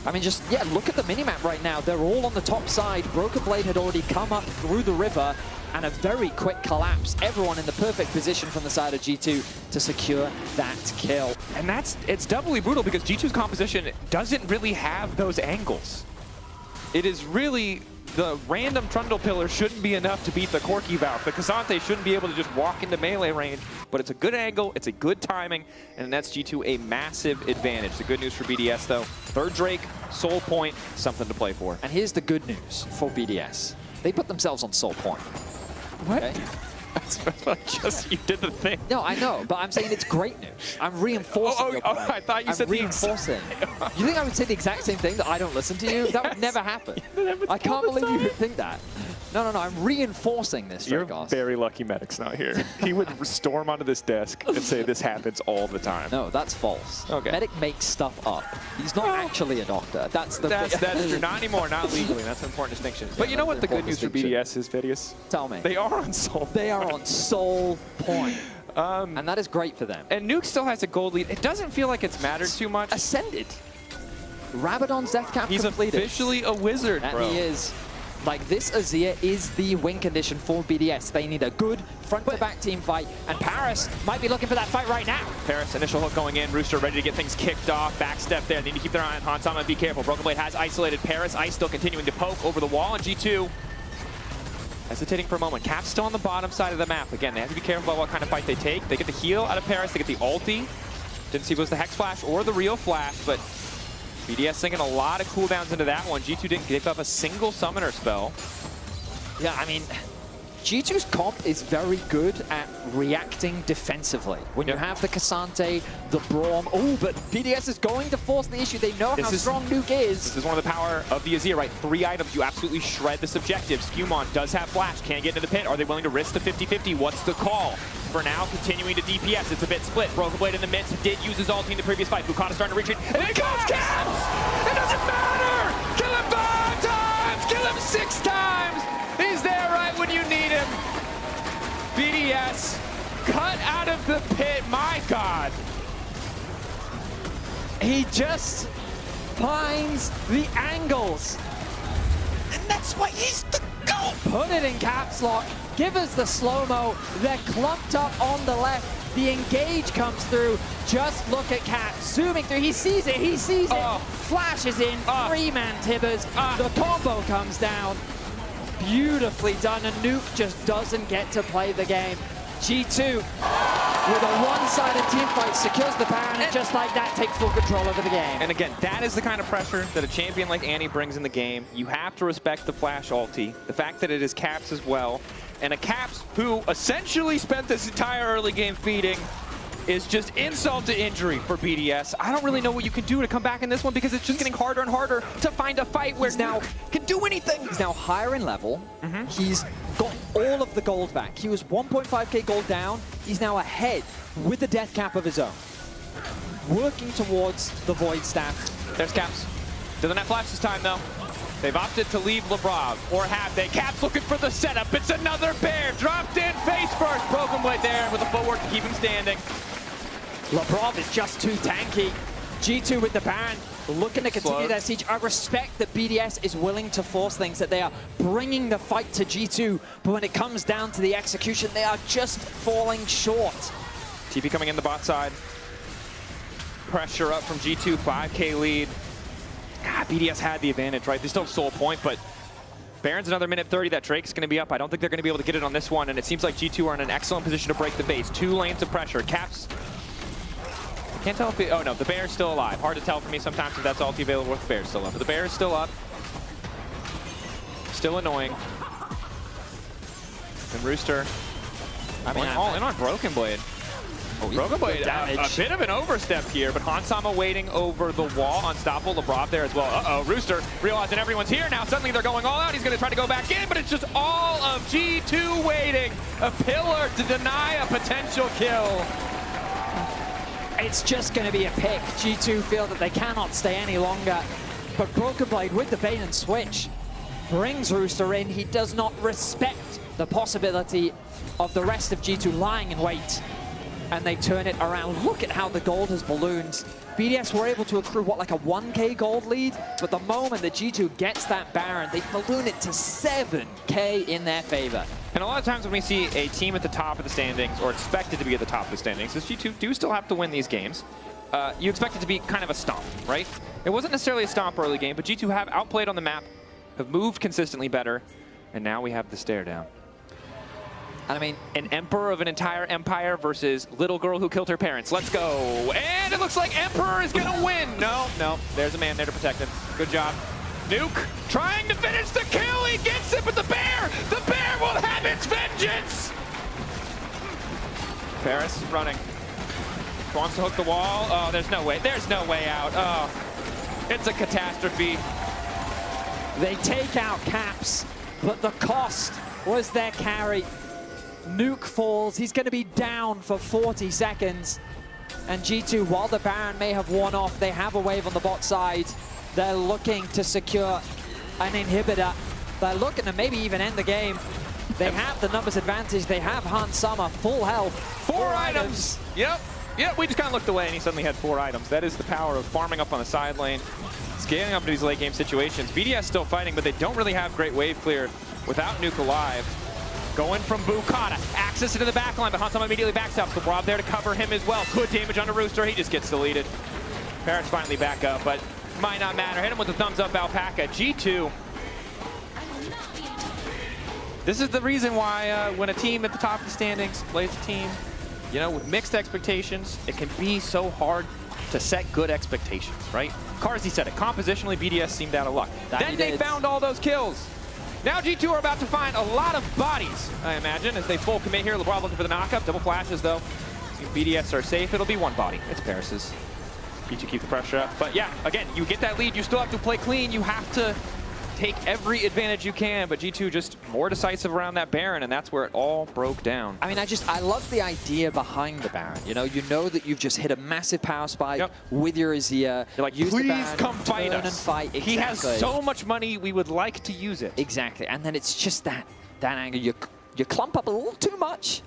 Speaker 15: I mean, just, yeah, look at the minimap right now. They're all on the top side. Broken Blade had already come up through the river, and a very quick collapse. Everyone in the perfect position from the side of G2 to secure that kill.
Speaker 14: And it's doubly brutal because G2's composition doesn't really have those angles. It is really the random Trundle Pillar shouldn't be enough to beat the Corki Valve. The Cassante shouldn't be able to just walk into melee range, but it's a good angle, it's a good timing, and that's G2 a massive advantage. The good news for BDS though, third Drake, Soul Point, something to play for.
Speaker 15: And here's the good news for BDS. They put themselves on Soul Point.
Speaker 14: What?
Speaker 15: Okay?
Speaker 14: Just you did the thing.
Speaker 15: No, I know, but I'm saying it's great news. I'm reinforcing your point.
Speaker 14: I thought you said
Speaker 15: reinforcing. You think I would say the exact same thing, that I don't listen to you? That would never happen. I can't believe you would think that. No, I'm reinforcing this,
Speaker 14: You're
Speaker 15: Dragos.
Speaker 14: very lucky Medic's not here. He would storm onto this desk and say this happens all the time.
Speaker 15: No, that's false.
Speaker 14: Okay.
Speaker 15: Medic makes stuff up. He's not actually a doctor. That's true.
Speaker 14: Not anymore, not legally. That's an important distinction. But you know what the good news for BDS is, Vidius?
Speaker 15: Tell me.
Speaker 14: They are on Soul.
Speaker 15: They are on Soul Point. And that is great for them.
Speaker 14: And Nuke still has a gold lead. It doesn't feel like it's mattered too much.
Speaker 15: Ascended. Rabadon's death cap completed.
Speaker 14: He's officially a wizard,
Speaker 15: and
Speaker 14: bro.
Speaker 15: He is. Like, this Azir is the win condition for BDS. They need a good front-to-back team fight, and Paris might be looking for that fight right now.
Speaker 14: Paris, initial hook going in. Rooster ready to get things kicked off. Backstep there. They need to keep their eye on Hansama and be careful. Broken Blade has isolated Paris. Ice still continuing to poke over the wall, and G2 hesitating for a moment. Cap's still on the bottom side of the map. Again, they have to be careful about what kind of fight they take. They get the heal out of Paris. They get the ulti. Didn't see if it was the Hex Flash or the real Flash, but BDS sinking a lot of cooldowns into that one. G2 didn't give up a single summoner spell.
Speaker 15: Yeah, I mean, G2's comp is very good at reacting defensively. When you have the Cassante, the Braum, but BDS is going to force the issue. They know how strong Nuke is.
Speaker 14: This is one of the power of the Azir, right? 3 items, you absolutely shred this objective. Skewmon does have Flash, can't get into the pit. Are they willing to risk the 50-50? What's the call? For now, continuing to DPS, it's a bit split. Broken Blade in the midst, did use his ulti in the previous fight. Bukata starting to reach it, and it goes Caps! It doesn't matter! Kill him 5 times! Kill him 6 times! He's there right when you need him. BDS cut out of the pit, my God.
Speaker 15: He just finds the angles. And that's why he's the GOAT. Put it in caps lock. Give us the slow-mo. They're clumped up on the left. The engage comes through. Just look at Cap zooming through. He sees it. He sees it. Flashes in. 3-man Tibbers. The combo comes down. Beautifully done. And Nuke just doesn't get to play the game. G2 with a one-sided team fight secures the Baron, and just like that takes full control over the game.
Speaker 14: And again, that is the kind of pressure that a champion like Annie brings in the game. You have to respect the Flash ulti, the fact that it is Caps as well, and a Caps who essentially spent this entire early game feeding is just insult to injury for BDS. I don't really know what you can do to come back in this one because it's just getting harder and harder to find a fight where now can do anything.
Speaker 15: He's now higher in level. He's got all of the gold back. He was 1.5k gold down. He's now ahead with the death cap of his own. Working towards the Void Staff.
Speaker 14: There's Caps. Doesn't have Flash this time though. They've opted to leave Lebrov, or have they? Caps looking for the setup. It's another bear. Dropped in face first. Broken Blade there with the footwork to keep him standing.
Speaker 15: Lebrov is just too tanky. G2 with the Baron, looking to continue their siege. I respect that BDS is willing to force things, that they are bringing the fight to G2, but when it comes down to the execution, they are just falling short.
Speaker 14: TP coming in the bot side. Pressure up from G2, 5k lead. BDS had the advantage, right? They still have Soul Point, but Baron's another minute 30 that Drake's going to be up. I don't think they're going to be able to get it on this one, and it seems like G2 are in an excellent position to break the base. 2 lanes of pressure. Caps. Can't tell if oh no, the Bear's still alive. Hard to tell for me sometimes if that's ulti available with the Bear's still up. But the Bear's still up. Still annoying. And Rooster. I mean, all in on Broken Blade. Broken Blade, a bit of an overstep here, but Hansama waiting over the wall. Unstoppable, LeBron there as well. Uh-oh, Rooster realizing everyone's here now. Suddenly they're going all out. He's going to try to go back in, but it's just all of G2 waiting. A pillar to deny a potential kill.
Speaker 15: It's just going to be a pick. G2 feel that they cannot stay any longer. But Broken Blade with the bait and switch brings Rooster in. He does not respect the possibility of the rest of G2 lying in wait. And they turn it around. Look at how the gold has ballooned. BDS were able to accrue, what, like a 1K gold lead? But the moment that G2 gets that Baron, they balloon it to 7K in their favor.
Speaker 14: And a lot of times when we see a team at the top of the standings, or expected to be at the top of the standings, because G2 do still have to win these games, you expect it to be kind of a stomp, right? It wasn't necessarily a stomp early game, but G2 have outplayed on the map, have moved consistently better, and now we have the stare down.
Speaker 15: And I mean,
Speaker 14: an emperor of an entire empire versus little girl who killed her parents. Let's go. And it looks like Emperor is going to win. No, there's a man there to protect him. Good job. Nuke trying to finish the kill. He gets it, but the bear will have its vengeance. Paris running. Wants to hook the wall. Oh, there's no way. There's no way out. Oh, it's a catastrophe.
Speaker 15: They take out Caps, but the cost was their carry. Nuke falls. He's going to be down for 40 seconds. And G2, while the Baron may have worn off, they have a wave on the bot side. They're looking to secure an inhibitor. They're looking to maybe even end the game. They have the numbers advantage. They have Hansama full health.
Speaker 14: 4 items. Yep, we just kind of looked away and he suddenly had 4 items. That is the power of farming up on the side lane, scaling up to these late game situations. BDS still fighting, but they don't really have great wave clear without Nuke alive. Going from Bukata, access into the backline, but Hansama immediately backs up. So Rob there to cover him as well. Good damage onto Rooster, he just gets deleted. Parrots finally back up, but might not matter. Hit him with the thumbs up, Alpaca. G2. This is the reason why when a team at the top of the standings plays a team, you know, with mixed expectations, it can be so hard to set good expectations, right? Carsey said it, compositionally, BDS seemed out of luck. Then they found all those kills. Now G2 are about to find a lot of bodies, I imagine, as they full commit here. LeBron looking for the knockup. Double flashes, though. If BDS are safe, it'll be one body. It's Paris's. G2 keep the pressure up. But yeah, again, you get that lead. You still have to play clean. You have to take every advantage you can. But G2 just more decisive around that Baron, and that's where it all broke down.
Speaker 15: I mean, I love the idea behind the Baron. You know that you've just hit a massive power spike with your Azir.
Speaker 14: You're like,
Speaker 15: use
Speaker 14: please
Speaker 15: the Baron,
Speaker 14: come fight us.
Speaker 15: And fight. Exactly.
Speaker 14: He has so much money, we would like to use it.
Speaker 15: Exactly, and then it's just that angle. You clump up a little too much.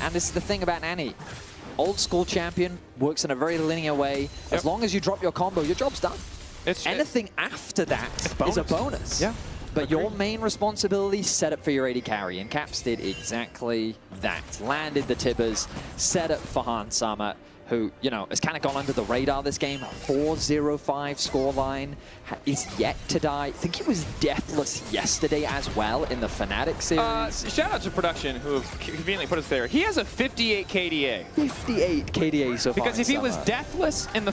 Speaker 15: And this is the thing about Annie. Old school champion, works in a very linear way. As long as you drop your combo, your job's done. Anything after that is a bonus.
Speaker 14: Yeah.
Speaker 15: But your main responsibility, set up for your AD carry. And Caps did exactly that. Landed the Tibbers, set up for Hansama, who, you know, has kind of gone under the radar this game. 4-0-5 scoreline, is yet to die. I think he was deathless yesterday as well in the Fnatic series.
Speaker 14: Shout out to production who have conveniently put us there. He has a 58 KDA.
Speaker 15: 58 KDA so far.
Speaker 14: Because if he was deathless in the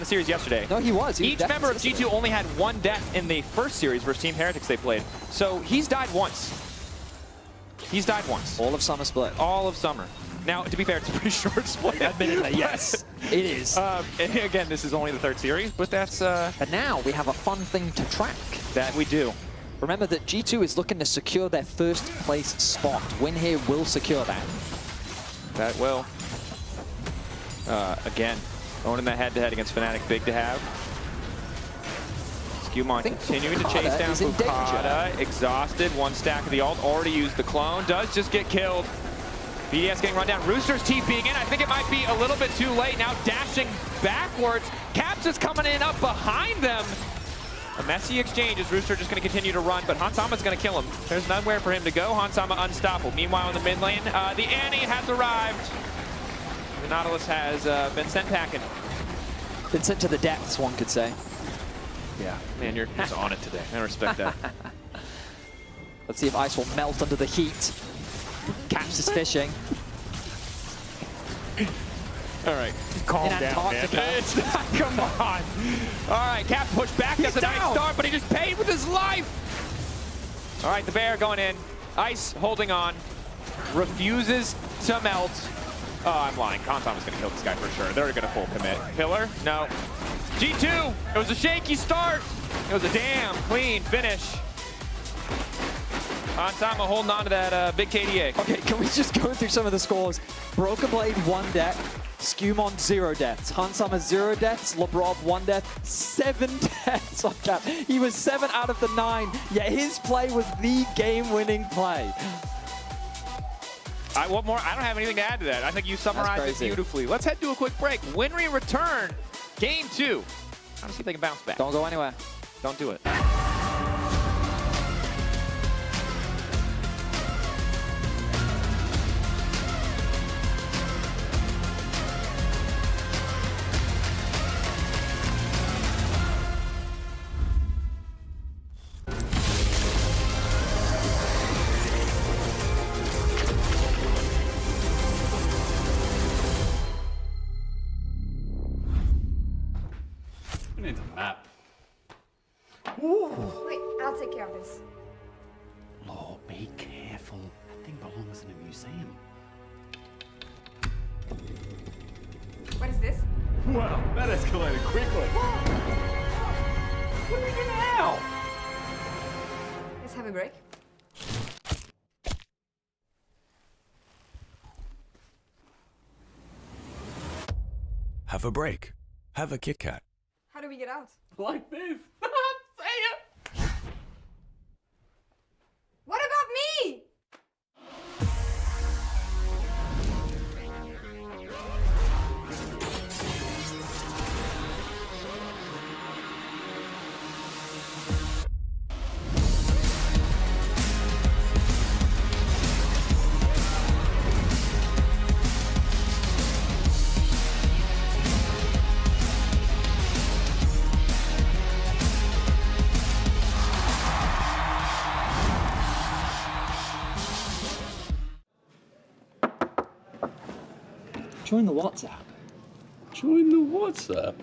Speaker 14: series yesterday.
Speaker 15: No, he was.
Speaker 14: Each member of G2 only had 1 death in the first series versus Team Heretics they played. So he's died once. He's died once.
Speaker 15: All of summer split.
Speaker 14: All of summer. Now, to be fair, it's a pretty short split.
Speaker 15: Admittedly, yes, it is.
Speaker 14: And again, this is only the 3rd series, but that's...
Speaker 15: But now we have a fun thing to track.
Speaker 14: That we do.
Speaker 15: Remember that G2 is looking to secure their 1st place spot. Win here will secure that.
Speaker 14: That will. Again, owning that head-to-head against Fnatic, big to have. Skewmon continuing to chase down Bukata. Exhausted, 1 stack of the ult. Already used the clone. Does just get killed. BDS getting run down. Rooster's TPing in. I think it might be a little bit too late. Now dashing backwards. Caps is coming in up behind them. A messy exchange as Rooster just going to continue to run, but Hansama's going to kill him. There's nowhere for him to go. Hansama unstoppable. Meanwhile, in the mid lane, the Annie has arrived. The Nautilus has been sent packing.
Speaker 15: Been sent to the depths, one could say.
Speaker 14: Yeah, man, you're just on it today. I respect that.
Speaker 15: Let's see if Ice will melt under the heat. Caps is fishing.
Speaker 14: All right, calm down, man. It's not, come on. All right, Cap push back. That's a nice start, but he just paid with his life. All right, the bear going in. Ice holding on. Refuses to melt. Oh, I'm lying. Contagious is going to kill this guy for sure. They're going to full commit. Pillar? No. G2. It was a shaky start. It was a damn clean finish. On time of holding on to that big KDA.
Speaker 15: Okay, can we just go through some of the scores? Broken Blade 1 death, Skewmon 0 deaths, Hansama 0 deaths, Labrov 1 death, 7 deaths on Cap. He was 7 out of the 9, yet his play was the game-winning play.
Speaker 14: What more? I don't have anything to add to that. I think you summarized it beautifully. Let's head to a quick break. When we return, game 2. Trying to see if they can bounce back.
Speaker 15: Don't go anywhere.
Speaker 14: Don't do it.
Speaker 16: Need a map.
Speaker 9: Wait, I'll take care of this.
Speaker 16: Lord, be careful. That thing belongs in a museum.
Speaker 9: What is this?
Speaker 16: Wow, that escalated quickly.
Speaker 9: What do we do now? Let's have a break.
Speaker 6: Have a break. Have a Kit Kat.
Speaker 9: How do we get out?
Speaker 16: Like this.
Speaker 9: Say it! What about me?
Speaker 15: Join the WhatsApp.
Speaker 16: Join the WhatsApp?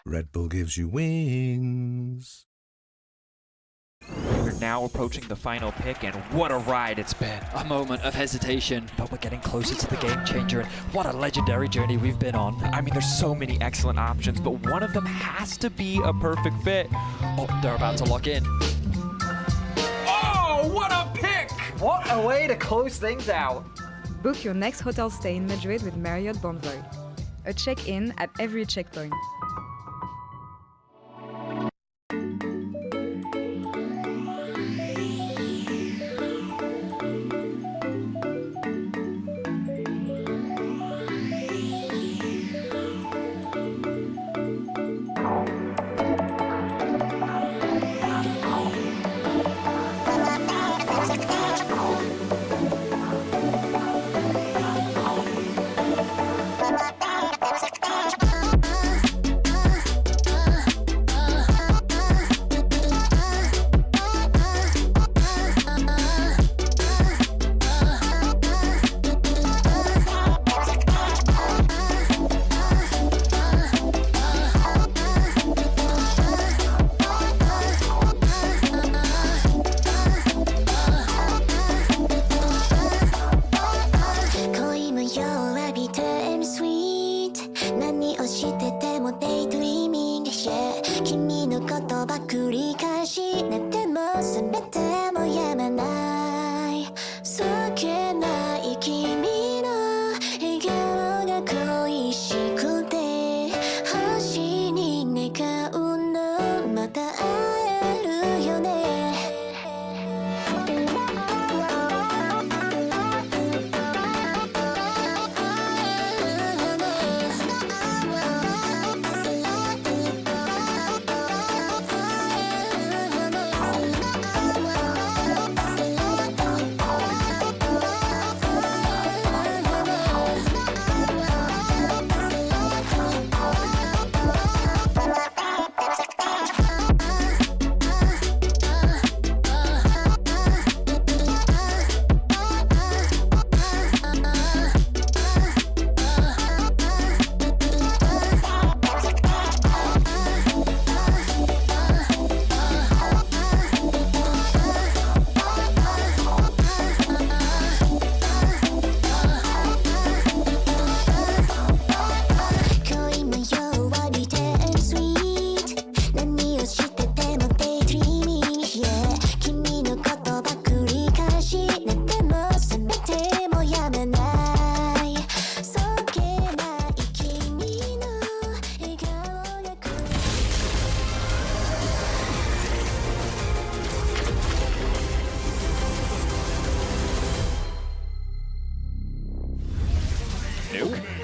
Speaker 10: Red Bull gives you wings.
Speaker 14: We're now approaching the final pick, and what a ride it's been.
Speaker 15: A moment of hesitation, but we're getting closer to the game changer, and what a legendary journey we've been on.
Speaker 14: I mean, there's so many excellent options, but one of them has to be a perfect fit.
Speaker 15: Oh, they're about to lock in.
Speaker 14: Oh, what a pick!
Speaker 15: What a way to close things out.
Speaker 18: Book your next hotel stay in Madrid with Marriott Bonvoy. A check-in at every checkpoint.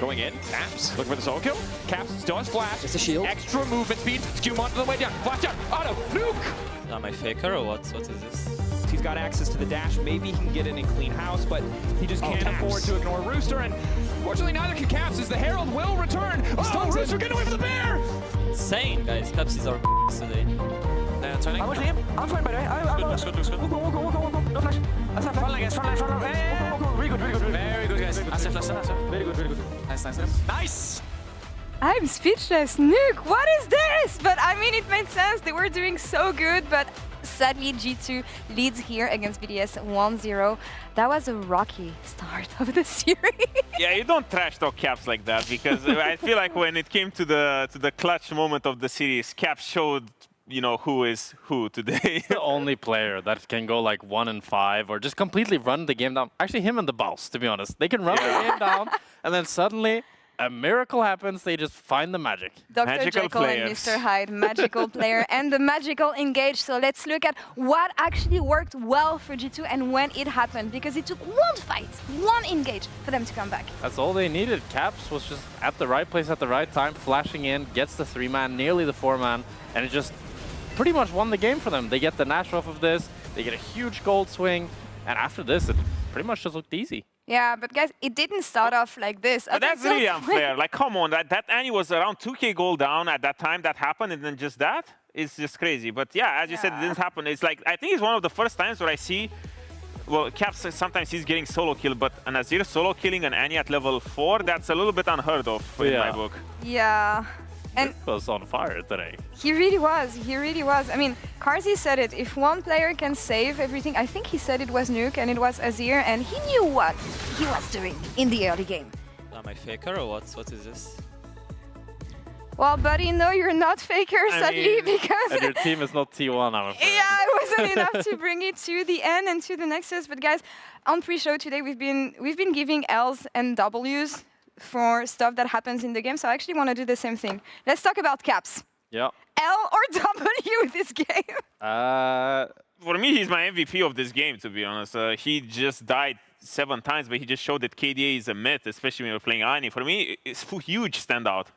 Speaker 14: Going in, Caps, looking for the solo kill. Caps still has flash.
Speaker 15: It's a shield.
Speaker 14: Extra movement speed. Skew on to the way down. Flash down. Auto. Nuke.
Speaker 2: Am I faker or what? What is this?
Speaker 14: He's got access to the dash. Maybe he can get in and clean house, but he just can't afford to ignore Rooster. And fortunately, neither can Caps, as the Herald will return. Oh, Rooster getting away from the bear!
Speaker 2: Insane, guys. Caps is our today. Turning.
Speaker 20: I'm with him. I'm fine, by the way.
Speaker 2: Looks good.
Speaker 20: Go. No flash. Front line, guys. Front line. Go. Very good. Very good, guys. Asset flash. Very good. Nice.
Speaker 14: Nice!
Speaker 9: I'm speechless. Nuke, what is this? But I mean, it made sense. They were doing so good, but sadly, G2 leads here against BDS 1-0. That was a rocky start of the series.
Speaker 11: Yeah, you don't trash talk Caps like that, because I feel like when it came to the clutch moment of the series, Caps showed, you know, who is who today.
Speaker 13: The only player that can go like 1-5 or just completely run the game down. Actually, him and the Boss, to be honest. They can run the game down, and then suddenly a miracle happens. They just find the magic.
Speaker 9: Dr. Jekyll and Mr. Hyde, magical player, and the magical engage. So let's look at what actually worked well for G2 and when it happened, because it took one fight, one engage for them to come back.
Speaker 13: That's all they needed. Caps was just at the right place at the right time, flashing in, gets the 3-man, nearly the 4-man, and it just pretty much won the game for them. They get the Nash off of this, they get a huge gold swing, and after this, it pretty much just looked easy.
Speaker 9: Yeah, but guys, it didn't start off like this.
Speaker 11: But that's really unfair. Like, come on, that Annie was around 2K gold down at that time. That happened, and then just that is just crazy. But yeah, as you said, it didn't happen. It's like, I think it's one of the first times where I see, well, Caps sometimes he's getting solo kill, but an Azir solo killing an Annie at level 4, that's a little bit unheard of in my book.
Speaker 9: Yeah. And
Speaker 13: was on fire today.
Speaker 9: He really was. I mean, Karzi said it. If one player can save everything, I think he said it was Nuke and it was Azir, and he knew what he was doing in the early game.
Speaker 2: Am I faker or what? What is this?
Speaker 9: Well, buddy, no, you're not faker, sadly, because...
Speaker 13: And your team is not T1, I'm afraid.
Speaker 9: Yeah, it wasn't enough to bring it to the end and to the Nexus. But guys, on pre-show today, we've been giving Ls and Ws for stuff that happens in the game, so I actually want to do the same thing. Let's talk about Caps.
Speaker 13: Yeah.
Speaker 9: L or W this game?
Speaker 11: For me, he's my MVP of this game, to be honest. He just died 7 times, but he just showed that KDA is a myth, especially when you're playing Ani. For me, it's a huge standout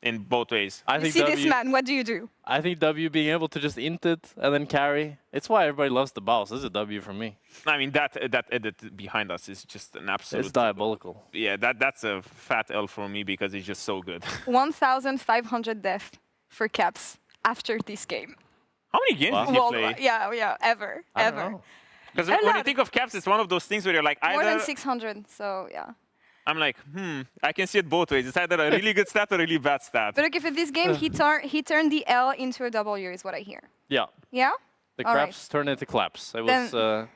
Speaker 11: in both ways.
Speaker 9: You see this man, what do you do?
Speaker 13: I think W being able to just int it and then carry. It's why everybody loves the Boss. This is a W for me.
Speaker 11: I mean, that edit behind us is just an absolute...
Speaker 13: It's diabolical.
Speaker 11: Yeah, that's a fat L for me because he's just so good.
Speaker 9: 1,500 death for Caps after this game.
Speaker 11: How many games did he play?
Speaker 9: Yeah, ever.
Speaker 11: Because when you think of Caps, it's one of those things where you're like,
Speaker 9: more than 600, so yeah.
Speaker 11: I'm like, I can see it both ways. It's either a really good stat or a really bad stat.
Speaker 9: But okay, for this game, he turned the L into a W, is what I hear.
Speaker 13: Yeah.
Speaker 9: Yeah?
Speaker 13: The craps turned into claps. It was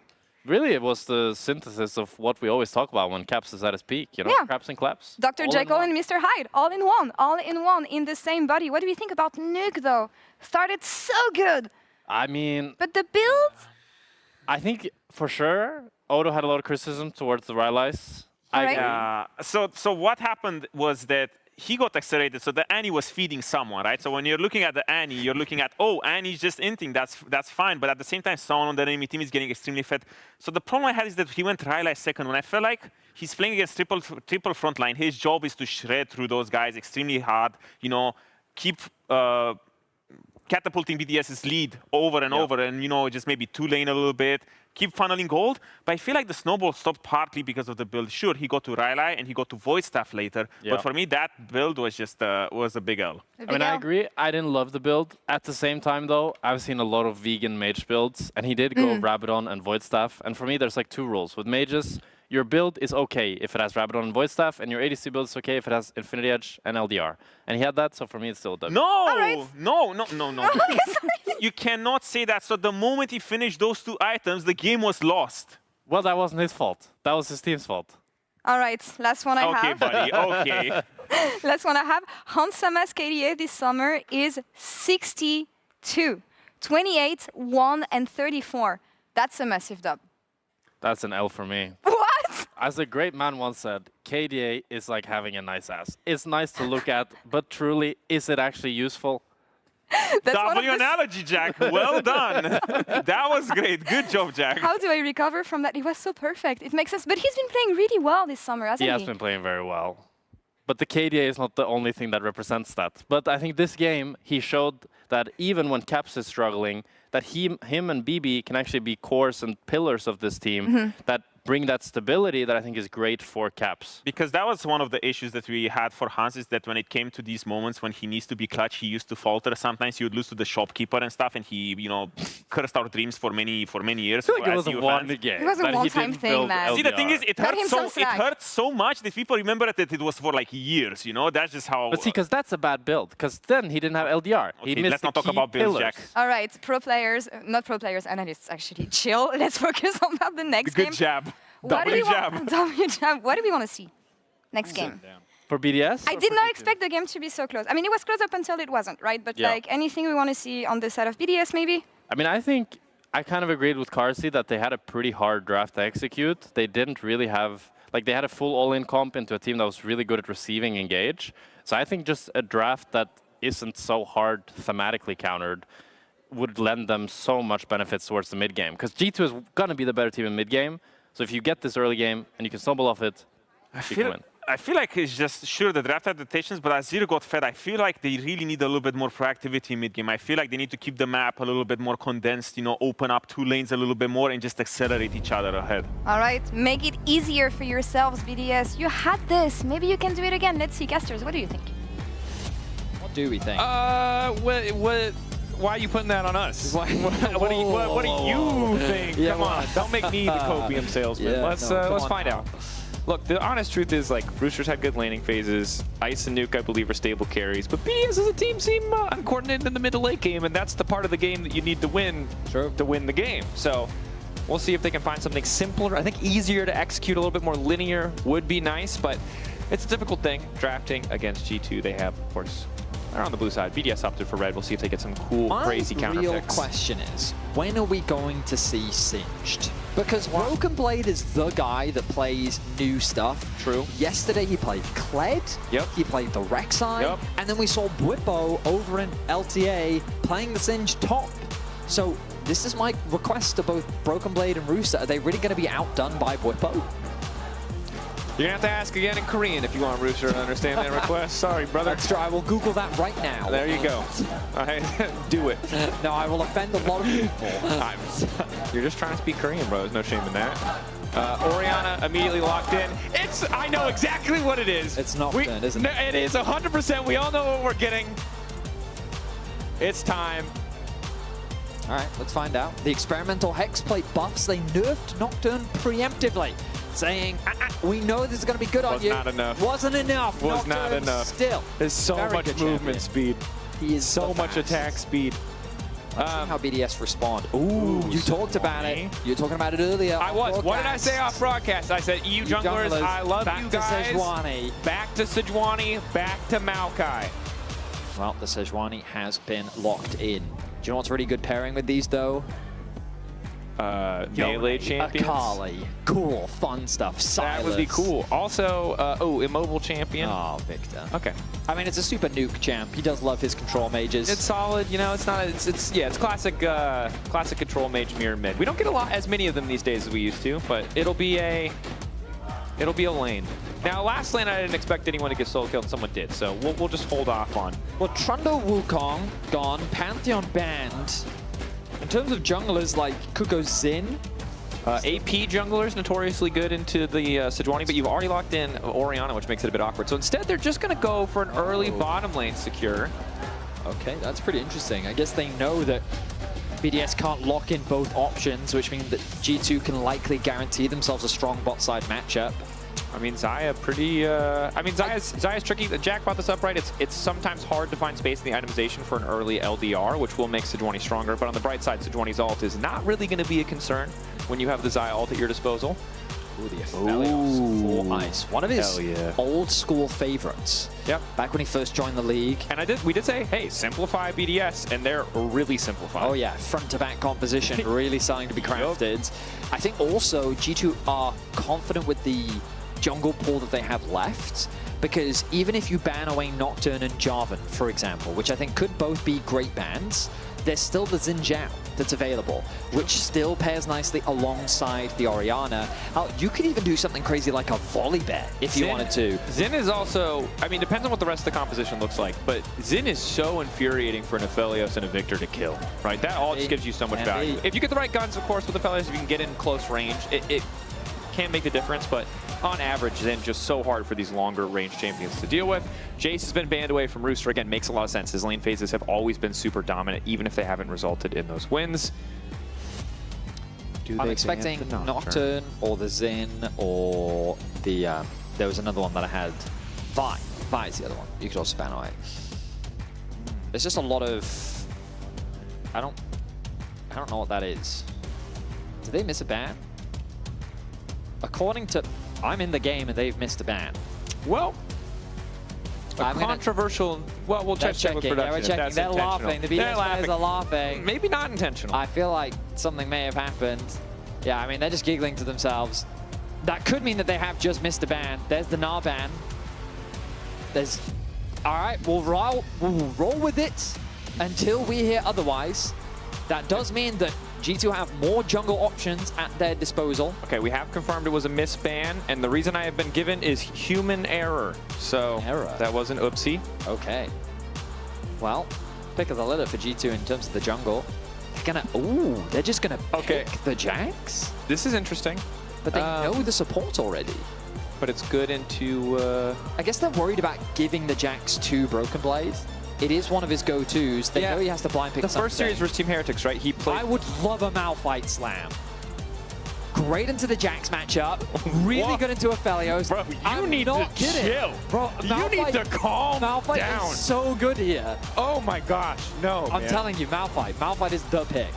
Speaker 13: really, it was the synthesis of what we always talk about when Caps is at its peak, you know?
Speaker 9: Yeah.
Speaker 13: Craps and claps.
Speaker 9: Dr. Jekyll and Mr. Hyde, all in one, in the same body. What do you think about Nuke, though? Started so good.
Speaker 13: I mean...
Speaker 9: But the build?
Speaker 13: I think, for sure, Odo had a lot of criticism towards the Rylai's.
Speaker 11: So what happened was that he got accelerated, so the Annie was feeding someone, right? So when you're looking at the Annie, you're looking at, oh, Annie's just inting, that's fine. But at the same time, someone on the enemy team is getting extremely fed. So the problem I had is that he went Rylai second, when I felt like he's playing against triple front line. His job is to shred through those guys extremely hard, you know, keep catapulting BDS's lead over and over, and, you know, just maybe 2-lane a little bit, keep funneling gold. But I feel like the snowball stopped partly because of the build. Sure, he got to Rylai and he got to Void Staff later, but for me, that build was just was a big L.
Speaker 13: I mean, I agree. I didn't love the build. At the same time, though, I've seen a lot of vegan mage builds, and he did go Rabadon and Void Staff. And for me, there's like 2 rules. With mages, your build is okay if it has Rabadon and Void Staff, and your ADC build is okay if it has Infinity Edge and LDR. And he had that, so for me, it's still a W.
Speaker 11: No. You cannot say that. So the moment he finished those 2 items, the game was lost.
Speaker 13: Well, that wasn't his fault. That was his team's fault.
Speaker 9: All right, last one I have.
Speaker 11: Okay, buddy, okay.
Speaker 9: Last one I have. Hansama's KDA this summer is 62. 28, 1, and 34. That's a massive dub.
Speaker 13: That's an L for me.
Speaker 9: What?
Speaker 13: As a great man once said, KDA is like having a nice ass. It's nice to look at, but truly, is it actually useful?
Speaker 11: W analogy, Jack. Well done. That was great. Good job, Jack.
Speaker 9: How do I recover from that? It was so perfect. It makes sense. But he's been playing really well this summer, hasn't he?
Speaker 13: He has been playing very well. But the KDA is not the only thing that represents that. But I think this game, he showed that even when Caps is struggling, that him and BB can actually be cores and pillars of this team that bring that stability that I think is great for Caps.
Speaker 11: Because that was one of the issues that we had for Hans, is that when it came to these moments when he needs to be clutch, he used to falter. Sometimes he would lose to the shopkeeper and stuff, and he, you know, cursed our dreams for many years.
Speaker 13: I feel like it was a one game.
Speaker 9: It was a one-time thing, man.
Speaker 11: See, the thing is, it hurts so much that people remember that it was for like years, you know? That's just how...
Speaker 13: But see, because that's a bad build, because then he didn't have LDR.
Speaker 11: Okay,
Speaker 13: he missed
Speaker 11: let's not
Speaker 13: the
Speaker 11: talk
Speaker 13: key
Speaker 11: about builds,
Speaker 13: pillars.
Speaker 11: Jack.
Speaker 9: All right, pro players, not pro players, analysts actually, chill. Let's focus on the next game.
Speaker 11: Good jab.
Speaker 9: What do we
Speaker 11: jab.
Speaker 9: What do we want to see next game?
Speaker 13: For BDS?
Speaker 9: I did not expect the game to be so close. I mean, it was close up until it wasn't, right? But like anything we want to see on the side of BDS, maybe?
Speaker 13: I mean, I think I kind of agreed with Carsey that they had a pretty hard draft to execute. They didn't really have, like they had a full all-in comp into a team that was really good at receiving engage. So I think just a draft that isn't so hard thematically countered would lend them so much benefits towards the mid game. Because G2 is going to be the better team in mid game. So if you get this early game and you can stumble off it, you can win.
Speaker 11: I feel like it's just, sure, the draft adaptations, but as Zero got fed, I feel like they really need a little bit more proactivity in mid-game. I feel like they need to keep the map a little bit more condensed, you know, open up 2 lanes a little bit more and just accelerate each other ahead.
Speaker 9: All right, make it easier for yourselves, BDS. You had this. Maybe you can do it again. Let's see, Casters, what do you think?
Speaker 15: What do we think?
Speaker 14: Why are you putting that on us? What do you think? Come on, don't make me the copium salesman. Let's find out. Look, the honest truth is, like, Roosters had good laning phases. Ice and Nuke, I believe, are stable carries. But BDS as a team seem uncoordinated in the mid to late game, and that's the part of the game that you need to win to win the game. So we'll see if they can find something simpler. I think easier to execute, a little bit more linear would be nice, but it's a difficult thing drafting against G2. They have, of course, they're on the blue side. BDS opted for red. We'll see if they get some cool, crazy counter picks.
Speaker 15: My real question is, when are we going to see Singed? Because Broken Blade is the guy that plays new stuff.
Speaker 14: True.
Speaker 15: Yesterday he played Kled.
Speaker 14: Yep.
Speaker 15: He played the Rek'Sai.
Speaker 14: Yep.
Speaker 15: And then we saw Bwipo over in LTA playing the Singed top. So this is my request to both Broken Blade and Rooster. Are they really going to be outdone by Bwipo?
Speaker 14: You're going to have to ask again in Korean if you want Rooster to understand that request. Sorry, brother.
Speaker 15: Let's try. I will Google that right now.
Speaker 14: There you go. Do it.
Speaker 15: No, I will offend a lot of people.
Speaker 14: You're just trying to speak Korean, bro. There's no shame in that. Orianna immediately locked in. I know exactly what it is.
Speaker 15: It's Nocturne, isn't it?
Speaker 14: It is 100%. We all know what we're getting. It's time.
Speaker 15: All right, let's find out. The experimental Hexplate buffs, they nerfed Nocturne preemptively, saying, we know this is going to be good on you.
Speaker 14: Was not enough.
Speaker 15: Wasn't enough.
Speaker 14: Was
Speaker 15: Nocturne
Speaker 14: not enough.
Speaker 15: Still.
Speaker 14: There's so much movement speed.
Speaker 15: He is
Speaker 14: so much attack speed.
Speaker 15: Let's see how BDS respond. Ooh, you talked about it. You were talking about it earlier.
Speaker 14: I was. What did I say off broadcast? I said, EU junglers, I love you guys. Back to Sejuani. Back to Maokai.
Speaker 15: Well, the Sejuani has been locked in. Do you know what's a really good pairing with these, though?
Speaker 14: Melee champions.
Speaker 15: Akali. Cool, fun stuff. Silas.
Speaker 14: That would be cool. Also, immobile champion.
Speaker 15: Oh, Victor.
Speaker 14: Okay.
Speaker 15: I mean, it's a super nuke champ. He does love his control mages.
Speaker 14: It's solid. You know, it's not. It's classic. Classic control mage mirror mid. We don't get as many of them these days as we used to, but it'll be a lane. Now, last lane I didn't expect anyone to get solo killed, and someone did, so we'll just hold off on.
Speaker 15: Well, Trundle Wukong gone, Pantheon banned. In terms of junglers like Kuko Zin,
Speaker 14: AP junglers notoriously good into the Sejuani, but you've already locked in Orianna, which makes it a bit awkward. So instead, they're just going to go for an early bottom lane secure.
Speaker 15: Okay, that's pretty interesting. I guess they know that BDS can't lock in both options, which means that G2 can likely guarantee themselves a strong bot side matchup.
Speaker 14: I mean, Xayah pretty... I mean, Xayah's tricky. Jack brought this up, right? It's sometimes hard to find space in the itemization for an early LDR, which will make Sejuani stronger. But on the bright side, Sejuani's ult is not really going to be a concern when you have the Xayah ult at your disposal.
Speaker 15: Ooh, the Aphelios full ice. One of his old school favorites.
Speaker 14: Yep.
Speaker 15: Back when he first joined the league.
Speaker 14: And we did say, hey, simplify BDS, and they're really simplified.
Speaker 15: Oh yeah, front to back composition really starting to be crafted. I think also G2 are confident with the jungle pool that they have left, because even if you ban away Nocturne and Jarvan, for example, which I think could both be great bans, there's still the Xin Zhao. that's available, which still pairs nicely alongside the Orianna. You could even do something crazy like a volley bet if you wanted to.
Speaker 14: Xin is also, I mean, depends on what the rest of the composition looks like, but Xin is so infuriating for an Aphelios and a Victor to kill, right? That all just gives you so much value. If you get the right guns, of course, with Aphelios, if you can get in close range, it can make the difference, but on average, then just so hard for these longer range champions to deal with. Jace has been banned away from Rooster. Again, makes a lot of sense. His lane phases have always been super dominant, even if they haven't resulted in those wins.
Speaker 15: I'm expecting Nocturne or the Xin or the, there was another one that I had. Vi. Vi is the other one. You could also ban away. There's just a lot of, I don't know what that is. Did they miss a ban? According to, I'm in the game and they've missed a ban.
Speaker 14: Well, controversial. Well, we'll check with production.
Speaker 15: Yeah, we're checking. They're laughing. The BDS players are laughing.
Speaker 14: Maybe not intentional.
Speaker 15: I feel like something may have happened. Yeah, I mean, they're just giggling to themselves. That could mean that they have just missed a ban. There's the Gnar ban. There's, all right, we'll roll with it until we hear otherwise. That does mean that G2 have more jungle options at their disposal.
Speaker 14: Okay, we have confirmed it was a misban, and the reason I have been given is human error. So that was an oopsie.
Speaker 15: Okay. Well, pick of the litter for G2 in terms of the jungle. They're gonna, ooh, they're just gonna pick the Jax?
Speaker 14: This is interesting.
Speaker 15: But they know the support already.
Speaker 14: But it's good into...
Speaker 15: I guess they're worried about giving the Jax to Broken Blade. It is one of his go-tos. They know he has to blind pick something.
Speaker 14: The first series was Team Heretics, right? He played...
Speaker 15: I would love a Malphite slam. Great into the Jax matchup. Really good into Aphelios.
Speaker 14: Bro, you need to chill.
Speaker 15: Bro,
Speaker 14: you need to calm
Speaker 15: Malphite
Speaker 14: down.
Speaker 15: Is so good here.
Speaker 14: Oh my gosh, no,
Speaker 15: I'm telling you, Malphite. Malphite is the pick.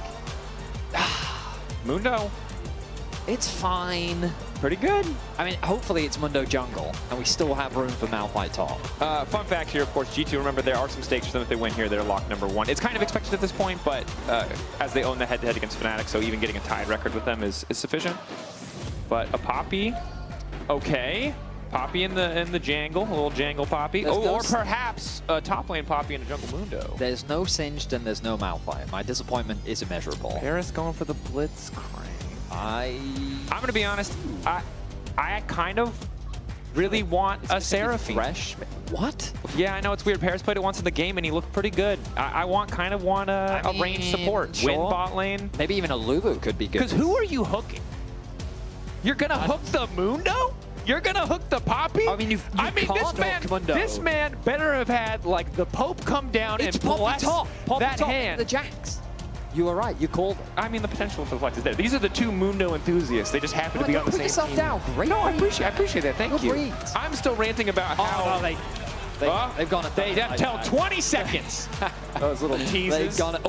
Speaker 14: Mundo.
Speaker 15: It's fine.
Speaker 14: Pretty good.
Speaker 15: I mean, hopefully it's Mundo jungle, and we still have room for Malphite top.
Speaker 14: Fun fact here, of course, G2, remember, there are some stakes for them if they win here. They're locked #1. It's kind of expected at this point, but as they own the head-to-head against Fnatic, so even getting a tied record with them is sufficient. But a Poppy, okay. Poppy in the jangle, a little jangle Poppy. Or perhaps a top lane Poppy in a jungle Mundo.
Speaker 15: There's no Singed and there's no Malphite. My disappointment is immeasurable.
Speaker 14: Paris going for the Blitzcrank. I'm going to be honest, I kind of really want a Seraphine.
Speaker 15: Thresh? What?
Speaker 14: Yeah, I know it's weird. Paris played it once in the game and he looked pretty good. I kind of want a range support.
Speaker 15: Sure.
Speaker 14: Win bot lane.
Speaker 15: Maybe even a Luvu could be good.
Speaker 14: Because who are you hooking? You're going to hook the Mundo? You're going to hook the Poppy?
Speaker 15: I mean,
Speaker 14: this man better have had like the Pope come down and bless that hand.
Speaker 15: The Jax. You were right. You called it.
Speaker 14: I mean, the potential for the flex is there. These are the two Mundo enthusiasts. They just happen to be on the same
Speaker 15: yourself
Speaker 14: team.
Speaker 15: Down. Great.
Speaker 14: No, I appreciate that. Thank you. I'm still ranting about how
Speaker 15: they've gone it.
Speaker 14: They have till 20 seconds. Those little teases.
Speaker 15: They've gone it.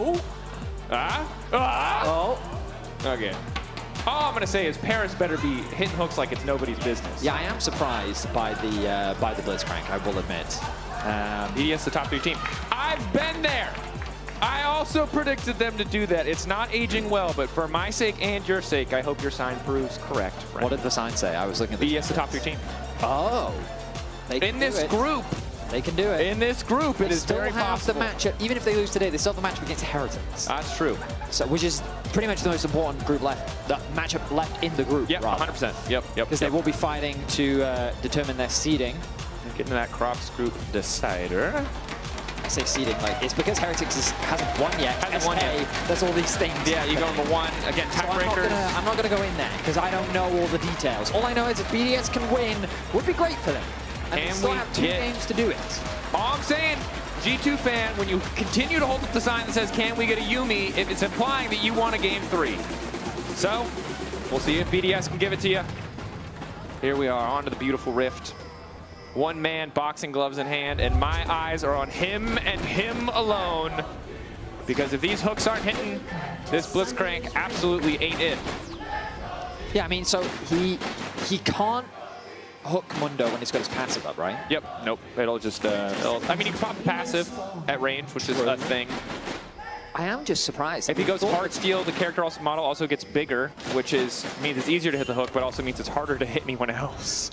Speaker 14: Okay. All I'm gonna say is Paris better be hitting hooks like it's nobody's business.
Speaker 15: Yeah, I am surprised by the Blitzcrank, I will admit.
Speaker 14: BDS, the top 3 team. I've been there. I also predicted them to do that. It's not aging well, but for my sake and your sake, I hope your sign proves correct, friend.
Speaker 15: What did the sign say? I was looking at the
Speaker 14: BDS, the top 3 team.
Speaker 15: Oh.
Speaker 14: In this group.
Speaker 15: They can do it.
Speaker 14: In this group, it is very possible.
Speaker 15: The matchup, even if they lose today, they still have the matchup against Heretics.
Speaker 14: That's true.
Speaker 15: So, which is pretty much the most important group left, the matchup left in the group.
Speaker 14: Yep, 100%. Yep.
Speaker 15: Because they will be fighting to determine their seeding.
Speaker 14: Getting to that Crocs group decider.
Speaker 15: I say seeding, like it's because Heretics hasn't won yet.
Speaker 14: Hasn't won yet.
Speaker 15: There's all these things.
Speaker 14: Yeah, you go #1 again. Tiebreakers.
Speaker 15: So I'm not gonna go in there because I don't know all the details. All I know is if BDS can win, would be great for them. And they still have 2 games to do it.
Speaker 14: All I'm saying, G2 fan, when you continue to hold up the sign that says, "Can we get a Yuumi?" if it's implying that you want a game 3. So we'll see if BDS can give it to you. Here we are onto the beautiful Rift. One man, boxing gloves in hand, and my eyes are on him and him alone. Because if these hooks aren't hitting, this Blitzcrank absolutely ain't it.
Speaker 15: Yeah, I mean, so he can't hook Mundo when he's got his passive up, right?
Speaker 14: Yep, nope. It'll just, I mean, you can pop the passive at range, which is a thing.
Speaker 15: I am just surprised.
Speaker 14: If he goes hard steal, the character model also gets bigger, which means it's easier to hit the hook, but also means it's harder to hit anyone else.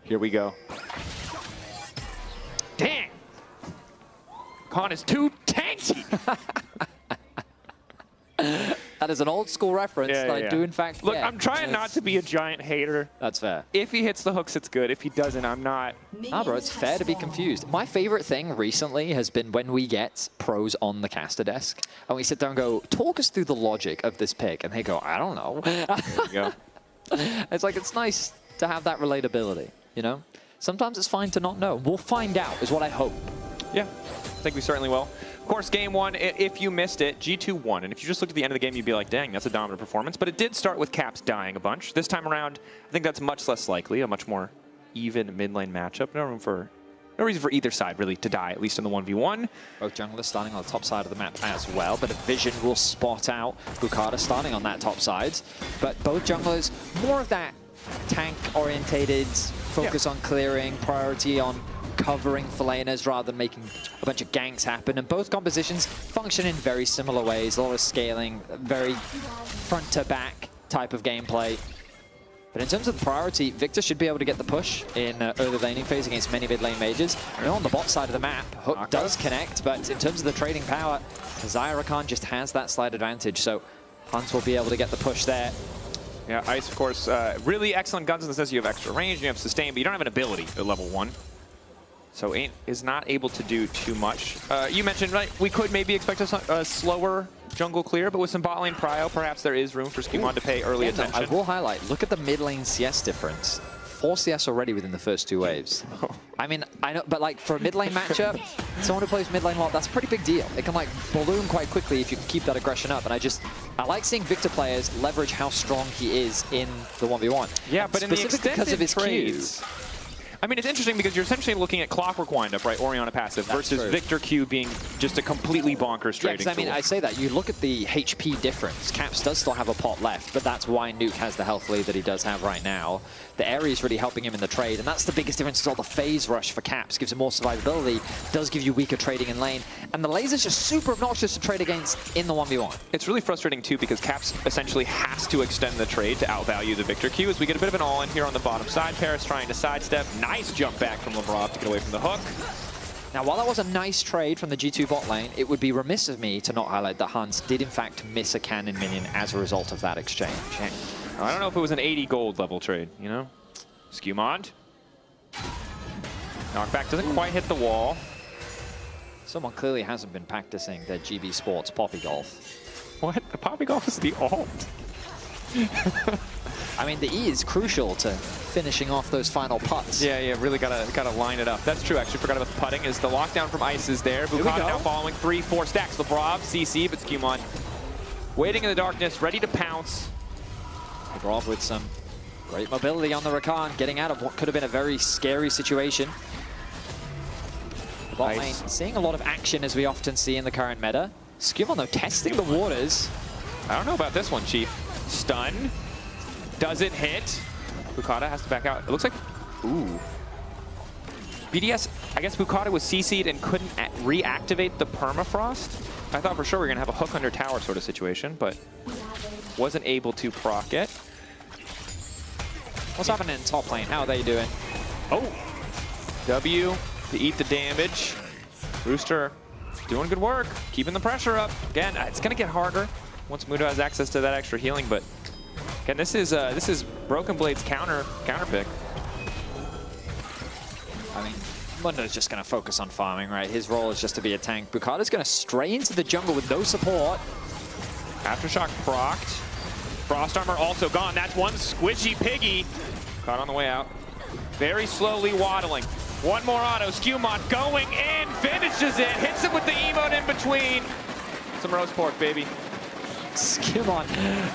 Speaker 14: Here we go. Dang! Khan is too tanky!
Speaker 15: That is an old school reference that I do in fact
Speaker 14: Look,
Speaker 15: get.
Speaker 14: I'm trying not to be a giant hater.
Speaker 15: That's fair.
Speaker 14: If he hits the hooks, it's good. If he doesn't, I'm not.
Speaker 15: Ah, bro, it's fair to be confused. My favorite thing recently has been when we get pros on the caster desk and we sit there and go, talk us through the logic of this pick. And they go, I don't know.
Speaker 14: There you go.
Speaker 15: It's like, it's nice to have that relatability, you know? Sometimes it's fine to not know. We'll find out, is what I hope.
Speaker 14: Yeah, I think we certainly will. Of course, game one, if you missed it, G2 won. And if you just looked at the end of the game, you'd be like, dang, that's a dominant performance. But it did start with Caps dying a bunch. This time around, I think that's much less likely, a much more even mid lane matchup. No reason for either side, really, to die, at least in the 1v1.
Speaker 15: Both junglers starting on the top side of the map as well, but a vision will spot out Bukata starting on that top side. But both junglers, more of that tank-orientated, focus on clearing, priority on covering for laners rather than making a bunch of ganks happen. And both compositions function in very similar ways. A lot of scaling, very front-to-back type of gameplay. But in terms of the priority, Victor should be able to get the push in early laning phase against many mid-lane mages. And on the bot side of the map, Hook does connect, but in terms of the trading power, Zyrakan just has that slight advantage. So Hunt will be able to get the push there.
Speaker 14: Yeah, Ice, of course, really excellent guns in the sense you have extra range, you have sustain, but you don't have an ability at level 1. So Ain't is not able to do too much. You mentioned, right, we could maybe expect a slower jungle clear, but with some bot lane prio, perhaps there is room for Skimon to pay early attention.
Speaker 15: I will highlight, look at the mid lane CS difference. 4 CS already within the first 2 waves. I mean, I know, but like for a mid lane matchup, someone who plays mid lane a lot, that's a pretty big deal. It can like balloon quite quickly if you can keep that aggression up. And I like seeing Victor players leverage how strong he is in the 1v1.
Speaker 14: Yeah, but in the extended
Speaker 15: because of his
Speaker 14: trades, I mean, it's interesting because you're essentially looking at Clockwork Windup, right? Orianna passive versus Victor Q being just a completely bonkers trading
Speaker 15: I mean, I say that. You look at the HP difference. Caps does still have a pot left, but that's why Nuke has the health lead that he does have right now. The area is really helping him in the trade, and that's the biggest difference is all the phase rush for Caps. Gives him more survivability, does give you weaker trading in lane, and the laser's just super obnoxious to trade against in the 1v1.
Speaker 14: It's really frustrating, too, because Caps essentially has to extend the trade to outvalue the Victor Q as we get a bit of an all-in here on the bottom side. Paris trying to sidestep. Nice jump back from LeBron to get away from the hook.
Speaker 15: Now, while that was a nice trade from the G2 bot lane, it would be remiss of me to not highlight that Hans did, in fact, miss a cannon minion as a result of that exchange.
Speaker 14: I don't know if it was an 80 gold level trade, you know? Skewmond. Knockback doesn't quite hit the wall.
Speaker 15: Someone clearly hasn't been practicing their GB Sports Poppy Golf.
Speaker 14: What? The Poppy Golf is the alt.
Speaker 15: I mean, the E is crucial to finishing off those final putts.
Speaker 14: Yeah, really gotta line it up. That's true, actually. Forgot about the putting. Is the lockdown from Ice is there. Bukata now following 3-4 stacks. Lebrov, CC, but Skewmon waiting in the darkness, ready to pounce.
Speaker 15: Lebrov with some great mobility on the Rakan, getting out of what could have been a very scary situation. The bot lane seeing a lot of action as we often see in the current meta. Skewmon, though, testing the waters.
Speaker 14: I don't know about this one, Chief. Stun. Doesn't hit. Bukata has to back out. It looks like... Ooh. BDS, I guess Bukata was CC'd and couldn't reactivate the permafrost. I thought for sure we were going to have a hook under tower sort of situation, but wasn't able to proc it.
Speaker 15: What's happening in top lane? How are they doing?
Speaker 14: Oh! W to eat the damage. Rooster doing good work, keeping the pressure up. Again, it's going to get harder once Mudo has access to that extra healing, but again, this is Broken Blade's counter pick.
Speaker 15: I mean, Mundo's just going to focus on farming, right? His role is just to be a tank. Bukata's going to stray into the jungle with no support.
Speaker 14: Aftershock procced. Frost Armor also gone. That's one squishy piggy. Caught on the way out. Very slowly waddling. One more auto. Skewmon going in, finishes it, hits it with the emote in between. Some roast pork, baby.
Speaker 15: Skewmon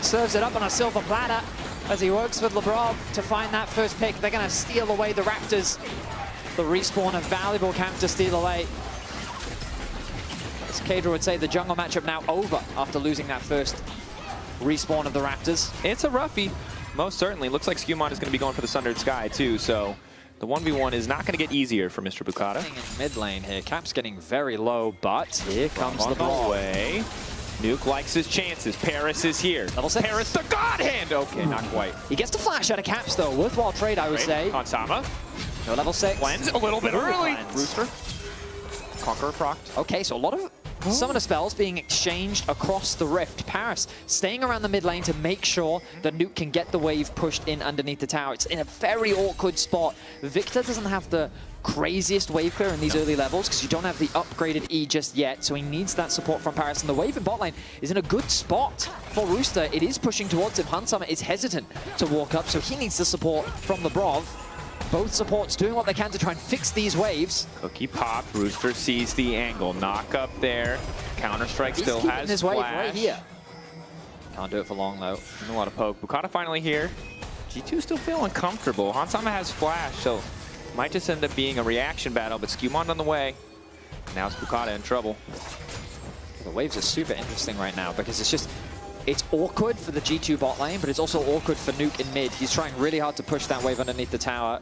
Speaker 15: serves it up on a silver platter as he works with Lebrov to find that first pick. They're going to steal away the Raptors. The respawn, a valuable camp to steal away. As Kadra would say, the jungle matchup now over after losing that first respawn of the Raptors.
Speaker 14: It's a roughie, most certainly. Looks like Skewmon is going to be going for the Sundered Sky too, so the 1v1 is not going to get easier for Mr. Bukata.
Speaker 15: In mid lane here, Cap's getting very low, but here comes the
Speaker 14: ball. Nuke likes his chances. Paris is here.
Speaker 15: Level 6.
Speaker 14: Paris the God Hand! Okay, not quite.
Speaker 15: He gets to flash out of Caps though. Worthwhile trade, I would say.
Speaker 14: On Sama.
Speaker 15: No level 6.
Speaker 14: Cleanse a little bit early. Rooster. Conqueror procced.
Speaker 15: Okay, so a lot of Summoner spells being exchanged across the rift. Paris staying around the mid lane to make sure that Nuke can get the wave pushed in underneath the tower. It's in a very awkward spot. Victor doesn't have the craziest wave clear in these early levels because you don't have the upgraded E just yet, so he needs that support from Paris. And the wave in bot lane is in a good spot for Rooster. It is pushing towards him. Hunsummer is hesitant to walk up, so he needs the support from Lebrov. Both supports doing what they can to try and fix these waves.
Speaker 14: Cookie pop. Rooster sees the angle. Knock up there. Counter-Strike still has
Speaker 15: his
Speaker 14: flash.
Speaker 15: wave right here. Can't do it for long, though.
Speaker 14: A lot of poke. Bukata finally here. G2 still feeling comfortable. Hansama has flash, so might just end up being a reaction battle, but Skewmond on the way. Now it's Bukata in trouble.
Speaker 15: The waves are super interesting right now because it's awkward for the G2 bot lane, but it's also awkward for Nuke in mid. He's trying really hard to push that wave underneath the tower.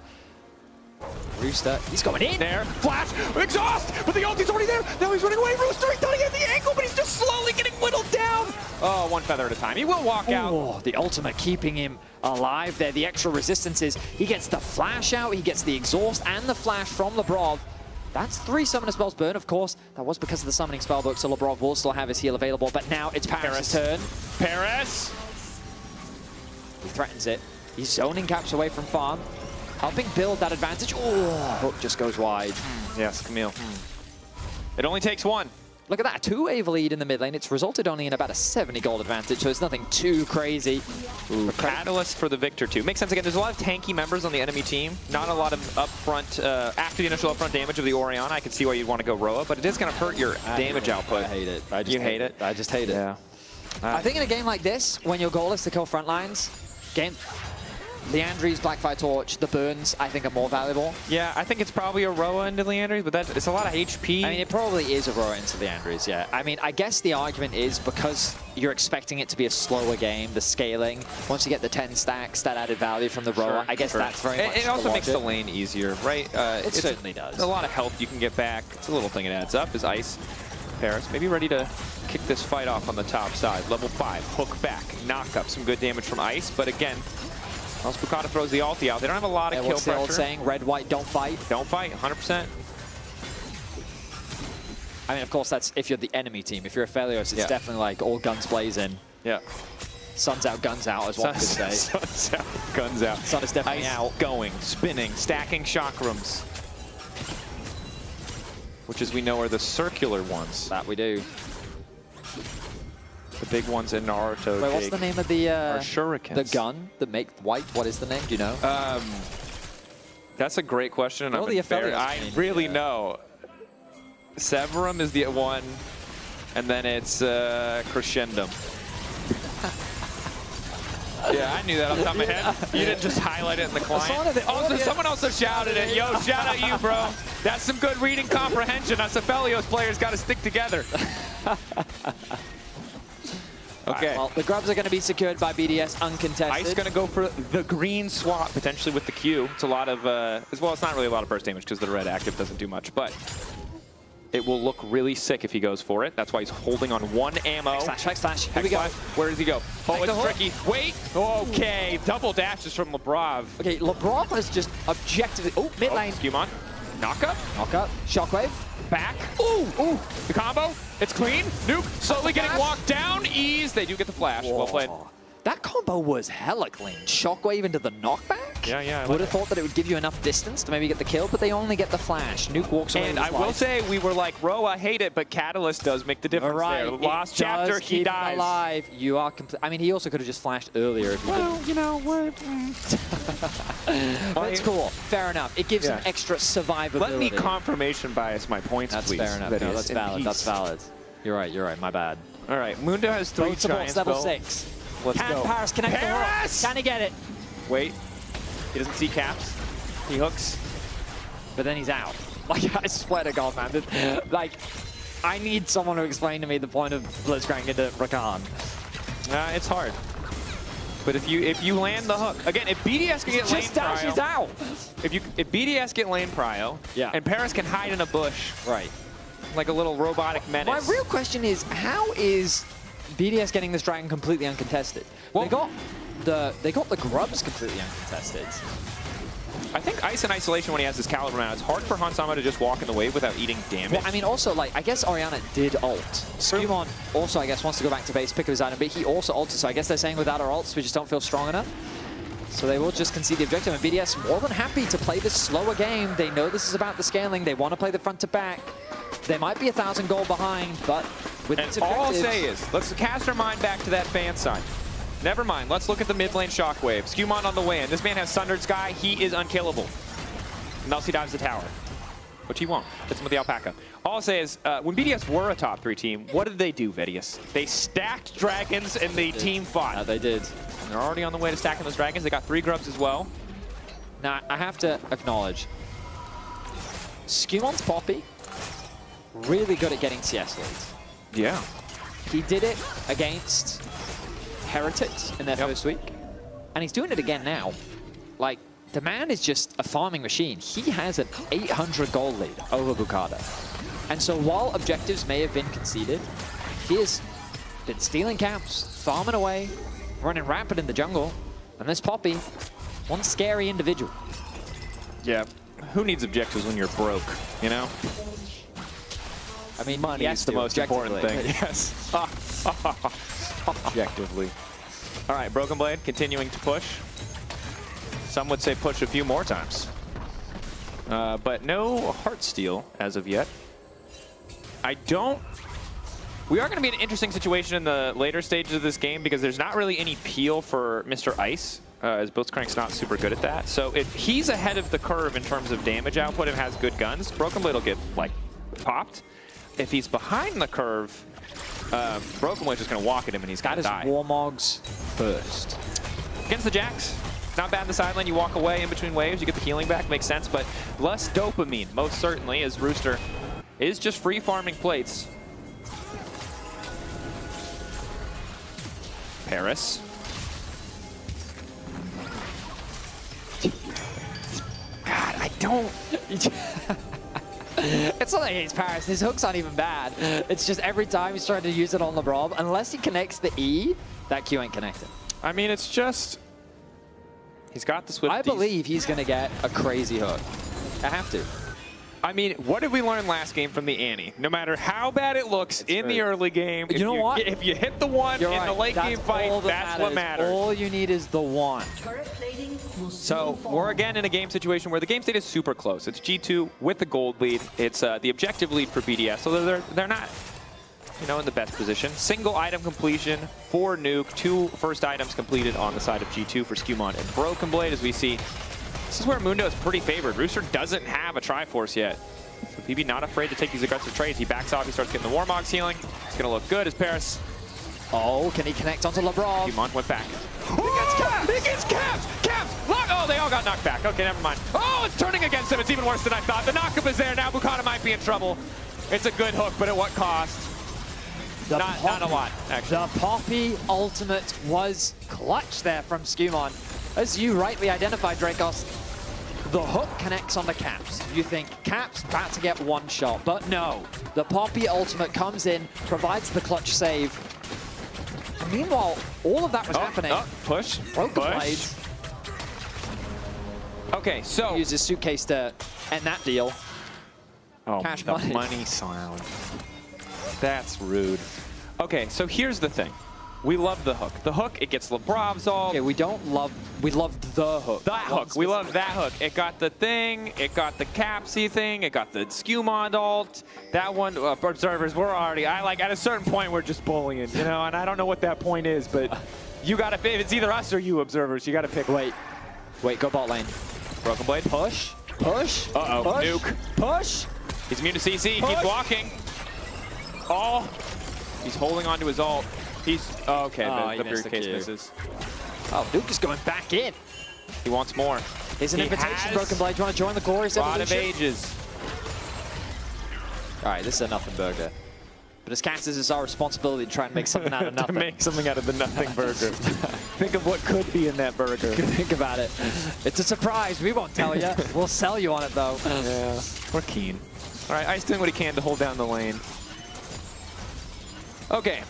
Speaker 15: Rooster, he's going in.
Speaker 14: There, flash, exhaust, but the ulti's already there. Now he's running away. Rooster, he thought he had the ankle, but he's just slowly getting whittled down. Oh, one feather at a time. He will walk out.
Speaker 15: Oh, the ultimate keeping him alive there. The extra resistances. He gets the flash out, he gets the exhaust and the flash from Lebrov. That's 3 summoner spells burn, of course. That was because of the summoning spellbook, so Lebrov will still have his heal available, but now it's Paris' turn.
Speaker 14: Paris!
Speaker 15: He threatens it. He's zoning caps away from farm, helping build that advantage. Oh, hook just goes wide.
Speaker 14: Yes, Camille. It only takes one.
Speaker 15: Look at that, 2-wave lead in the mid lane. It's resulted only in about a 70 gold advantage, so it's nothing too crazy.
Speaker 14: Ooh, catalyst for the Victor too. Makes sense. Again, there's a lot of tanky members on the enemy team. Not a lot of upfront, after the initial upfront damage of the Orianna. I can see why you'd want to go Roa, but it is going to hurt your damage output.
Speaker 15: I hate it.
Speaker 14: You hate it?
Speaker 15: I just hate it.
Speaker 14: Yeah.
Speaker 15: I think in a game like this, when your goal is to kill front lines, Leandri's Blackfire Torch, the burns, I think are more valuable.
Speaker 14: Yeah, I think it's probably a Roa into Leandri's, but it's a lot of HP.
Speaker 15: I mean, it probably is a Roa into Leandri's, yeah. I mean, I guess the argument is because you're expecting it to be a slower game, the scaling, once you get the 10 stacks, that added value from the Roa, I guess that's very much
Speaker 14: It also
Speaker 15: the
Speaker 14: makes the
Speaker 15: logic.
Speaker 14: lane easier, right?
Speaker 15: It certainly does.
Speaker 14: A lot of health you can get back. It's a little thing it adds up, is Ice. Paris maybe ready to kick this fight off on the top side. Level 5, hook back, knock up, some good damage from Ice, but again, once Bukata throws the ulti out, they don't have a lot of kill
Speaker 15: what's the
Speaker 14: pressure.
Speaker 15: old saying? Red, white, don't fight?
Speaker 14: Don't fight, 100%.
Speaker 15: I mean, of course, that's if you're the enemy team. If you're a Felios, it's definitely like all guns blazing.
Speaker 14: Yeah.
Speaker 15: Sun's out, guns out, as one could say.
Speaker 14: Sun's out, guns out.
Speaker 15: Sun is definitely
Speaker 14: Ice
Speaker 15: out.
Speaker 14: Going, spinning, stacking chakrams. Which, as we know, are the circular ones.
Speaker 15: That we do.
Speaker 14: The big ones in Naruto.
Speaker 15: Wait, what's the name of the
Speaker 14: shurikens.
Speaker 15: the gun that make white? What is the name? Do you know?
Speaker 14: That's a great question. And
Speaker 15: What
Speaker 14: I'm
Speaker 15: are the
Speaker 14: embarrassed.
Speaker 15: affiliates
Speaker 14: I
Speaker 15: mean?
Speaker 14: really know. Severum is the one, and then it's Crescendum. Yeah, I knew that off the top of my head. You didn't just highlight it in the client. Also, someone also shouted it. Yo, shout out you, bro. That's some good reading comprehension. Us Aphelios players got to stick together. Okay.
Speaker 15: Well, the grubs are going to be secured by BDS uncontested.
Speaker 14: Ice going to go for the green swap, potentially with the Q. It's a lot of, as well, it's not really a lot of burst damage because the red active doesn't do much, but it will look really sick if he goes for it. That's why he's holding on 1 ammo.
Speaker 15: X-Slash. Here we go.
Speaker 14: Where does he go? Oh, it's tricky. Wait. Okay. Double dashes from Lebrov.
Speaker 15: Okay, Lebrov has just objectively... Oh, mid lane.
Speaker 14: Skewmon. Knock up.
Speaker 15: Shockwave.
Speaker 14: Back. Ooh. The combo. It's clean. Nuke slowly getting walked down. Ease. They do get the flash.
Speaker 15: Whoa.
Speaker 14: Well played.
Speaker 15: That combo was hella clean. Shockwave into the knockback?
Speaker 14: Yeah.
Speaker 15: Would have thought that it would give you enough distance to maybe get the kill, but they only get the flash. Nuke walks away.
Speaker 14: And I will say, we were like, Ro, I hate it, but Catalyst does make the difference there. Last chapter, he dies.
Speaker 15: Alive. You are I mean, he also could have just flashed earlier if he didn't.
Speaker 14: You know, we're...
Speaker 15: That's cool. Fair enough. It gives him extra survivability.
Speaker 14: Let me confirmation bias my points,
Speaker 15: That's
Speaker 14: please.
Speaker 15: fair enough. No, that's valid. That's valid. You're right. My bad.
Speaker 14: All right. Mundo has 3
Speaker 15: Both supports
Speaker 14: giants.
Speaker 15: level
Speaker 14: Bill.
Speaker 15: 6.
Speaker 14: Let's
Speaker 15: Can
Speaker 14: go.
Speaker 15: Paris connect the hook?
Speaker 14: Paris!
Speaker 15: Can he get it?
Speaker 14: Wait. He doesn't see caps. He hooks.
Speaker 15: But then he's out. Like, I swear to God, man. Like, I need someone to explain to me the point of Blitzcrank into Rakan.
Speaker 14: It's hard. But if you land the hook, again, if BDS can get lane
Speaker 15: dashes
Speaker 14: prio,
Speaker 15: out.
Speaker 14: If BDS get lane prio, and Paris can hide in a bush,
Speaker 15: right,
Speaker 14: like a little robotic menace.
Speaker 15: My real question is, how is BDS getting this dragon completely uncontested? Well, they got the grubs completely uncontested.
Speaker 14: I think Ice in isolation when he has his caliber out, it's hard for Hansama to just walk in the wave without eating damage.
Speaker 15: Well, I mean, also, like, I guess Orianna did ult. Skewmon also, I guess, wants to go back to base, pick up his item, but he also ulted, so I guess they're saying without our ults, we just don't feel strong enough. So they will just concede the objective, and BDS more than happy to play this slower game. They know this is about the scaling. They want to play the front to back. They might be 1,000 gold behind, but with these
Speaker 14: all I'll
Speaker 15: objectives...
Speaker 14: say is, let's cast our mind back to that fan side. Never mind, let's look at the mid lane shockwave. Skewmon on the way in. This man has Sundered Sky. He is unkillable. Unless he dives the tower, which he won't. Hits him with the Alpaca. All I'll say is, when BDS were a top 3 team, what did they do, Vedius? They stacked dragons and the team fought.
Speaker 15: They did.
Speaker 14: And they're already on the way to stacking those dragons. They got 3 grubs as well.
Speaker 15: Now, I have to acknowledge, Skemon's Poppy, really good at getting CS leads.
Speaker 14: Yeah.
Speaker 15: He did it against Heretics in their first week, and he's doing it again now. Like, the man is just a farming machine. He has an 800 gold lead over Bukada. And so while objectives may have been conceded, he has been stealing camps, farming away, running rapid in the jungle, and this Poppy, one scary individual.
Speaker 14: Yeah. Who needs objectives when you're broke, you know?
Speaker 15: I mean,
Speaker 14: money
Speaker 15: yes,
Speaker 14: is the most important thing.
Speaker 15: Yes.
Speaker 14: Objectively. All right, Broken Blade continuing to push. Some would say push a few more times. But no Heartsteel as of yet. We are going to be in an interesting situation in the later stages of this game because there's not really any peel for Mr. Ice, as Blitzcrank's not super good at that. So if he's ahead of the curve in terms of damage output and has good guns, Broken Blade will get, like, popped. If he's behind the curve, Broken Blade's just going to walk at him and he's going to die.
Speaker 15: That is Warmog's first.
Speaker 14: Against the Jax, not bad in the sideline. You walk away in between waves, you get the healing back, makes sense, but less dopamine, most certainly, as Rooster is just free farming plates. Paris.
Speaker 15: God, I don't... It's not like he's Paris. His hooks aren't even bad. It's just every time he's trying to use it on LeBron, unless he connects the E, that Q ain't connected.
Speaker 14: I mean, it's just... He's got the Swift.
Speaker 15: I believe he's going to get a crazy hook. I have to.
Speaker 14: I mean, what did we learn last game from the Annie? No matter how bad it looks in the early game,
Speaker 15: You know what?
Speaker 14: If you hit the one in the late game fight, that's what matters.
Speaker 15: All you need is the one.
Speaker 14: So we're again in a game situation where the game state is super close. It's G2 with the gold lead. It's the objective lead for BDS, so they're not, you know, in the best position. Single item completion for Nuke. 2 first items completed on the side of G2 for Skewmon and Broken Blade, as we see. This is where Mundo is pretty favored. Rooster doesn't have a Triforce yet. So PB not afraid to take these aggressive trades. He backs off, he starts getting the Warmog's healing. It's gonna look good as Paris.
Speaker 15: Oh, can he connect onto LeBron?
Speaker 14: Skewmon went back. He gets caps! Caps! Lock! Oh, they all got knocked back. Okay, never mind. Oh, it's turning against him. It's even worse than I thought. The knockup is there. Now Bukana might be in trouble. It's a good hook, but at what cost? Not a lot, actually.
Speaker 15: The Poppy ultimate was clutch there from Skewmon. As you rightly identified, Dracos, the hook connects on the Caps. You think Caps about to get one shot, but no. The Poppy ultimate comes in, provides the clutch save. And meanwhile, all of that was happening.
Speaker 14: Push.
Speaker 15: Broken Blades.
Speaker 14: Okay, so
Speaker 15: uses suitcase to end that deal.
Speaker 14: Oh,
Speaker 15: Cash
Speaker 14: the
Speaker 15: money.
Speaker 14: money sound. That's rude. Okay, so here's the thing. We love the hook. The hook, it gets Lebrov's ult.
Speaker 15: Okay, we love the hook.
Speaker 14: That hook. We love that hook. It got the thing. It got the Capsy thing. It got the Skewmon ult. That one, observers, we're already, at a certain point, we're just bullying, you know, and I don't know what that point is, but you gotta, if it's either us or you, observers, you gotta pick.
Speaker 15: Wait, go bot lane.
Speaker 14: Broken Blade.
Speaker 15: Push.
Speaker 14: Uh-oh,
Speaker 15: push,
Speaker 14: Nuke.
Speaker 15: Push.
Speaker 14: He's immune to CC. He keeps walking. Oh, he's holding onto his ult. The briefcase misses.
Speaker 15: Oh, Nuke is going back in.
Speaker 14: He wants more.
Speaker 15: Here's an invitation, Broken Blade. Do you want to join the glorious evolution?
Speaker 14: A lot of ages.
Speaker 15: All right, this is a nothing burger. But as casters, it's our responsibility to try and make something out of nothing.
Speaker 14: To make something out of the nothing burger. Think of what could be in that burger.
Speaker 15: Think about it. It's a surprise. We won't tell you. We'll sell you on it, though.
Speaker 14: Yeah, we're keen. All right, Ice doing what he can to hold down the lane. Okay,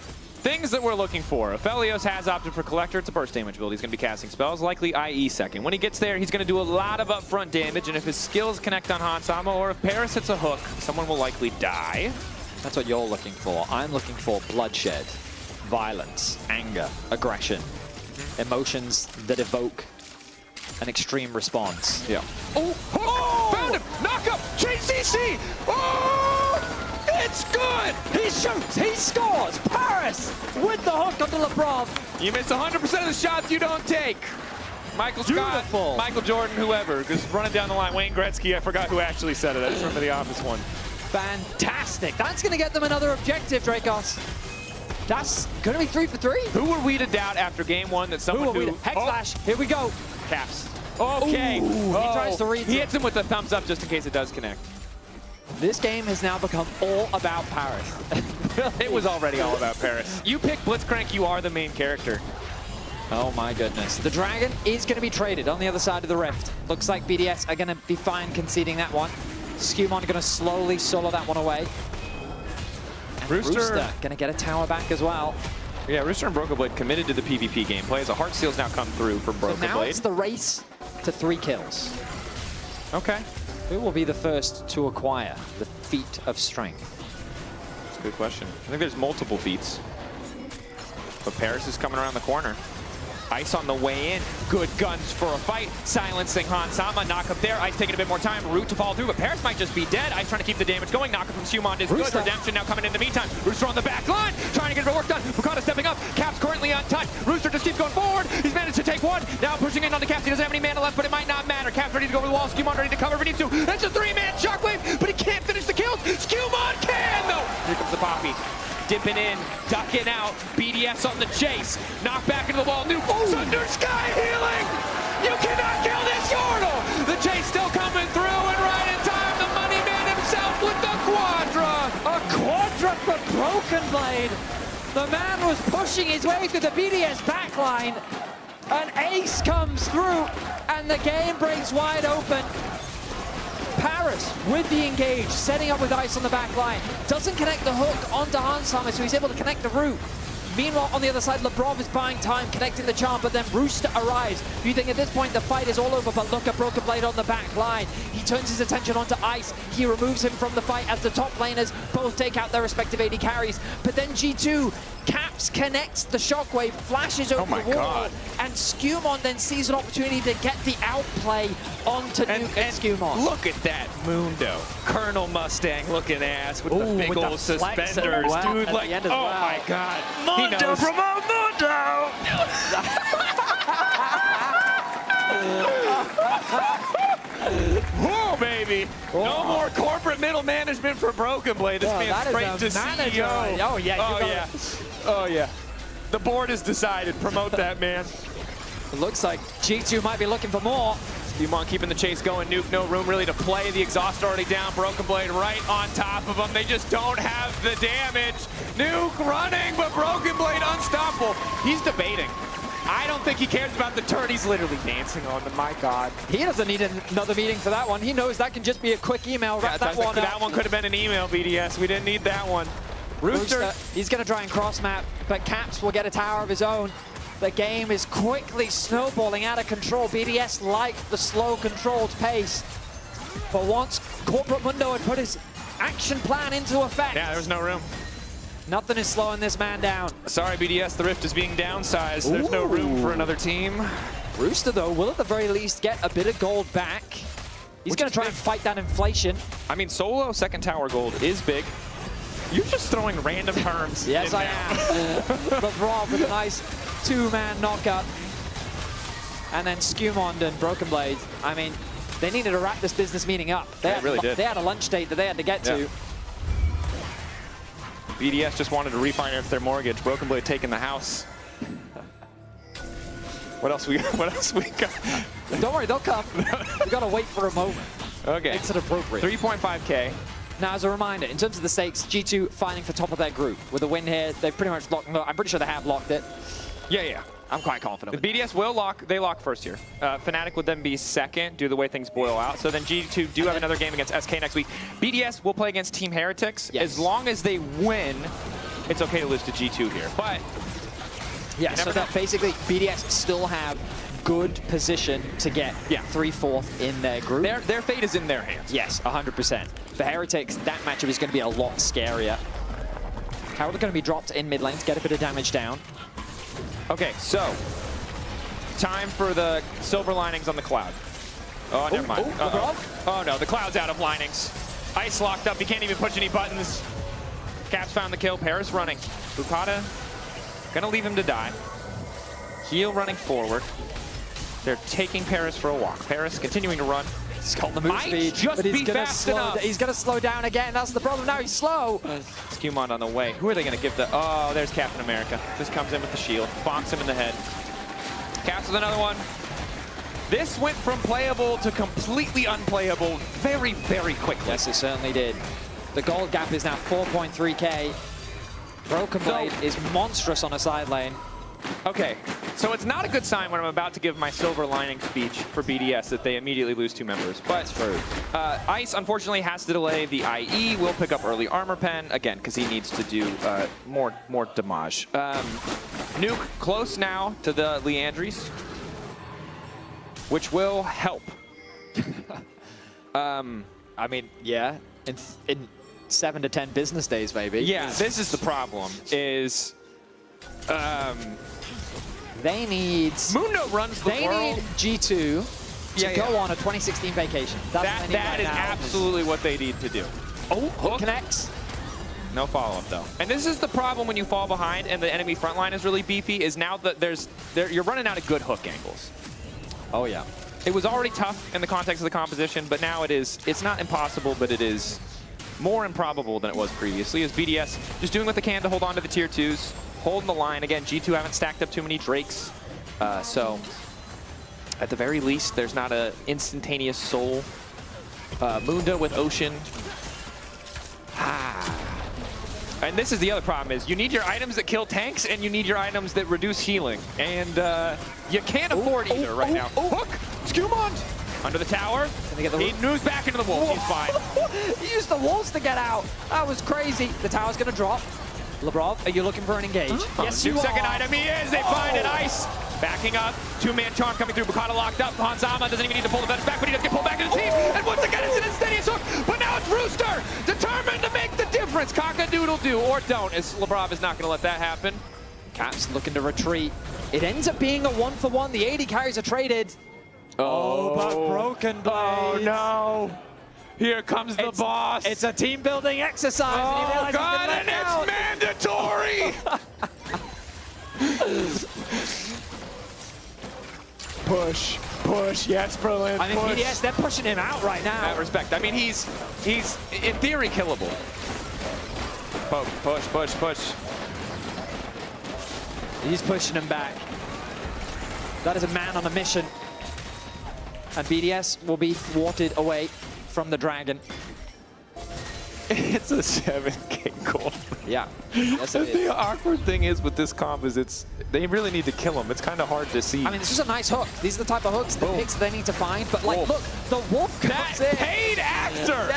Speaker 14: Things that we're looking for. Aphelios has opted for Collector. It's a burst damage build. He's going to be casting spells, likely IE second. When he gets there, he's going to do a lot of upfront damage, and if his skills connect on Hansama, or if Paris hits a hook, someone will likely die.
Speaker 15: That's what you're looking for. I'm looking for bloodshed, violence, anger, aggression, emotions that evoke an extreme response.
Speaker 14: Yeah. Oh! Found him! Knock up! JCC! Oh! It's good!
Speaker 15: He shoots! He scores! Paris with the hook onto Lebrov.
Speaker 14: You miss 100% of the shots you don't take. Michael Scott, Michael Jordan, whoever. Just running down the line. Wayne Gretzky, I forgot who actually said it. I just remember the Office one.
Speaker 15: Fantastic. That's going to get them another objective, Dracos. That's going to be 3 for 3.
Speaker 14: Who were we to doubt after game one that someone who...
Speaker 15: Hex Slash, here we go.
Speaker 14: Caps. Okay.
Speaker 15: Ooh, he tries to read
Speaker 14: He hits him with a thumbs up just in case it does connect.
Speaker 15: This game has now become all about Paris.
Speaker 14: It was already all about Paris. You pick Blitzcrank, you are the main character.
Speaker 15: Oh my goodness. The Dragon is going to be traded on the other side of the rift. Looks like BDS are going to be fine conceding that one. Skewmon going to slowly solo that one away. And Rooster going to get a tower back as well.
Speaker 14: Yeah, Rooster and Broken Blade committed to the PvP gameplay as a Heartsteel's now come through for Broken Blade.
Speaker 15: Now it's the race to 3 kills.
Speaker 14: Okay.
Speaker 15: Who will be the first to acquire the feat of strength?
Speaker 14: That's a good question. I think there's multiple feats. But Paris is coming around the corner. Ice on the way in. Good guns for a fight. Silencing Hansama. Knock up there. Ice taking a bit more time. Root to fall through, but Paris might just be dead. Ice trying to keep the damage going. Knock up from Sumond is good. Redemption now coming in the meantime. Rooster on the back line. Trying to get a bit of work done. Bukata stepping up. Caps currently untouched. Rooster just keeps going forward. He's managed to take one. Now pushing in on the Caps. He doesn't have any mana left, but it might not matter. Caps ready to go over the wall. Sumond ready to cover if he needs to. That's a 3-man shockwave, but he can't finish the kills. Sumond can, though. Here comes the Poppy. Dipping in, ducking out, BDS on the chase, knock back into the wall, Nuke, Thunder Sky healing! You cannot kill this Yordle! The chase still coming through, and right in time, the Money Man himself with the Quadra!
Speaker 15: A Quadra for Broken Blade! The man was pushing his way through the BDS backline. An ace comes through, and the game breaks wide open. Paris with the engage, setting up with Ice on the back line. Doesn't connect the hook onto Hansama, so he's able to connect the root. Meanwhile, on the other side, Lebrov is buying time, connecting the charm, but then Rooster arrives. You think at this point the fight is all over, but look at Broken Blade on the back line. He turns his attention onto Ice. He removes him from the fight as the top laners both take out their respective AD carries. But then G2, Caps connects the shockwave, flashes over the wall, and Skewmon then sees an opportunity to get the outplay onto Nuke and Skewmon.
Speaker 14: Look at that Mundo. Colonel Mustang looking ass with the big
Speaker 15: with
Speaker 14: old
Speaker 15: the flex
Speaker 14: suspenders.
Speaker 15: at
Speaker 14: Dude, like,
Speaker 15: the
Speaker 14: oh my God.
Speaker 15: Mundo
Speaker 14: from Mundo! Oh, baby. No more corporate middle management for Broken Blade. This man's straight to CEO.
Speaker 15: Oh, yeah.
Speaker 14: Oh, yeah. Oh, yeah. The board has decided. Promote that, man.
Speaker 15: It looks like G2 might be looking for more.
Speaker 14: Dumont keeping the chase going. Nuke, no room really to play. The exhaust already down. Broken Blade right on top of them. They just don't have the damage. Nuke running, but Broken Blade unstoppable. He's debating. I don't think he cares about the turn. He's literally dancing on them. My God.
Speaker 15: He doesn't need another meeting for that one. He knows that can just be a quick email. Wrap that one up.
Speaker 14: That one could have been an email, BDS. We didn't need that one. Rooster.
Speaker 15: He's going to try and cross map, but Caps will get a tower of his own. The game is quickly snowballing out of control. BDS like the slow, controlled pace. But once Corporate Mundo had put his action plan into effect.
Speaker 14: Yeah, there was no room.
Speaker 15: Nothing is slowing this man down.
Speaker 14: Sorry, BDS, the rift is being downsized. There's no room for another team.
Speaker 15: Rooster, though, will at the very least get a bit of gold back. He's going to try and fight that inflation.
Speaker 14: I mean, solo second tower gold is big. You're just throwing random terms.
Speaker 15: Yes, I am. Lebrov with a nice 2-man knockup. And then Skewmon and Broken Blade. I mean, they needed to wrap this business meeting up. They really did. They had a lunch date that they had to get to.
Speaker 14: BDS just wanted to refinance their mortgage. Broken Blade taking the house. What else we got?
Speaker 15: Don't worry, they'll come. We gotta wait for a moment.
Speaker 14: Okay.
Speaker 15: Makes it appropriate.
Speaker 14: 3.5K.
Speaker 15: Now, as a reminder, in terms of the stakes, G2 fighting for top of their group. With a win here, they've pretty much locked. I'm pretty sure they have locked it.
Speaker 14: Yeah.
Speaker 15: I'm quite confident.
Speaker 14: The BDS will lock. They lock first here. Fnatic would then be second, due to the way things boil out. So then G2 do have another game against SK next week. BDS will play against Team Heretics. As long as they win, it's okay to lose to G2 here. But
Speaker 15: yeah, so that basically BDS still have good position to get 3/4 in their group.
Speaker 14: Their fate is in their hands.
Speaker 15: Yes, 100%. For Heretics, that matchup is going to be a lot scarier. Herald are going to be dropped in mid lane to get a bit of damage down.
Speaker 14: Okay, so time for the silver linings on the Cloud. Oh, never mind. Oh no, the Cloud's out of linings. Ice locked up, he can't even push any buttons. Caps found the kill, Paris running. Bukata gonna leave him to die. Heal running forward. They're taking Paris for a walk. Paris continuing to run.
Speaker 15: He's got the move speed, but he's gonna slow down again. That's the problem now, he's slow.
Speaker 14: Skewmon on the way. Who are they gonna give the, oh, there's Captain America. Just comes in with the shield, bonks him in the head. Caps with another one. This went from playable to completely unplayable very, very quickly.
Speaker 15: Yes, it certainly did. The gold gap is now 4.3k. Broken Blade is monstrous on a side lane.
Speaker 14: Okay, so it's not a good sign when I'm about to give my silver lining speech for BDS that they immediately lose 2 members. But Ice, unfortunately, has to delay the IE. Will pick up early armor pen, again, because he needs to do more damage. Nuke close now to the Leandries, which will help.
Speaker 15: I mean, yeah, in 7 to 10 business days, maybe.
Speaker 14: Yeah, this is the problem, is
Speaker 15: they need...
Speaker 14: Mundo runs the world.
Speaker 15: They need G2 to go on a 2016 vacation.
Speaker 14: That is absolutely what they need to do.
Speaker 15: Oh, hook connects.
Speaker 14: No follow-up, though. And this is the problem when you fall behind and the enemy front line is really beefy, is now that you're running out of good hook angles.
Speaker 15: Oh, yeah.
Speaker 14: It was already tough in the context of the composition, but now it's not impossible, but it is more improbable than it was previously, as BDS just doing what they can to hold on to the tier 2s, holding the line. Again, G2 haven't stacked up too many Drakes, so at the very least, there's not an instantaneous soul. Munda with Ocean. And this is the other problem, is you need your items that kill tanks and you need your items that reduce healing. And you can't afford either right now. Hook! Skewmon! Under the tower. He moves back into the wolves. He's fine.
Speaker 15: He used the wolves to get out. That was crazy. The tower's going to drop. Labrov, are you looking for an engage?
Speaker 14: Yes, you are. Second item he is. They find it. Ice backing up. 2-man charm coming through. Bukata locked up. Hanzama doesn't even need to pull the fence back, but he does get pulled back into the team. And once again, it's an instantaneous hook. But now it's Rooster, determined to make the difference. Cock-a-doodle-doo, or don't, as Labrov is not going to let that happen.
Speaker 15: Caps looking to retreat. It ends up being a 1-for-1. The 80 carries are traded. Oh, but Broken Blade.
Speaker 14: Oh, no. Here comes the boss.
Speaker 15: It's a team-building exercise.
Speaker 14: Oh, God, and it's mandatory. Push, yes, Berlin,
Speaker 15: I mean,
Speaker 14: push.
Speaker 15: BDS, they're pushing him out right now.
Speaker 14: Respect. I mean, he's in theory killable. Push.
Speaker 15: He's pushing him back. That is a man on a mission. And BDS will be thwarted away from the dragon.
Speaker 14: It's a 7k gold.
Speaker 15: Yeah. Yes, it is.
Speaker 14: The awkward thing is with this comp is they really need to kill him. It's kind of hard to see.
Speaker 15: I mean, this is a nice hook. These are the type of hooks, the picks they need to find. But like, look, the wolf comes in.
Speaker 14: Paid actor!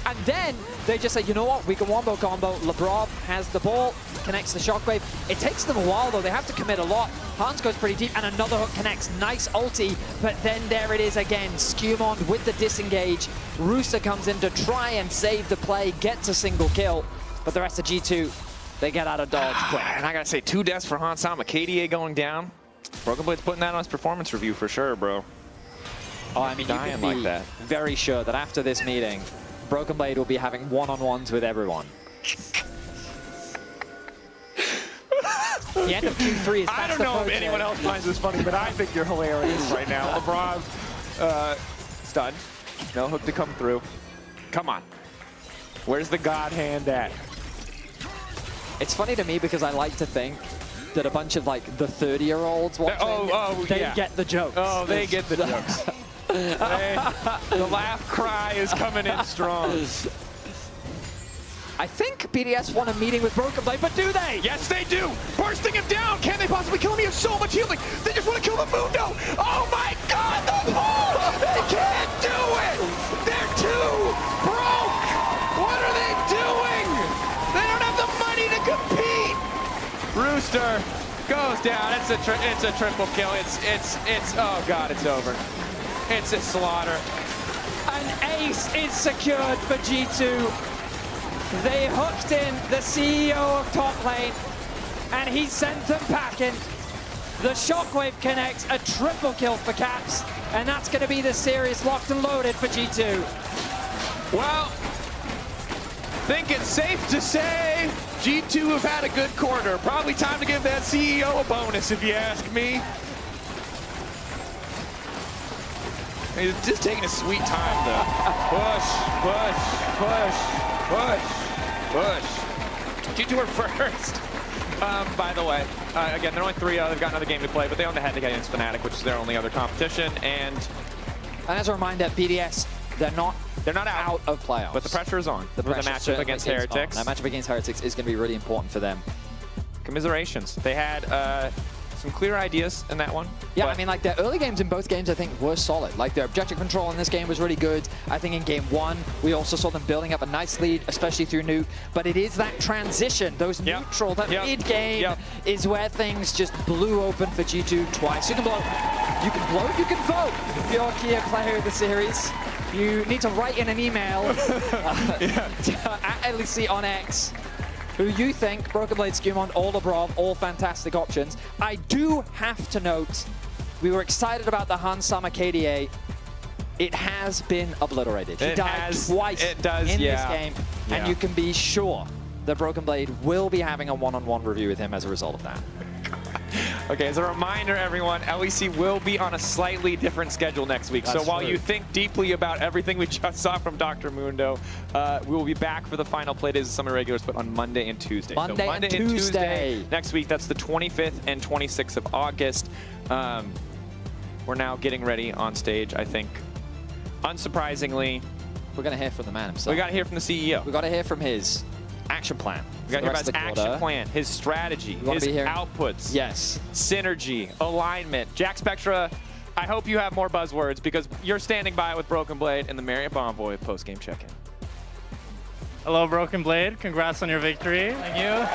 Speaker 15: And then they just say, you know what, we can wombo combo. Labrov has the ball, connects the shockwave. It takes them a while though, they have to commit a lot. Hans goes pretty deep and another hook connects. Nice ulti, but then there it is again. Skewmon with the disengage. Rooster comes in to try and save the play, gets a single kill. But the rest of G2, they get out of dodge quick.
Speaker 14: And I gotta say, 2 deaths for Hansama. KDA going down. Broken Blade's putting that on his performance review for sure, bro.
Speaker 15: Oh, I mean, you can be
Speaker 14: like that.
Speaker 15: very sure that after this meeting, Broken Blade will be having one-on-ones with everyone. The end of Q3 is
Speaker 14: I don't know if anyone else finds this funny, but I think you're hilarious right now. LeBron, stunned. No hook to come through. Come on. Where's the God hand at?
Speaker 15: It's funny to me because I like to think that a bunch of like the 30-year-olds watching, they get the jokes.
Speaker 14: Oh, they get the jokes. The laugh cry is coming in strong.
Speaker 15: I think BDS won a meeting with Broken Blade, but do they?
Speaker 14: Yes, they do. Bursting him down. Can they possibly kill him? He has so much healing. They just want to kill the Mundo. Oh my God, the pull! They can't do it. They're too broke. What are they doing? They don't have the money booster goes down. It's a triple kill. It's oh god, it's over. It's a slaughter.
Speaker 15: An ace is secured for G2. They hooked in the CEO of top lane, and he sent them packing. The Shockwave connects, a triple kill for Caps, and that's going to be the series locked and loaded for G2.
Speaker 14: Well, think it's safe to say G2 have had a good quarter. Probably time to give that CEO a bonus, if you ask me. He's just taking a sweet time, though. Push, push, push, push, push. G2 are first. By the way, again, they're only 3-0. They've got another game to play, but they own the head-to-head against Fnatic, which is their only other competition. And
Speaker 15: as a reminder, BDS, they're not out of playoffs.
Speaker 14: But the pressure is on. The matchup against Heretics.
Speaker 15: That matchup against Heretics is going to be really important for them.
Speaker 14: Commiserations. They had some clear ideas in that one.
Speaker 15: Yeah, I mean, like, their early games in both games, I think, were solid. Like, their objective control in this game was really good. I think in game 1, we also saw them building up a nice lead, especially through Nuke. But it is that transition, those neutral, that mid-game is where things just blew open for G2 twice. You can blow, you can vote. If you're a key player of the series, you need to write in an email at LEC on X. Who you think, Broken Blade, Skumon, all Labrov, all fantastic options. I do have to note, we were excited about the Hans Sama KDA. It has been obliterated. He died twice in this game, and you can be sure that Broken Blade will be having a one-on-one review with him as a result of that.
Speaker 14: Okay, as a reminder, everyone, LEC will be on a slightly different schedule next week. So while you think deeply about everything we just saw from Dr. Mundo, we will be back for the final play days of Summer Regulars, but on Monday and Tuesday.
Speaker 15: Monday and Tuesday.
Speaker 14: Next week, that's the 25th and 26th of August. We're now getting ready on stage, I think. Unsurprisingly,
Speaker 15: we're going to hear from the man himself.
Speaker 14: We got to hear from the CEO.
Speaker 15: We got to hear from his action plan.
Speaker 14: We got to hear about his action plan, his strategy, his outputs, synergy, alignment. Jack Spectra, I hope you have more buzzwords because you're standing by with Broken Blade and the Marriott Bonvoy post-game check-in.
Speaker 13: Hello, Broken Blade. Congrats on your victory.
Speaker 1: Thank you.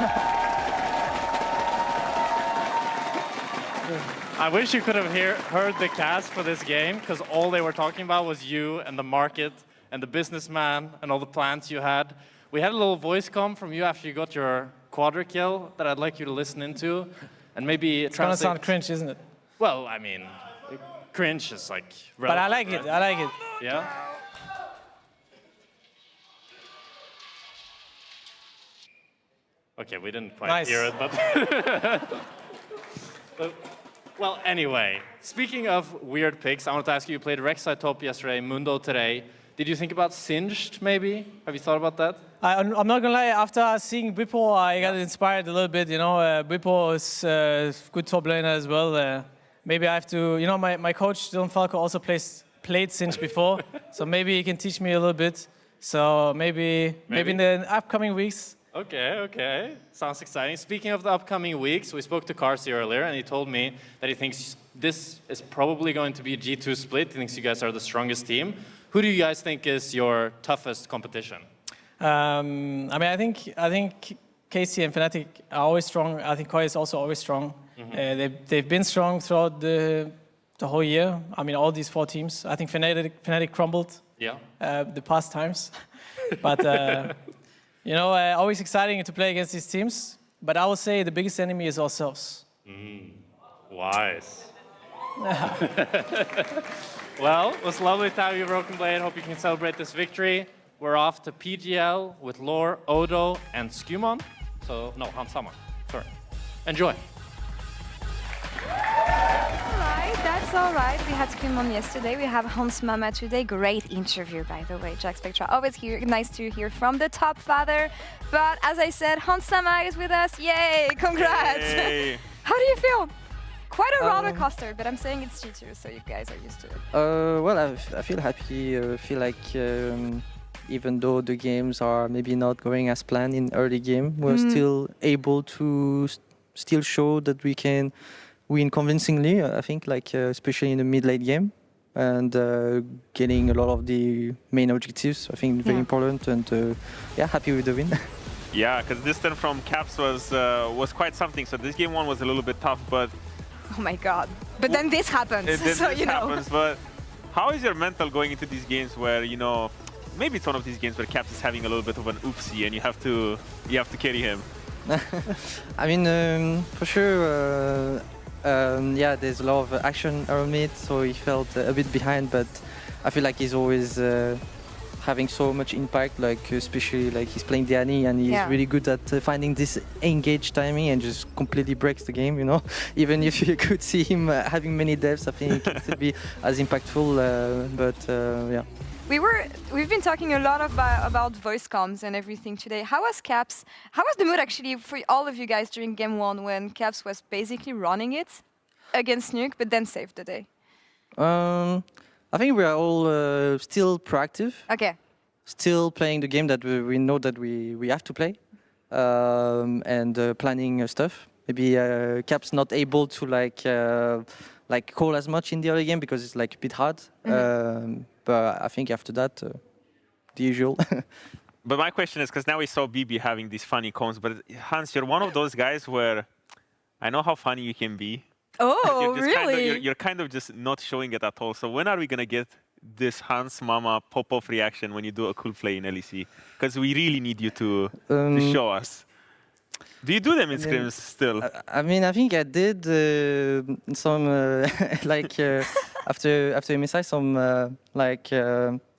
Speaker 13: I wish you could have heard the cast for this game because all they were talking about was you and the market and the businessman and all the plans you had. We had a little voice come from you after you got your quadra kill that I'd like you to listen into and maybe
Speaker 1: it's gonna sound cringe, isn't it?
Speaker 13: Well, I mean, cringe is like
Speaker 1: but I like it, I like it.
Speaker 13: Yeah? Okay, we didn't quite hear it, but... Well, anyway, speaking of weird picks, I wanted to ask you played Rek'Sai top yesterday, Mundo today. Did you think about Singed, maybe? Have you thought about that?
Speaker 1: I'm not gonna lie, after seeing Bwipo, I got inspired a little bit, you know. Bwipo is a good top laner as well. Maybe I have to, you know, my coach, Dylan Falco, also played Singed before, so maybe he can teach me a little bit. So maybe in the upcoming weeks.
Speaker 13: Okay. Sounds exciting. Speaking of the upcoming weeks, we spoke to Carsey earlier, and he told me that he thinks this is probably going to be a G2 split. He thinks you guys are the strongest team. Who do you guys think is your toughest competition?
Speaker 1: I mean, I think KC and Fnatic are always strong. I think Koi is also always strong. They've been strong throughout the whole year. I mean, all these 4 teams. I think Fnatic crumbled. The past times, but you know, always exciting to play against these teams. But I would say the biggest enemy is ourselves.
Speaker 13: Wise. Well, it was lovely to have you, Broken Blade. Hope you can celebrate this victory. We're off to PGL with Lore, Odo, and Skumon. So, no, Hans Sama. Sorry. Enjoy.
Speaker 9: That's all right. We had Skumon yesterday. We have Hans Mama today. Great interview, by the way. Jack Spectra, always nice to hear from the top father. But as I said, Hans Sama is with us. Yay! Congrats!
Speaker 11: Yay.
Speaker 9: How do you feel? Quite a roller coaster, but I'm saying it's G2, so you guys are used to it.
Speaker 3: Well, I feel happy. I feel like even though the games are maybe not going as planned in early game, we're still able to still show that we can win convincingly. I think, like especially in the mid-late game, and getting a lot of the main objectives. I think very important, and yeah, happy with the win.
Speaker 11: Yeah, because this turn from Caps was quite something. So this game one was a little bit tough, but
Speaker 9: Oh my god. But then this happens,
Speaker 11: then
Speaker 9: so
Speaker 11: this
Speaker 9: you know.
Speaker 11: happens. But how is your mental going into these games where, you know, maybe it's one of these games where Caps is having a little bit of an oopsie and you have to carry him?
Speaker 3: I mean, for sure, yeah, there's a lot of action around me, so he felt a bit behind, but I feel like he's always having so much impact, like especially like he's playing Diani and he's really good at finding this engaged timing and just completely breaks the game, you know. Even if you could see him having many deaths, I think it can still be as impactful, but yeah.
Speaker 9: We've been talking a lot about voice comms and everything today. How was Caps? How was the mood actually for all of you guys during game one when Caps was basically running it against Nuke, but then saved the day?
Speaker 3: I think we are all still proactive.
Speaker 9: Okay.
Speaker 3: Still playing the game that we know that we have to play, and planning stuff. Maybe Caps not able to like call as much in the early game because it's like a bit hard. But I think after that, the usual.
Speaker 11: But my question is, because now we saw BB having these funny comms, but Hans, you're one of those guys where I know how funny you can be.
Speaker 9: Oh,
Speaker 11: really? You're kind of just not showing it at all. So when are we going to get this Hans Mama pop-off reaction when you do a cool play in LEC? Because we really need you to show us. Do you do them in scrims still?
Speaker 3: I mean, I think I did some like after MSI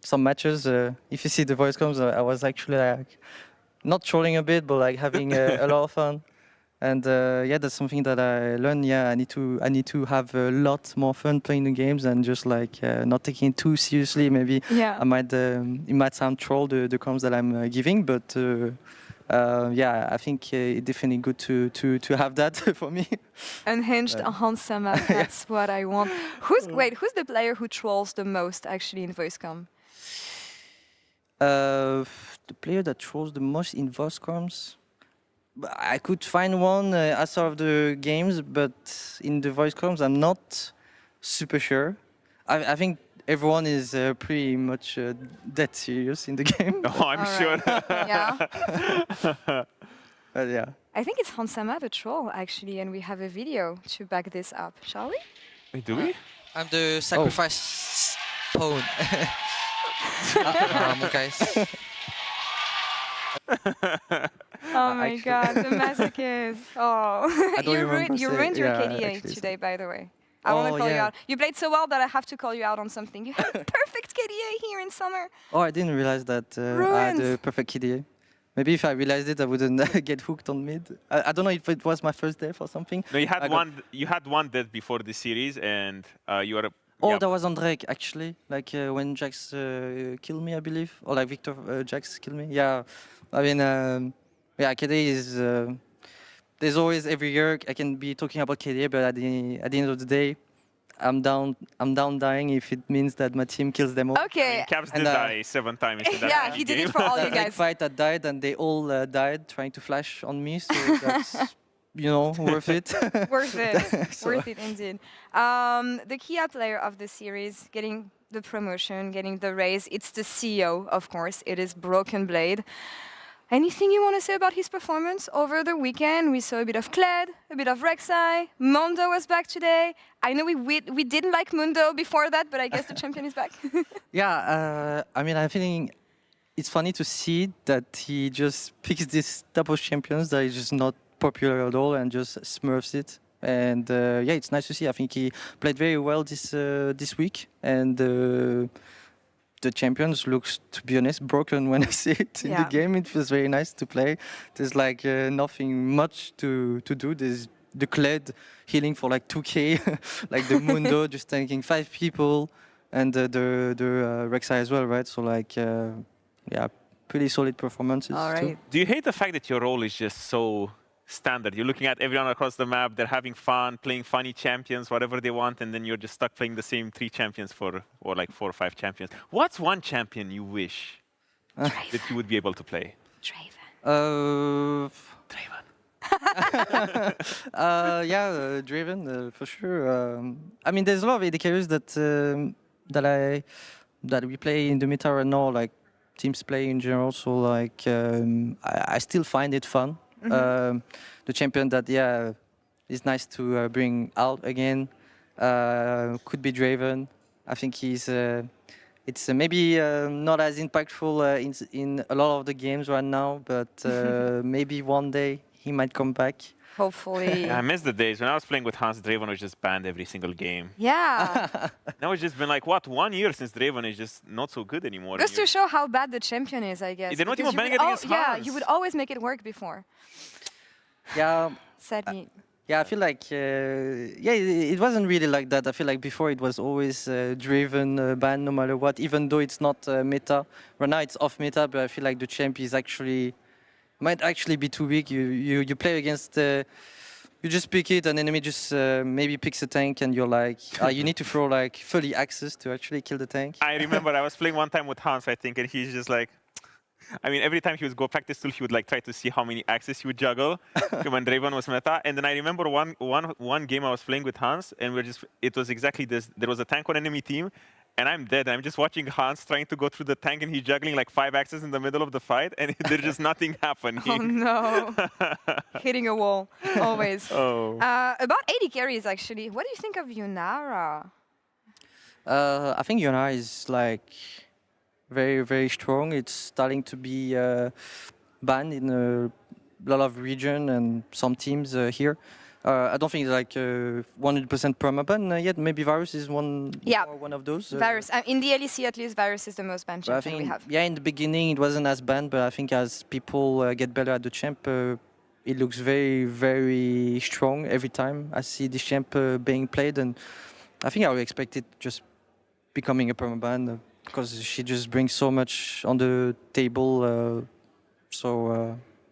Speaker 3: some matches. If you see the voice comms, I was actually like not trolling a bit, but like having a lot of fun. And yeah, that's something that I learned. Yeah, I need to have a lot more fun playing the games and just like not taking it too seriously. Maybe I might it might sound troll the comms that I'm giving, but yeah, I think it's definitely good to have that for me.
Speaker 9: Unhinged Hans Sama, that's what I want. Who's the player who trolls the most actually in voice comm?
Speaker 3: The player that trolls the most in voice comms. I could find one as of the games, but in the voice comms, I'm not super sure. I think everyone is pretty much dead serious in the game.
Speaker 11: Oh, I'm sure.
Speaker 9: Yeah.
Speaker 3: But yeah.
Speaker 9: I think it's Hansama the troll actually, and we have a video to back this up. Shall we?
Speaker 11: Wait, do we?
Speaker 5: I'm the sacrifice pawn. Guys.
Speaker 9: Oh my god, the masochist. Oh, you ruined your KDA today, by the way. I want to call you out. You played so well that I have to call you out on something. You had a perfect KDA here in summer.
Speaker 3: Oh, I didn't realize that I had a perfect KDA. Maybe if I realized it, I wouldn't get hooked on mid. I don't know if it was my first death or something.
Speaker 11: No, you had one death before the series, and you were.
Speaker 3: Oh, that was on Drake, actually. Like when Jax killed me, I believe. Or like Victor Jax killed me. Yeah. I mean, yeah, KDA is... there's always, every year, I can be talking about KDA, but at the end of the day, I'm down dying if it means that my team kills them all.
Speaker 9: Okay.
Speaker 11: I mean, Caps did die 7 times in that
Speaker 9: yeah, he did it for all you guys.
Speaker 3: Like fight that died, and they all died trying to flash on me, so that's... You know, worth it.
Speaker 9: Worth it. Worth it indeed. The key out player of the series, getting the promotion, getting the raise, it's the CEO, of course. It is Broken Blade. Anything you want to say about his performance over the weekend? We saw a bit of Kled, a bit of Rek'Sai. Mundo was back today. I know we didn't like Mundo before that, but I guess the champion is back.
Speaker 3: Yeah, I mean, I'm feeling it's funny to see that he just picks this type of champions that is just not popular at all and just smurfs it. And yeah, it's nice to see. I think he played very well this week, and the champions looks, to be honest, broken when I see it in the game. It feels very nice to play. There's like nothing much to do. There's the Kled healing for like 2k, like the Mundo just tanking 5 people, and the Rek'Sai as well, right? So like, yeah, pretty solid performances.
Speaker 9: All right.
Speaker 3: Too.
Speaker 11: Do you hate the fact that your role is just so standard? You're looking at everyone across the map, they're having fun, playing funny champions, whatever they want, and then you're just stuck playing the same 3 champions or like 4 or 5 champions. What's one champion you wish that you would be able to play?
Speaker 9: Draven.
Speaker 3: Yeah, Draven for sure. I mean, there's a lot of AD carries that we play in the meta right now, like teams play in general. So like I still find it fun. The champion that is nice to bring out again could be Draven. I think he's it's maybe not as impactful in a lot of the games right now, but maybe one day he might come back.
Speaker 9: Hopefully.
Speaker 11: Yeah, I miss the days when I was playing with Hans. Draven was just banned every single game.
Speaker 9: Yeah.
Speaker 11: Now it's just been like, what, 1 year since Draven is just not so good anymore.
Speaker 9: Just to show how bad the champion is, I guess.
Speaker 11: They're not
Speaker 9: Because
Speaker 11: even
Speaker 9: you
Speaker 11: banning
Speaker 9: would
Speaker 11: it against
Speaker 9: Yeah,
Speaker 11: Hans.
Speaker 9: you would always make it work before.
Speaker 3: Yeah.
Speaker 9: Sadly.
Speaker 3: Yeah, I feel like it wasn't really like that. I feel like before it was always Draven ban no matter what, even though it's not meta. Right now it's off meta, but I feel like the champ is might actually be too weak. You play against. You just pick it, an enemy just maybe picks a tank, and you're like, you need to throw like fully axes to actually kill the tank.
Speaker 11: I remember I was playing one time with Hans, I think, and he's just like, I mean, every time he would go practice tool, he would like try to see how many axes he would juggle when Draven was meta. And then I remember one game I was playing with Hans, and it was exactly this. There was a tank on enemy team, and I'm dead. I'm just watching Hans trying to go through the tank, and he's juggling like 5 axes in the middle of the fight, and there's just nothing happening.
Speaker 9: Oh no. Hitting a wall, always.
Speaker 11: Oh.
Speaker 9: About 80 carries, actually. What do you think of Yunara?
Speaker 3: I think Yunara is like very, very strong. It's starting to be banned in a lot of region and some teams here. I don't think it's like 100% permaban yet. Maybe Virus is one of those.
Speaker 9: Virus. In the LEC, at least, Virus is the most banned champion we have.
Speaker 3: Yeah, in the beginning it wasn't as banned, but I think as people get better at the champ, it looks very, very strong every time I see this champ being played, and I think I would expect it just becoming a permaban because she just brings so much on the table.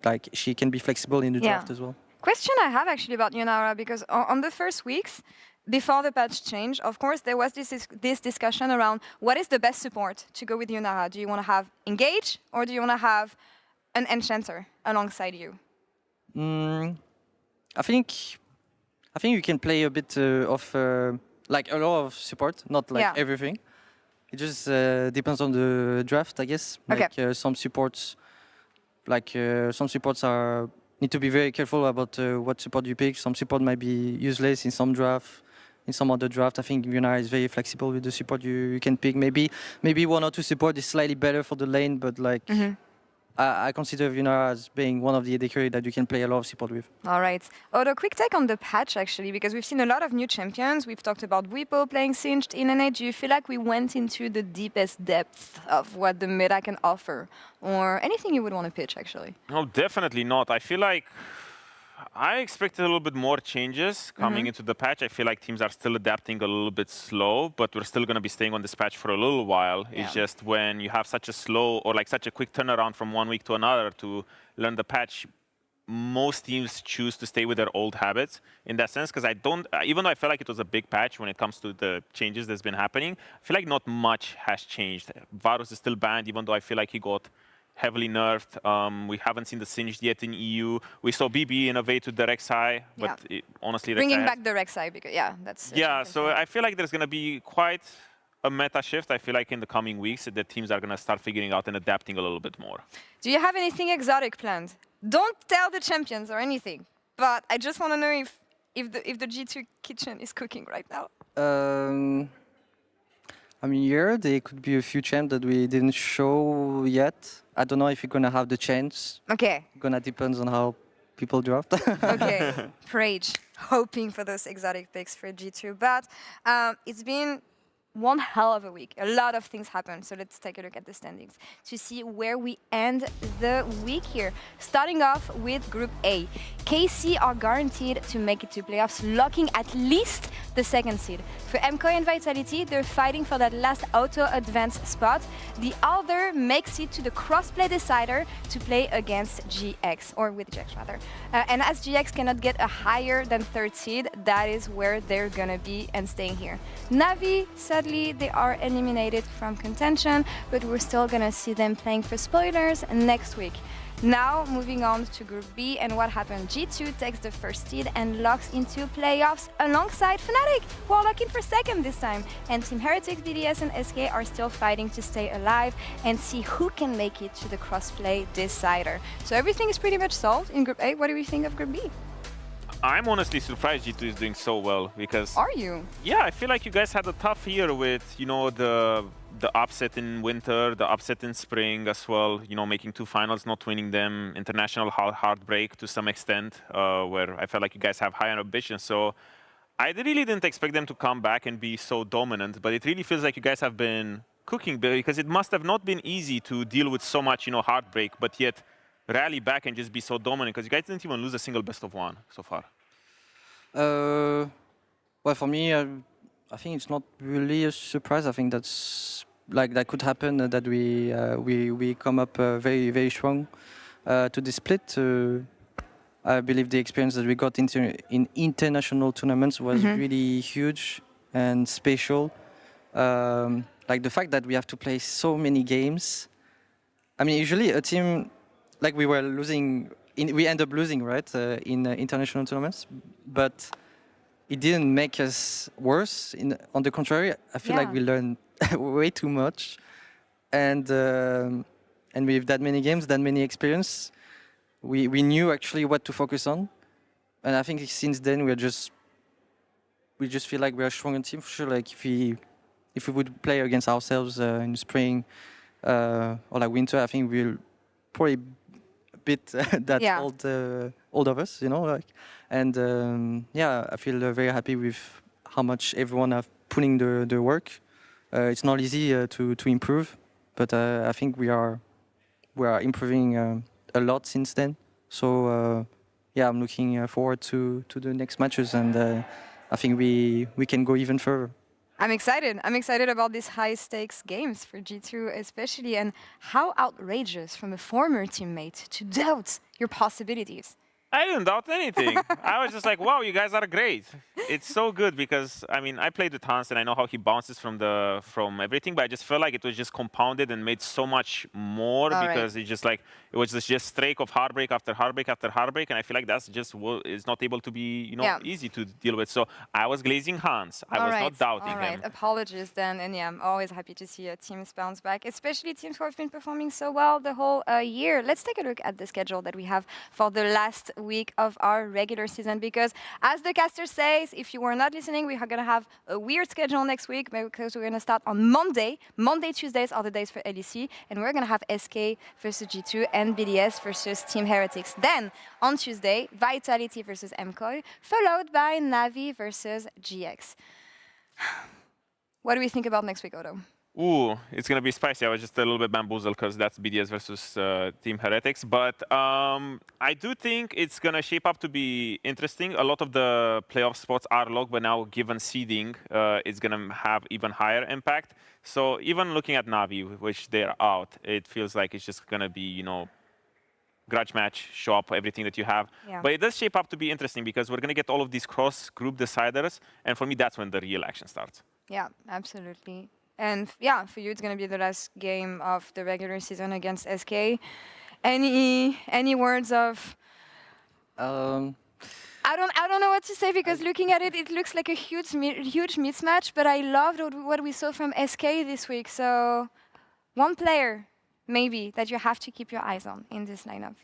Speaker 3: Like she can be flexible in the draft as well.
Speaker 9: Question I have actually about Yunara, because on the first weeks, before the patch change, of course, there was this discussion around what is the best support to go with Yunara. Do you want to have Engage, or do you want to have an Enchanter alongside you?
Speaker 3: I think you can play a bit of like a lot of support, not like everything. It just depends on the draft, I guess. Like some supports, need to be very careful about what support you pick. Some support might be useless in some draft. In some other draft, I think Yunara is very flexible with the support you can pick. Maybe 1 or 2 support is slightly better for the lane, but like I consider Yunara as being one of the AD carry that you can play a lot of support with.
Speaker 9: All right. Odo, quick take on the patch, actually, because we've seen a lot of new champions. We've talked about Wipo playing Singed in NA. Do you feel like we went into the deepest depth of what the meta can offer? Or anything you would want to pitch, actually?
Speaker 11: No, definitely not. I feel like I expected a little bit more changes coming into the patch. I feel like teams are still adapting a little bit slow, but we're still going to be staying on this patch for a little while. Yeah. It's just when you have such a slow or like such a quick turnaround from one week to another to learn the patch, most teams choose to stay with their old habits in that sense, because even though I felt like it was a big patch when it comes to the changes that's been happening, I feel like not much has changed. Varus is still banned, even though I feel like he got heavily nerfed. We haven't seen the Singed yet in EU. We saw BB innovate to the Rek'Sai, but honestly,
Speaker 9: bringing back the Rek'Sai, because that's
Speaker 11: so I feel like there's going to be quite a meta shift. I feel like in the coming weeks, the teams are going to start figuring out and adapting a little bit more.
Speaker 9: Do you have anything exotic planned? Don't tell the champions or anything, but I just want to know if the G2 kitchen is cooking right now.
Speaker 3: I mean, there could be a few champs that we didn't show yet. I don't know if you're gonna have the chance.
Speaker 9: Okay.
Speaker 3: Gonna depends on how people draft.
Speaker 9: Okay. Rage, hoping for those exotic picks for G2, but it's been one hell of a week. A lot of things happened, so let's take a look at the standings to see where we end the week here. Starting off with Group A. KC are guaranteed to make it to playoffs, locking at least the 2nd seed. For MKOI and Vitality, they're fighting for that last auto-advance spot. The other makes it to the crossplay decider to play against GX, or with GX rather. And as GX cannot get a higher than 3rd seed, that is where they're gonna be and staying here. Navi, sadly, unfortunately, they are eliminated from contention, but we're still gonna see them playing for spoilers next week. Now, moving on to Group B, and what happened? G2 takes the first seed and locks into playoffs alongside Fnatic, who are locking for second this time. And Team Heretics, BDS, and SK are still fighting to stay alive and see who can make it to the crossplay decider. So everything is pretty much solved in Group A. What do we think of Group B?
Speaker 11: I'm honestly surprised G2 is doing so well because...
Speaker 9: Are you?
Speaker 11: Yeah, I feel like you guys had a tough year with, you know, the upset in winter, the upset in spring as well, you know, making 2 finals, not winning them, international heartbreak to some extent, where I felt like you guys have higher ambitions. So I really didn't expect them to come back and be so dominant, but it really feels like you guys have been cooking because it must have not been easy to deal with so much, you know, heartbreak, but yet rally back and just be so dominant because you guys didn't even lose a single best of 1 so far.
Speaker 3: Well, for me, I think it's not really a surprise. I think that's like that could happen that we come up very, very strong to the split. I believe the experience that we got in international tournaments was really huge and special. Like the fact that we have to play so many games. I mean, usually a team like we were losing, we end up losing, right, in international tournaments, but it didn't make us worse. On the contrary, I feel like we learned way too much, and with that many games, that many experience, we knew actually what to focus on, and I think since then we just feel like we're a stronger team for sure. Like if we would play against ourselves in spring or like winter, I think we'll probably beat that old of us, you know, like, and yeah, I feel very happy with how much everyone are putting the work. It's not easy to improve, but I think we are improving a lot since then. So yeah, I'm looking forward to the next matches, and I think we can go even further.
Speaker 9: I'm excited. I'm excited about these high-stakes games for G2 especially, and how outrageous from a former teammate to doubt your possibilities.
Speaker 11: I didn't doubt anything. I was just like, wow, you guys are great. It's so good because, I mean, I played with Hans and I know how he bounces from everything, but I just felt like it was just compounded and made so much more because it was just streak of heartbreak after heartbreak after heartbreak, and I feel like that's just is not able to be, you know, easy to deal with. So I was glazing Hans. I was not doubting him.
Speaker 9: Apologies then, and yeah, I'm always happy to see teams bounce back, especially teams who have been performing so well the whole year. Let's take a look at the schedule that we have for the last week of our regular season, because as the caster says, if you were not listening, we are going to have a weird schedule next week because we're going to start on Monday. Tuesdays are the days for LEC, and we're going to have SK versus G2 and BDS versus Team Heretics. Then on Tuesday, Vitality versus MCOY, followed by Navi versus GX. What do we think about next week, Odo?
Speaker 11: Ooh, it's going to be spicy. I was just a little bit bamboozled because that's BDS versus Team Heretics. But I do think it's going to shape up to be interesting. A lot of the playoff spots are locked, but now given seeding, it's going to have even higher impact. So even looking at Navi, which they're out, it feels like it's just going to be, you know, grudge match, show up everything that you have. Yeah. But it does shape up to be interesting because we're going to get all of these cross-group deciders. And for me, that's when the real action starts.
Speaker 9: Yeah, absolutely. And yeah, for you, it's going to be the last game of the regular season against SK. Any words of? I don't know what to say because looking at it, it looks like a huge mismatch. But I loved what we saw from SK this week. So one player, maybe, that you have to keep your eyes on in this lineup.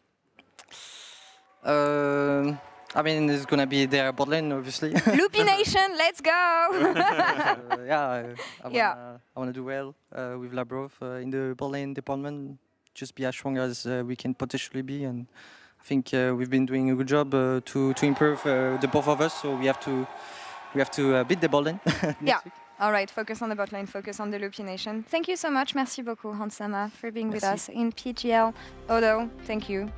Speaker 3: I mean, it's gonna be their bot lane, obviously.
Speaker 9: Lupination, let's go!
Speaker 3: I wanna do well with Labrov in the bot lane department. Just be as strong as we can potentially be, and I think we've been doing a good job to improve the both of us. So we have to beat the bot lane next week.
Speaker 9: All right, focus on the bot lane, focus on the Lupination. Thank you so much. Merci beaucoup, Hansama, for being with us in PGL. Odo, thank you.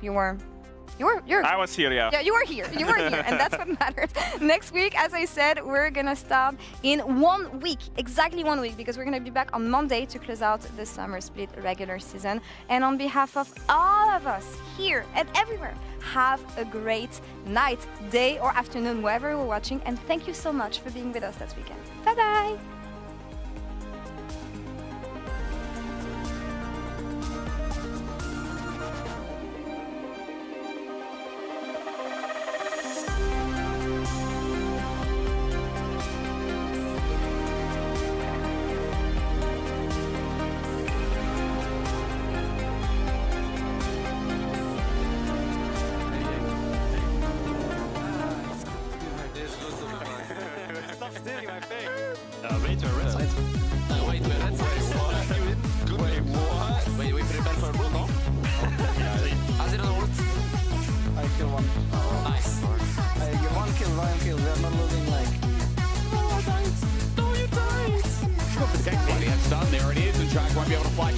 Speaker 11: I was here, yeah.
Speaker 9: Yeah, you were here, and that's what matters. Next week, as I said, we're gonna start in 1 week, exactly 1 week, because we're gonna be back on Monday to close out the summer split regular season. And on behalf of all of us here and everywhere, have a great night, day, or afternoon, wherever you're watching. And thank you so much for being with us this weekend. Bye-bye.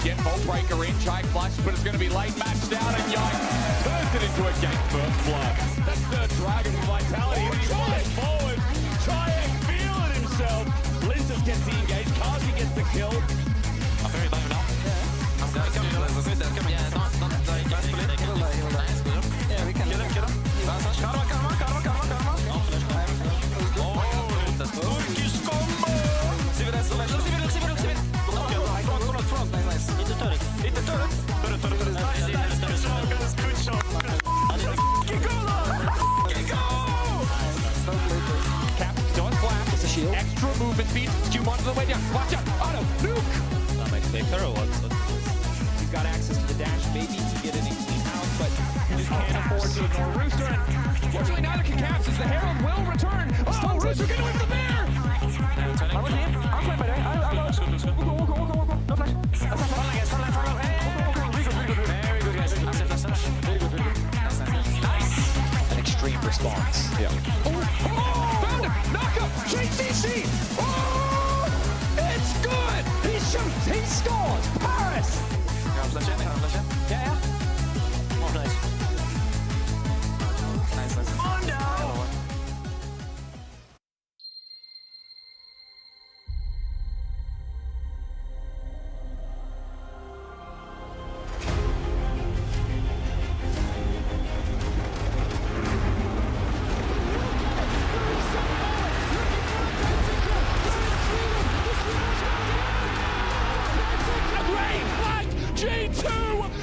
Speaker 16: Get Volt Breaker in, Chai flush, but it's going to be late matched out, and Yikes turns it into a game first blood. That's the Dragon with Vitality, and he flies forward. Chai feeling himself. Lintus gets the engage, Kazi gets the kill.
Speaker 20: I'm very low now. They're coming. Yeah, we can kill him. Karma. Turkish combo! Front. Nice. Hit the turret. Good shot.
Speaker 16: Cap does blast.
Speaker 5: It's a shield.
Speaker 16: Extra movement speed. Q on the way down. Watch out. Auto. Nuke.
Speaker 2: That might take her or what?
Speaker 14: He's got access to the dash, maybe to get an 18 house, but just can't afford to ignore Rooster. And fortunately, neither can Caps as the Herald will return. Oh, Rooster getting away from the bear!
Speaker 20: I'm with him. I'm flying by there. I'll go. No flash. Front line. Very good, guys. Very good. Nice.
Speaker 15: An extreme response.
Speaker 16: Yeah.
Speaker 14: Found him! Knockup! JTC! Oh! It's good! He shoots! He scores! Paris!
Speaker 20: Flash in.
Speaker 14: Yeah.
Speaker 20: Oh, nice. Mondo!
Speaker 14: G2,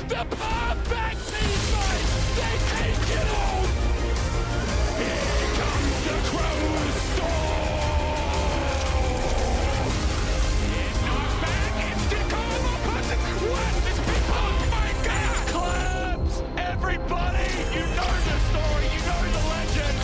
Speaker 14: the perfect team fight! They take it all! Here comes the Crow Storm! It's not back, it's the combo button! What is people? Oh my god! Claps! Everybody! You know the story, you know the legend!